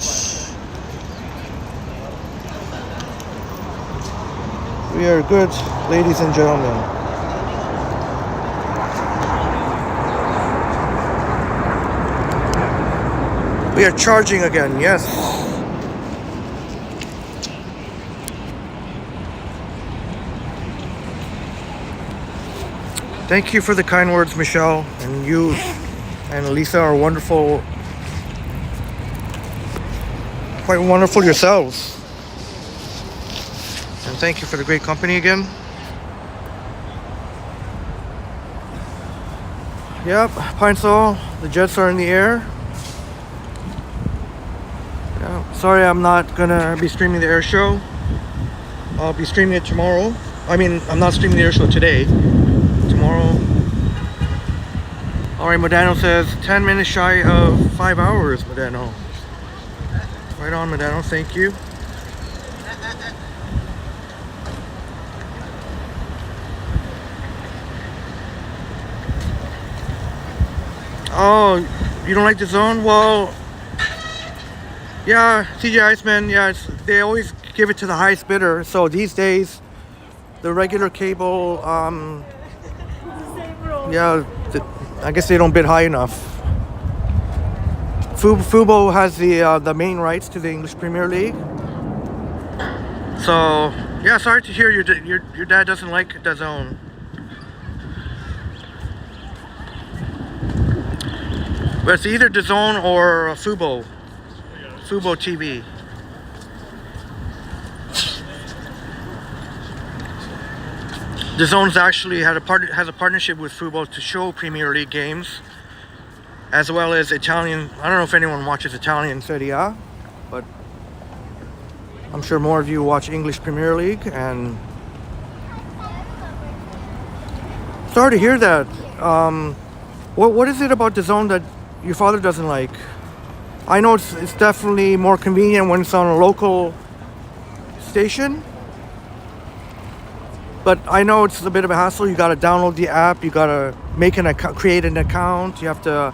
Speaker 1: We are good, ladies and gentlemen. We are charging again, yes. Thank you for the kind words, Michelle. And you and Lisa are wonderful. Quite wonderful yourselves. And thank you for the great company again. Yep, Pine Sol, the Jets are in the air. Yeah, sorry I'm not gonna be streaming the air show. I'll be streaming it tomorrow. I mean, I'm not streaming the air show today. Tomorrow. Alright, Modano says 10 minutes shy of 5 hours, Modano. Right on, Modano, thank you. Oh, you don't like the zone? Well, yeah, TJ Iceman, yeah, they always give it to the highest bidder. So these days, the regular cable, yeah, I guess they don't bid high enough. Fubo has the main rights to the English Premier League. So, yeah, sorry to hear your dad doesn't like the zone. But it's either DAZN or Fubo TV. DAZN's actually has a partnership with Fubo to show Premier League games, as well as Italian. I don't know if anyone watches Italian Serie A, but I'm sure more of you watch English Premier League. And sorry to hear that. What is it about DAZN that your father doesn't like? I know it's definitely more convenient when it's on a local station, but I know it's a bit of a hassle. You got to download the app, you got to make an account, create an account, you have to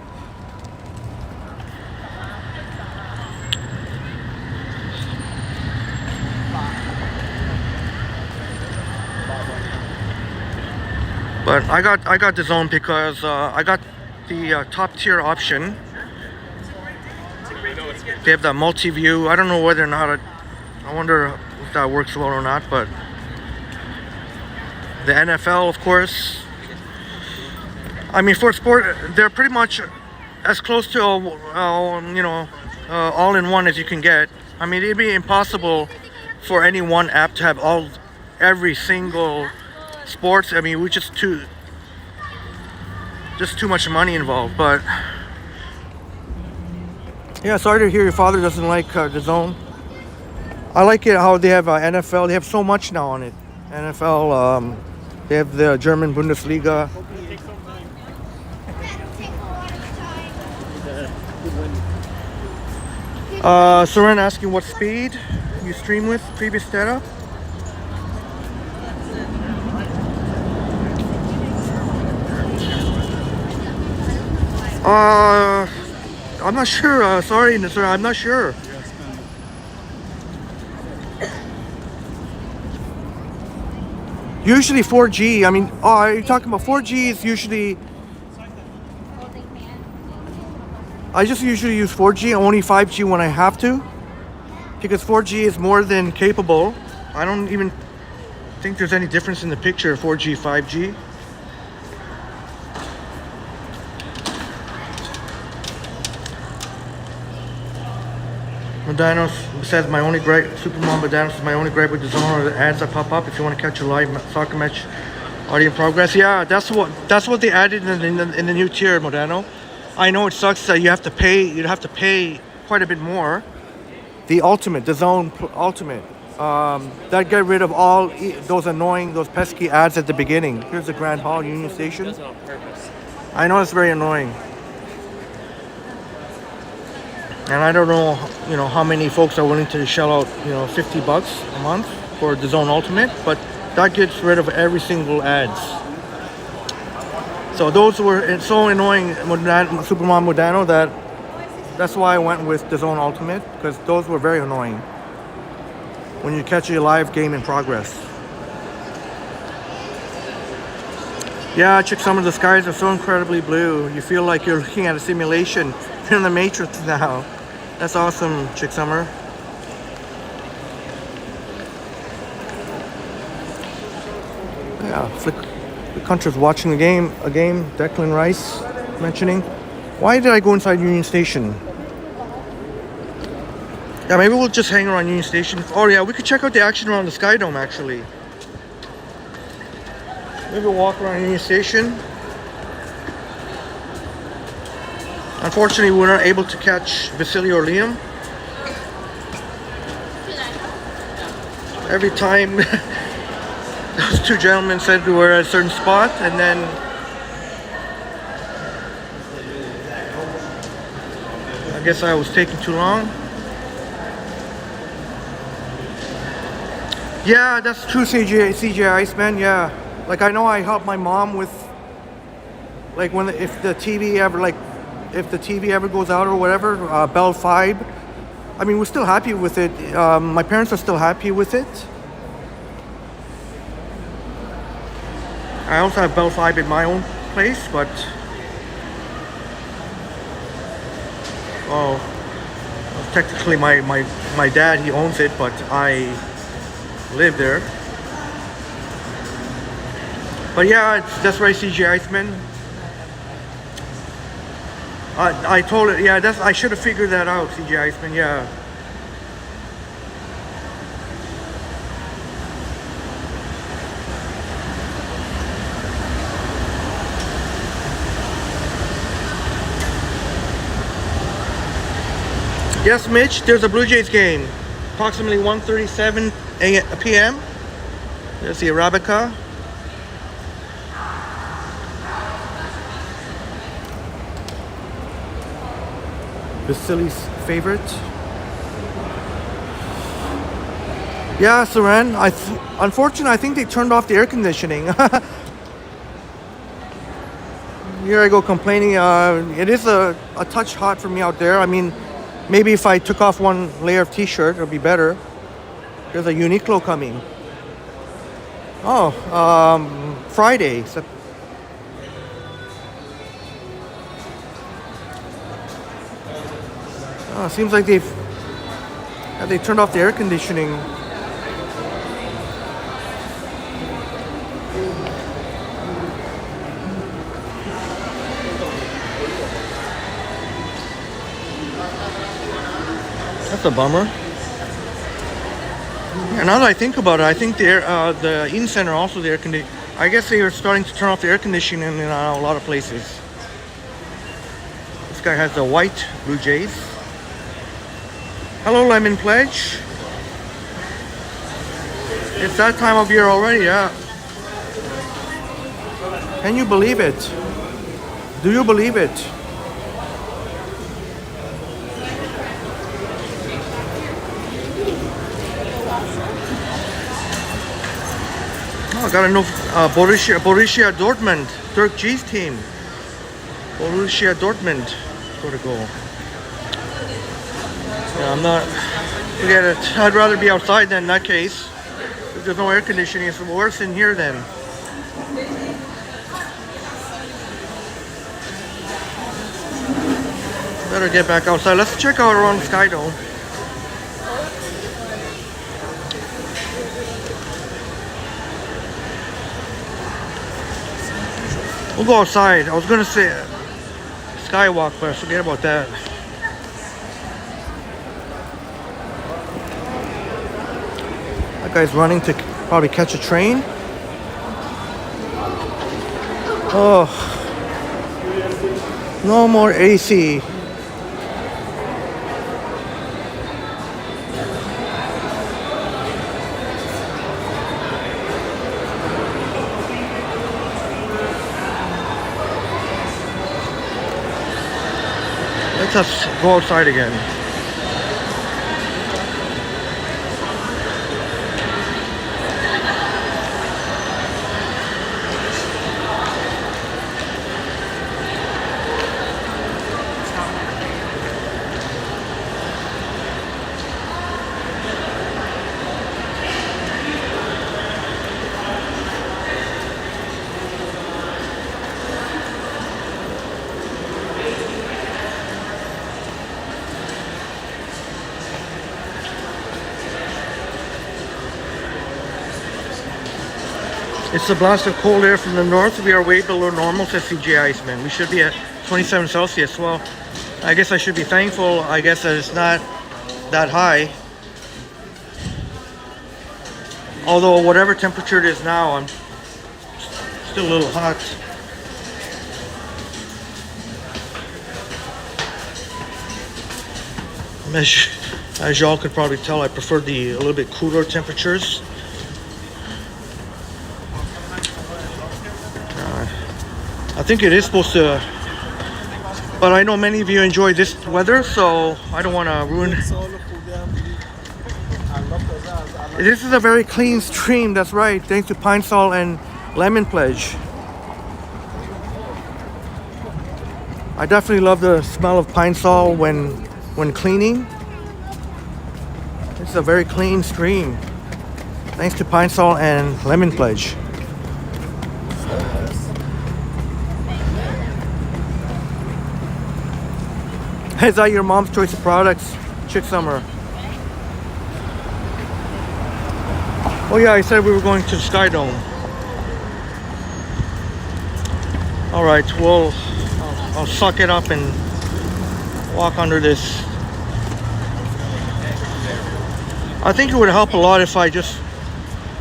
Speaker 1: but I got DAZN because I got the top tier option. They have that multi-view. I don't know whether or not I wonder if that works well or not, but the NFL, of course. I mean, for sport, they're pretty much as close to all-in-one as you can get. I mean, it'd be impossible for any one app to have every single sports. I mean, we just too much money involved. But yeah, sorry to hear your father doesn't like DAZN. I like it how they have NFL. They have so much now on it. NFL. They have the German Bundesliga. Soren asking what speed you stream with previous data. I'm not sure. Sorry, sir. I'm not sure. Usually 4G. I mean, are you talking about 4G? Is usually. I just usually use 4G. Only 5G when I have to, because 4G is more than capable. I don't even think there's any difference in the picture. 4G, 5G. Modanos says my only gripe, Supermom Modanos is my only gripe with the zone or the ads that pop up if you want to catch a live soccer match audio in progress. Yeah, that's what they added in the new tier, Modano. I know it sucks that you have to pay quite a bit more. The ultimate, the zone ultimate, that get rid of all those pesky ads at the beginning. Here's the Grand Hall Union Station.
Speaker 2: That's on purpose.
Speaker 1: I know it's very annoying. And I don't know, how many folks are willing to shell out, $50 a month for the Zone Ultimate, but that gets rid of every single ads. So those were so annoying, Supermom Modano, that's why I went with the Zone Ultimate, because those were very annoying when you catch a live game in progress. Yeah, Chick Summer, the skies are so incredibly blue. You feel like you're looking at a simulation. You're in the Matrix now. That's awesome, Chick Summer. Yeah, the country's watching a game. Declan Rice mentioning, why did I go inside Union Station? Yeah, maybe we'll just hang around Union Station. Oh yeah, we could check out the action around the Sky Dome actually. Maybe we'll walk around Union Station. Unfortunately, we were not able to catch Vasiliy or Liam. Every time those two gentlemen said we were at a certain spot, and then I guess I was taking too long. Yeah, that's true, CJ Iceman. Yeah, like I know I helped my mom with, like if the TV ever goes out or whatever, Bell Fibe. I mean, we're still happy with it. My parents are still happy with it. I also have Bell Fibe in my own place, but technically my dad, he owns it, but I live there. But yeah, that's right, CJ Iceman. I told it, yeah, I should have figured that out, CJ Iceman, yeah. Yes, Mitch, there's a Blue Jays game. Approximately 1:37 p.m. There's the Arabica. Vasily's favorite. Yeah, Saran. Unfortunately, I think they turned off the air conditioning. Here I go complaining. It is a touch hot for me out there. I mean, maybe if I took off one layer of t-shirt, it'll be better. There's a Uniqlo coming. Oh, Friday. Seems like they turned off the air conditioning. That's a bummer. Yeah, now that I think about it, I think the Eaton Centre also the air conditioning. I guess they are starting to turn off the air conditioning in a lot of places. This guy has the white Blue Jays. Hello, Lemon Pledge. It's that time of year already, yeah. Can you believe it? Do you believe it? Oh, I got a new Borussia Dortmund, Dirk G's team. Borussia Dortmund got a goal. Yeah, I'm not. Forget it. I'd rather be outside than in that case. If there's no air conditioning, it's worse in here then. Better get back outside. Let's check out around Sky Dome. We'll go outside. I was gonna say Skywalk, but forget about that. That guy's running to probably catch a train. Oh, no more AC. Let's just go outside again. It's a blast of cold air from the north. We are way below normal, says CJ Iceman. We should be at 27 Celsius. Well, I guess I should be thankful, I guess, that it's not that high. Although whatever temperature it is now, I'm still a little hot. As y'all could probably tell, I prefer the a little bit cooler temperatures. I think it is supposed to, but I know many of you enjoy this weather, so I don't want to ruin. This is a very clean stream, that's right, thanks to Pine Sol and Lemon Pledge. I definitely love the smell of Pine Sol when cleaning. It's a very clean stream, thanks to Pine Sol and Lemon Pledge. Is that your mom's choice of products? Chick Summer. Oh yeah, I said we were going to the Sky Dome. Alright, well, I'll suck it up and walk under this. I think it would help a lot if I just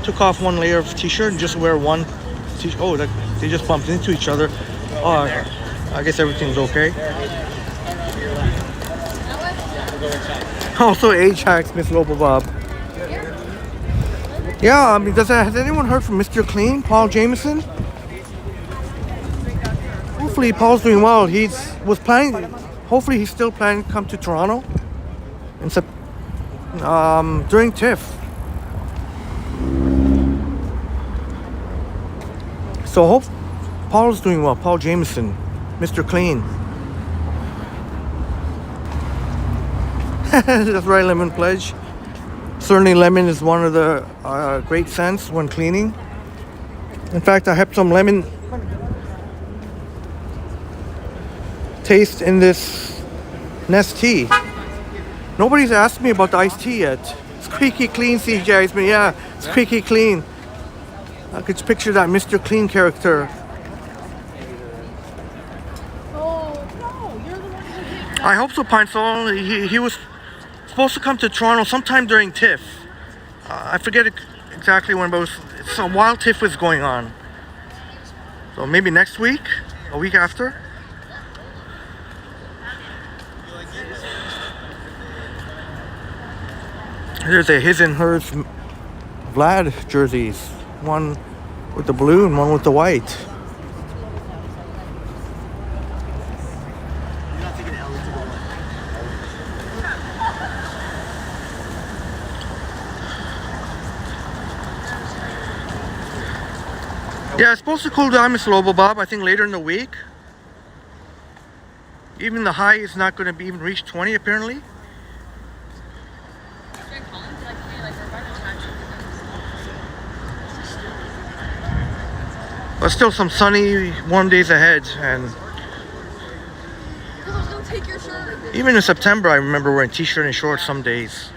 Speaker 1: took off one layer of t-shirt and just wear one t-shirt. Oh, they just bumped into each other. Oh, I guess everything's okay. Also age hacks, Miss Lobo Bob. Yeah, I mean, has anyone heard from Mr. Clean, Paul Jameson? Hopefully Paul's doing well. Hopefully he's still planning to come to Toronto during TIFF. So hope Paul's doing well, Paul Jameson, Mr. Clean. That's right, Lemon Pledge. Certainly lemon is one of the great scents when cleaning. In fact, I have some lemon taste in this Nestlé. Nobody's asked me about the iced tea yet. It's squeaky clean, CJ Iceman. Yeah, it's squeaky clean. I could picture that Mr. Clean character. I hope so, Pine Sol. He was supposed to come to Toronto sometime during TIFF. I forget exactly when, but while TIFF was going on. So maybe next week, a week after. There's a his and hers Vlad jerseys. One with the blue and one with the white. Yeah, it's supposed to cool down, Miss Lobo Bob, I think later in the week. Even the high is not going to be even reach 20 apparently. But still some sunny, warm days ahead. And even in September, I remember wearing t-shirt and shorts some days.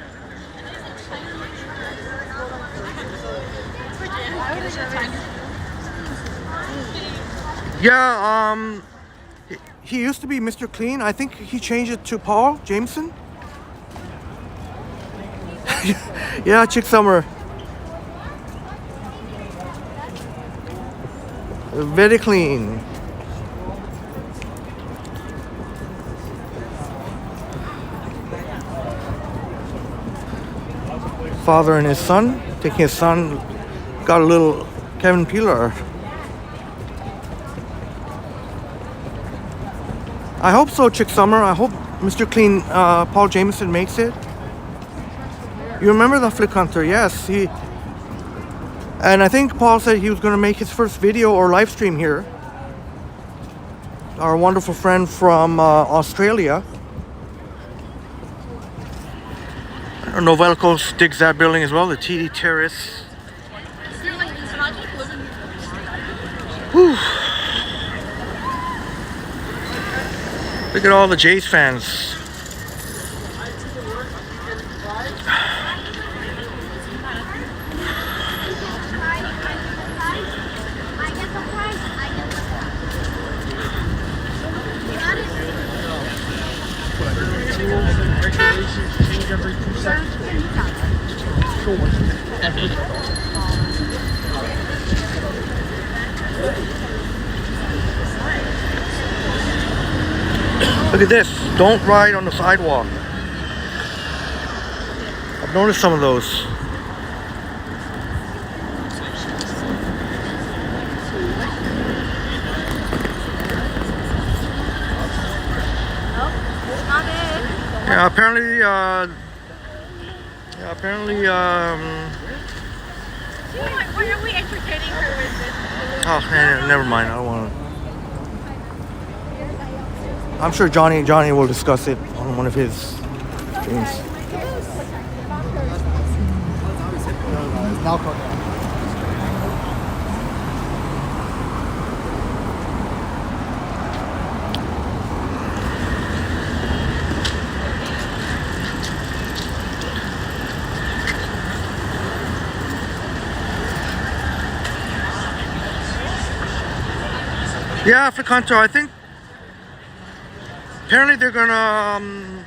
Speaker 1: Yeah, he used to be Mr. Clean. I think he changed it to Paul Jameson. Yeah, Chick Summer. Very clean. Father and his son, taking his son, got a little Kevin Peeler. I hope so, Chick Summer. I hope Mr. Clean, Paul Jameson makes it. You remember the Flick Hunter? Yes, he. And I think Paul said he was going to make his first video or live stream here. Our wonderful friend from Australia. Novelicos digs that building as well, the TD Terrace. Whew. Look at all the Jays fans. Look at this. Don't ride on the sidewalk. I've noticed some of those. Yeah, apparently,
Speaker 8: Why are we entertaining her with this?
Speaker 1: oh, man, never mind. I don't want to. I'm sure Johnny will discuss it on one of his things. Yeah, Flick Hunter, I think apparently they're gonna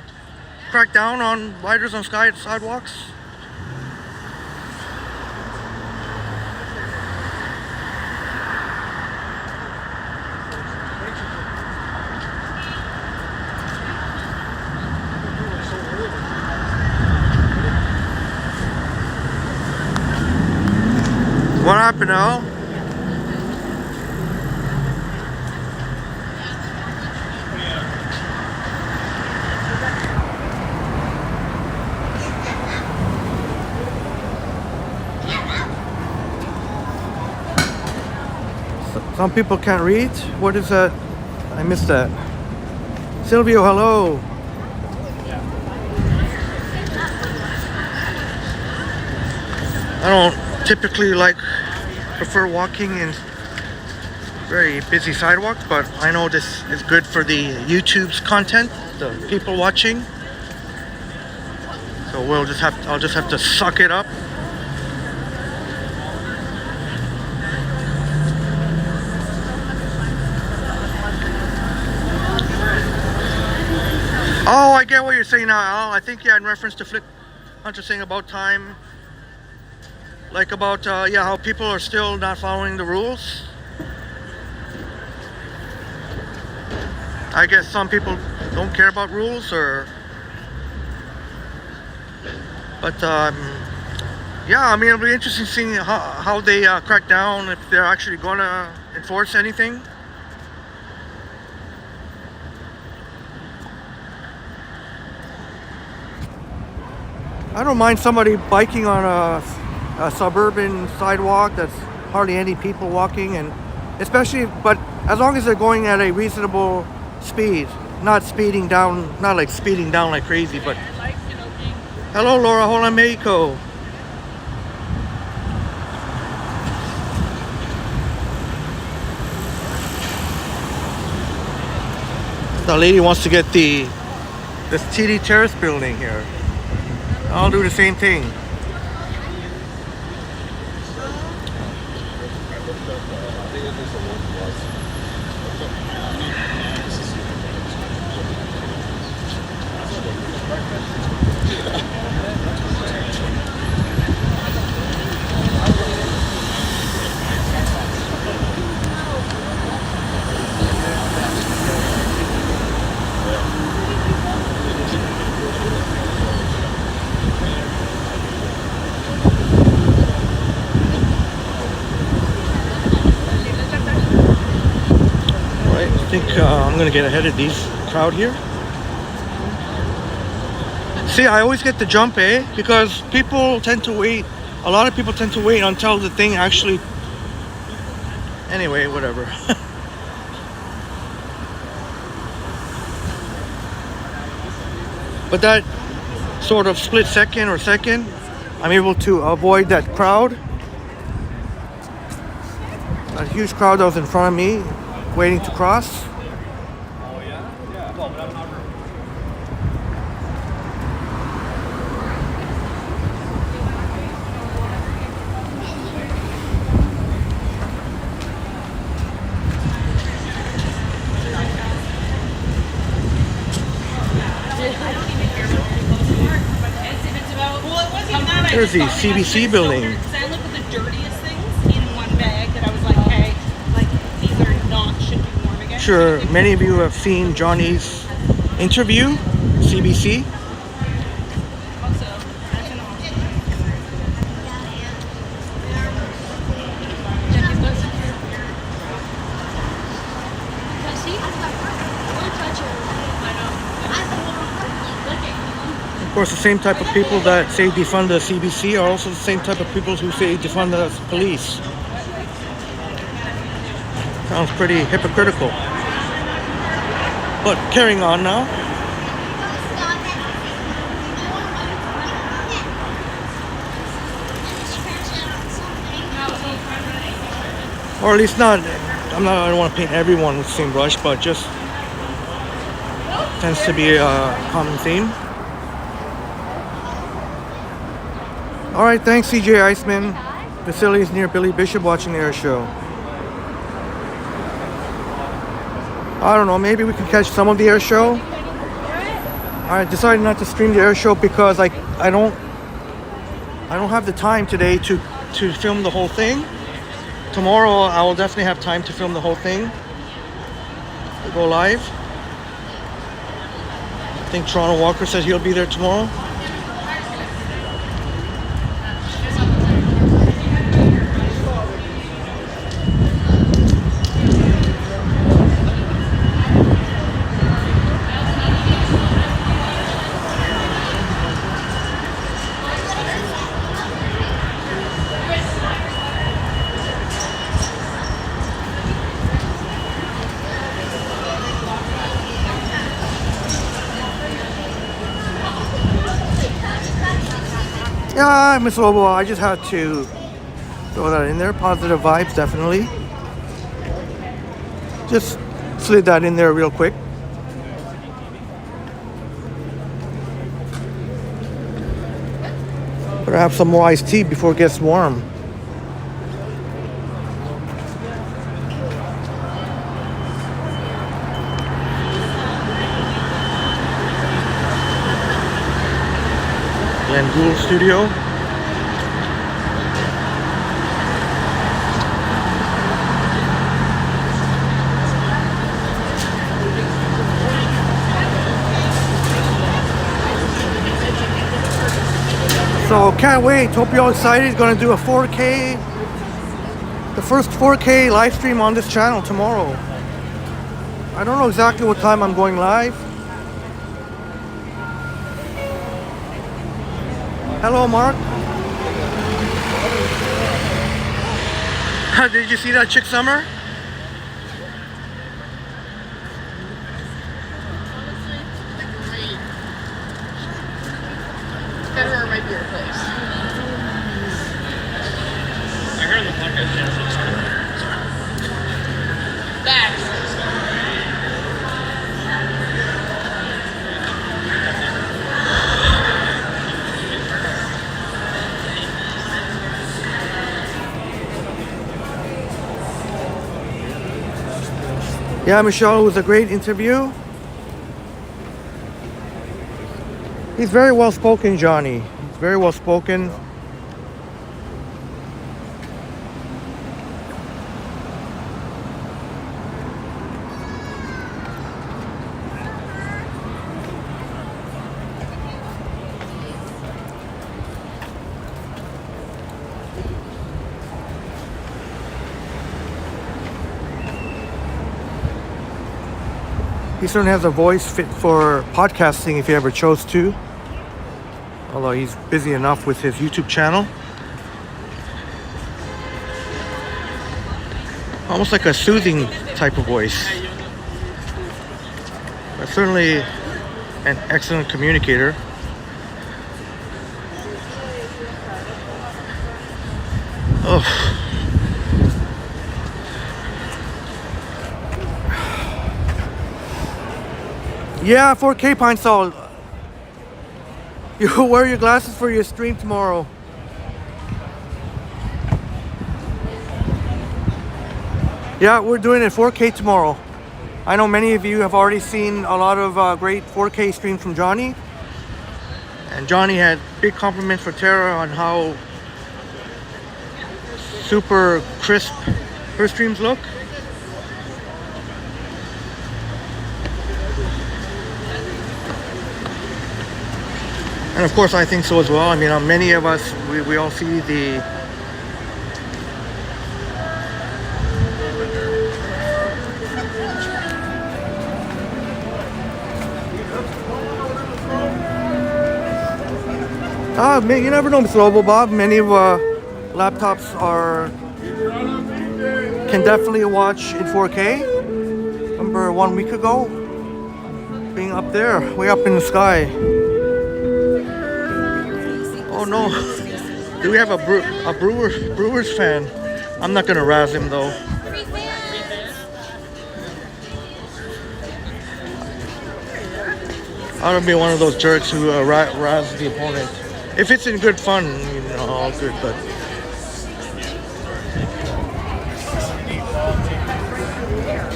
Speaker 1: crack down on riders on sidewalks. What happened now? Some people can't read. What is that? I missed that. Silvio, hello. I don't typically prefer walking in very busy sidewalks, but I know this is good for the YouTube's content, the people watching. So I'll just have to suck it up. Oh, I get what you're saying now, Al. I think, yeah, in reference to Flick Hunter saying about time. Like about, how people are still not following the rules. I guess some people don't care about rules, but Yeah, I mean, it'll be interesting seeing how they crack down, if they're actually going to enforce anything. I don't mind somebody biking on a suburban sidewalk that's hardly any people walking, and especially, but as long as they're going at a reasonable speed, not speeding down, not like speeding down like crazy, but. Hello, Laura. Hola, Mexico. The lady wants to get this TD Terrace building here. I'll do the same thing. I think I'm gonna get ahead of these crowd here. See, I always get the jump, because people tend to wait. A lot of people tend to wait until the thing actually. Anyway, whatever. But that sort of split second, I'm able to avoid that crowd. A huge crowd that was in front of me, waiting to cross. There's the CBC building.
Speaker 8: Because I looked at the dirtiest things in one bag that I was like, hey, like these are not should be worn again.
Speaker 1: Sure, many of you have seen Johnny's interview, CBC.
Speaker 8: Also, that's an option. Jackie's not secure.
Speaker 1: Of course, the same type of people that say defund the CBC are also the same type of people who say defund the police. Sounds pretty hypocritical. But carrying on now. Or at least not, I don't want to paint everyone with the same brush, but just tends to be a common theme. Alright, thanks CJ Iceman. Vasiliy is near Billy Bishop watching the air show. I don't know, maybe we can catch some of the air show. I decided not to stream the air show because I don't have the time today to film the whole thing. Tomorrow I will definitely have time to film the whole thing. To go live. I think Toronto Walker says he'll be there tomorrow. Yeah, Miss Lobo, I just had to throw that in there. Positive vibes, definitely. Just slid that in there real quick. Better have some more iced tea before it gets warm. Glenn Gould Studio. So can't wait. Hope you're all excited. Gonna do a 4K, the first 4K live stream on this channel tomorrow. I don't know exactly what time I'm going live. Hello, Mark. Did you see that chick summer?
Speaker 9: Federer might be replaced.
Speaker 2: I heard on the podcast
Speaker 9: Facts.
Speaker 1: Yeah, Michelle, it was a great interview. He's very well spoken, Johnny. He's very well spoken. He certainly has a voice fit for podcasting if he ever chose to. Although he's busy enough with his YouTube channel. Almost like a soothing type of voice. But certainly an excellent communicator. Oh. Yeah, 4K Pine Sol. You wear your glasses for your stream tomorrow. Yeah, we're doing it 4K tomorrow. I know many of you have already seen a lot of great 4K streams from Johnny. And Johnny had big compliments for Tara on how super crisp her streams look. And of course I think so as well. I mean, many of us, we all see the you never know, Mr. Lobo Bob. Many of laptops can definitely watch in 4K. Remember 1 week ago, being up there, way up in the sky. Oh no, do we have a Brewers fan? I'm not gonna razz him though. I don't be one of those jerks who razz the opponent. If it's in good fun, you know, all good, but.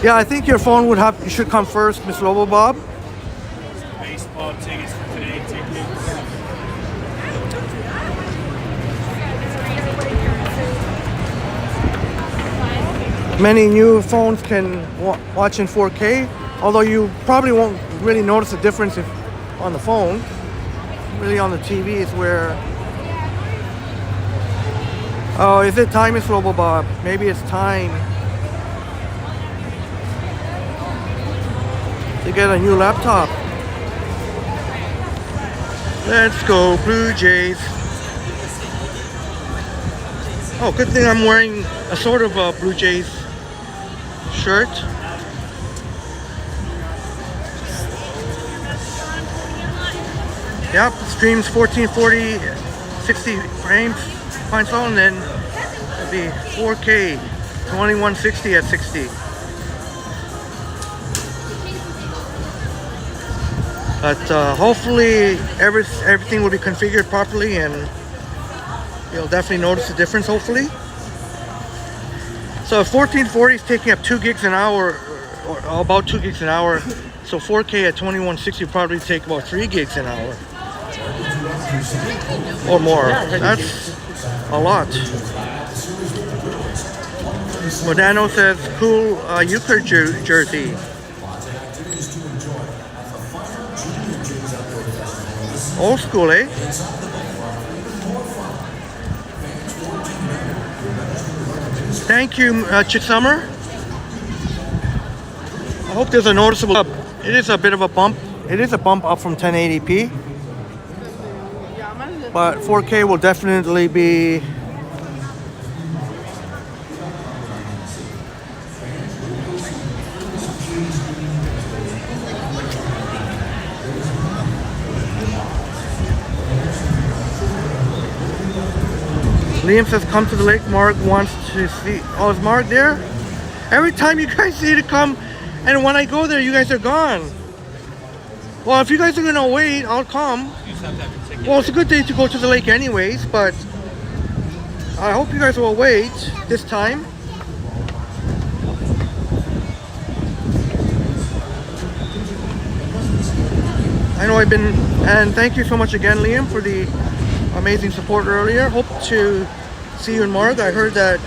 Speaker 1: Yeah, I think your phone you should come first, Miss Lobo Bob.
Speaker 6: Baseball tickets for today, tickets.
Speaker 1: Many new phones can watch in 4K, although you probably won't really notice a difference on the phone. Really on the TV is where... Oh, is it time, Miss Lobo Bob? Maybe it's time to get a new laptop. Let's go, Blue Jays. Oh, good thing I'm wearing a sort of a Blue Jays shirt. Yep, streams 1440, 60 frames, fine sound, and then it'll be 4K, 2160 at 60. But hopefully everything will be configured properly and you'll definitely notice the difference, hopefully. So 1440 is taking up 2 gigs an hour, or about 2 gigs an hour. So 4K at 2160 will probably take about 3 gigs an hour. Or more. That's a lot. Modano says, cool euchre jersey. Old school, eh? Thank you, Chick Summer. I hope there's a noticeable up. It is a bit of a bump. It is a bump up from 1080p. But 4K will definitely be Liam says, come to the lake. Marg wants to see. Oh, is Marg there? Every time you guys say to come, and when I go there, you guys are gone. Well, if you guys are gonna wait, I'll come. Well, it's a good day to go to the lake anyways, but I hope you guys will wait this time. I know I've been, and thank you so much again, Liam, for the amazing support earlier. Hope to see you in Marg. I heard that, I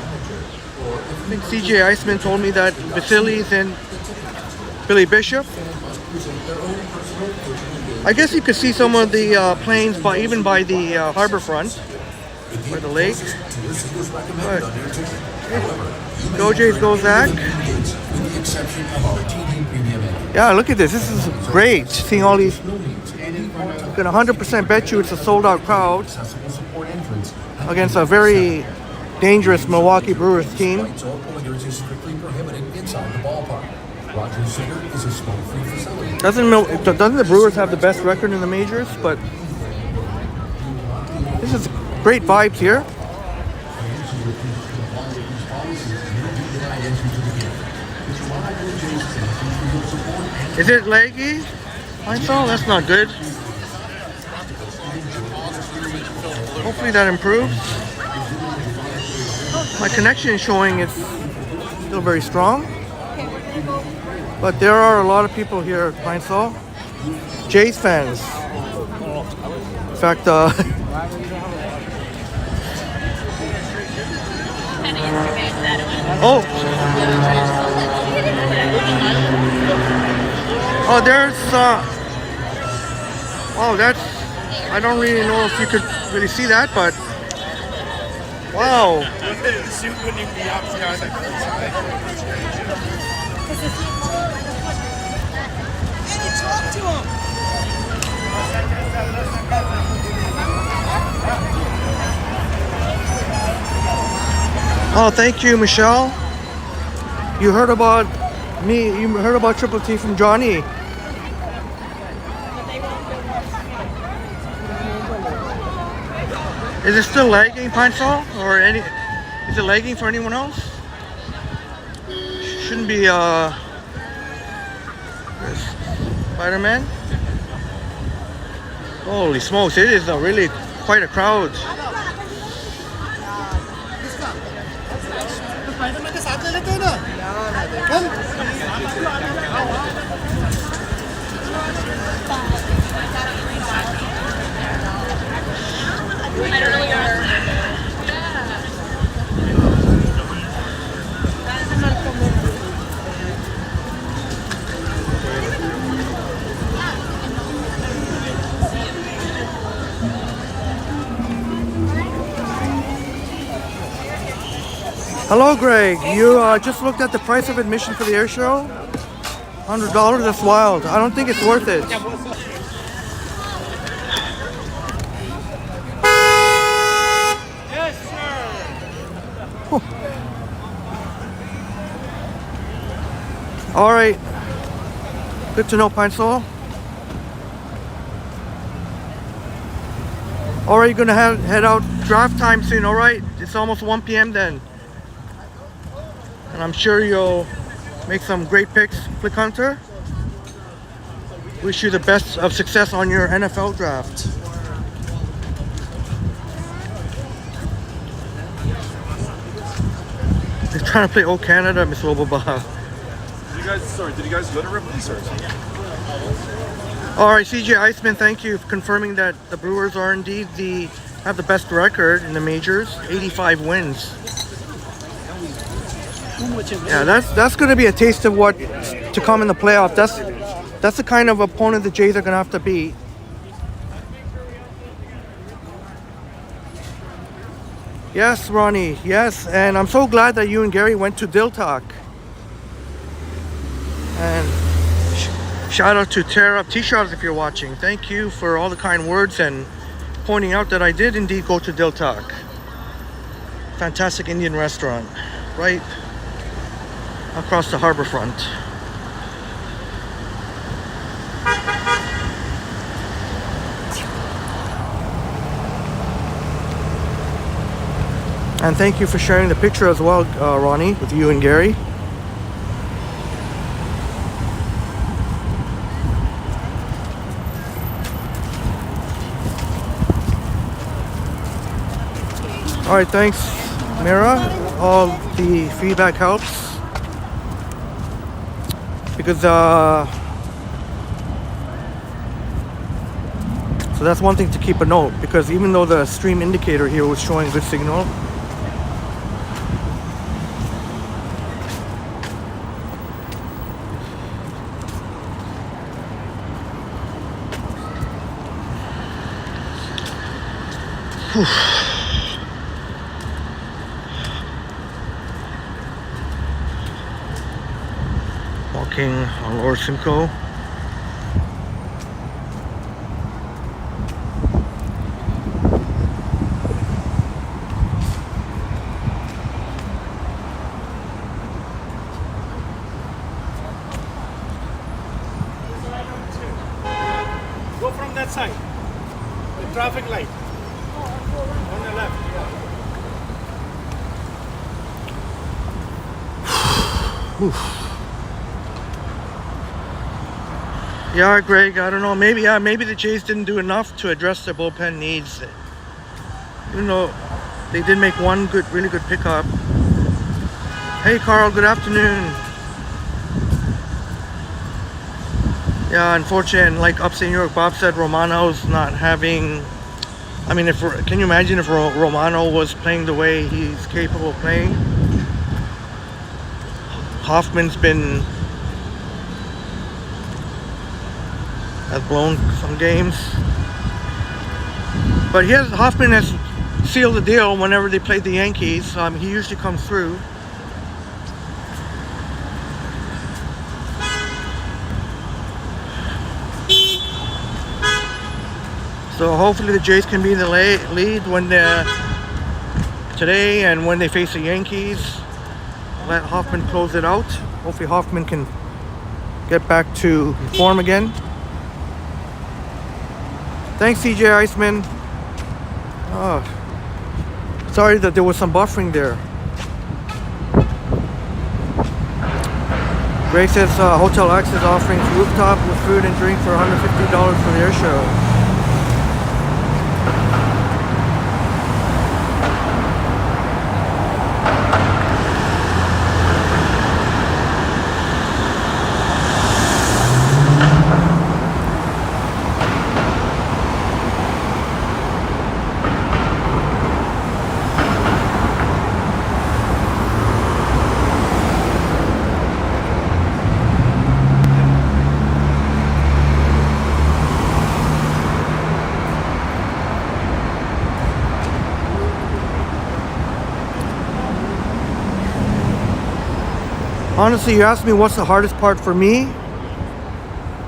Speaker 1: think CJ Iceman told me that Vasiliy and Billy Bishop. I guess you could see some of the planes even by the harbor front, by the lake. But, go Jays, go Zach. Yeah, look at this. This is great. Seeing all these. I can 100% bet you it's a sold out crowd against a very dangerous Milwaukee Brewers team. Doesn't the Brewers have the best record in the majors? But this is great vibes here. Is it laggy? I saw that's not good. Hopefully that improves. My connection is showing it's still very strong. But there are a lot of people here at Pine Sol. Jays fans. In fact, oh, there's oh, that's, I don't really know if you could really see that, but wow. Oh, thank you, Michelle. You heard about me, you heard about Triple T from Johnny. Is it still lagging, Pine Sol? Or is it lagging for anyone else? Shouldn't be, Spider-Man? Holy smokes, it is really quite a crowd.
Speaker 8: I don't know what you're
Speaker 1: Hello, Greg. You just looked at the price of admission for the air show? $100? That's wild. I don't think it's worth it.
Speaker 6: Yes, sir.
Speaker 1: All right. Good to know, Pine Sol. All right, you're gonna head out draft time soon. All right, it's almost 1 p.m. then. And I'm sure you'll make some great picks, Flick Hunter. Wish you the best of success on your NFL draft. They're trying to play Old Canada, Miss Loboba.
Speaker 5: Did you guys go to Ripley's or?
Speaker 1: All right, CJ Iceman, thank you for confirming that the Brewers are indeed have the best record in the majors, 85 wins. Yeah, that's going to be a taste of what to come in the playoff. That's the kind of opponent the Jays are going to have to beat. Yes, Ronnie. Yes, and I'm so glad that you and Gary went to Dill Talk. And shout out to Tara of T-Shirts if you're watching. Thank you for all the kind words and pointing out that I did indeed go to Dill Talk. Fantastic Indian restaurant, right across the harbor front. And thank you for sharing the picture as well, Ronnie, with you and Gary. All right, thanks, Mira. All the feedback helps because so that's one thing to keep a note, because even though the stream indicator here was showing good signal, walking on Lower Simcoe.
Speaker 6: Go from that side. The traffic light. On the left, yeah.
Speaker 1: Yeah, Greg, I don't know. Maybe the Jays didn't do enough to address their bullpen needs. Even though they did make one really good pickup. Hey, Carl, good afternoon. Yeah, unfortunately, like upstate New York, Bob said Romano's not having. I mean, can you imagine if Romano was playing the way he's capable of playing? Hoffman's has blown some games, but Hoffman has sealed the deal whenever they played the Yankees. He usually comes through. So hopefully the Jays can be in the lead today, and when they face the Yankees, let Hoffman close it out. Hopefully Hoffman can get back to form again. Thanks, CJ Iceman. Oh, sorry that there was some buffering there. Greg says Hotel X is offering rooftop with food and drink for $150 for their show. Honestly, you asked me what's the hardest part for me.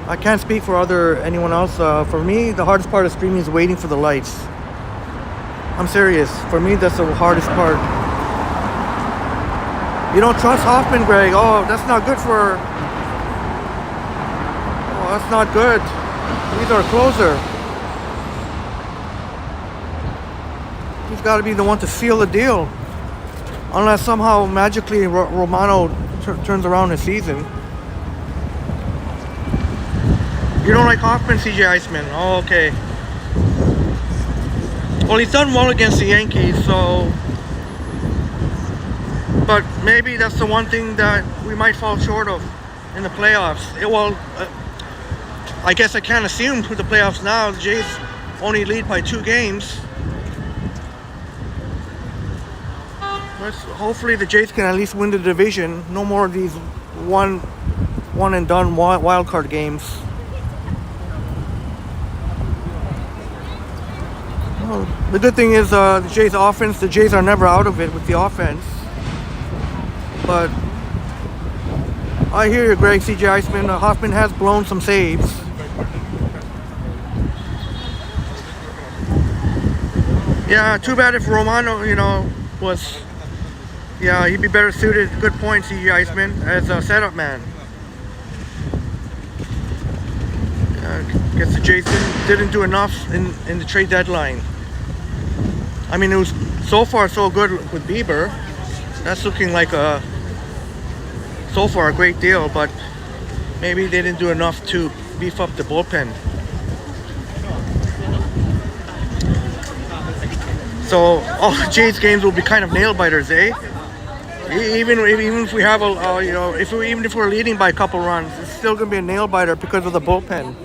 Speaker 1: I can't speak for anyone else. For me, the hardest part of streaming is waiting for the lights. I'm serious. For me, that's the hardest part. You don't trust Hoffman, Greg. Oh, that's not good for. Oh, that's not good. He's our closer. He's got to be the one to seal the deal. Unless somehow magically Romano turns around the season. You don't like Hoffman, CJ Iceman? Oh, okay. Well, he's done well against the Yankees, so. But maybe that's the one thing that we might fall short of in the playoffs. I guess I can't assume for the playoffs now. The Jays only lead by 2 games. Hopefully the Jays can at least win the division. No more of these one and done wild card games. Well, the good thing is the Jays offense, the Jays are never out of it with the offense. But I hear you, Greg, CJ Iceman. Hoffman has blown some saves. Yeah, too bad if Romano, was... Yeah, he'd be better suited. Good point, CJ Iceman, as a setup man. I guess the Jays didn't do enough in the trade deadline. I mean, it was so far so good with Bieber. That's looking like so far a great deal, but maybe they didn't do enough to beef up the bullpen. So all the Jays games will be kind of nail biters, eh? Even if we have even if we're leading by a couple runs, it's still gonna be a nail biter because of the bullpen.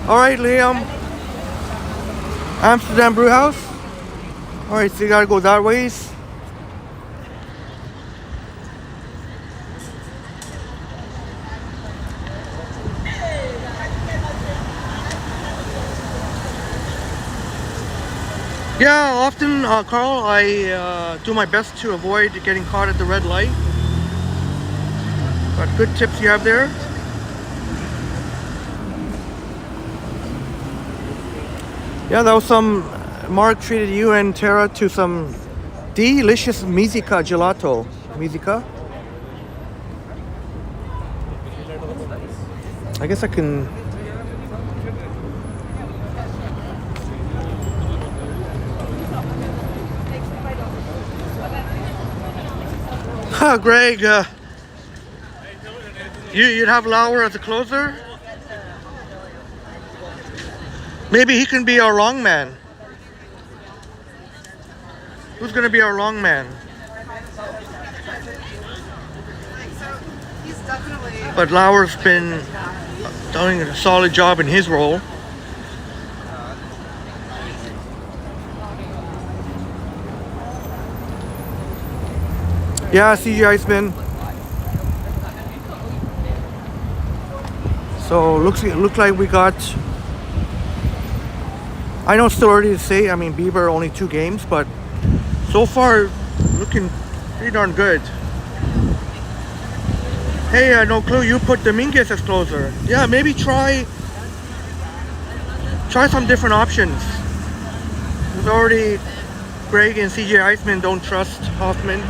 Speaker 1: All right, Liam. Amsterdam Brew House. All right, so you gotta go that ways. Yeah, often, Carl, I do my best to avoid getting caught at the red light. But good tips you have there. Yeah, that was some... Marg treated you and Tara to some delicious Mizika gelato. Mizika? I guess I can... Greg, you'd have Lauer as a closer? Maybe he can be our long man. Who's going to be our long man? But Lauer's been doing a solid job in his role. Yeah, CJ Iceman. So looks like we got... I know it's still early to say. I mean, Bieber only 2 games, but so far looking pretty darn good. Hey, no clue. You put Dominguez as closer. Yeah, maybe try some different options. There's already Greg and CJ Iceman don't trust Hoffman.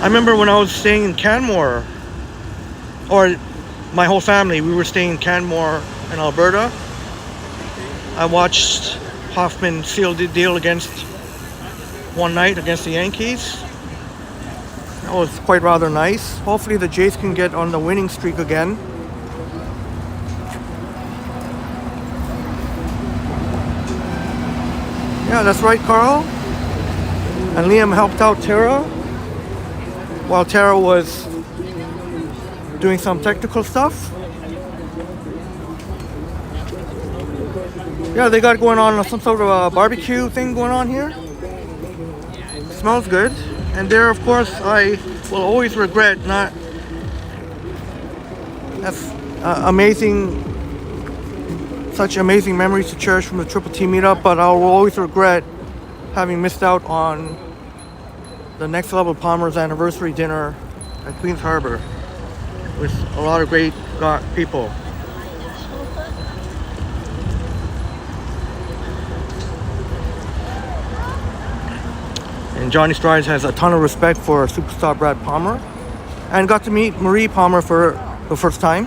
Speaker 1: I remember when I was staying in Canmore, or my whole family, we were staying in Canmore in Alberta. I watched Hoffman seal the deal one night against the Yankees. That was quite rather nice. Hopefully the Jays can get on the winning streak again. Yeah, that's right, Carl. And Liam helped out Tara while Tara was doing some technical stuff. Yeah, they got going on some sort of a barbecue thing going on here. Smells good. And there, of course, I will always regret not... That's amazing, such amazing memories to cherish from the Triple T meetup, but I will always regret having missed out on the Next Level Palmer's anniversary dinner at Queens Harbor with a lot of great people. And Johnny Strides has a ton of respect for superstar Brad Palmer and got to meet Marie Palmer for the first time.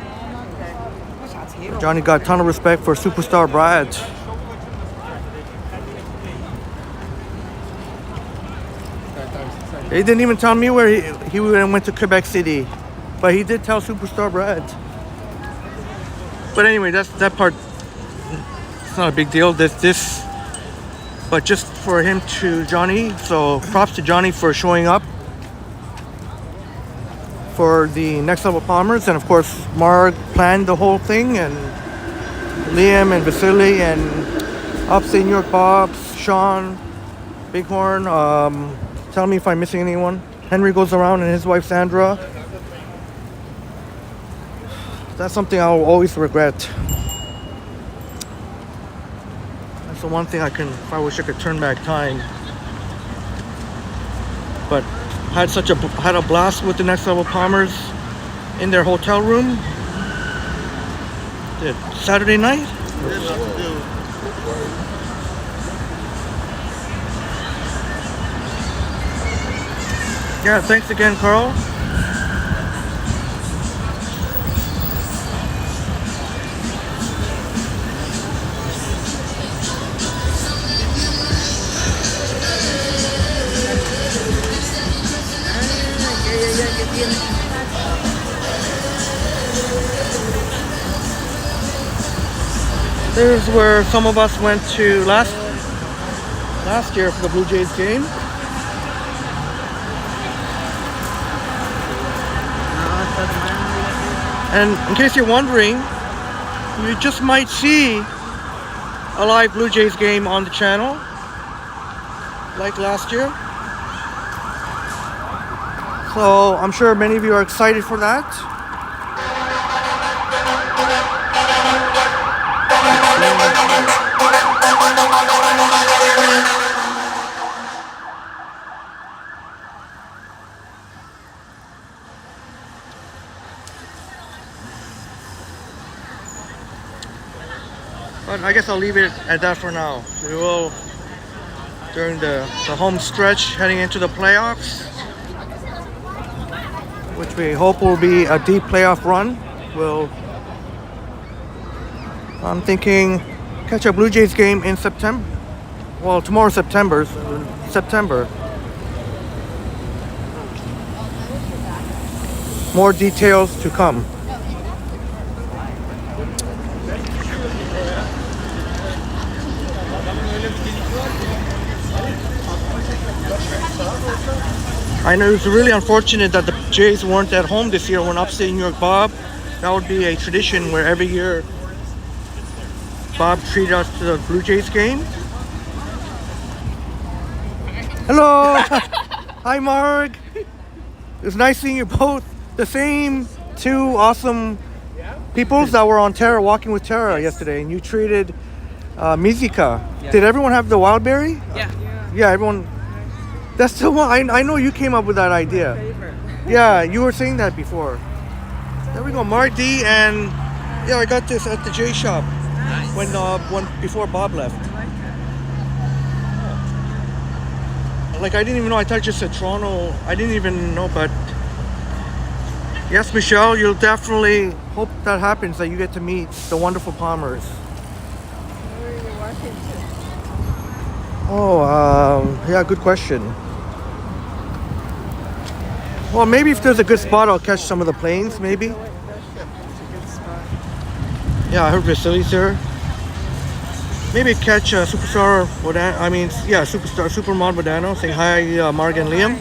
Speaker 1: Johnny got a ton of respect for superstar Brad. He didn't even tell me where he went to Quebec City, but he did tell superstar Brad. But anyway, that part, it's not a big deal. But just for him to Johnny, so props to Johnny for showing up for the Next Level Palmers. And of course, Marg planned the whole thing, and Liam and Vasiliy and Upstate New York Bob, Sean, Bighorn. Tell me if I'm missing anyone. Henry goes around and his wife Sandra. That's something I'll always regret. That's the one thing I wish I could turn back time. But had a blast with the Next Level Palmers in their hotel room. Saturday night? Yeah, thanks again, Carl. There's where some of us went to last year for the Blue Jays game. And in case you're wondering, you just might see a live Blue Jays game on the channel, like last year. So I'm sure many of you are excited for that. But I guess I'll leave it at that for now. We will, during the home stretch heading into the playoffs, which we hope will be a deep playoff run. I'm thinking catch a Blue Jays game in September. Well, tomorrow's September. More details to come. I know it's really unfortunate that the Jays weren't at home this year when upstate New York Bob. That would be a tradition where every year Bob treated us to the Blue Jays game. Hello! Hi, Marg! It's nice seeing you both. The same two awesome peoples that were on Terra, Walking with Terra yesterday, and you treated Mizika. Yeah. Did everyone have the wild berry?
Speaker 10: Yeah.
Speaker 1: Yeah, everyone. That's the one. I know you came up with that idea. Yeah, you were saying that before. There we go, Mark D, and yeah, I got this at the J shop.
Speaker 10: Nice.
Speaker 1: When before Bob left. Like I didn't even know. I thought you said Toronto. I didn't even know, but yes, Michelle, you'll definitely hope that happens. That you get to meet the wonderful Palmers.
Speaker 11: Where are you walking to?
Speaker 1: Oh, yeah, good question. Well, maybe if there's a good spot, I'll catch some of the planes. Maybe. Yeah, I heard Vasiliy's here. Maybe catch Superstar Supermod Bodano saying hi, Marg and Liam.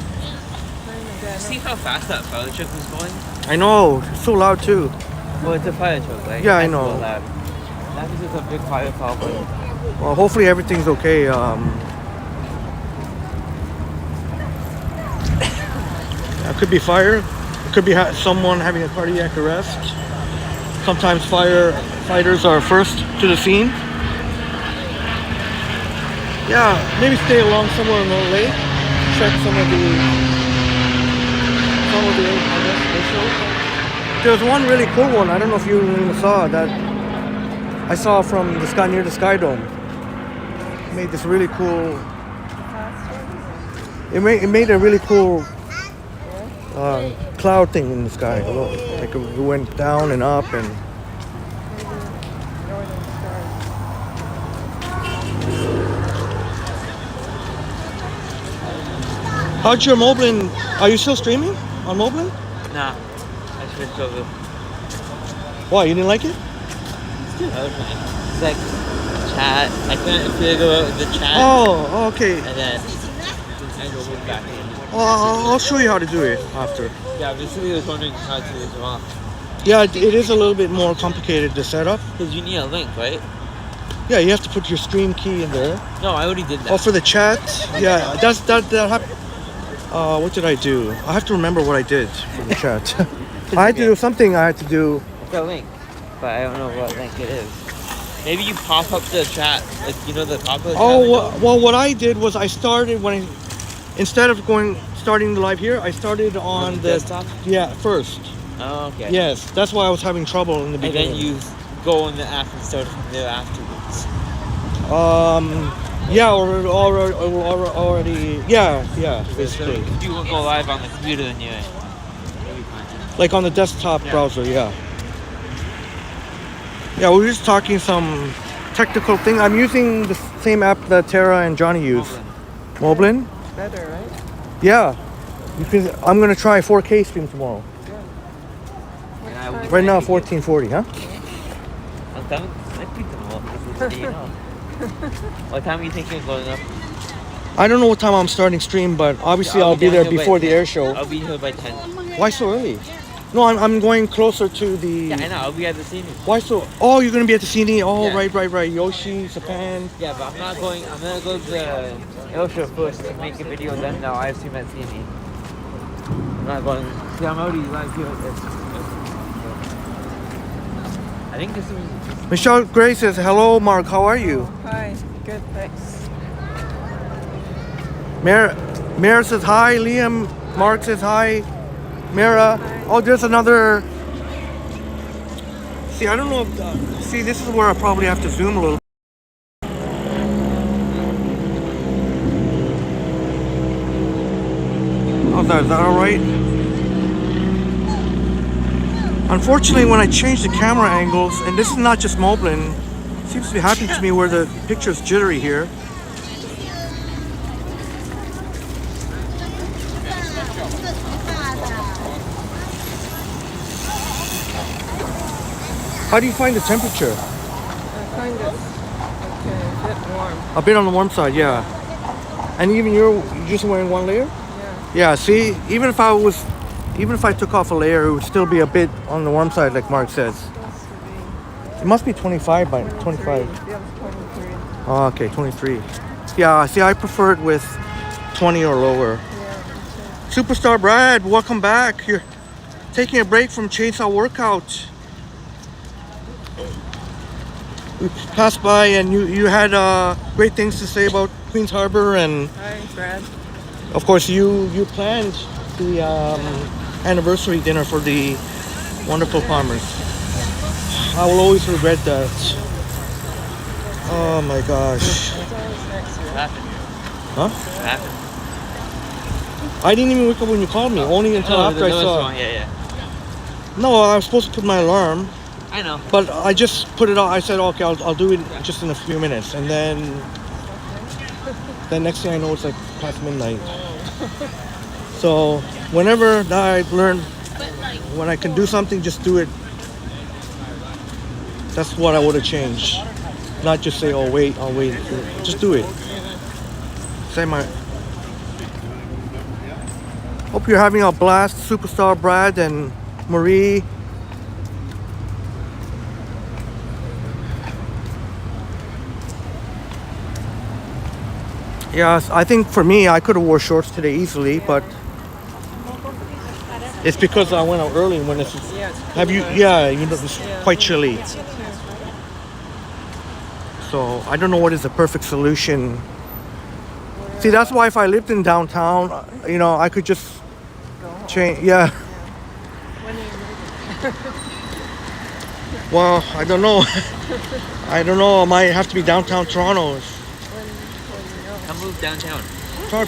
Speaker 10: See how fast that fire truck was going?
Speaker 1: I know, it's so loud too.
Speaker 10: Well, it's a fire truck, right?
Speaker 1: Yeah, I know.
Speaker 10: That was just a big fire problem.
Speaker 1: Well, hopefully everything's okay. It could be fire. It could be someone having a cardiac arrest. Sometimes firefighters are first to the scene. Yeah, maybe stay along somewhere in the lake. Check some of the There's one really cool one. I don't know if you even saw that. I saw from the sky near the Sky Dome. It made this really cool. It made a really cool cloud thing in the sky. Like it went down and up and. How's your Moblin? Are you still streaming on Moblin?
Speaker 10: Nah, I switched over.
Speaker 1: Why, you didn't like it?
Speaker 10: It's like chat. I couldn't figure out the chat.
Speaker 1: Oh, okay.
Speaker 10: And then I go back in.
Speaker 1: Well, I'll show you how to do it after.
Speaker 10: Yeah, Vasiliy was wondering how to do it as well.
Speaker 1: Yeah, it is a little bit more complicated to set up.
Speaker 10: Because you need a link, right?
Speaker 1: Yeah, you have to put your stream key in there.
Speaker 10: No, I already did that.
Speaker 1: Oh, for the chat? Yeah, that happened. What did I do? I have to remember what I did for the chat. I had to do something. I had to do.
Speaker 10: It's a link, but I don't know what link it is. Maybe you pop up the chat, like you know the popular chat.
Speaker 1: Oh, well, what I did was I started instead of starting the live here, I started on the
Speaker 10: desktop.
Speaker 1: Yeah, first.
Speaker 10: Oh, okay.
Speaker 1: Yes, that's why I was having trouble in the beginning.
Speaker 10: And then you go in the app and start from there afterwards.
Speaker 1: Yeah, already. Yeah, basically.
Speaker 10: If you go live on the computer, then yeah.
Speaker 1: Like on the desktop browser, yeah. Yeah, we were just talking some technical thing. I'm using the same app that Tara and Johnny use. Moblin?
Speaker 11: Better, right?
Speaker 1: Yeah. I'm gonna try 4K stream tomorrow. Right now, 1440, huh?
Speaker 10: What time are you thinking of going up?
Speaker 1: I don't know what time I'm starting stream, but obviously I'll be there before the air show.
Speaker 10: I'll be here by 10.
Speaker 1: Why so early? No, I'm going closer to the...
Speaker 10: Yeah, I know. I'll be at the scene.
Speaker 1: Why so... Oh, you're going to be at the scene? Oh,
Speaker 10: yeah.
Speaker 1: Right. Yoshi, Japan.
Speaker 10: Yeah, but I'm not going... I'm going to go to the air show first to make a video, then now I stream at CNE. I'm not going... See, I'm already live here. I think this is...
Speaker 1: Michelle Gray says, hello, Marg. How are you?
Speaker 11: Hi. Good, thanks.
Speaker 1: Mara says hi. Liam. Mark says hi. Mara. Oh, there's another. See, I don't know if. See, this is where I probably have to zoom a little. How's that? Is that all right? Unfortunately, when I change the camera angles, and this is not just Moblin, it seems to be happening to me where the picture's jittery here. How do you find the temperature?
Speaker 11: I find it a bit warm.
Speaker 1: A bit on the warm side, yeah. And even you're just wearing one layer?
Speaker 11: Yeah.
Speaker 1: Yeah, see, even if I took off a layer, it would still be a bit on the warm side, like Mark says. It must be 25 by 25.
Speaker 11: Yeah, 23.
Speaker 1: Oh, okay, 23. Yeah, see, I prefer it with 20 or lower.
Speaker 11: Yeah,
Speaker 1: Superstar Brad, welcome back. You're taking a break from Chainsaw Workout. We passed by and you had great things to say about Queens Harbor, and
Speaker 11: hi, Brad.
Speaker 1: of course you planned the anniversary dinner for the wonderful Palmers. I will always regret that. Oh my gosh.
Speaker 10: What happened?
Speaker 1: Huh?
Speaker 10: What happened?
Speaker 1: I didn't even wake up when you called me, only until after I saw.
Speaker 10: Yeah.
Speaker 1: No, I was supposed to put my alarm.
Speaker 10: I know.
Speaker 1: But I just put it on. I said, okay, I'll do it just in a few minutes. And then next thing I know, it's like past midnight. So whenever I've learned when I can do something, just do it. That's what I would have changed. Not just say, oh, wait, I'll wait. Just do it. Say my... Hope you're having a blast, Superstar Brad and Marie. Yes, I think for me, I could have wore shorts today easily, but it's because I went out early when it's. Have you? Yeah, you know, it's quite chilly. So I don't know what is the perfect solution. See, that's why if I lived in downtown, you know, I could just change. Yeah. Well, I don't know. I don't know. I might have to be downtown Toronto.
Speaker 10: I'll move downtown.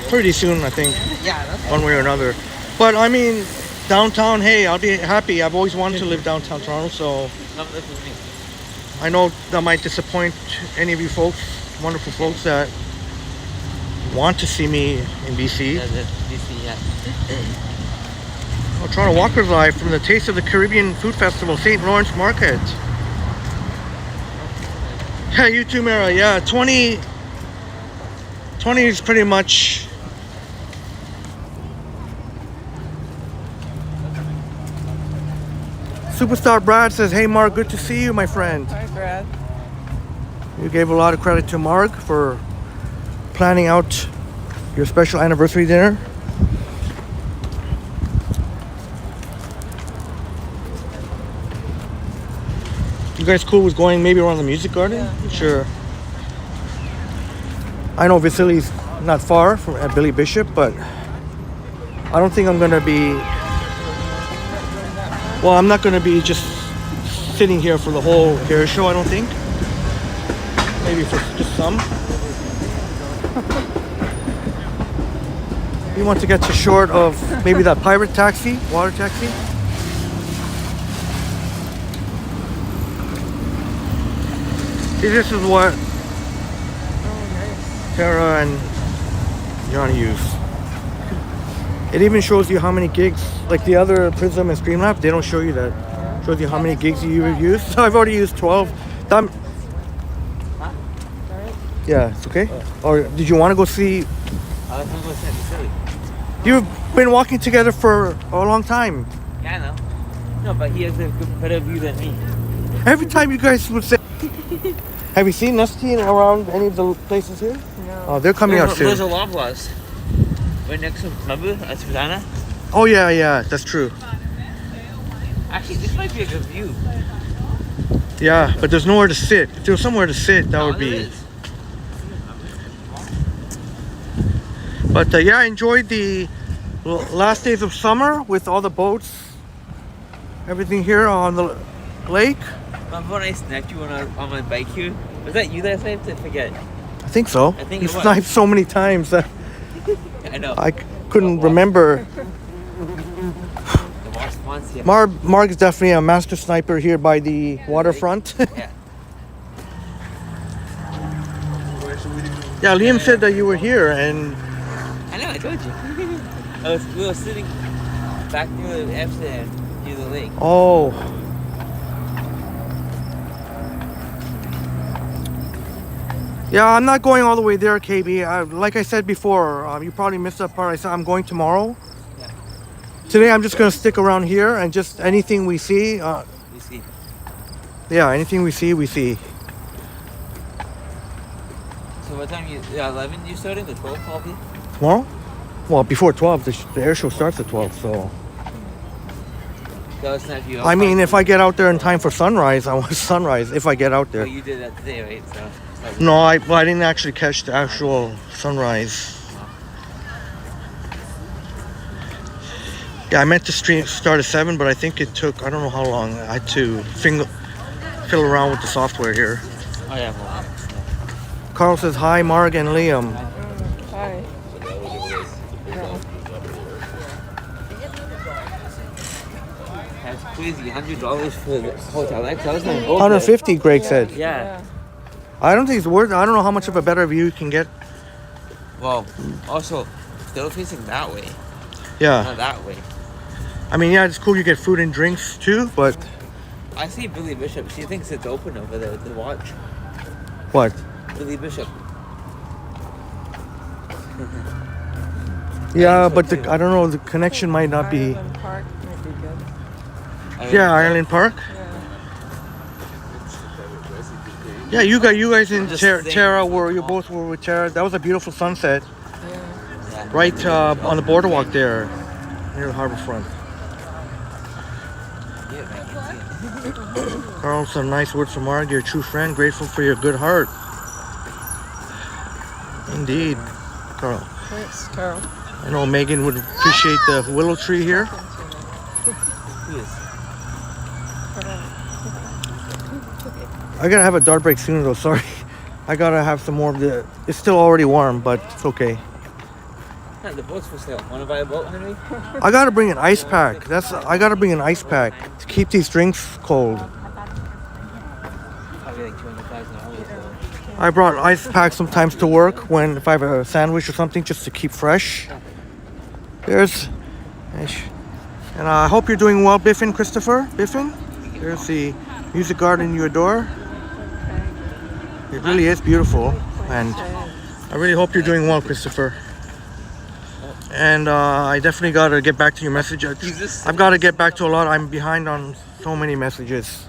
Speaker 1: Pretty soon, I think.
Speaker 10: Yeah, that's
Speaker 1: one way or another. But I mean, downtown, hey, I'll be happy. I've always wanted to live downtown Toronto, so
Speaker 10: no, this is me.
Speaker 1: I know that might disappoint any of you folks, wonderful folks that want to see me in BC.
Speaker 10: Yeah, BC, yeah.
Speaker 1: Oh, Toronto Walkers Live from the Taste of the Caribbean Food Festival, St. Lawrence Market. Yeah, you too, Mara. Yeah, 20 is pretty much. Superstar Brad says, hey Mark, good to see you, my friend.
Speaker 11: Hi, Brad.
Speaker 1: You gave a lot of credit to Marg for planning out your special anniversary dinner. You guys cool with going maybe around the music garden? Yeah. Sure. I know Vasily's not far from at Billy Bishop, but I don't think I'm gonna be. Well, I'm not gonna be just sitting here for the whole air show. I don't think. Maybe for just some. You want to get to short of maybe that pirate taxi, water taxi. See, this is what Tara and Johnny use. It even shows you how many gigs, like the other Prism and Streamlab, they don't show you that. Shows you how many gigs you use. So I've already used 12. Yeah, it's okay. Or did you want to go see?
Speaker 10: I was going to go see Vasiliy.
Speaker 1: You've been walking together for a long time.
Speaker 10: Yeah, I know. No, but he has a good, better view than me.
Speaker 1: Every time you guys would say. Have you seen Nestlé around any of the places here?
Speaker 11: No.
Speaker 1: Oh, they're coming out soon.
Speaker 10: There's a Loblaws. Right next to, remember, Susanna?
Speaker 1: Oh yeah, that's true.
Speaker 10: Actually, this might be a good view.
Speaker 1: Yeah, but there's nowhere to sit. If there was somewhere to sit, that would be. But yeah, I enjoyed the last days of summer with all the boats, everything here on the lake.
Speaker 10: Remember when I sniped you on my bike here? Was that you that I sniped? I forget.
Speaker 1: I think so.
Speaker 10: I think
Speaker 1: you
Speaker 10: it was.
Speaker 1: sniped so many times that
Speaker 10: I know.
Speaker 1: I couldn't remember. Marg is definitely a master sniper here by the waterfront.
Speaker 10: Yeah.
Speaker 1: Yeah, Liam said that you were here, and
Speaker 10: I know, I told you. We were sitting back near the Amsterdam, near the lake.
Speaker 1: oh. Yeah, I'm not going all the way there, KB. Like I said before, you probably missed that part. I said I'm going tomorrow.
Speaker 10: Yeah.
Speaker 1: Today I'm just going to stick around here and just anything we see.
Speaker 10: We see.
Speaker 1: Yeah, anything we see, we see.
Speaker 10: So what time 11 you starting? The 12 probably?
Speaker 1: Tomorrow? Well, before 12. The air show starts at 12, so.
Speaker 10: So it's not you.
Speaker 1: I mean, if I get out there in time for sunrise, I want sunrise if I get out there.
Speaker 10: Oh, you did that today, right? So.
Speaker 1: No, I didn't actually catch the actual sunrise. Yeah, I meant to start at 7, but I think it took, I don't know how long. I had to fiddle around with the software here.
Speaker 10: Oh, yeah. Well,
Speaker 1: Carl says, hi, Marg and Liam.
Speaker 11: Hi.
Speaker 10: that's crazy. $100 for the hotel. That was my goal.
Speaker 1: 150, Greg said.
Speaker 10: Yeah.
Speaker 1: I don't think it's worth it. I don't know how much of a better view you can get.
Speaker 10: Well, also, still facing that way.
Speaker 1: Yeah.
Speaker 10: Not that way.
Speaker 1: I mean, yeah, it's cool you get food and drinks too, but...
Speaker 10: I see Billy Bishop. She thinks it's open over there to watch.
Speaker 1: What?
Speaker 10: Billy Bishop.
Speaker 1: Yeah, but I don't know, the connection might not be...
Speaker 11: Ireland Park might be good.
Speaker 1: Yeah, Ireland Park. Yeah, you guys in Tara were you both were with Tara. That was a beautiful sunset.
Speaker 11: Yeah.
Speaker 1: Right on the boardwalk there, near the harbor front. Carl, some nice words from Marg, your true friend. Grateful for your good heart. Indeed, Carl.
Speaker 11: Thanks, Carl.
Speaker 1: I know Megan would appreciate the willow tree here. I gotta have a dart break soon though, sorry. I gotta have some more of the... It's still already warm, but it's okay.
Speaker 10: Yeah, the boat's for sale. Wanna buy a boat, Henry?
Speaker 1: I gotta bring an ice pack. I gotta bring an ice pack to keep these drinks cold.
Speaker 10: Probably like $200,000.
Speaker 1: I brought ice packs sometimes to work if I have a sandwich or something just to keep fresh. And I hope you're doing well, Biffin, Christopher. Biffin? There's the music garden you adore. It really is beautiful, and I really hope you're doing well, Christopher. And I definitely gotta get back to your message. I've got to get back to a lot. I'm behind on so many messages.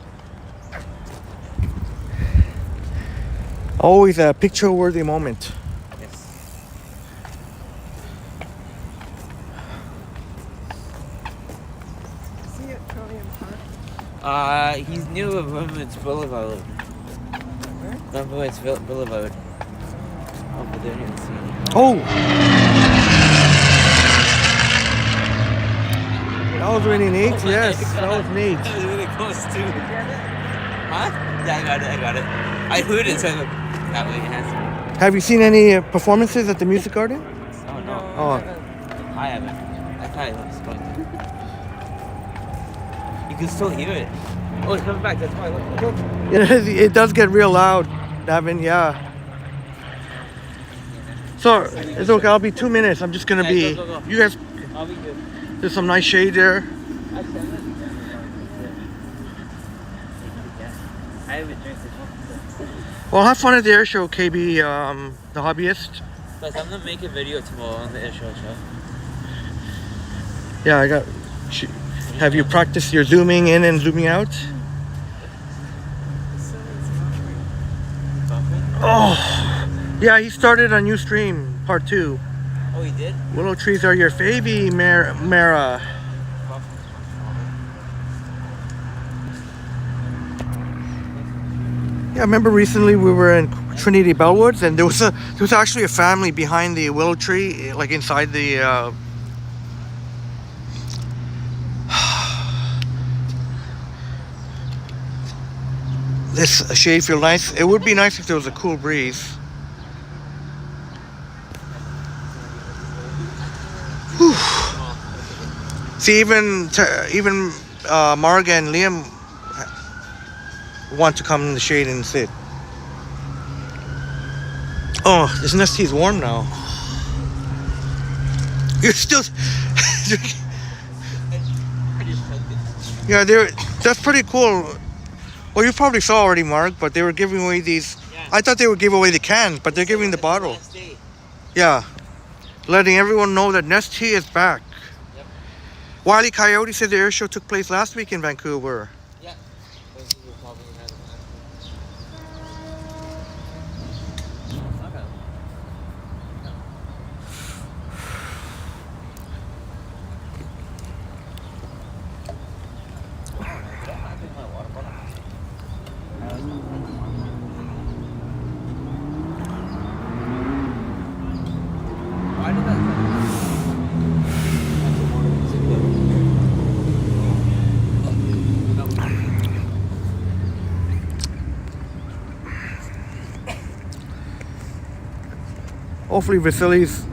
Speaker 1: Always a picture-worthy moment.
Speaker 10: Yes.
Speaker 11: Is he at Trillium Park?
Speaker 10: He's near Women's Boulevard. Women's Boulevard. Over there near the scene.
Speaker 1: Oh! That was really neat.
Speaker 10: Oh my
Speaker 1: Yes,
Speaker 10: God.
Speaker 1: that was neat.
Speaker 10: That was really close too. Huh? Yeah, I got it. I heard it, so I looked that way. It has to be.
Speaker 1: Have you seen any performances at the Music Garden?
Speaker 10: Oh no.
Speaker 1: Oh.
Speaker 10: I haven't. I probably was going to. You can still hear it. Oh, it's coming back. That's why. Look.
Speaker 1: It does get real loud, Davin. Yeah. So it's okay. I'll be 2 minutes. I'm just gonna be.
Speaker 10: Go.
Speaker 1: You guys.
Speaker 10: I'll be good.
Speaker 1: There's some nice shade there.
Speaker 10: I haven't drank this.
Speaker 1: Well, have fun at the air show, KB, the hobbyist.
Speaker 10: Plus, I'm gonna make a video tomorrow on the air show.
Speaker 1: Yeah, I got. Have you practiced your zooming in and zooming out? Oh, yeah, he started a new stream, part 2.
Speaker 10: Oh, he did?
Speaker 1: Willow trees are your favy, Mara. Yeah, I remember recently we were in Trinity Bellwoods, and there was actually a family behind the willow tree, like inside the. This shade feels nice. It would be nice if there was a cool breeze. Whew. See, even Marg and Liam want to come in the shade and sit. Oh, this Nestlé is warm now. You're still. Yeah, that's pretty cool. Well, you probably saw already, Mark, but they were giving away these. Yeah. I thought they would give away the can, but they're giving the bottle. Yeah, letting everyone know that Nestlé is back. Yep. Wile E. Coyote said the air show took place last week in Vancouver.
Speaker 10: Yeah.
Speaker 1: Hopefully Vasily's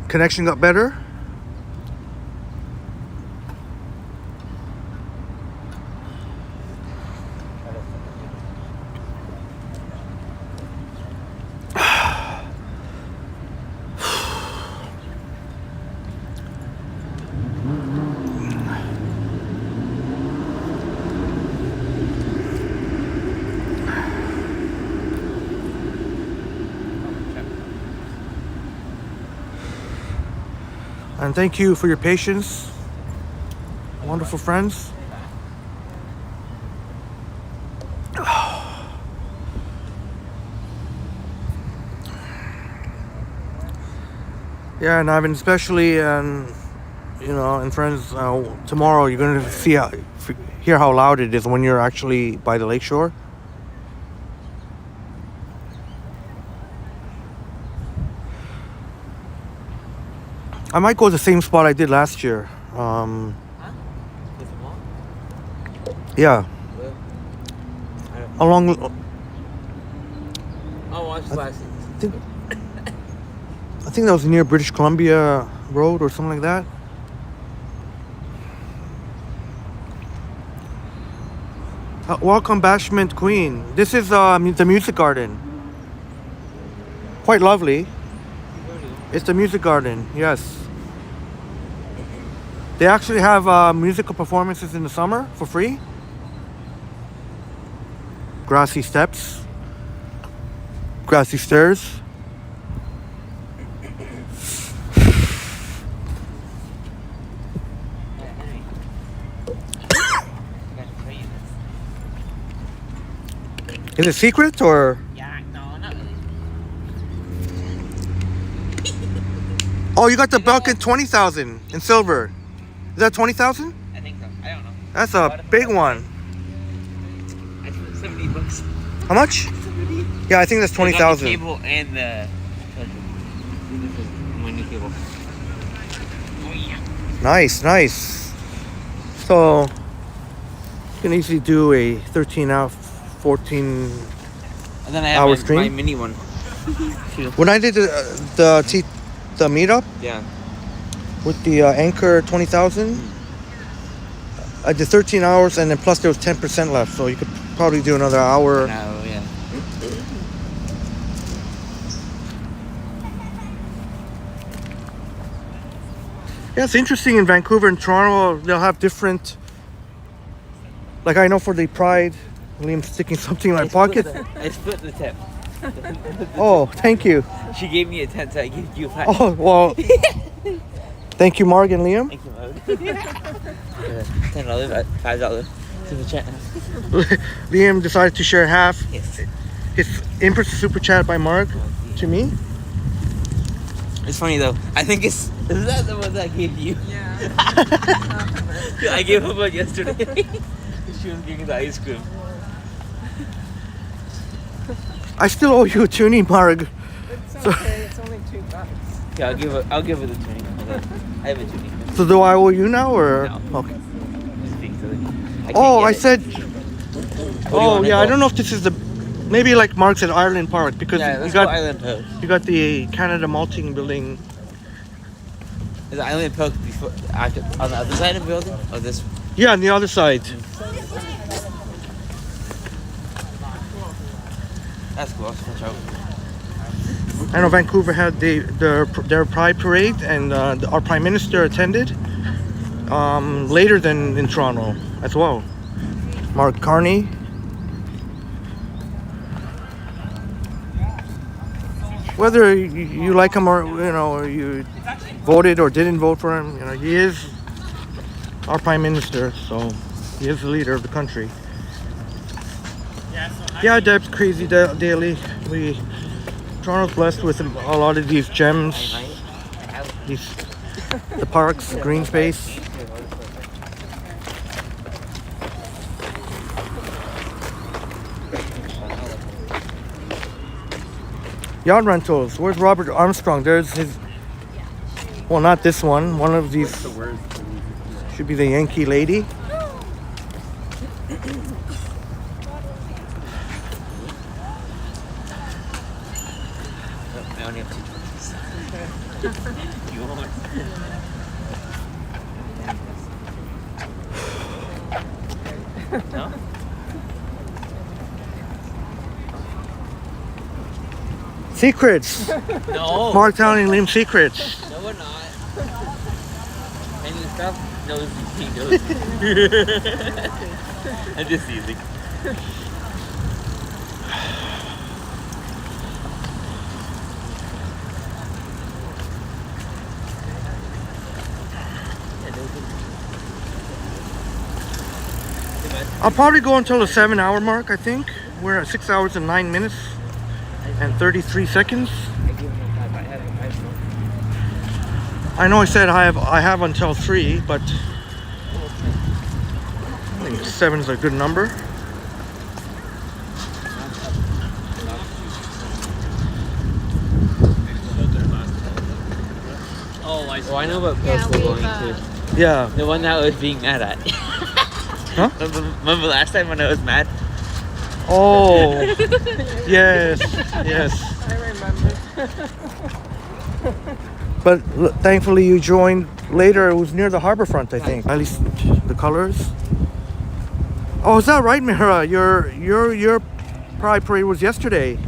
Speaker 1: connection got better. And thank you for your patience, wonderful friends. Yeah, and I've been especially, and friends, tomorrow you're going to hear how loud it is when you're actually by the lakeshore. I might go to the same spot I did last year. Yeah. Along.
Speaker 10: Oh, watch last.
Speaker 1: I think that was near British Columbia Road or something like that. Welcome, Bashment Queen. This is the Music Garden. Quite lovely. It's the Music Garden, yes. They actually have musical performances in the summer for free. Grassy steps, grassy stairs. Is it secret or?
Speaker 10: Yeah, no, not really.
Speaker 1: Oh, you got the Belkin 20,000 in silver. Is that 20,000?
Speaker 10: I think so. I don't know.
Speaker 1: That's a big one.
Speaker 10: I think it's $70.
Speaker 1: How much? Yeah, I think that's 20,000.
Speaker 10: The cable and the my new cable. Oh yeah.
Speaker 1: Nice, nice. So you can easily do a 13-hour, 14.
Speaker 10: And then I
Speaker 1: Hour
Speaker 10: have
Speaker 1: stream?
Speaker 10: my mini one.
Speaker 1: When I did the meetup
Speaker 10: Yeah.
Speaker 1: with the Anchor 20,000, I did 13 hours, and then plus there was 10% left, so you could probably do another hour.
Speaker 10: No, yeah.
Speaker 1: Yeah, it's interesting in Vancouver and Toronto. They'll have different. Like I know for the Pride, Liam's sticking something in my pocket.
Speaker 10: I split the tip.
Speaker 1: Oh, thank you.
Speaker 10: She gave me a 10, so I gave you 5.
Speaker 1: Oh well. Thank you, Marg and Liam.
Speaker 10: Thank you, Marg. $10, $5 super chat.
Speaker 1: Liam decided to share half.
Speaker 10: Yes.
Speaker 1: His in-person super chat by Marg to me.
Speaker 10: It's funny though. I think is that the one that I gave you?
Speaker 11: Yeah.
Speaker 10: I gave her one yesterday. She was giving the ice cream.
Speaker 1: I still owe you a tuning, Marg.
Speaker 11: It's okay. It's only $2.
Speaker 10: Yeah, I'll give her the tuning. I have a tuning.
Speaker 1: So do I owe you now or?
Speaker 10: No.
Speaker 1: Okay.
Speaker 10: Just being silly.
Speaker 1: Oh, I
Speaker 10: get it.
Speaker 1: said. Oh
Speaker 10: wanna
Speaker 1: yeah, I
Speaker 10: go?
Speaker 1: don't know if this is the. Maybe like Mark said, Ireland Park, because
Speaker 10: Yeah,
Speaker 1: you
Speaker 10: let's
Speaker 1: got
Speaker 10: go Island Post.
Speaker 1: you got the Canada Malting Building.
Speaker 10: Is Island Post before after on the other side of the building? Or this?
Speaker 1: Yeah, on the other side.
Speaker 10: That's cool. Let's watch out.
Speaker 1: I know Vancouver had their Pride Parade, and our Prime Minister attended later than in Toronto as well. Mark Carney. Whether you like him or or you voted or didn't vote for him, he is our Prime Minister, so he is the leader of the country. Yeah, Deb's crazy daily. Toronto's blessed with a lot of these gems, the parks, the green space. Yacht rentals. Where's Robert Armstrong? There's his. Well, not this one. One of these should be the Yankee lady.
Speaker 10: I only have 2 pieces. You want? No?
Speaker 1: Secrets.
Speaker 10: No.
Speaker 1: Mark telling Liam secrets.
Speaker 10: No, we're not. And the stuff knows he knows. I'm just teasing.
Speaker 1: I'll probably go until the 7-hour mark, I think. We're at 6 hours and 9 minutes and 33 seconds. I know I said I have until 3, but I think 7 is a good number.
Speaker 10: Oh, I know what post we're going to.
Speaker 1: Yeah.
Speaker 10: The one that I was being mad at.
Speaker 1: Huh?
Speaker 10: Remember last time when I was mad?
Speaker 1: Oh, yes, yes.
Speaker 11: I remember.
Speaker 1: But thankfully you joined later. It was near the harborfront, I think. At least the colors. Oh, is that right, Mira? Your Pride Parade was yesterday.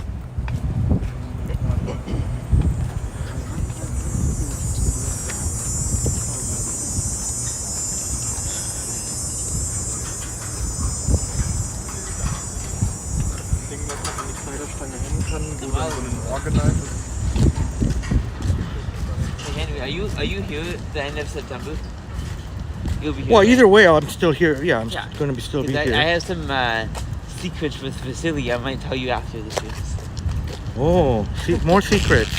Speaker 10: Henry, are you here at the end of September? You'll be here.
Speaker 1: Well,
Speaker 10: right?
Speaker 1: either way, I'm still here. Yeah, I'm
Speaker 10: Yeah.
Speaker 1: going to still be
Speaker 10: 'Cause
Speaker 1: here.
Speaker 10: I have some secrets with Vasiliy. I might tell you after this.
Speaker 1: Oh, more secrets.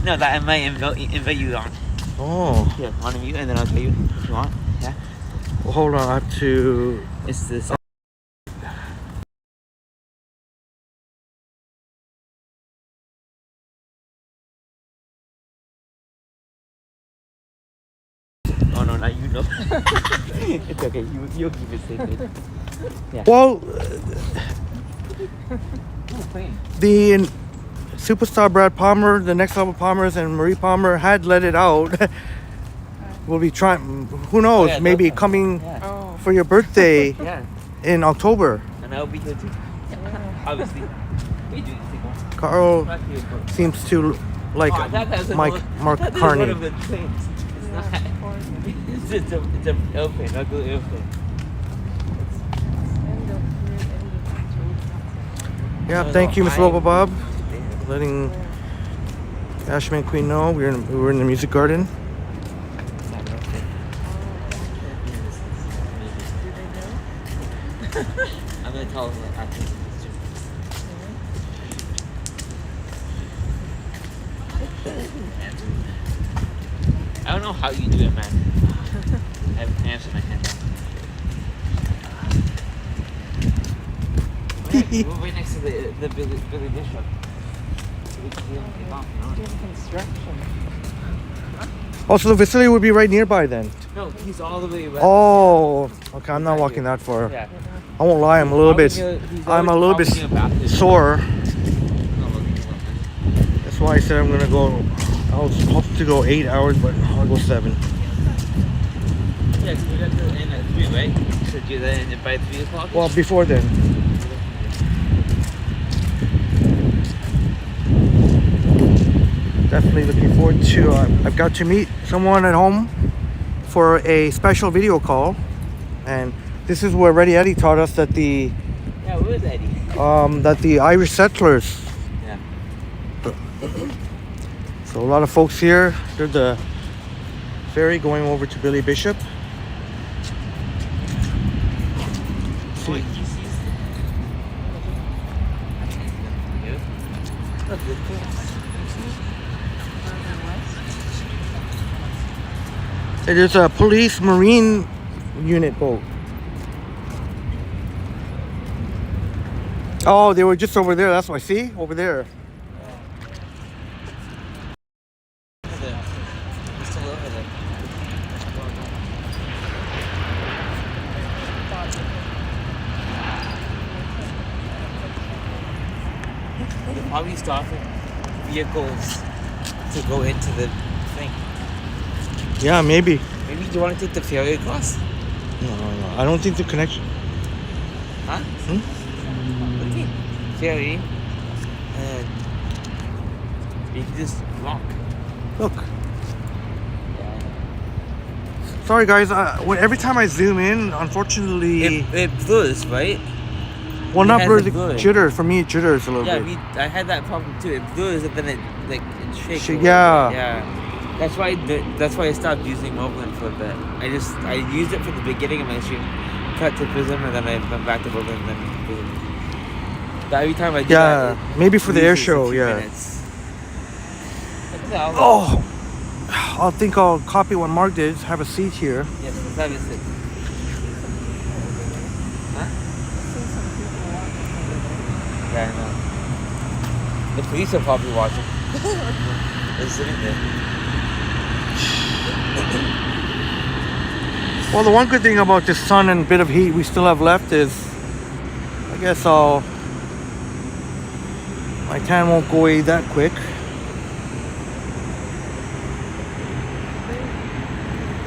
Speaker 10: No, that I might invite you on.
Speaker 1: Oh.
Speaker 10: Yeah, on a mute, and then I'll tell you if you want. Yeah.
Speaker 1: Well, hold on, I have to.
Speaker 10: It's this. Oh no, not you know. It's okay. You'll keep it secret. Yeah.
Speaker 1: Well,
Speaker 10: Clean.
Speaker 1: the superstar Brad Palmer, the Next Level Palmers, and Marie Palmer had let it out. We'll be trying. Who knows?
Speaker 10: yeah,
Speaker 1: maybe
Speaker 10: those
Speaker 1: coming
Speaker 11: Oh.
Speaker 1: for your birthday
Speaker 10: Yeah.
Speaker 1: in October.
Speaker 10: And I'll be here too. Obviously. We do this thing.
Speaker 1: Carl
Speaker 10: Back here, but-
Speaker 1: seems to like
Speaker 10: Oh, I thought that was
Speaker 1: Mark
Speaker 10: one of
Speaker 1: Carney.
Speaker 10: the things. It's not. It's an airplane, not the airplane.
Speaker 1: Yeah, thank you, Miss Lobo Bob, letting Ashman Queen know we were in the music garden.
Speaker 10: I'm gonna tell them that after this too. I don't know how you do it, man. I have cramps in my hand. We're right next to the Billy Bishop. So we can see him get off, you know?
Speaker 11: Doing construction.
Speaker 1: Also, the Vasiliy would be right nearby then.
Speaker 10: No, he's all the way west.
Speaker 1: Oh, okay. I'm not walking that far.
Speaker 10: Yeah.
Speaker 1: I won't lie. I'm a little bit sore. That's why I said I'm gonna go. I was supposed to go 8 hours, but I'll go 7.
Speaker 10: Yeah, so we got to end at 3, right? So do that end by 3 o'clock?
Speaker 1: Well, before then. Definitely looking forward to. I've got to meet someone at home for a special video call, and this is where Reddy Eddie taught us that the
Speaker 10: Yeah, where is Eddie?
Speaker 1: that the Irish settlers.
Speaker 10: Yeah.
Speaker 1: So a lot of folks here. There's the ferry going over to Billy Bishop. See. There's a police marine unit boat. Oh, they were just over there. That's why. See? Over there.
Speaker 10: They're probably stopping vehicles to go into the thing.
Speaker 1: Yeah, maybe.
Speaker 10: Maybe do you want to take the ferry across?
Speaker 1: No. I don't think the connection.
Speaker 10: Huh? Okay. Ferry. And you can just walk.
Speaker 1: Look. Sorry, guys. Every time I zoom in, unfortunately,
Speaker 10: It blurs, right?
Speaker 1: well,
Speaker 10: it
Speaker 1: not
Speaker 10: has
Speaker 1: blur
Speaker 10: a
Speaker 1: the
Speaker 10: blur.
Speaker 1: jitter. For me, it jitters a little
Speaker 10: Yeah,
Speaker 1: bit.
Speaker 10: I had that problem too. It blurs and then it shakes. a little
Speaker 1: Yeah.
Speaker 10: bit. Yeah. That's why I stopped using Moblin for a bit. I used it for the beginning of my stream, cut to Prism, and then I went back to Moblin and then Prism. But every time I do that, it
Speaker 1: maybe for the air
Speaker 10: loses a
Speaker 1: show.
Speaker 10: few
Speaker 1: Yeah.
Speaker 10: minutes. Look at that.
Speaker 1: Oh, I think I'll copy what Marg did. Have a seat here.
Speaker 10: Yes, let's have a sit. Huh? Yeah, I know. The police are probably watching. They're sitting there.
Speaker 1: Well, the one good thing about this sun and bit of heat we still have left is, I guess my tan won't go away that quick.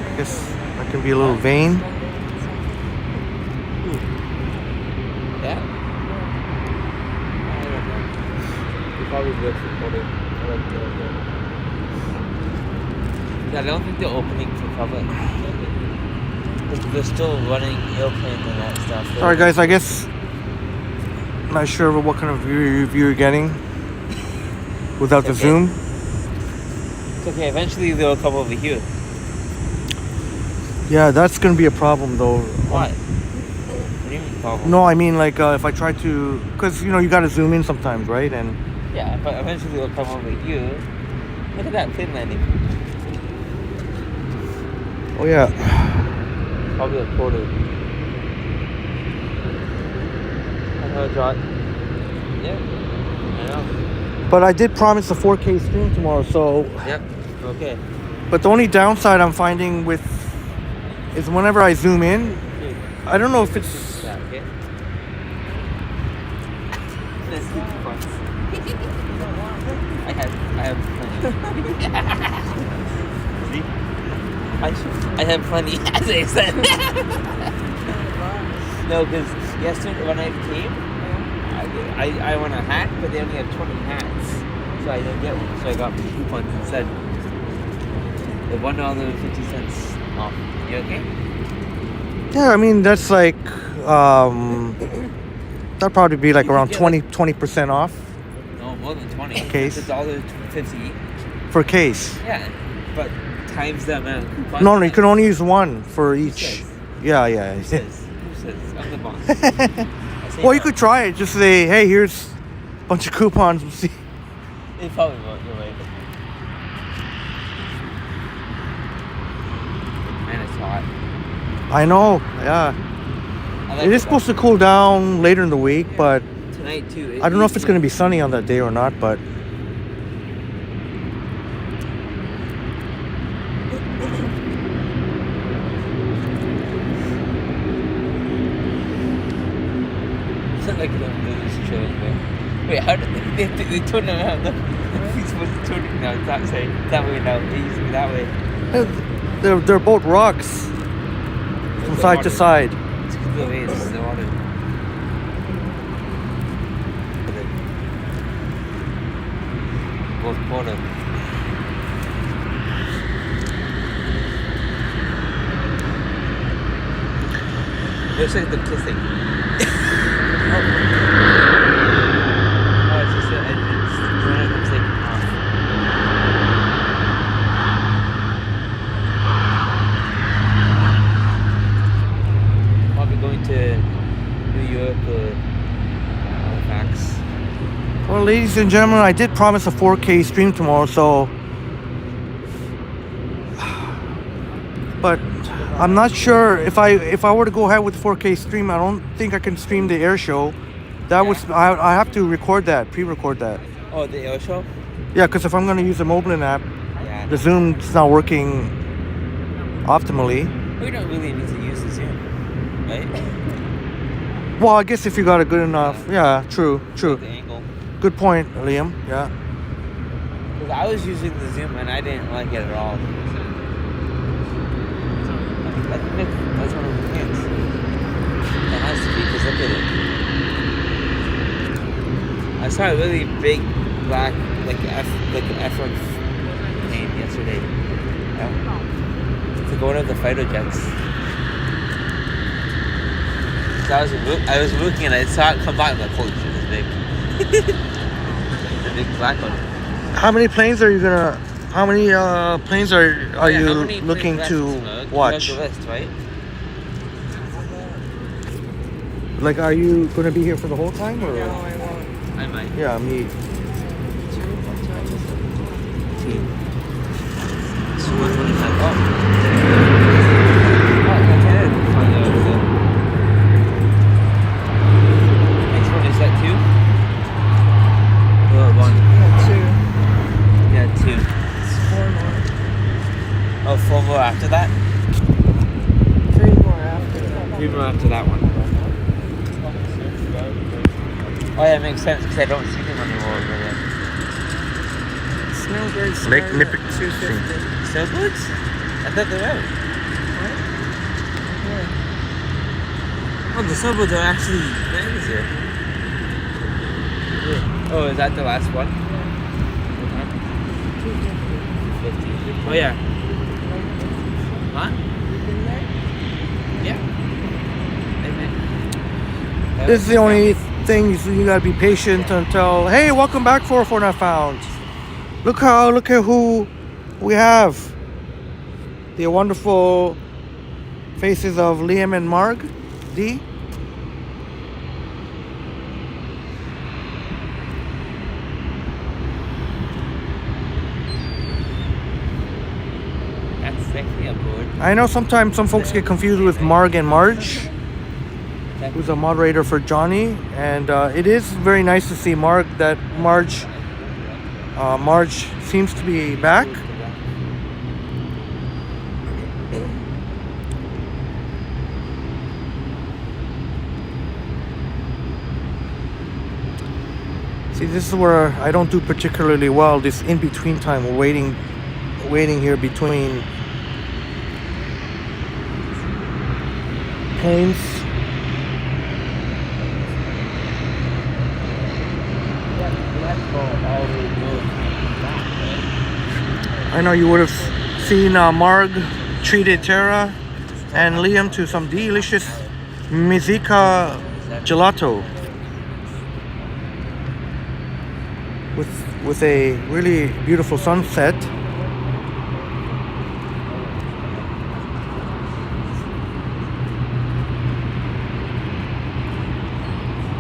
Speaker 1: I guess I can be a little vain.
Speaker 10: Yeah? I don't know. You probably will for yeah, I don't think they're opening for public. They're still running airplanes and that stuff.
Speaker 1: Sorry, guys. I guess I'm not sure what kind of view you're getting without the zoom.
Speaker 10: It's okay. Eventually, they'll come over here.
Speaker 1: Yeah, that's gonna be a problem, though.
Speaker 10: What? What do you mean problem?
Speaker 1: No, I mean like if I try to, because you know you gotta zoom in sometimes, right? And
Speaker 10: Yeah, but eventually it'll come over you. Look at that plane landing.
Speaker 1: Oh yeah.
Speaker 10: Probably a quarter. I know, John. Yeah, I know.
Speaker 1: But I did promise a 4K stream tomorrow, so.
Speaker 10: Yep. Okay.
Speaker 1: But the only downside I'm finding with is whenever I zoom in, I don't know if it's.
Speaker 10: Yeah, okay. Let's keep the points. I have plenty. See? I have plenty, as I said. No, because yesterday when I came, I want a hat, but they only have 20 hats. So I didn't get one. So I got coupons instead. The $1.50 off. You okay?
Speaker 1: Yeah, I mean, that's like. That'd probably be like around 20% off.
Speaker 10: No, more than 20.
Speaker 1: Case.
Speaker 10: It's $1.50
Speaker 1: for case.
Speaker 10: Yeah, but times the amount of coupons.
Speaker 1: No, you can only use one for each. Yeah.
Speaker 10: Who says? I'm the boss.
Speaker 1: Well, you could try it. Just say, hey, here's a bunch of coupons. We'll see.
Speaker 10: They probably won't. You're right. Man, it's hot.
Speaker 1: I know. Yeah. It is supposed to cool down later in the week, but
Speaker 10: tonight too.
Speaker 1: I don't know if it's going to be sunny on that day or not, but
Speaker 10: It's not like this show anyway. Wait, how did they turn around? He's supposed to turn it now. It's that side. That way now. It used to be that way.
Speaker 1: they're both rocks from side to side.
Speaker 10: It's because the way it's the water. Both quarter. Looks like they're kissing. Oh, it's just one of them's taking off. Probably going to New York or Halifax.
Speaker 1: Well, ladies and gentlemen, I did promise a 4K stream tomorrow, so. But I'm not sure if I were to go ahead with the 4K stream, I don't think I can stream the air show. That was I have to record that, pre-record that.
Speaker 10: Oh, the air show?
Speaker 1: Yeah, because if I'm going to use the Moblin app,
Speaker 10: Yeah.
Speaker 1: the Zoom's not working optimally.
Speaker 10: We don't really need to use the Zoom, right?
Speaker 1: Well, I guess if you got a good enough, yeah, true.
Speaker 10: The angle.
Speaker 1: Good point, Liam. Yeah.
Speaker 10: Because I was using the Zoom and I didn't like it at all. I think that's one of the things. It has to be, because look at it. I saw a really big black, like F1 plane yesterday. To go one of the fighter jets. So I was looking and I saw it come by. I'm like, holy shit, it's big. The big black one.
Speaker 1: How many planes are you gonna? How many planes are you looking to watch?
Speaker 10: You have the list, right?
Speaker 1: Like, are you gonna be here for the whole time, or?
Speaker 11: No, I won't.
Speaker 10: I might.
Speaker 1: Yeah, me.
Speaker 11: 2? What time is it?
Speaker 10: 2. So 125. Oh, that's it. Next one is that 2? Or 1?
Speaker 11: Yeah, 2.
Speaker 10: Yeah, 2.
Speaker 11: It's 4 more.
Speaker 10: Oh, 4 more after that?
Speaker 11: 3 more after that.
Speaker 10: 3 more after that one. Oh yeah, it makes sense because I don't see them anymore over there.
Speaker 11: Snowbirds start
Speaker 1: Magnific-
Speaker 11: at 250.
Speaker 10: Snowbirds? I thought they were out.
Speaker 11: What? Yeah.
Speaker 10: Oh, the snowbirds are actually nice here. Oh, is that the last one?
Speaker 11: 250.
Speaker 10: Oh yeah. Huh?
Speaker 11: You been there?
Speaker 10: Yeah.
Speaker 1: This is the only thing you gotta be patient until. Hey, welcome back, 404 Not Found. Look at who we have. The wonderful faces of Liam and Marg. D. I know sometimes some folks get confused with Marg and Marge, who's a moderator for Johnny, and it is very nice to see Marg that Marge seems to be back. See, this is where I don't do particularly well. This in between time, waiting here between planes. I know you would have seen Marg treated Tara and Liam to some delicious Mizika gelato with a really beautiful sunset.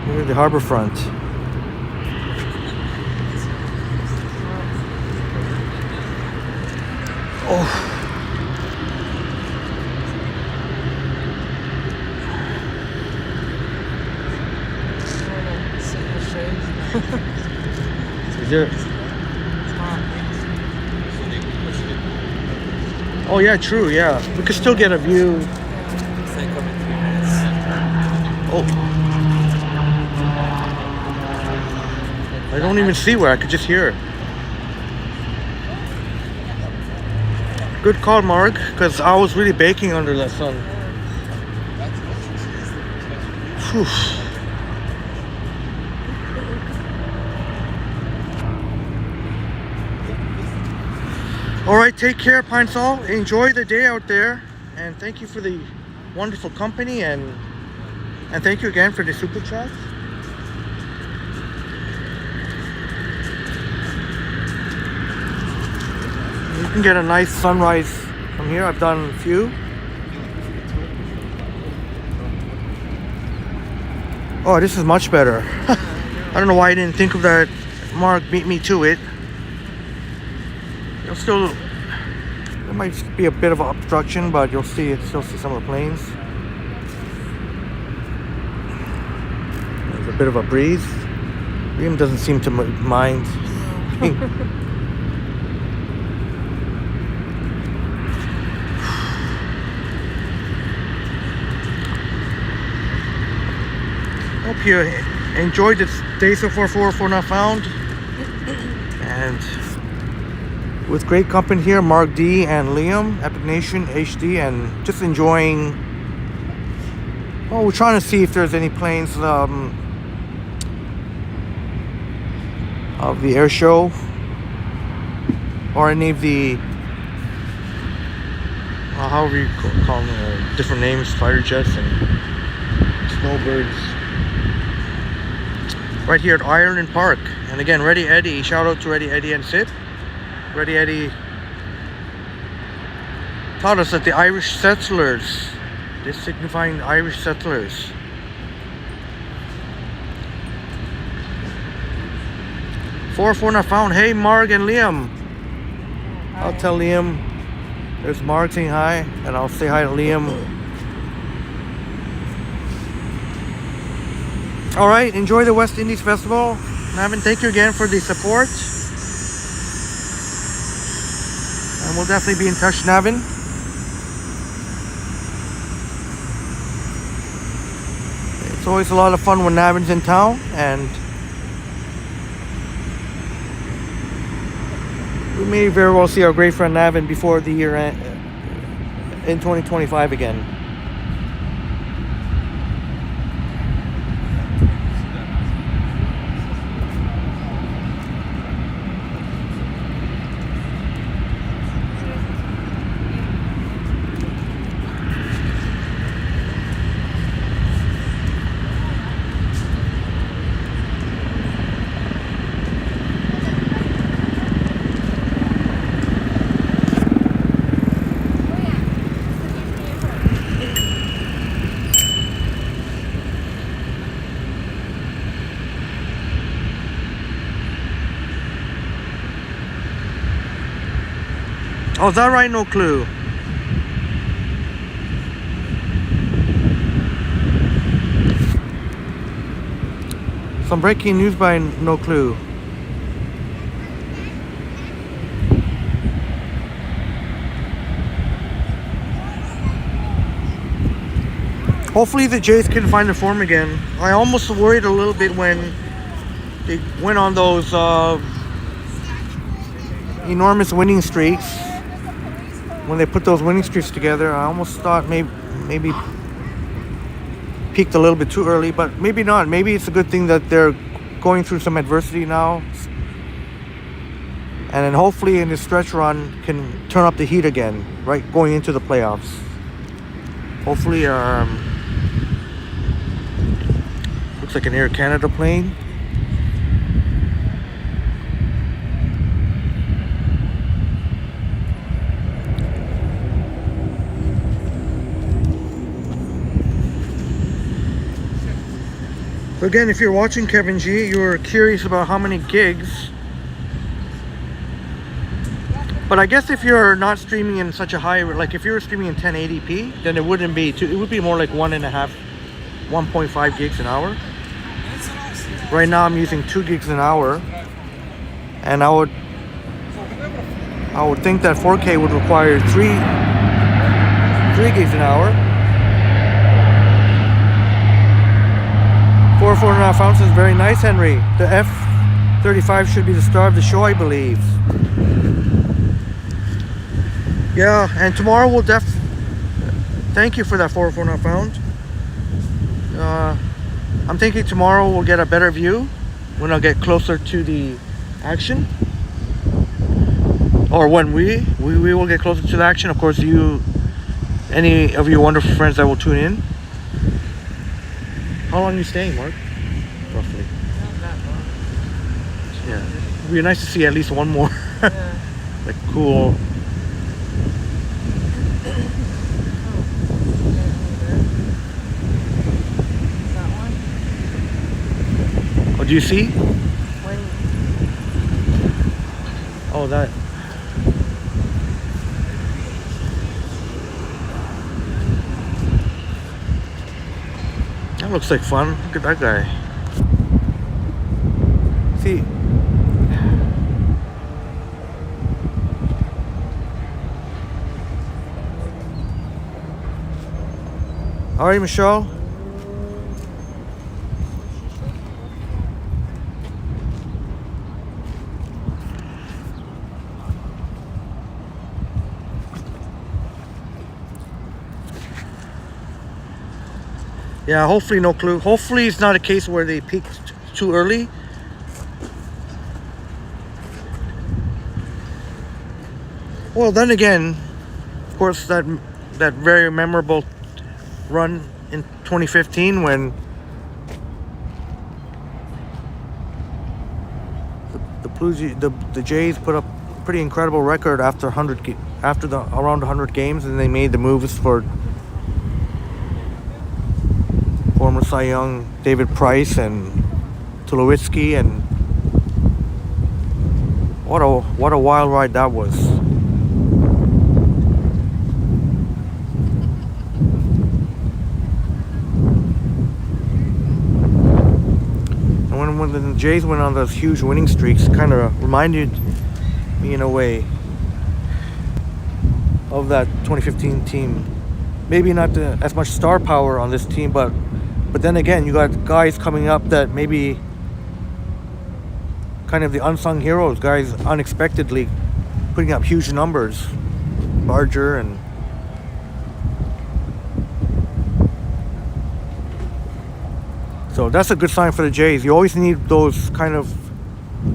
Speaker 1: Here's the harbor front. Oh. Is there? Oh yeah, true. Yeah, we could still get a view. Oh, I don't even see where. I could just hear it. Good call, Marg, because I was really baking under that sun. Whew. All right, take care, Pine Sol. Enjoy the day out there, and thank you for the wonderful company, and thank you again for the super chat. You can get a nice sunrise from here. I've done a few. Oh, this is much better. I don't know why I didn't think of that. Mark beat me to it. You'll still, there might be a bit of obstruction, but you'll still see some of the planes. There's a bit of a breeze. Liam doesn't seem to mind. Hope you enjoyed this day so far for Not Found. And with great company here, Mark D and Liam, Epic Nation HD, and just enjoying. Oh, we're trying to see if there's any planes of the air show or any of the however you call them, different names, fighter jets and snowbirds. Right here at Ireland Park. And again, Ready Eddie, shout out to Ready Eddie and Sid. Ready Eddie taught us that the Irish settlers, this signifying Irish settlers. Four Not Found. Hey, Marg and Liam. I'll tell Liam there's Marg saying hi, and I'll say hi to Liam. All right, enjoy the West Indies Festival. Navin, thank you again for the support. And we'll definitely be in touch, Navin. It's always a lot of fun when Navin's in town, and we may very well see our great friend Navin before the year end in 2025 again. Oh, is that right? No clue. Some breaking news by No Clue. Hopefully the Jays can find their form again. I almost worried a little bit when they went on those enormous winning streaks. When they put those winning streaks together, I almost thought maybe peaked a little bit too early, but maybe not. Maybe it's a good thing that they're going through some adversity now, and then hopefully in this stretch run can turn up the heat again, right, going into the playoffs. Hopefully, looks like an Air Canada plane. Again, if you're watching Kevin G, you're curious about how many gigs. But I guess if you're not streaming in such a high, like if you're streaming in 1080p, then it wouldn't be it would be more like 1.5 gigs an hour. Right now I'm using 2 gigs an hour, and I would think that 4K would require 3 gigs an hour. 4.5 ounces, very nice, Henry. The F-35 should be the star of the show, I believe. Yeah, and tomorrow we'll thank you for that 4.5 pound. I'm thinking tomorrow we'll get a better view when I get closer to the action. Or when we will get closer to the action. Of course, any of you wonderful friends that will tune in. How long are you staying, Mark? Roughly.
Speaker 11: Not that long.
Speaker 1: Yeah. It'd be nice to see at least one more.
Speaker 11: Yeah.
Speaker 1: Like cool. Oh, do you see?
Speaker 11: When?
Speaker 1: Oh, that. That looks like fun. Look at that guy. See. All right, Michelle. Yeah, hopefully No Clue. Hopefully it's not a case where they peaked too early. Well, then again, of course, that very memorable run in 2015 when the Jays put up a pretty incredible record after around 100 games, and they made the moves for former Cy Young David Price and Tulowitzki, and what a wild ride that was. And when the Jays went on those huge winning streaks, it kind of reminded me in a way of that 2015 team. Maybe not as much star power on this team, but then again, you got guys coming up that maybe kind of the unsung heroes, guys unexpectedly putting up huge numbers. Barger and so that's a good sign for the Jays. You always need those kind of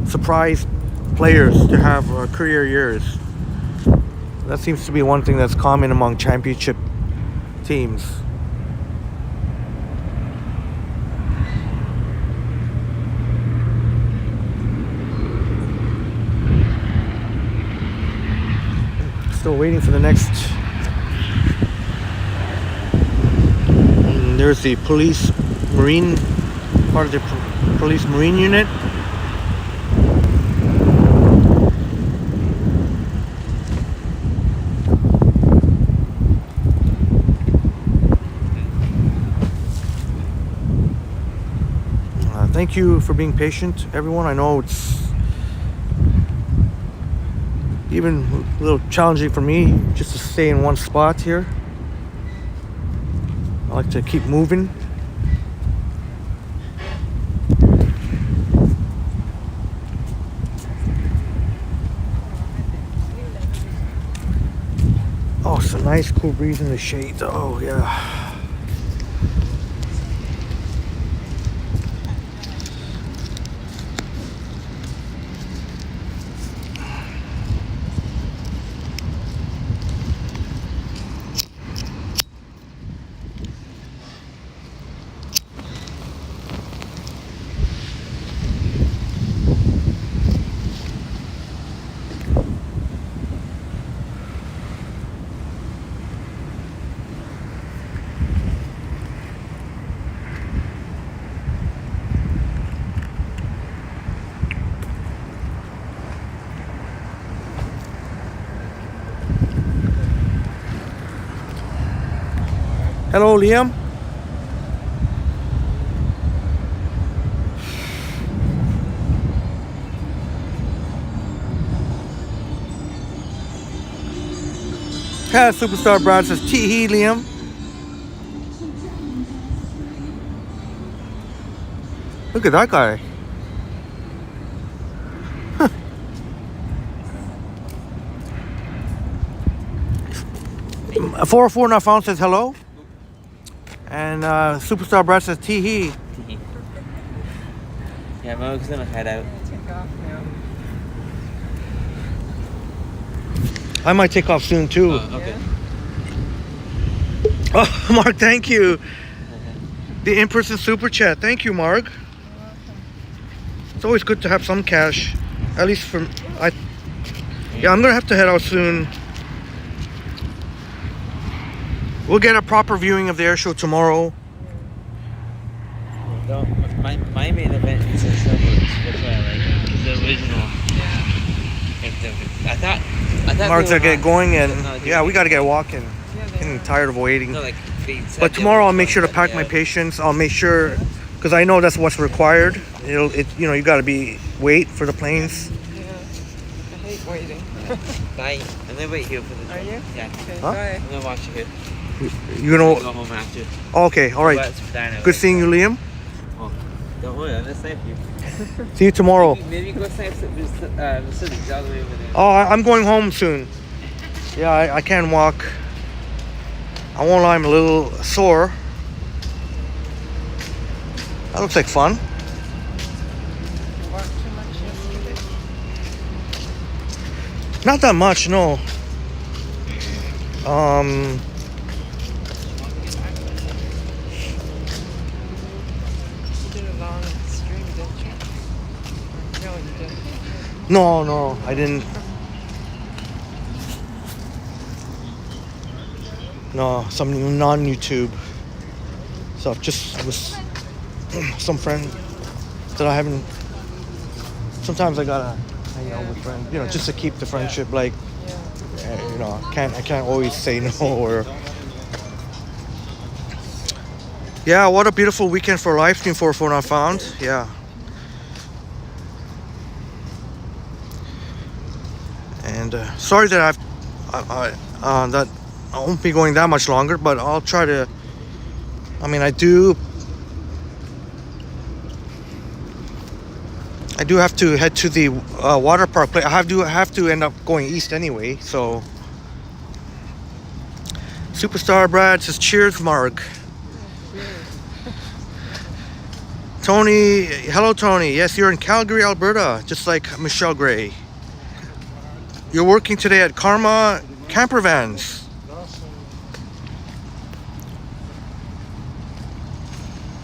Speaker 1: surprise players to have career years. That seems to be one thing that's common among championship teams. Still waiting for the next. And there's the marine part of the police marine unit. Thank you for being patient, everyone. I know it's even a little challenging for me just to stay in one spot here. I like to keep moving. Oh, it's a nice cool breeze in the shades. Oh, yeah. Hello, Liam. Yeah, Superstar Brad says, tee hee, Liam. Look at that guy. Huh. 404 not found says hello. And Superstar Brad says tee hee.
Speaker 10: Yeah, Marg's gonna head out.
Speaker 11: Take off now.
Speaker 1: I might take off soon too.
Speaker 10: Okay.
Speaker 1: Oh, Mark, thank you. The in-person super chat. Thank you, Marg. It's always good to have some cash. At least for yeah, I'm gonna have to head out soon. We'll get a proper viewing of the air show tomorrow.
Speaker 10: No, my main event is in Phillips. That's why I like it. It's the original. I thought
Speaker 1: Mark's
Speaker 10: they
Speaker 1: gonna
Speaker 10: were
Speaker 1: get going, and
Speaker 10: No,
Speaker 1: yeah, we gotta get walking.
Speaker 11: Yeah, they
Speaker 1: Getting tired of waiting.
Speaker 10: No, like they said
Speaker 1: But
Speaker 10: they
Speaker 1: tomorrow
Speaker 10: were
Speaker 1: I'll make sure to
Speaker 10: gonna
Speaker 1: pack
Speaker 10: get
Speaker 1: my
Speaker 10: out.
Speaker 1: patience. I'll make sure, because I know that's what's required. You know, you gotta wait for the planes.
Speaker 11: Yeah. I hate waiting.
Speaker 10: Bye. I'm gonna wait here for the.
Speaker 11: Are you?
Speaker 10: Yeah.
Speaker 11: Okay,
Speaker 1: Huh?
Speaker 11: bye.
Speaker 10: I'm gonna watch you here.
Speaker 1: You
Speaker 10: I'm
Speaker 1: know.
Speaker 10: gonna go home after.
Speaker 1: Okay, all right. Good seeing you, Liam.
Speaker 10: Oh, don't worry, I'm gonna snipe you.
Speaker 1: See you tomorrow.
Speaker 10: Maybe go snipe the city all the way over there.
Speaker 1: Oh, I'm going home soon. Yeah, I can't walk. I won't lie, I'm a little sore. That looks like fun.
Speaker 11: Walked too much yesterday.
Speaker 1: Not that much, no.
Speaker 11: You did a long stream, didn't you? No, you didn't.
Speaker 1: No, I didn't. No, some non-YouTube stuff. Just with some friend that I haven't. Sometimes I gotta hang out with friends, you know, just to keep the friendship. Like, you know, I can't always say no. Or yeah, what a beautiful weekend for live stream 404 not found. Yeah. And sorry that that I won't be going that much longer, but I'll try to. I mean, I do have to head to the water park place. I have to end up going east anyway. So, Superstar Brad says, "Cheers, Marg." Tony, hello, Tony. Yes, you're in Calgary, Alberta, just like Michelle Gray. You're working today at Karma Camper Vans.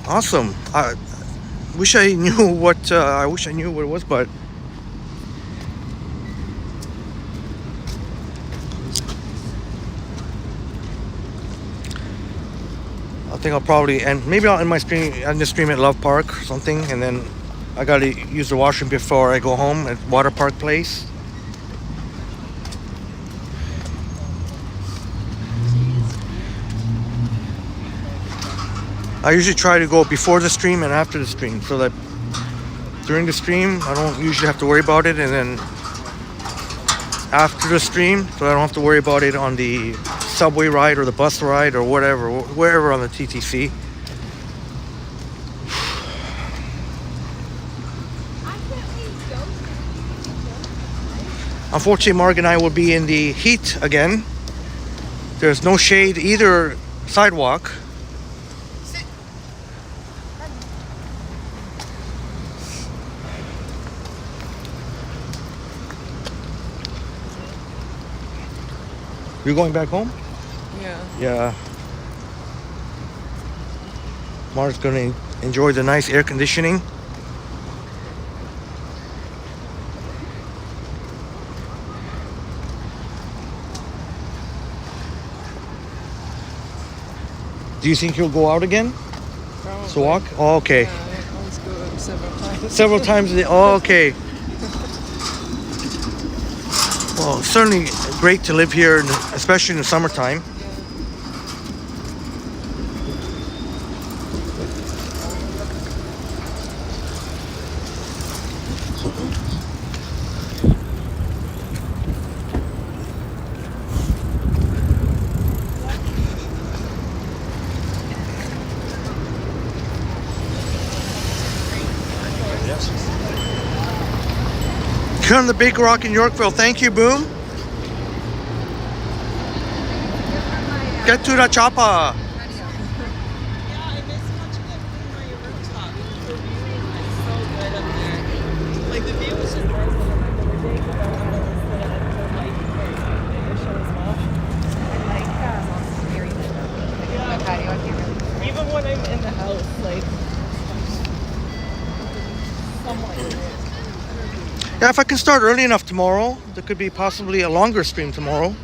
Speaker 1: Awesome. I wish I knew what it was, but I think I'll probably maybe I'll end my stream at Love Park or something, and then I gotta use the washroom before I go home at Water Park Place. I usually try to go before the stream and after the stream so that during the stream, I don't usually have to worry about it, and then after the stream, so I don't have to worry about it on the subway ride or the bus ride or whatever, wherever on the TTC. Unfortunately, Marg and I will be in the heat again. There's no shade either sidewalk. You're going back home?
Speaker 11: Yeah.
Speaker 1: Yeah. Marg's gonna enjoy the nice air conditioning. Do you think he'll go out again?
Speaker 11: Probably.
Speaker 1: To walk? Oh, okay.
Speaker 11: Yeah, I always go several times.
Speaker 1: Several times a day. Oh, okay. Well, it's certainly great to live here, especially in the summertime. Here on the Big Rock in Yorkville. Thank you, Boom. Get to the chopper.
Speaker 8: Yeah, I miss watching it from my rooftop. The view is so good up there. Like the view is just nice. Like the day I like even when I'm in the house, like somewhat.
Speaker 1: Yeah, if I can start early enough tomorrow, there could be possibly a longer stream tomorrow.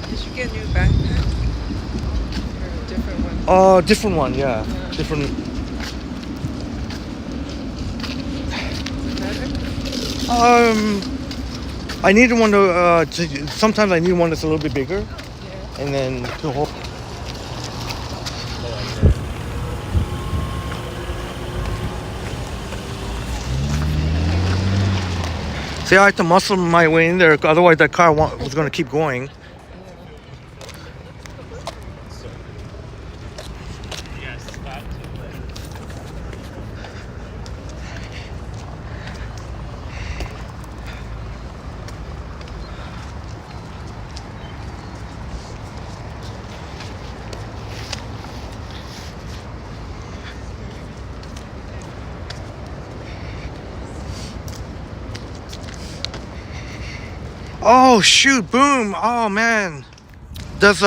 Speaker 11: Did you get a new backpack? Or a different one?
Speaker 1: Different one, yeah. Different. I needed one to sometimes I need one that's a little bit bigger.
Speaker 11: Yeah.
Speaker 1: And then to hold. See, I had to muscle my way in there, otherwise that car was going to keep going. Oh shoot, Boom. Oh man. Does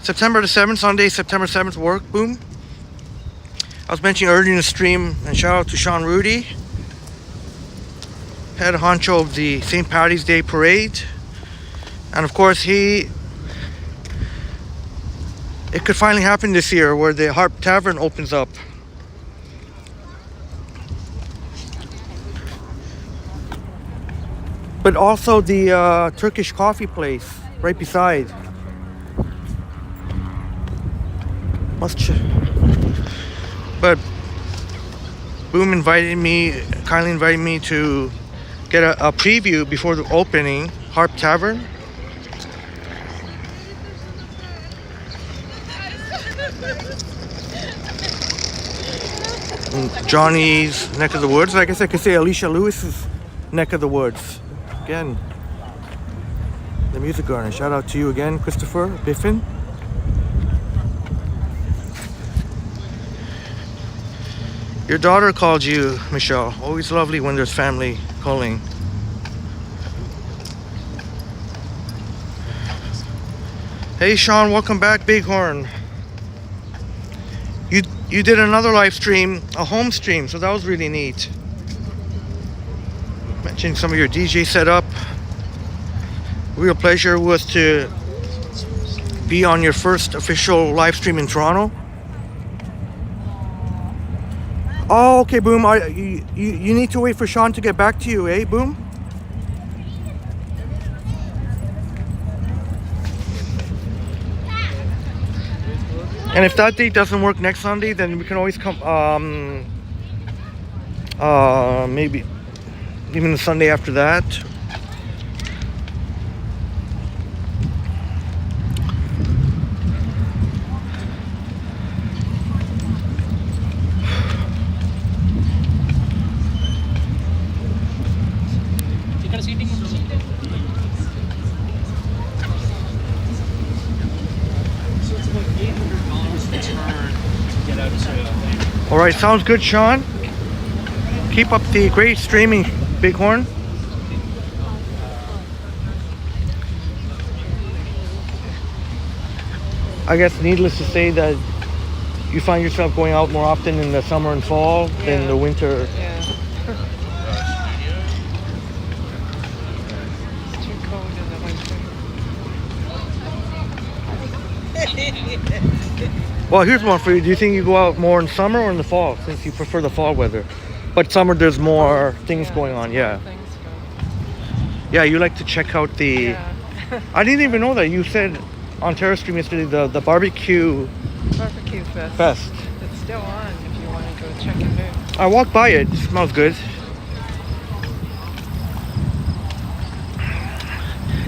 Speaker 1: September the 7th, Sunday, September 7th work, Boom? I was mentioning earlier in the stream, and shout out to Sean Rudy, head honcho of the St. Paddy's Day Parade. And of course it could finally happen this year where the Harp Tavern opens up. But also the Turkish coffee place right beside. But Boom kindly invited me to get a preview before the opening. Harp Tavern. In Johnny's neck of the woods. I guess I could say Alicia Lewis's neck of the woods. Again, the Music Garden. Shout out to you again, Christopher Biffin. Your daughter called you, Michelle. Always lovely when there's family calling. Hey Sean, welcome back, Bighorn. You did another live stream, a home stream, so that was really neat. Mentioning some of your DJ setup. Real pleasure was to be on your first official live stream in Toronto. Oh, okay, Boom. You need to wait for Sean to get back to you, eh, Boom? And if that date doesn't work next Sunday, then we can always come. Maybe even the Sunday after that. All right, sounds good, Sean. Keep up the great streaming, Bighorn. I guess needless to say that you find yourself going out more often in the summer and fall than the winter.
Speaker 11: Yeah. It's too cold in the winter.
Speaker 1: Well, here's one for you. Do you think you go out more in summer or in the fall, since you prefer the fall weather? But summer, there's more things going on, yeah. Yeah, you like to check out the...
Speaker 11: Yeah.
Speaker 1: I didn't even know that. You said on Terra Stream yesterday, the barbecue...
Speaker 11: Barbecue Fest. It's still on if you want to go check it out.
Speaker 1: I walked by it. It smells good.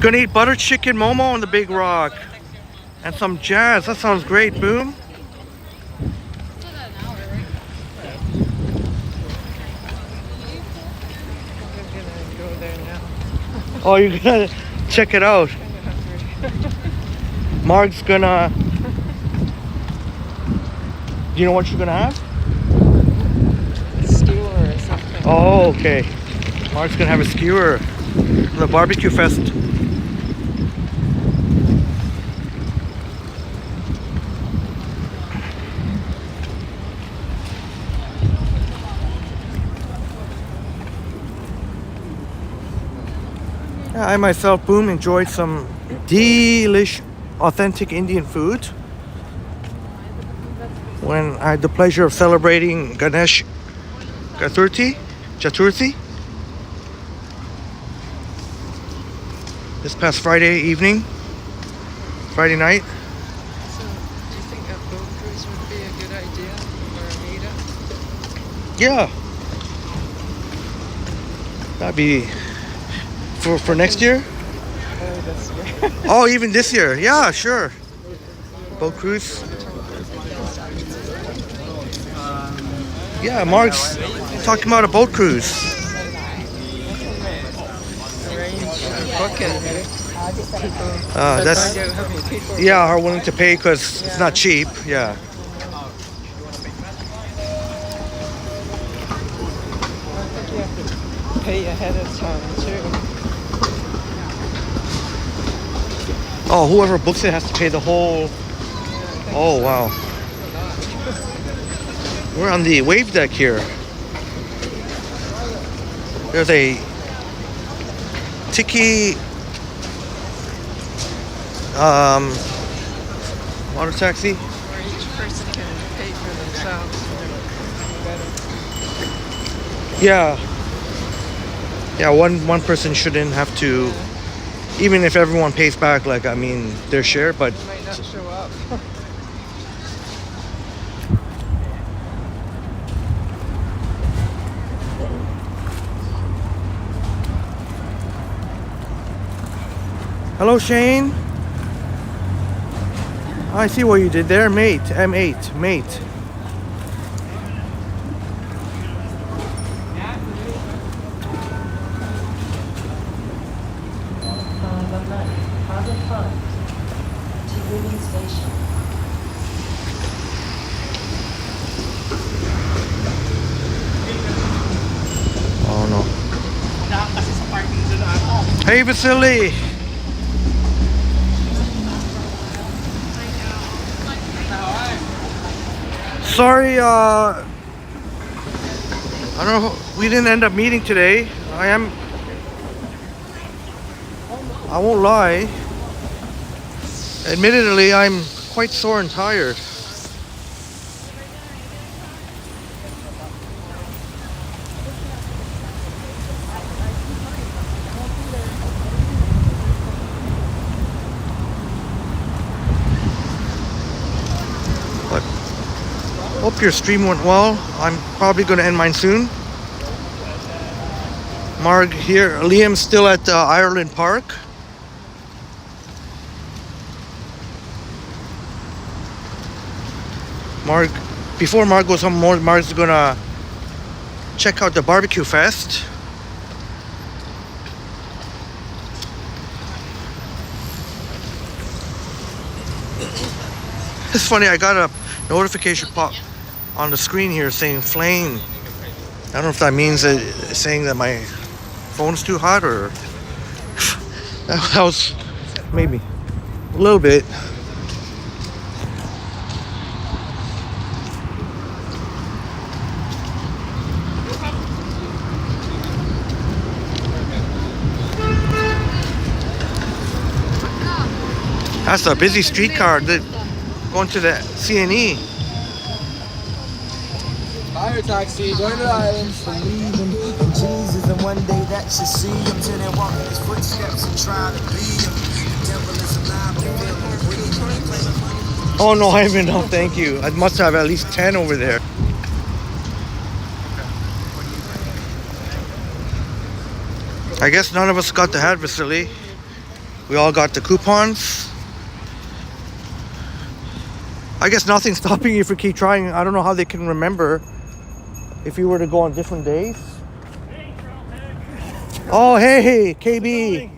Speaker 1: Gonna eat butter chicken momo on the Big Rock. And some jazz. That sounds great, Boom. Oh, you're gonna check it out. Marg's gonna... Do you know what you're gonna have?
Speaker 11: Skewer or something.
Speaker 1: Oh, okay. Marg's gonna have a skewer for the barbecue fest. I myself, Boom, enjoyed some delish, authentic Indian food when I had the pleasure of celebrating Ganesh Chaturthi this past Friday night.
Speaker 11: So, do you think a boat cruise would be a good idea for a meetup?
Speaker 1: Yeah, that'd be for next year.
Speaker 11: This year.
Speaker 1: Oh, even this year. Yeah, sure. Boat cruise. Yeah, Mark's talking about a boat cruise. That's are willing to pay because it's not cheap. Yeah.
Speaker 11: Pay ahead of time too.
Speaker 1: Oh, whoever books it has to pay the whole... Oh, wow. We're on the wave deck here. There's a tiki water taxi.
Speaker 11: Where each person can pay for themselves.
Speaker 1: Yeah. Yeah, one person shouldn't have to... Even if everyone pays back, like, I mean, their share, but...
Speaker 11: They might not show up.
Speaker 1: Hello, Shane. I see what you did there, mate. M8, mate. Oh no. Hey, Vasiliy. Sorry, I don't know, we didn't end up meeting today. I won't lie. Admittedly, I'm quite sore and tired. Hope your stream went well. I'm probably going to end mine soon. Marg here. Liam's still at Ireland Park. Marg, before Marg goes home, Marg's going to check out the barbecue fest. It's funny, I got a notification pop on the screen here saying flame. I don't know if that means saying that my phone's too hot or that was maybe a little bit. That's a busy streetcar going to the CNE.
Speaker 5: Fire taxi, going to the islands.
Speaker 4: Believe him in Jesus, and one day that you see him till they walk in his footsteps and try to be him. The devil is alive, the devil is breathing.
Speaker 1: Oh no, I have enough, thank you. I must have at least 10 over there. I guess none of us got the hat, Vasiliy. We all got the coupons. I guess nothing's stopping you from keep trying. I don't know how they can remember if you were to go on different days. Oh, hey, KB.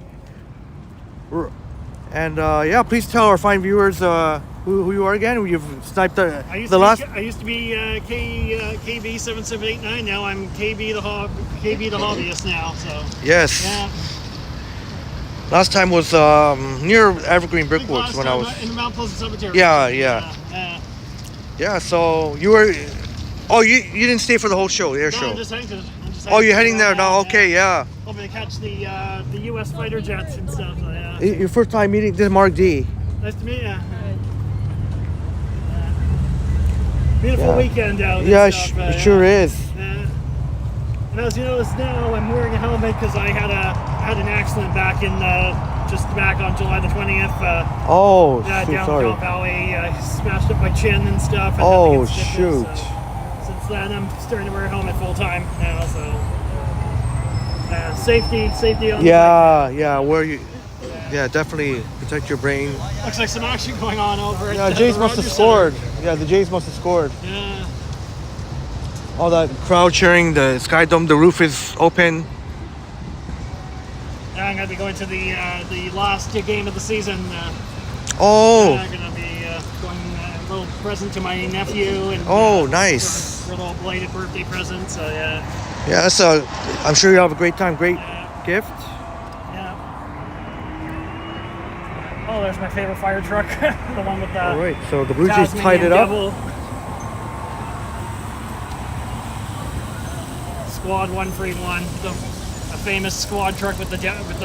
Speaker 1: And yeah, please tell our fine viewers who you are again. You've sniped the last.
Speaker 6: I used to be KB7789. Now I'm KB the hobbyist now. So.
Speaker 1: Yes.
Speaker 6: Yeah.
Speaker 1: Last time was near Evergreen Brickworks when I was.
Speaker 6: In the Mount Pleasant Cemetery.
Speaker 1: Yeah. Yeah. So you were. Oh, you didn't stay for the whole show, the air show.
Speaker 6: I'm just heading
Speaker 1: Oh, you're heading there now. Okay, yeah.
Speaker 6: Hoping to catch the U.S. fighter jets and stuff. So, yeah.
Speaker 1: Your first time meeting this Marg D.
Speaker 6: Nice to meet you. Beautiful weekend out.
Speaker 1: Yeah,
Speaker 6: stuff,
Speaker 1: it sure is.
Speaker 6: And as you notice now, I'm wearing a helmet because I had an accident back in just back on July the 20th.
Speaker 1: Shoot,
Speaker 6: down
Speaker 1: sorry.
Speaker 6: Bell Valley, I smashed up my chin and stuff. And
Speaker 1: Oh,
Speaker 6: stitches,
Speaker 1: shoot.
Speaker 6: so since then, I'm starting to wear a helmet full time now. So safety on.
Speaker 1: Yeah. Where you? Yeah, definitely protect your brain.
Speaker 6: Looks like some action going on over at
Speaker 1: Yeah,
Speaker 6: the
Speaker 1: Jays must have
Speaker 6: Rogers
Speaker 1: scored.
Speaker 6: Center.
Speaker 1: Yeah, the Jays must have scored.
Speaker 6: Yeah.
Speaker 1: All that crowd cheering. The Sky Dome. The roof is open.
Speaker 6: Yeah, I'm gonna be going to the last game of the season. I'm gonna be going a little present to my nephew and.
Speaker 1: Nice.
Speaker 6: For a little belated birthday present. So yeah.
Speaker 1: Yeah, I'm sure you'll have a great time. Great gift.
Speaker 6: Yeah. Oh, there's my favorite fire truck. The one with the.
Speaker 1: All right, so the Blue Jays tied it up.
Speaker 6: Squad 131, a famous squad truck with the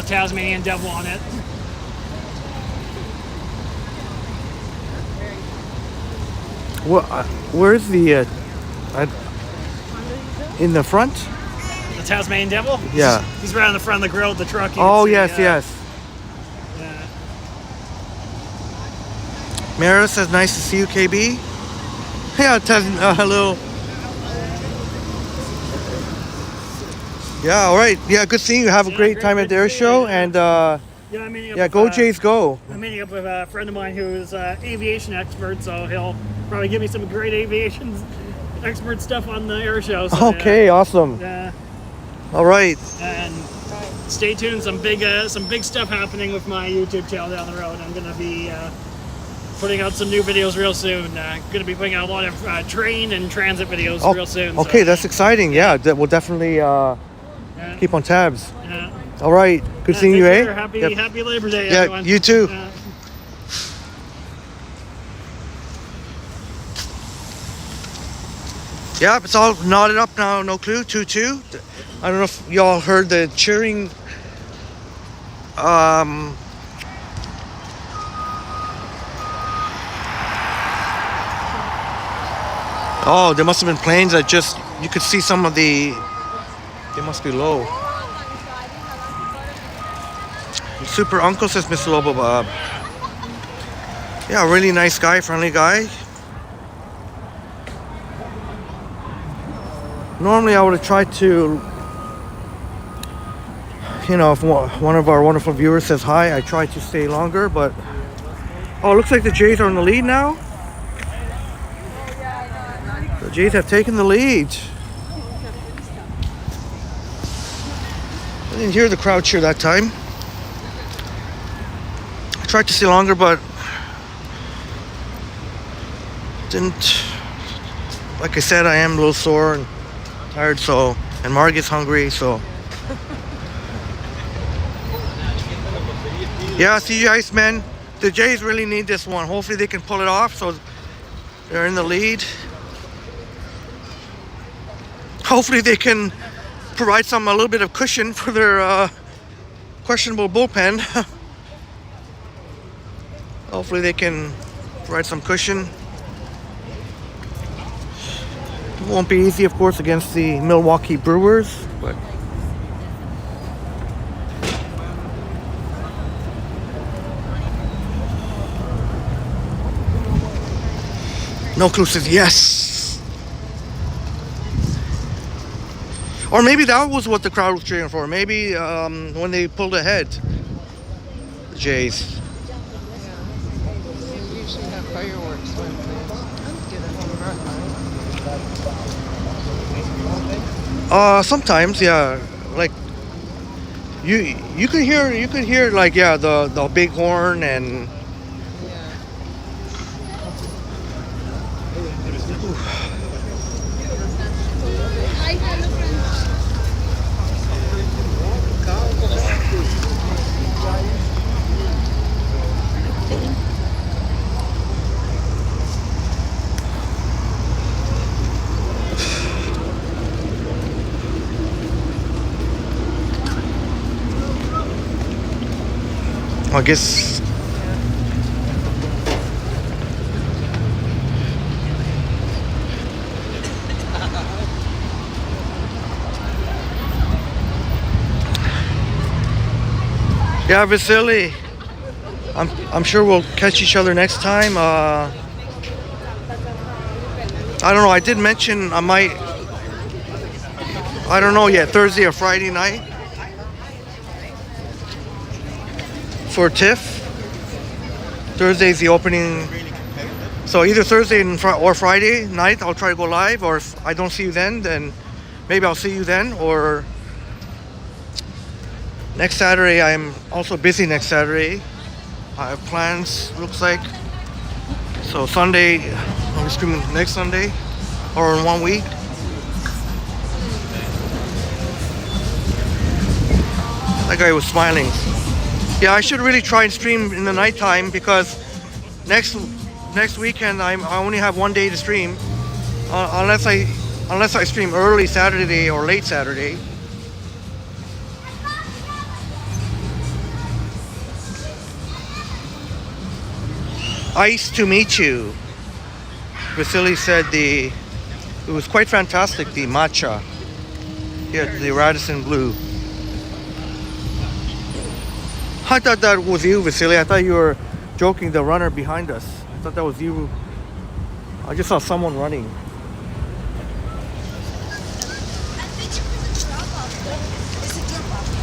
Speaker 6: Tasmanian Devil on it.
Speaker 1: Where's the in the front?
Speaker 6: The Tasmanian Devil?
Speaker 1: Yeah.
Speaker 6: He's right on the front of the grill of the truck.
Speaker 1: Yes.
Speaker 6: Yeah.
Speaker 1: Mara says, nice to see you, KB. Yeah, hello. Yeah, all right. Yeah, good seeing you. Have a great time at the air show. And go Jays, go.
Speaker 6: I'm meeting up with a friend of mine who is an aviation expert, so he'll probably give me some great aviation expert stuff on the air show. So,
Speaker 1: okay, awesome.
Speaker 6: Yeah.
Speaker 1: All right.
Speaker 6: And stay tuned. Some big stuff happening with my YouTube channel down the road. I'm gonna be putting out some new videos real soon. Gonna be putting out a lot of train and transit videos real soon.
Speaker 1: Okay,
Speaker 6: so,
Speaker 1: that's exciting. Yeah, we'll definitely keep on tabs.
Speaker 6: Yeah.
Speaker 1: All right. Good seeing you,
Speaker 6: care.
Speaker 1: eh?
Speaker 6: Happy Labor Day,
Speaker 1: yeah,
Speaker 6: everyone.
Speaker 1: you too. Yeah, it's all knotted up now. No clue. 2-2. I don't know if y'all heard the cheering. Oh, there must have been planes that you could see some of the. They must be low. Super Uncle says Mr. Lobo Bob. Yeah, really nice guy, friendly guy. Normally I would have tried to, you know, if one of our wonderful viewers says hi, I try to stay longer, but oh, it looks like the Jays are in the lead now. The Jays have taken the lead. I didn't hear the crowd cheer that time. I tried to stay longer, but didn't. Like I said, I am a little sore and tired, so, and Marg is hungry, so. Yeah, see you guys, man. The Jays really need this one. Hopefully they can pull it off, so they're in the lead. Hopefully they can provide a little bit of cushion for their questionable bullpen. Hopefully they can provide some cushion. It won't be easy, of course, against the Milwaukee Brewers, but No Clue says yes. Or maybe that was what the crowd was cheering for. Maybe when they pulled ahead, the Jays.
Speaker 11: Yeah. They usually have fireworks when they get a home run, right?
Speaker 1: Sometimes, yeah. Like you could hear like, yeah, the big horn and I guess yeah, Vasiliy. I'm sure we'll catch each other next time. I don't know. I did mention I might. I don't know yet. Thursday or Friday night for TIFF. Thursday's the opening. So either Thursday or Friday night, I'll try to go live. Or if I don't see you then maybe I'll see you then. Or next Saturday, I'm also busy next Saturday. I have plans, looks like. So Sunday, I'll be streaming next Sunday, or in 1 week. That guy was smiling. Yeah, I should really try and stream in the nighttime because next weekend I only have 1 day to stream, unless I stream early Saturday or late Saturday. Nice to meet you. Vasiliy said it was quite fantastic, the matcha here at the Radisson Blue. I thought that was you, Vasiliy. I thought you were joking, the runner behind us. I thought that was you. I just saw someone running.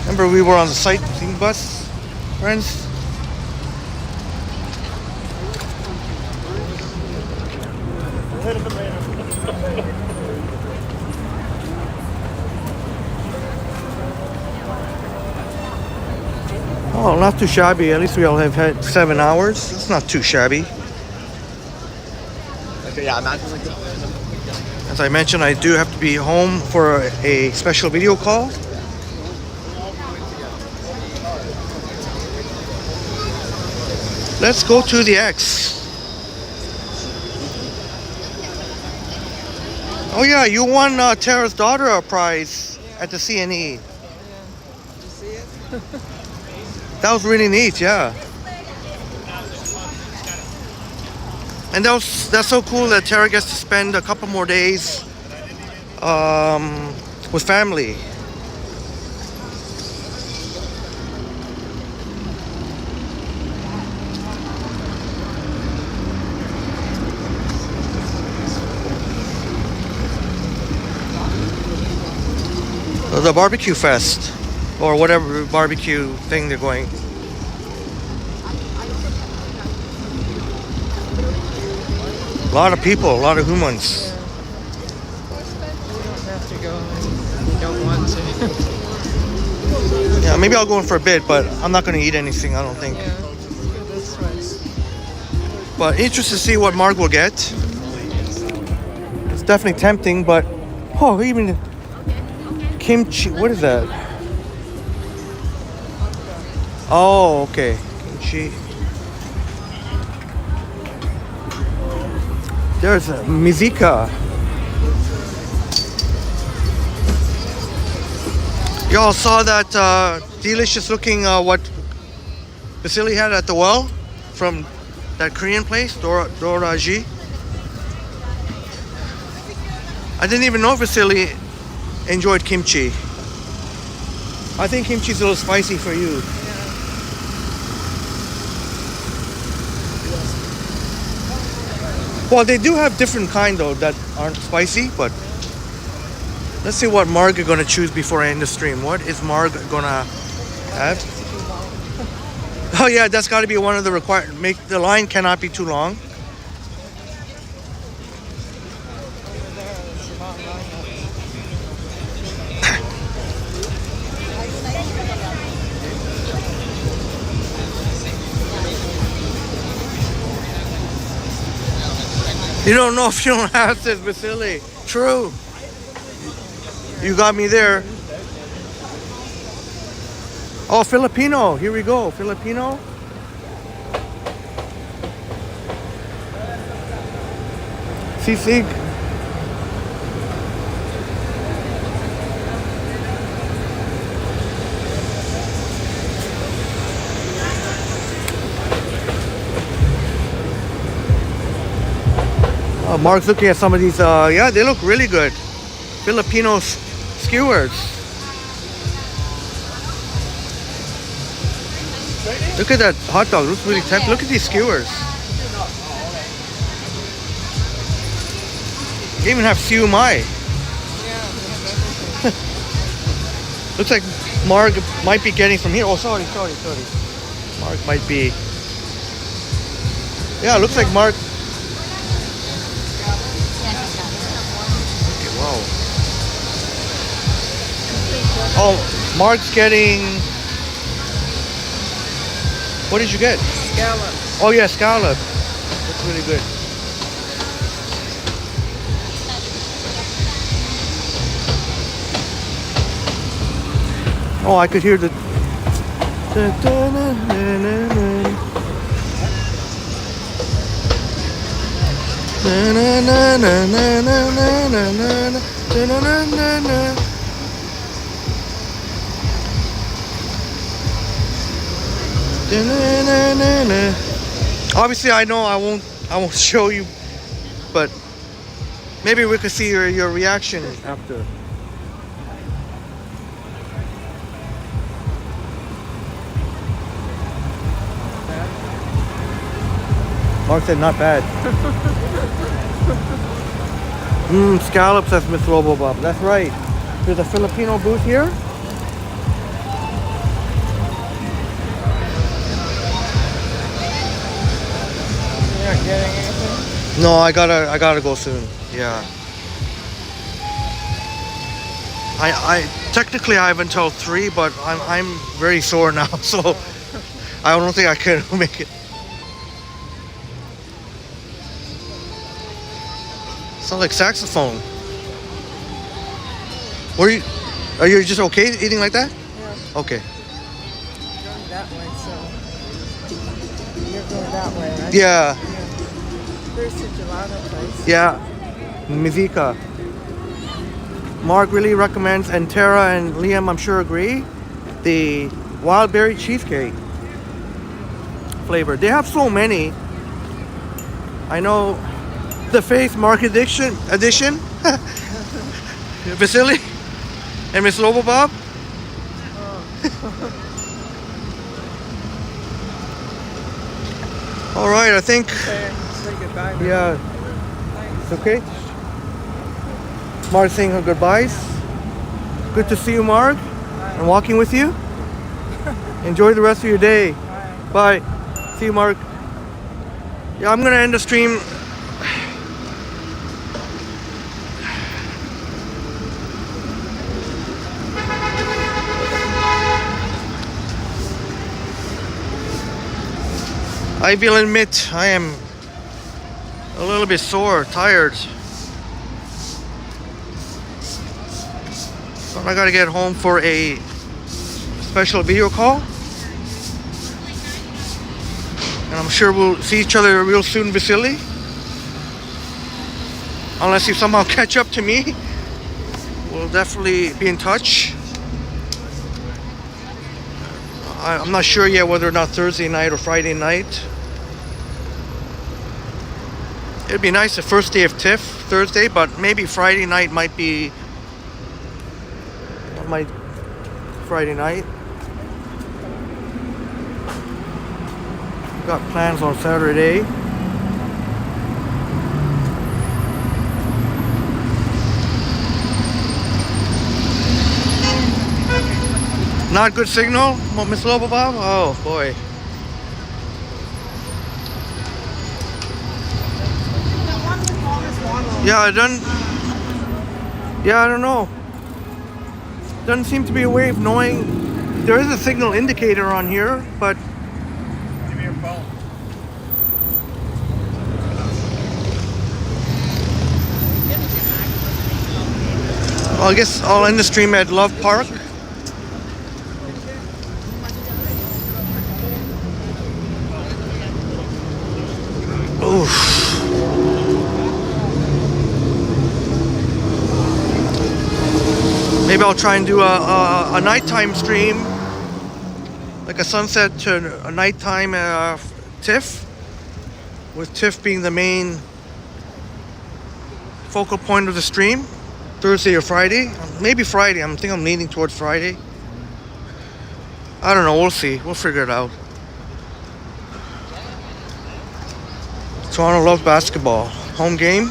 Speaker 1: Remember we were on the sightseeing bus, friends? Oh, not too shabby. At least we all have had 7 hours. It's not too shabby.
Speaker 5: Okay, yeah, imagine like
Speaker 1: As I mentioned, I do have to be home for a special video call. Let's go to the X. Oh yeah, you won Tara's daughter a prize at the CNE.
Speaker 11: Yeah. Did you see it?
Speaker 1: That was really neat, yeah. And that's so cool that Tara gets to spend a couple more days with family. the barbecue fest or whatever barbecue thing they're going. A lot of people, a lot of humans.
Speaker 11: You don't have to go if you don't want to.
Speaker 1: Yeah, maybe I'll go in for a bit, but I'm not going to eat anything, I don't think.
Speaker 11: Yeah, this way.
Speaker 1: But interested to see what Marg will get. It's definitely tempting, but oh, even kimchi. What is that? Oh, okay, kimchi. There's a Mizika. Y'all saw that delicious looking what Vasiliy had at the well from that Korean place, Doraji. I didn't even know Vasiliy enjoyed kimchi. I think kimchi's a little spicy for you. Well, they do have different kind though that aren't spicy, but let's see what Marg are gonna choose before I end the stream. What is Marg gonna have? Oh yeah, that's got to be one of the required. The line cannot be too long. You don't know if you don't have this, Vasiliy. True. You got me there. Oh, Filipino. Here we go. Filipino. Sisig. Mark's looking at some of these. Yeah, they look really good. Filipino skewers. Look at that hot dog. Looks really tempting. Look at these skewers. They even have siumai. Looks like Marg might be getting from here. Oh, sorry. Marg might be. Yeah, looks like Marg. Okay, wow. Oh, Marg's getting. What did you get?
Speaker 11: Scallop.
Speaker 1: Oh yeah, scallop. That's really good. Oh, I could hear the. Obviously, I know I won't show you, but maybe we could see your reaction after. Mark said not bad. Scallops, that's Miss Robobob. That's right. There's a Filipino booth here.
Speaker 11: You're not getting anything?
Speaker 1: No, I gotta go soon. Yeah. I technically I have until 3, but I'm very sore now, so I don't think I can make it. Sounds like saxophone. Are you just okay eating like that?
Speaker 11: Yeah.
Speaker 1: Okay.
Speaker 11: You're going that way, so you're going that way, right?
Speaker 1: Yeah.
Speaker 11: There's the gelato place.
Speaker 1: Yeah. Mizika. Marg really recommends, and Tara and Liam I'm sure agree, the wild berry cheesecake flavor. They have so many. I know the Faith Mark edition. Vasiliy and Miss Lobobob. All right, I think.
Speaker 11: Okay, say goodbye now.
Speaker 1: Yeah.
Speaker 11: Thanks.
Speaker 1: It's okay. Mark saying her goodbyes. Good to see you, Marg, and walking with you. Enjoy the rest of your day. Bye. See you, Marg. Yeah, I'm gonna end the stream. I will admit I am a little bit sore, tired. But I gotta get home for a special video call. And I'm sure we'll see each other real soon, Vasiliy. Unless you somehow catch up to me, we'll definitely be in touch. I'm not sure yet whether or not Thursday night or Friday night. It'd be nice the first day of TIFF, Thursday, but maybe Friday night might be Friday night. Got plans on Saturday. Not good signal, Miss Lobobob? Oh boy. Yeah, I don't know. Doesn't seem to be a way of knowing. There is a signal indicator on here, but
Speaker 2: Give me your phone.
Speaker 1: well, I guess I'll end the stream at Love Park. Oof. Maybe I'll try and do a nighttime stream, like a sunset to a nighttime TIFF, with TIFF being the main focal point of the stream, Thursday or Friday. Maybe Friday. I think I'm leaning towards Friday. I don't know. We'll see. We'll figure it out. Toronto loves basketball. Home game.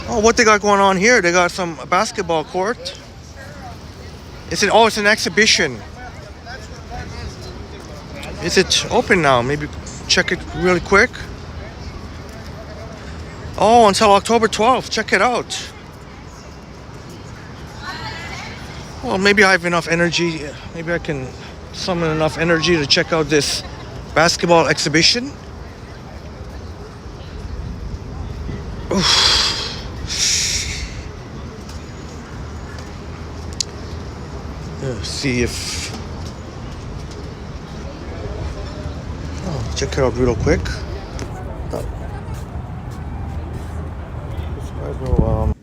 Speaker 1: Oh, what they got going on here? They got some basketball court. It's an exhibition. Is it open now? Maybe check it really quick. Oh, until October 12th. Check it out. Well, maybe I have enough energy. Maybe I can summon enough energy to check out this basketball exhibition. Oof. See if check it out real quick. This guy will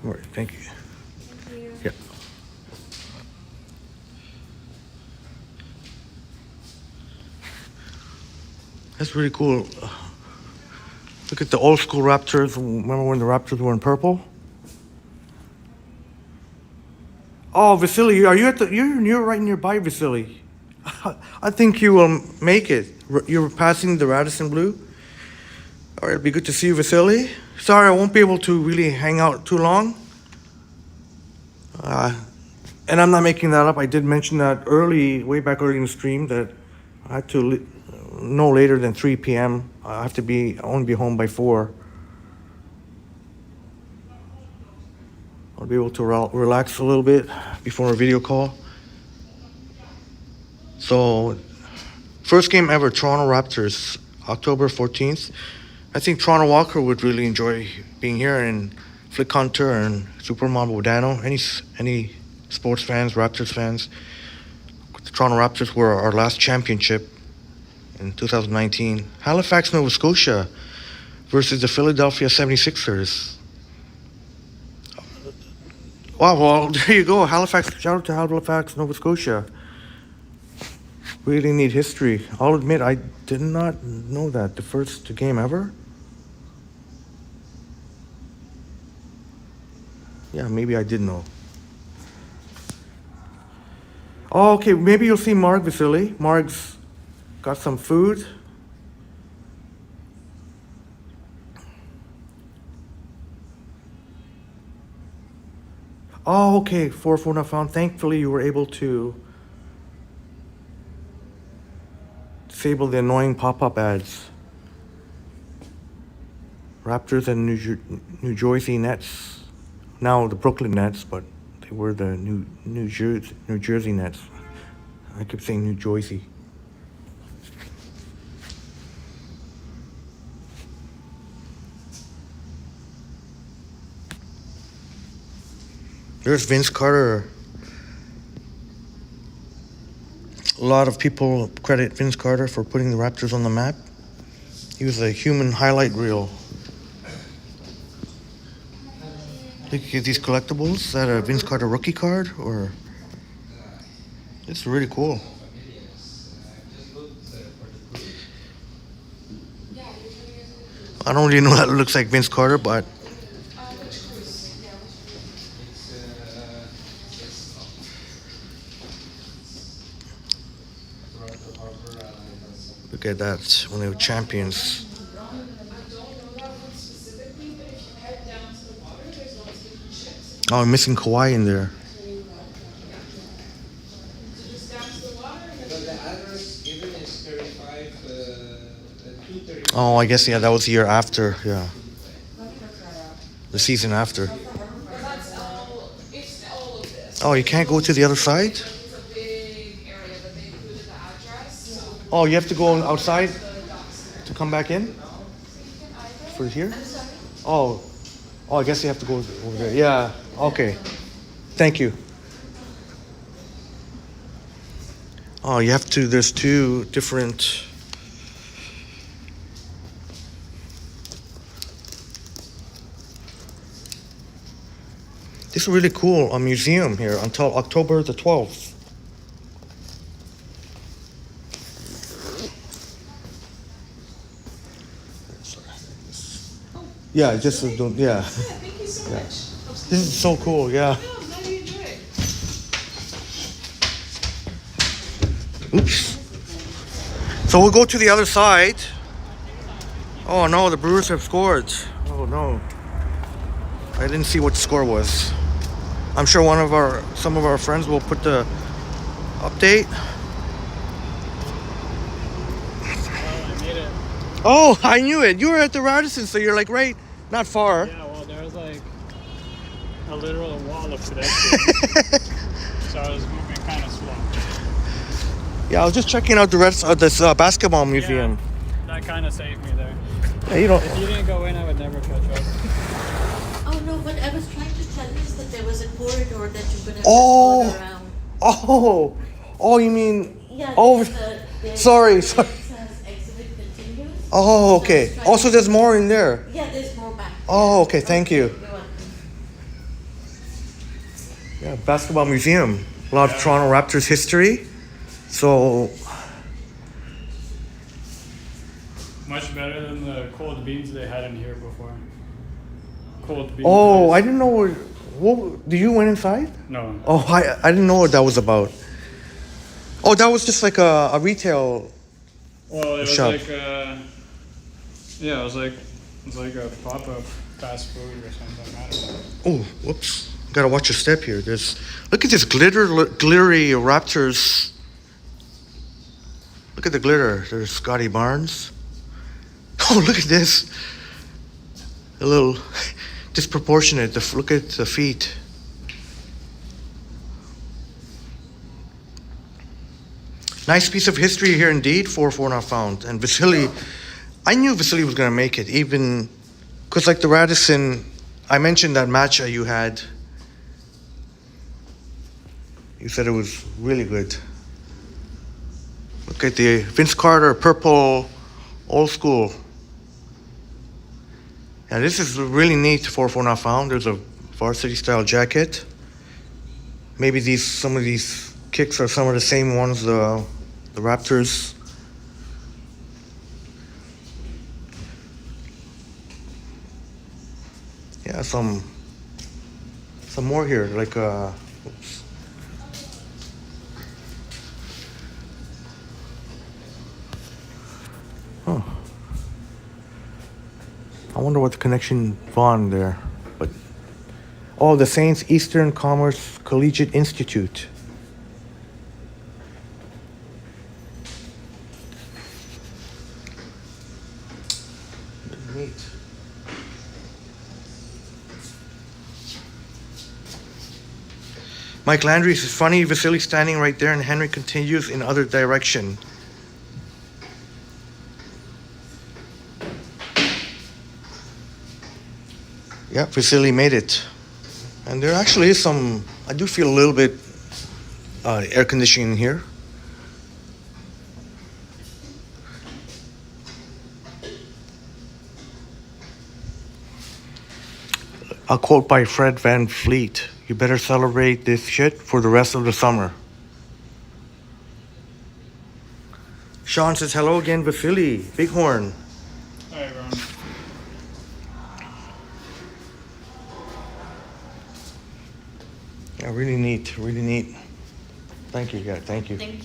Speaker 1: all right, thank you. Thank you. Yeah. That's really cool. Look at the old school Raptors. Remember when the Raptors were in purple? Oh, Vasiliy, are you at the? You're right nearby, Vasiliy. I think you will make it. You're passing the Radisson Blue. All right, it'll be good to see you, Vasiliy. Sorry, I won't be able to really hang out too long. And I'm not making that up. I did mention that way back early in the stream, that I had to no later than 3 p.m. I have to only be home by 4. I'll be able to relax a little bit before a video call. So, first game ever, Toronto Raptors, October 14th. I think Toronto Walker would really enjoy being here, and Flick Hunter and Supermom Bodano. Any sports fans, Raptors fans. The Toronto Raptors were our last championship in 2019. Halifax, Nova Scotia versus the Philadelphia 76ers. Wow, well, there you go. Halifax, shout out to Halifax, Nova Scotia. Really neat history. I'll admit, I did not know that. The first game ever? Yeah, maybe I did know. Oh, okay, maybe you'll see Marg, Vasiliy. Marg's got some food. Oh, okay, 4 not found. Thankfully, you were able to disable the annoying pop-up ads. Raptors and New Jersey Nets. Now the Brooklyn Nets, but they were the New Jersey Nets. I keep saying New Jersey. There's Vince Carter. A lot of people credit Vince Carter for putting the Raptors on the map. He was a human highlight reel. Look at these collectibles. Is that a Vince Carter rookie card? Or it's really cool. I don't really know that it looks like Vince Carter, but look at that, when they were champions. Oh, I'm missing Kawhi in there. Oh, I guess, yeah, that was the year after, yeah. The season after. Oh, you can't go to the other side? Oh, you have to go outside to come back in? For here? Oh, I guess you have to go over there. Yeah, okay. Thank you. Oh, you have to, there's two different... This is really cool, a museum here until October the 12th. Yeah, just don't, yeah.
Speaker 8: Thank you so much.
Speaker 1: This is so cool, yeah.
Speaker 8: I'm glad you enjoy it.
Speaker 1: Oops. So we'll go to the other side. Oh no, the Brewers have scored. Oh no. I didn't see what the score was. I'm sure some of our friends will put the update.
Speaker 6: I made it.
Speaker 1: Oh, I knew it. You were at the Radisson, so you're like right, not far.
Speaker 6: Yeah, well, there was like a literal wall of pedestrians. So I was moving kind of slow.
Speaker 1: Yeah, I was just checking out the rest of this basketball museum.
Speaker 6: Yeah, that kind of saved me there.
Speaker 1: Yeah, you don't.
Speaker 6: If you didn't go in, I would never catch up.
Speaker 3: Oh no, but I was trying to tell you is that there was a corridor that you could have
Speaker 1: Oh.
Speaker 3: just gone around.
Speaker 1: Oh, you mean?
Speaker 3: Yeah.
Speaker 1: Oh, sorry.
Speaker 3: It says exhibit continues.
Speaker 1: Oh,
Speaker 3: So I
Speaker 1: okay.
Speaker 3: was trying
Speaker 1: Also,
Speaker 3: to-
Speaker 1: there's more in there.
Speaker 3: Yeah, there's more back.
Speaker 1: Oh, okay. Thank you.
Speaker 3: You're welcome.
Speaker 1: Yeah, basketball museum. A lot of Toronto Raptors history. So,
Speaker 6: Much better than the cold beans they had in here before. Cold beans.
Speaker 1: oh, I didn't know. What? Did you went inside?
Speaker 6: No.
Speaker 1: Oh, I didn't know what that was about. Oh, that was just like a retail.
Speaker 6: Well, it was
Speaker 1: Shop.
Speaker 6: like yeah, it was like a pop-up fast food or something. I don't know.
Speaker 1: Oh, whoops! Gotta watch your step here. Look at this glittery Raptors. Look at the glitter. There's Scotty Barnes. Oh, look at this. A little disproportionate. Look at the feet. Nice piece of history here indeed. 4 not found. And Vasiliy, I knew Vasiliy was gonna make it, even because like the Radisson, I mentioned that match you had. You said it was really good. Look at the Vince Carter purple old school. Yeah, this is really neat. 404 not found. There's a varsity style jacket. Maybe some of these kicks are some of the same ones the Raptors. Yeah, some more here, like oops. Huh. I wonder what the connection Vaughn there, but oh, the Saints Eastern Commerce Collegiate Institute. Neat. Mike Landry says, funny, Vasiliy standing right there and Henry continues in other direction. Yeah, Vasiliy made it. And there actually is some, I do feel a little bit air conditioning here. A quote by Fred Van Fleet. You better celebrate this shit for the rest of the summer. Sean says, hello again, Vasiliy. Bighorn.
Speaker 6: Hi, everyone.
Speaker 1: Yeah, really neat, really neat. Thank you, guys. Thank you.
Speaker 3: Thank you.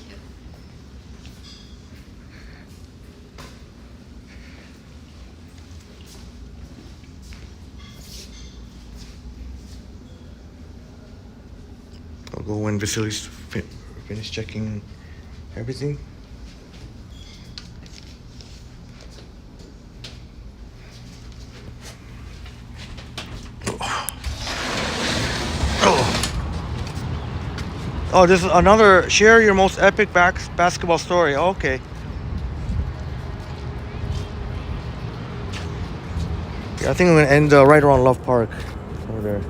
Speaker 1: I'll go when Vasily's finished checking everything. Oh, this is another, share your most epic basketball story. Oh, okay. Yeah, I think I'm gonna end right around Love Park over there.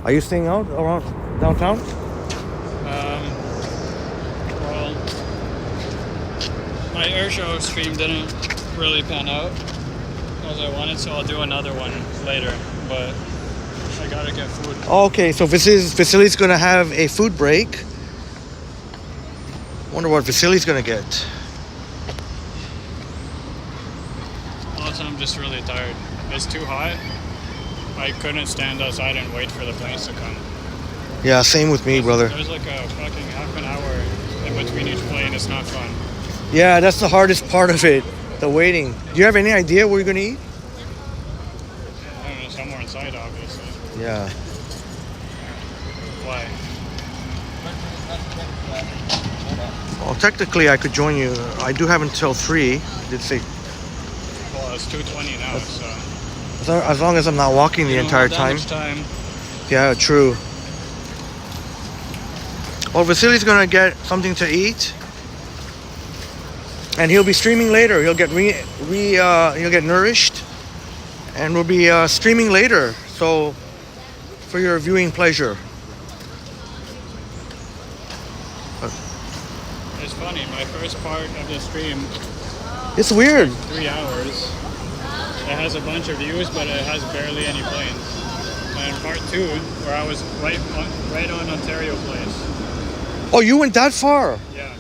Speaker 1: Are you staying out around downtown?
Speaker 6: Well, my air show stream didn't really pan out as I wanted, so I'll do another one later, but I gotta get food.
Speaker 1: Okay, so Vasily's gonna have a food break. Wonder what Vasily's gonna get.
Speaker 6: Also, I'm just really tired. It's too hot. I couldn't stand outside and wait for the planes to come.
Speaker 1: Yeah, same with me, brother.
Speaker 6: There's like a fucking half an hour in between each plane. It's not fun.
Speaker 1: Yeah, that's the hardest part of it, the waiting. Do you have any idea where you're gonna eat?
Speaker 6: I don't know, somewhere inside, obviously.
Speaker 1: Yeah.
Speaker 6: Why?
Speaker 1: Well, technically I could join you. I do have until 3. Did say
Speaker 6: Well, it's 2:20 now, so.
Speaker 1: as long as I'm not walking the entire time. Yeah, true. Well, Vasily's gonna get something to eat, and he'll be streaming later. He'll get he'll get nourished, and we'll be streaming later. So, for your viewing pleasure.
Speaker 6: It's funny. My first part of the stream.
Speaker 1: It's weird.
Speaker 6: 3 hours. It has a bunch of views, but it has barely any planes. And part 2, where I was right on Ontario Place.
Speaker 1: Oh, you went that far?
Speaker 6: Yeah.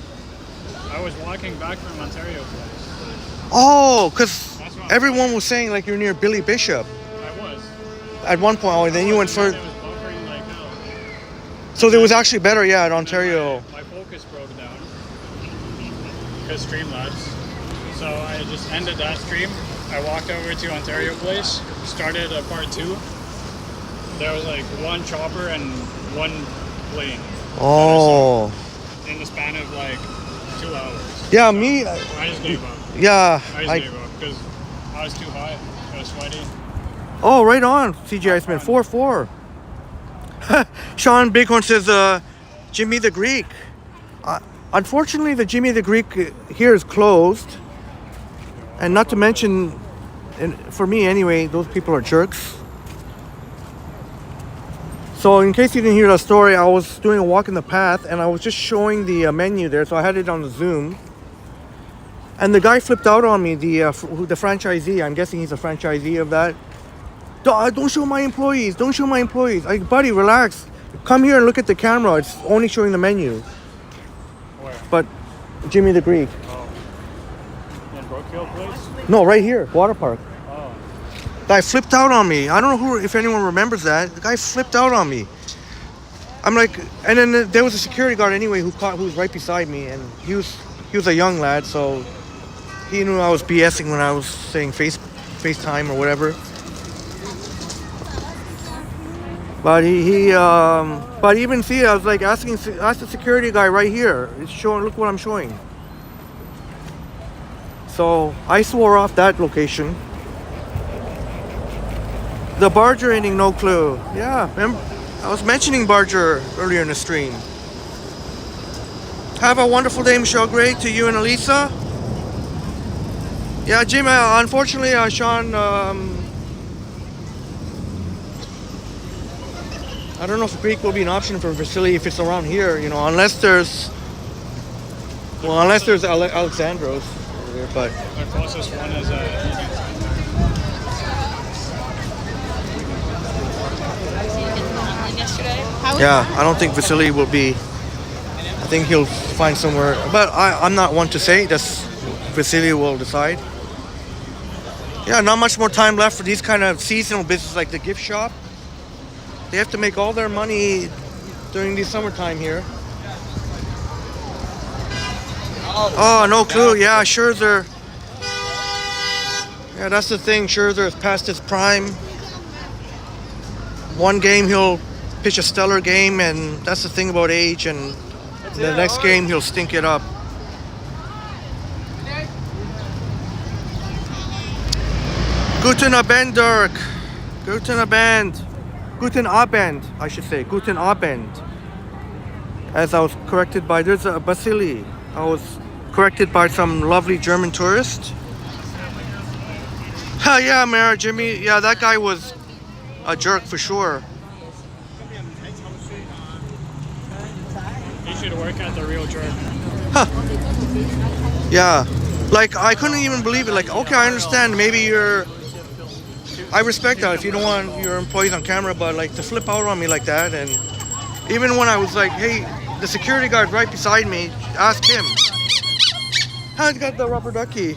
Speaker 6: I was walking back from Ontario Place.
Speaker 1: Oh, because everyone was saying like you're near Billy Bishop.
Speaker 6: I was.
Speaker 1: At one point, oh, then you went further.
Speaker 6: It was buffering like hell.
Speaker 1: So there was actually better, yeah, at Ontario.
Speaker 6: My focus broke down. Because Streamlabs. So I just ended that stream. I walked over to Ontario Place, started part 2. There was like one chopper and one plane.
Speaker 1: Oh.
Speaker 6: In the span of like 2 hours.
Speaker 1: Yeah, me.
Speaker 6: I just gave up.
Speaker 1: Yeah.
Speaker 6: I just gave up because I was too hot. I was sweaty.
Speaker 1: Oh, right on. CJ Iceman 4-4. Sean Bighorn says, Jimmy the Greek. Unfortunately, the Jimmy the Greek here is closed. And not to mention, for me anyway, those people are jerks. So in case you didn't hear the story, I was doing a walk in the path and I was just showing the menu there. So I had it on the Zoom. And the guy flipped out on me, the franchisee. I'm guessing he's a franchisee of that. Don't show my employees. Don't show my employees. Like, buddy, relax. Come here and look at the camera. It's only showing the menu.
Speaker 2: Where?
Speaker 1: But Jimmy the Greek.
Speaker 2: Oh. In Brookfield Place?
Speaker 1: No, right here, Water Park.
Speaker 2: Oh.
Speaker 1: Guy flipped out on me. I don't know if anyone remembers that. The guy flipped out on me. I'm like, and then there was a security guard anyway who was right beside me, and he was a young lad, so he knew I was BSing when I was saying FaceTime or whatever. But but even see, I was like ask the security guy right here. It's showing. Look what I'm showing. So I swore off that location. The Barger ending, no clue. Yeah, remember I was mentioning Barger earlier in the stream. Have a wonderful day, Michelle Gray, to you and Elisa. Yeah, Jim. Unfortunately, Sean. I don't know if Greek will be an option for Vasiliy if it's around here, you know, unless there's Alexandros over there, but
Speaker 2: The closest one is
Speaker 3: Yesterday.
Speaker 1: yeah, I don't think Vasiliy will be. I think he'll find somewhere, but I'm not one to say. That's Vasiliy will decide. Yeah, not much more time left for these kind of seasonal businesses like the gift shop. They have to make all their money during the summertime here. Oh, no clue. Yeah, Scherzer. Yeah, that's the thing. Scherzer is past his prime. One game he'll pitch a stellar game, and that's the thing about age. And the next game he'll stink it up. Guten Abend, Dirk. Guten Abend. Guten Abend, I should say. Guten Abend. As I was corrected by, there's a Vasiliy. I was corrected by some lovely German tourist. Yeah, Mayor Jimmy. Yeah, that guy was a jerk for sure.
Speaker 2: He should work at the real jerk.
Speaker 1: Yeah. Like, I couldn't even believe it. Like, okay, I understand. Maybe I respect that if you don't want your employees on camera, but like to flip out on me like that, and even when I was like, hey, the security guard right beside me, ask him. I got the rubber ducky.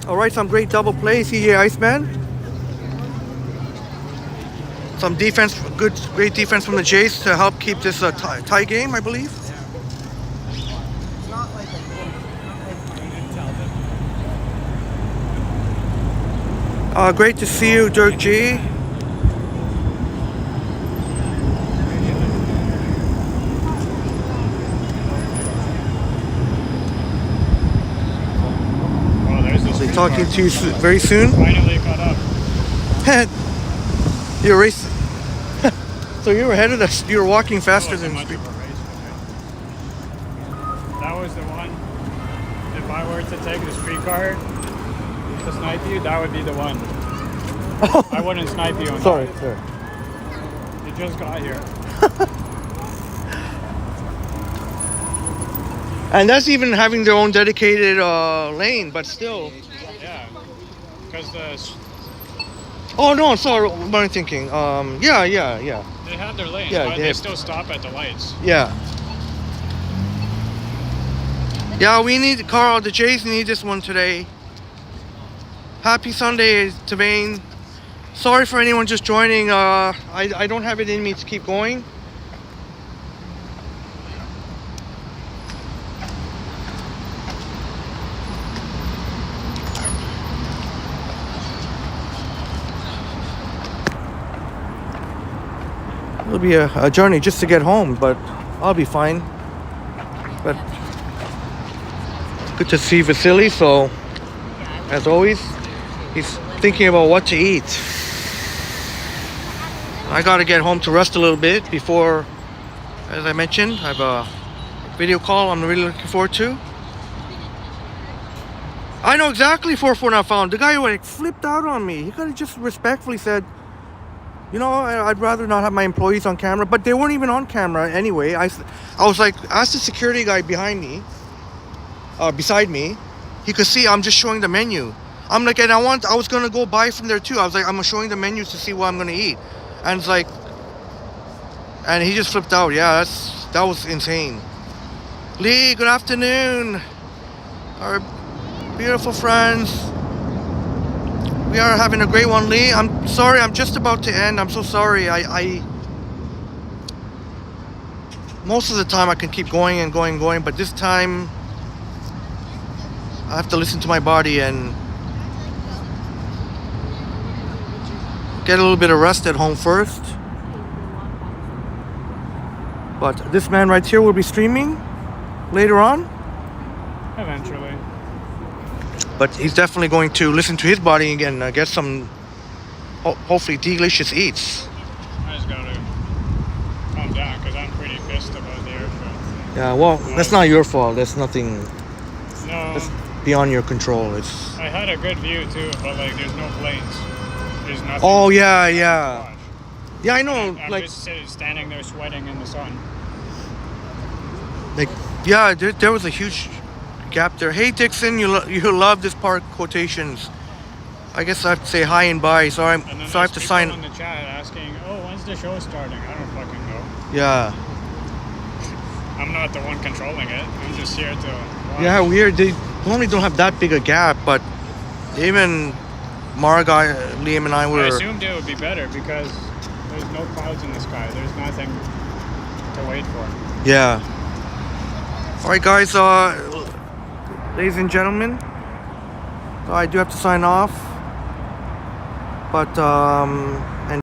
Speaker 1: All right, some great double plays here, Iceman. Some defense, great defense from the Jays to help keep this a tie game, I believe. Great to see you, Dirk G.
Speaker 2: Oh, there's this.
Speaker 1: I'll be talking to you very soon.
Speaker 2: Finally caught up.
Speaker 1: You're racing. So you were ahead of us. You were walking faster than
Speaker 2: Much of a race, okay. That was the one. If I were to take the streetcar to snipe you, that would be the one. I wouldn't snipe you on
Speaker 1: Sorry,
Speaker 2: that.
Speaker 1: sorry.
Speaker 2: You just got here.
Speaker 1: And that's even having their own dedicated lane, but still.
Speaker 2: Yeah. Because the
Speaker 1: Oh no, sorry. What am I thinking? Yeah.
Speaker 2: they have their lanes,
Speaker 1: Yeah,
Speaker 2: but
Speaker 1: they
Speaker 2: they
Speaker 1: have-
Speaker 2: still stop at the lights.
Speaker 1: Yeah. Yeah, we need Carl. The Jays need this one today. Happy Sunday to Maine. Sorry for anyone just joining. I don't have it in me to keep going. It'll be a journey just to get home, but I'll be fine. But good to see Vasiliy. So, as always, he's thinking about what to eat. I gotta get home to rest a little bit before, as I mentioned, I have a video call I'm really looking forward to. I know exactly 4-4 not found. The guy like flipped out on me. He could have just respectfully said, you know, I'd rather not have my employees on camera, but they weren't even on camera anyway. I was like, ask the security guy behind me, beside me. He could see I'm just showing the menu. I'm like, and I was gonna go buy from there too. I was like, I'm showing the menus to see what I'm gonna eat, and it's like, and he just flipped out. Yeah, that was insane. Lee, good afternoon. Our beautiful friends. We are having a great one, Lee. I'm sorry, I'm just about to end. I'm so sorry. I most of the time I can keep going and going and going, but this time I have to listen to my body and get a little bit of rest at home first. But this man right here will be streaming later on.
Speaker 2: Eventually.
Speaker 1: But he's definitely going to listen to his body again, get some hopefully delicious eats.
Speaker 2: I just gotta calm down because I'm pretty pissed about the air show.
Speaker 1: Yeah, well, that's not your fault. That's nothing.
Speaker 2: No.
Speaker 1: That's beyond your control. It's.
Speaker 2: I had a good view too, but like there's no planes. There's nothing.
Speaker 1: Oh yeah, yeah. Yeah, I know.
Speaker 2: I'm
Speaker 1: like
Speaker 2: just standing there sweating in the sun.
Speaker 1: Like, yeah, there was a huge gap there. Hey Dixon, you love this park quotations. I guess I have to say hi and bye. So I have to sign.
Speaker 2: In the chat asking, "Oh, when's the show starting?" I don't fucking know.
Speaker 1: Yeah.
Speaker 2: I'm not the one controlling it. I'm just here to watch.
Speaker 1: Yeah, weird. They normally don't have that big a gap, but even Marg, Liam, and I were.
Speaker 2: I assumed it would be better because there's no clouds in the sky. There's nothing to wait for.
Speaker 1: Yeah. All right, guys. Ladies and gentlemen, I do have to sign off. But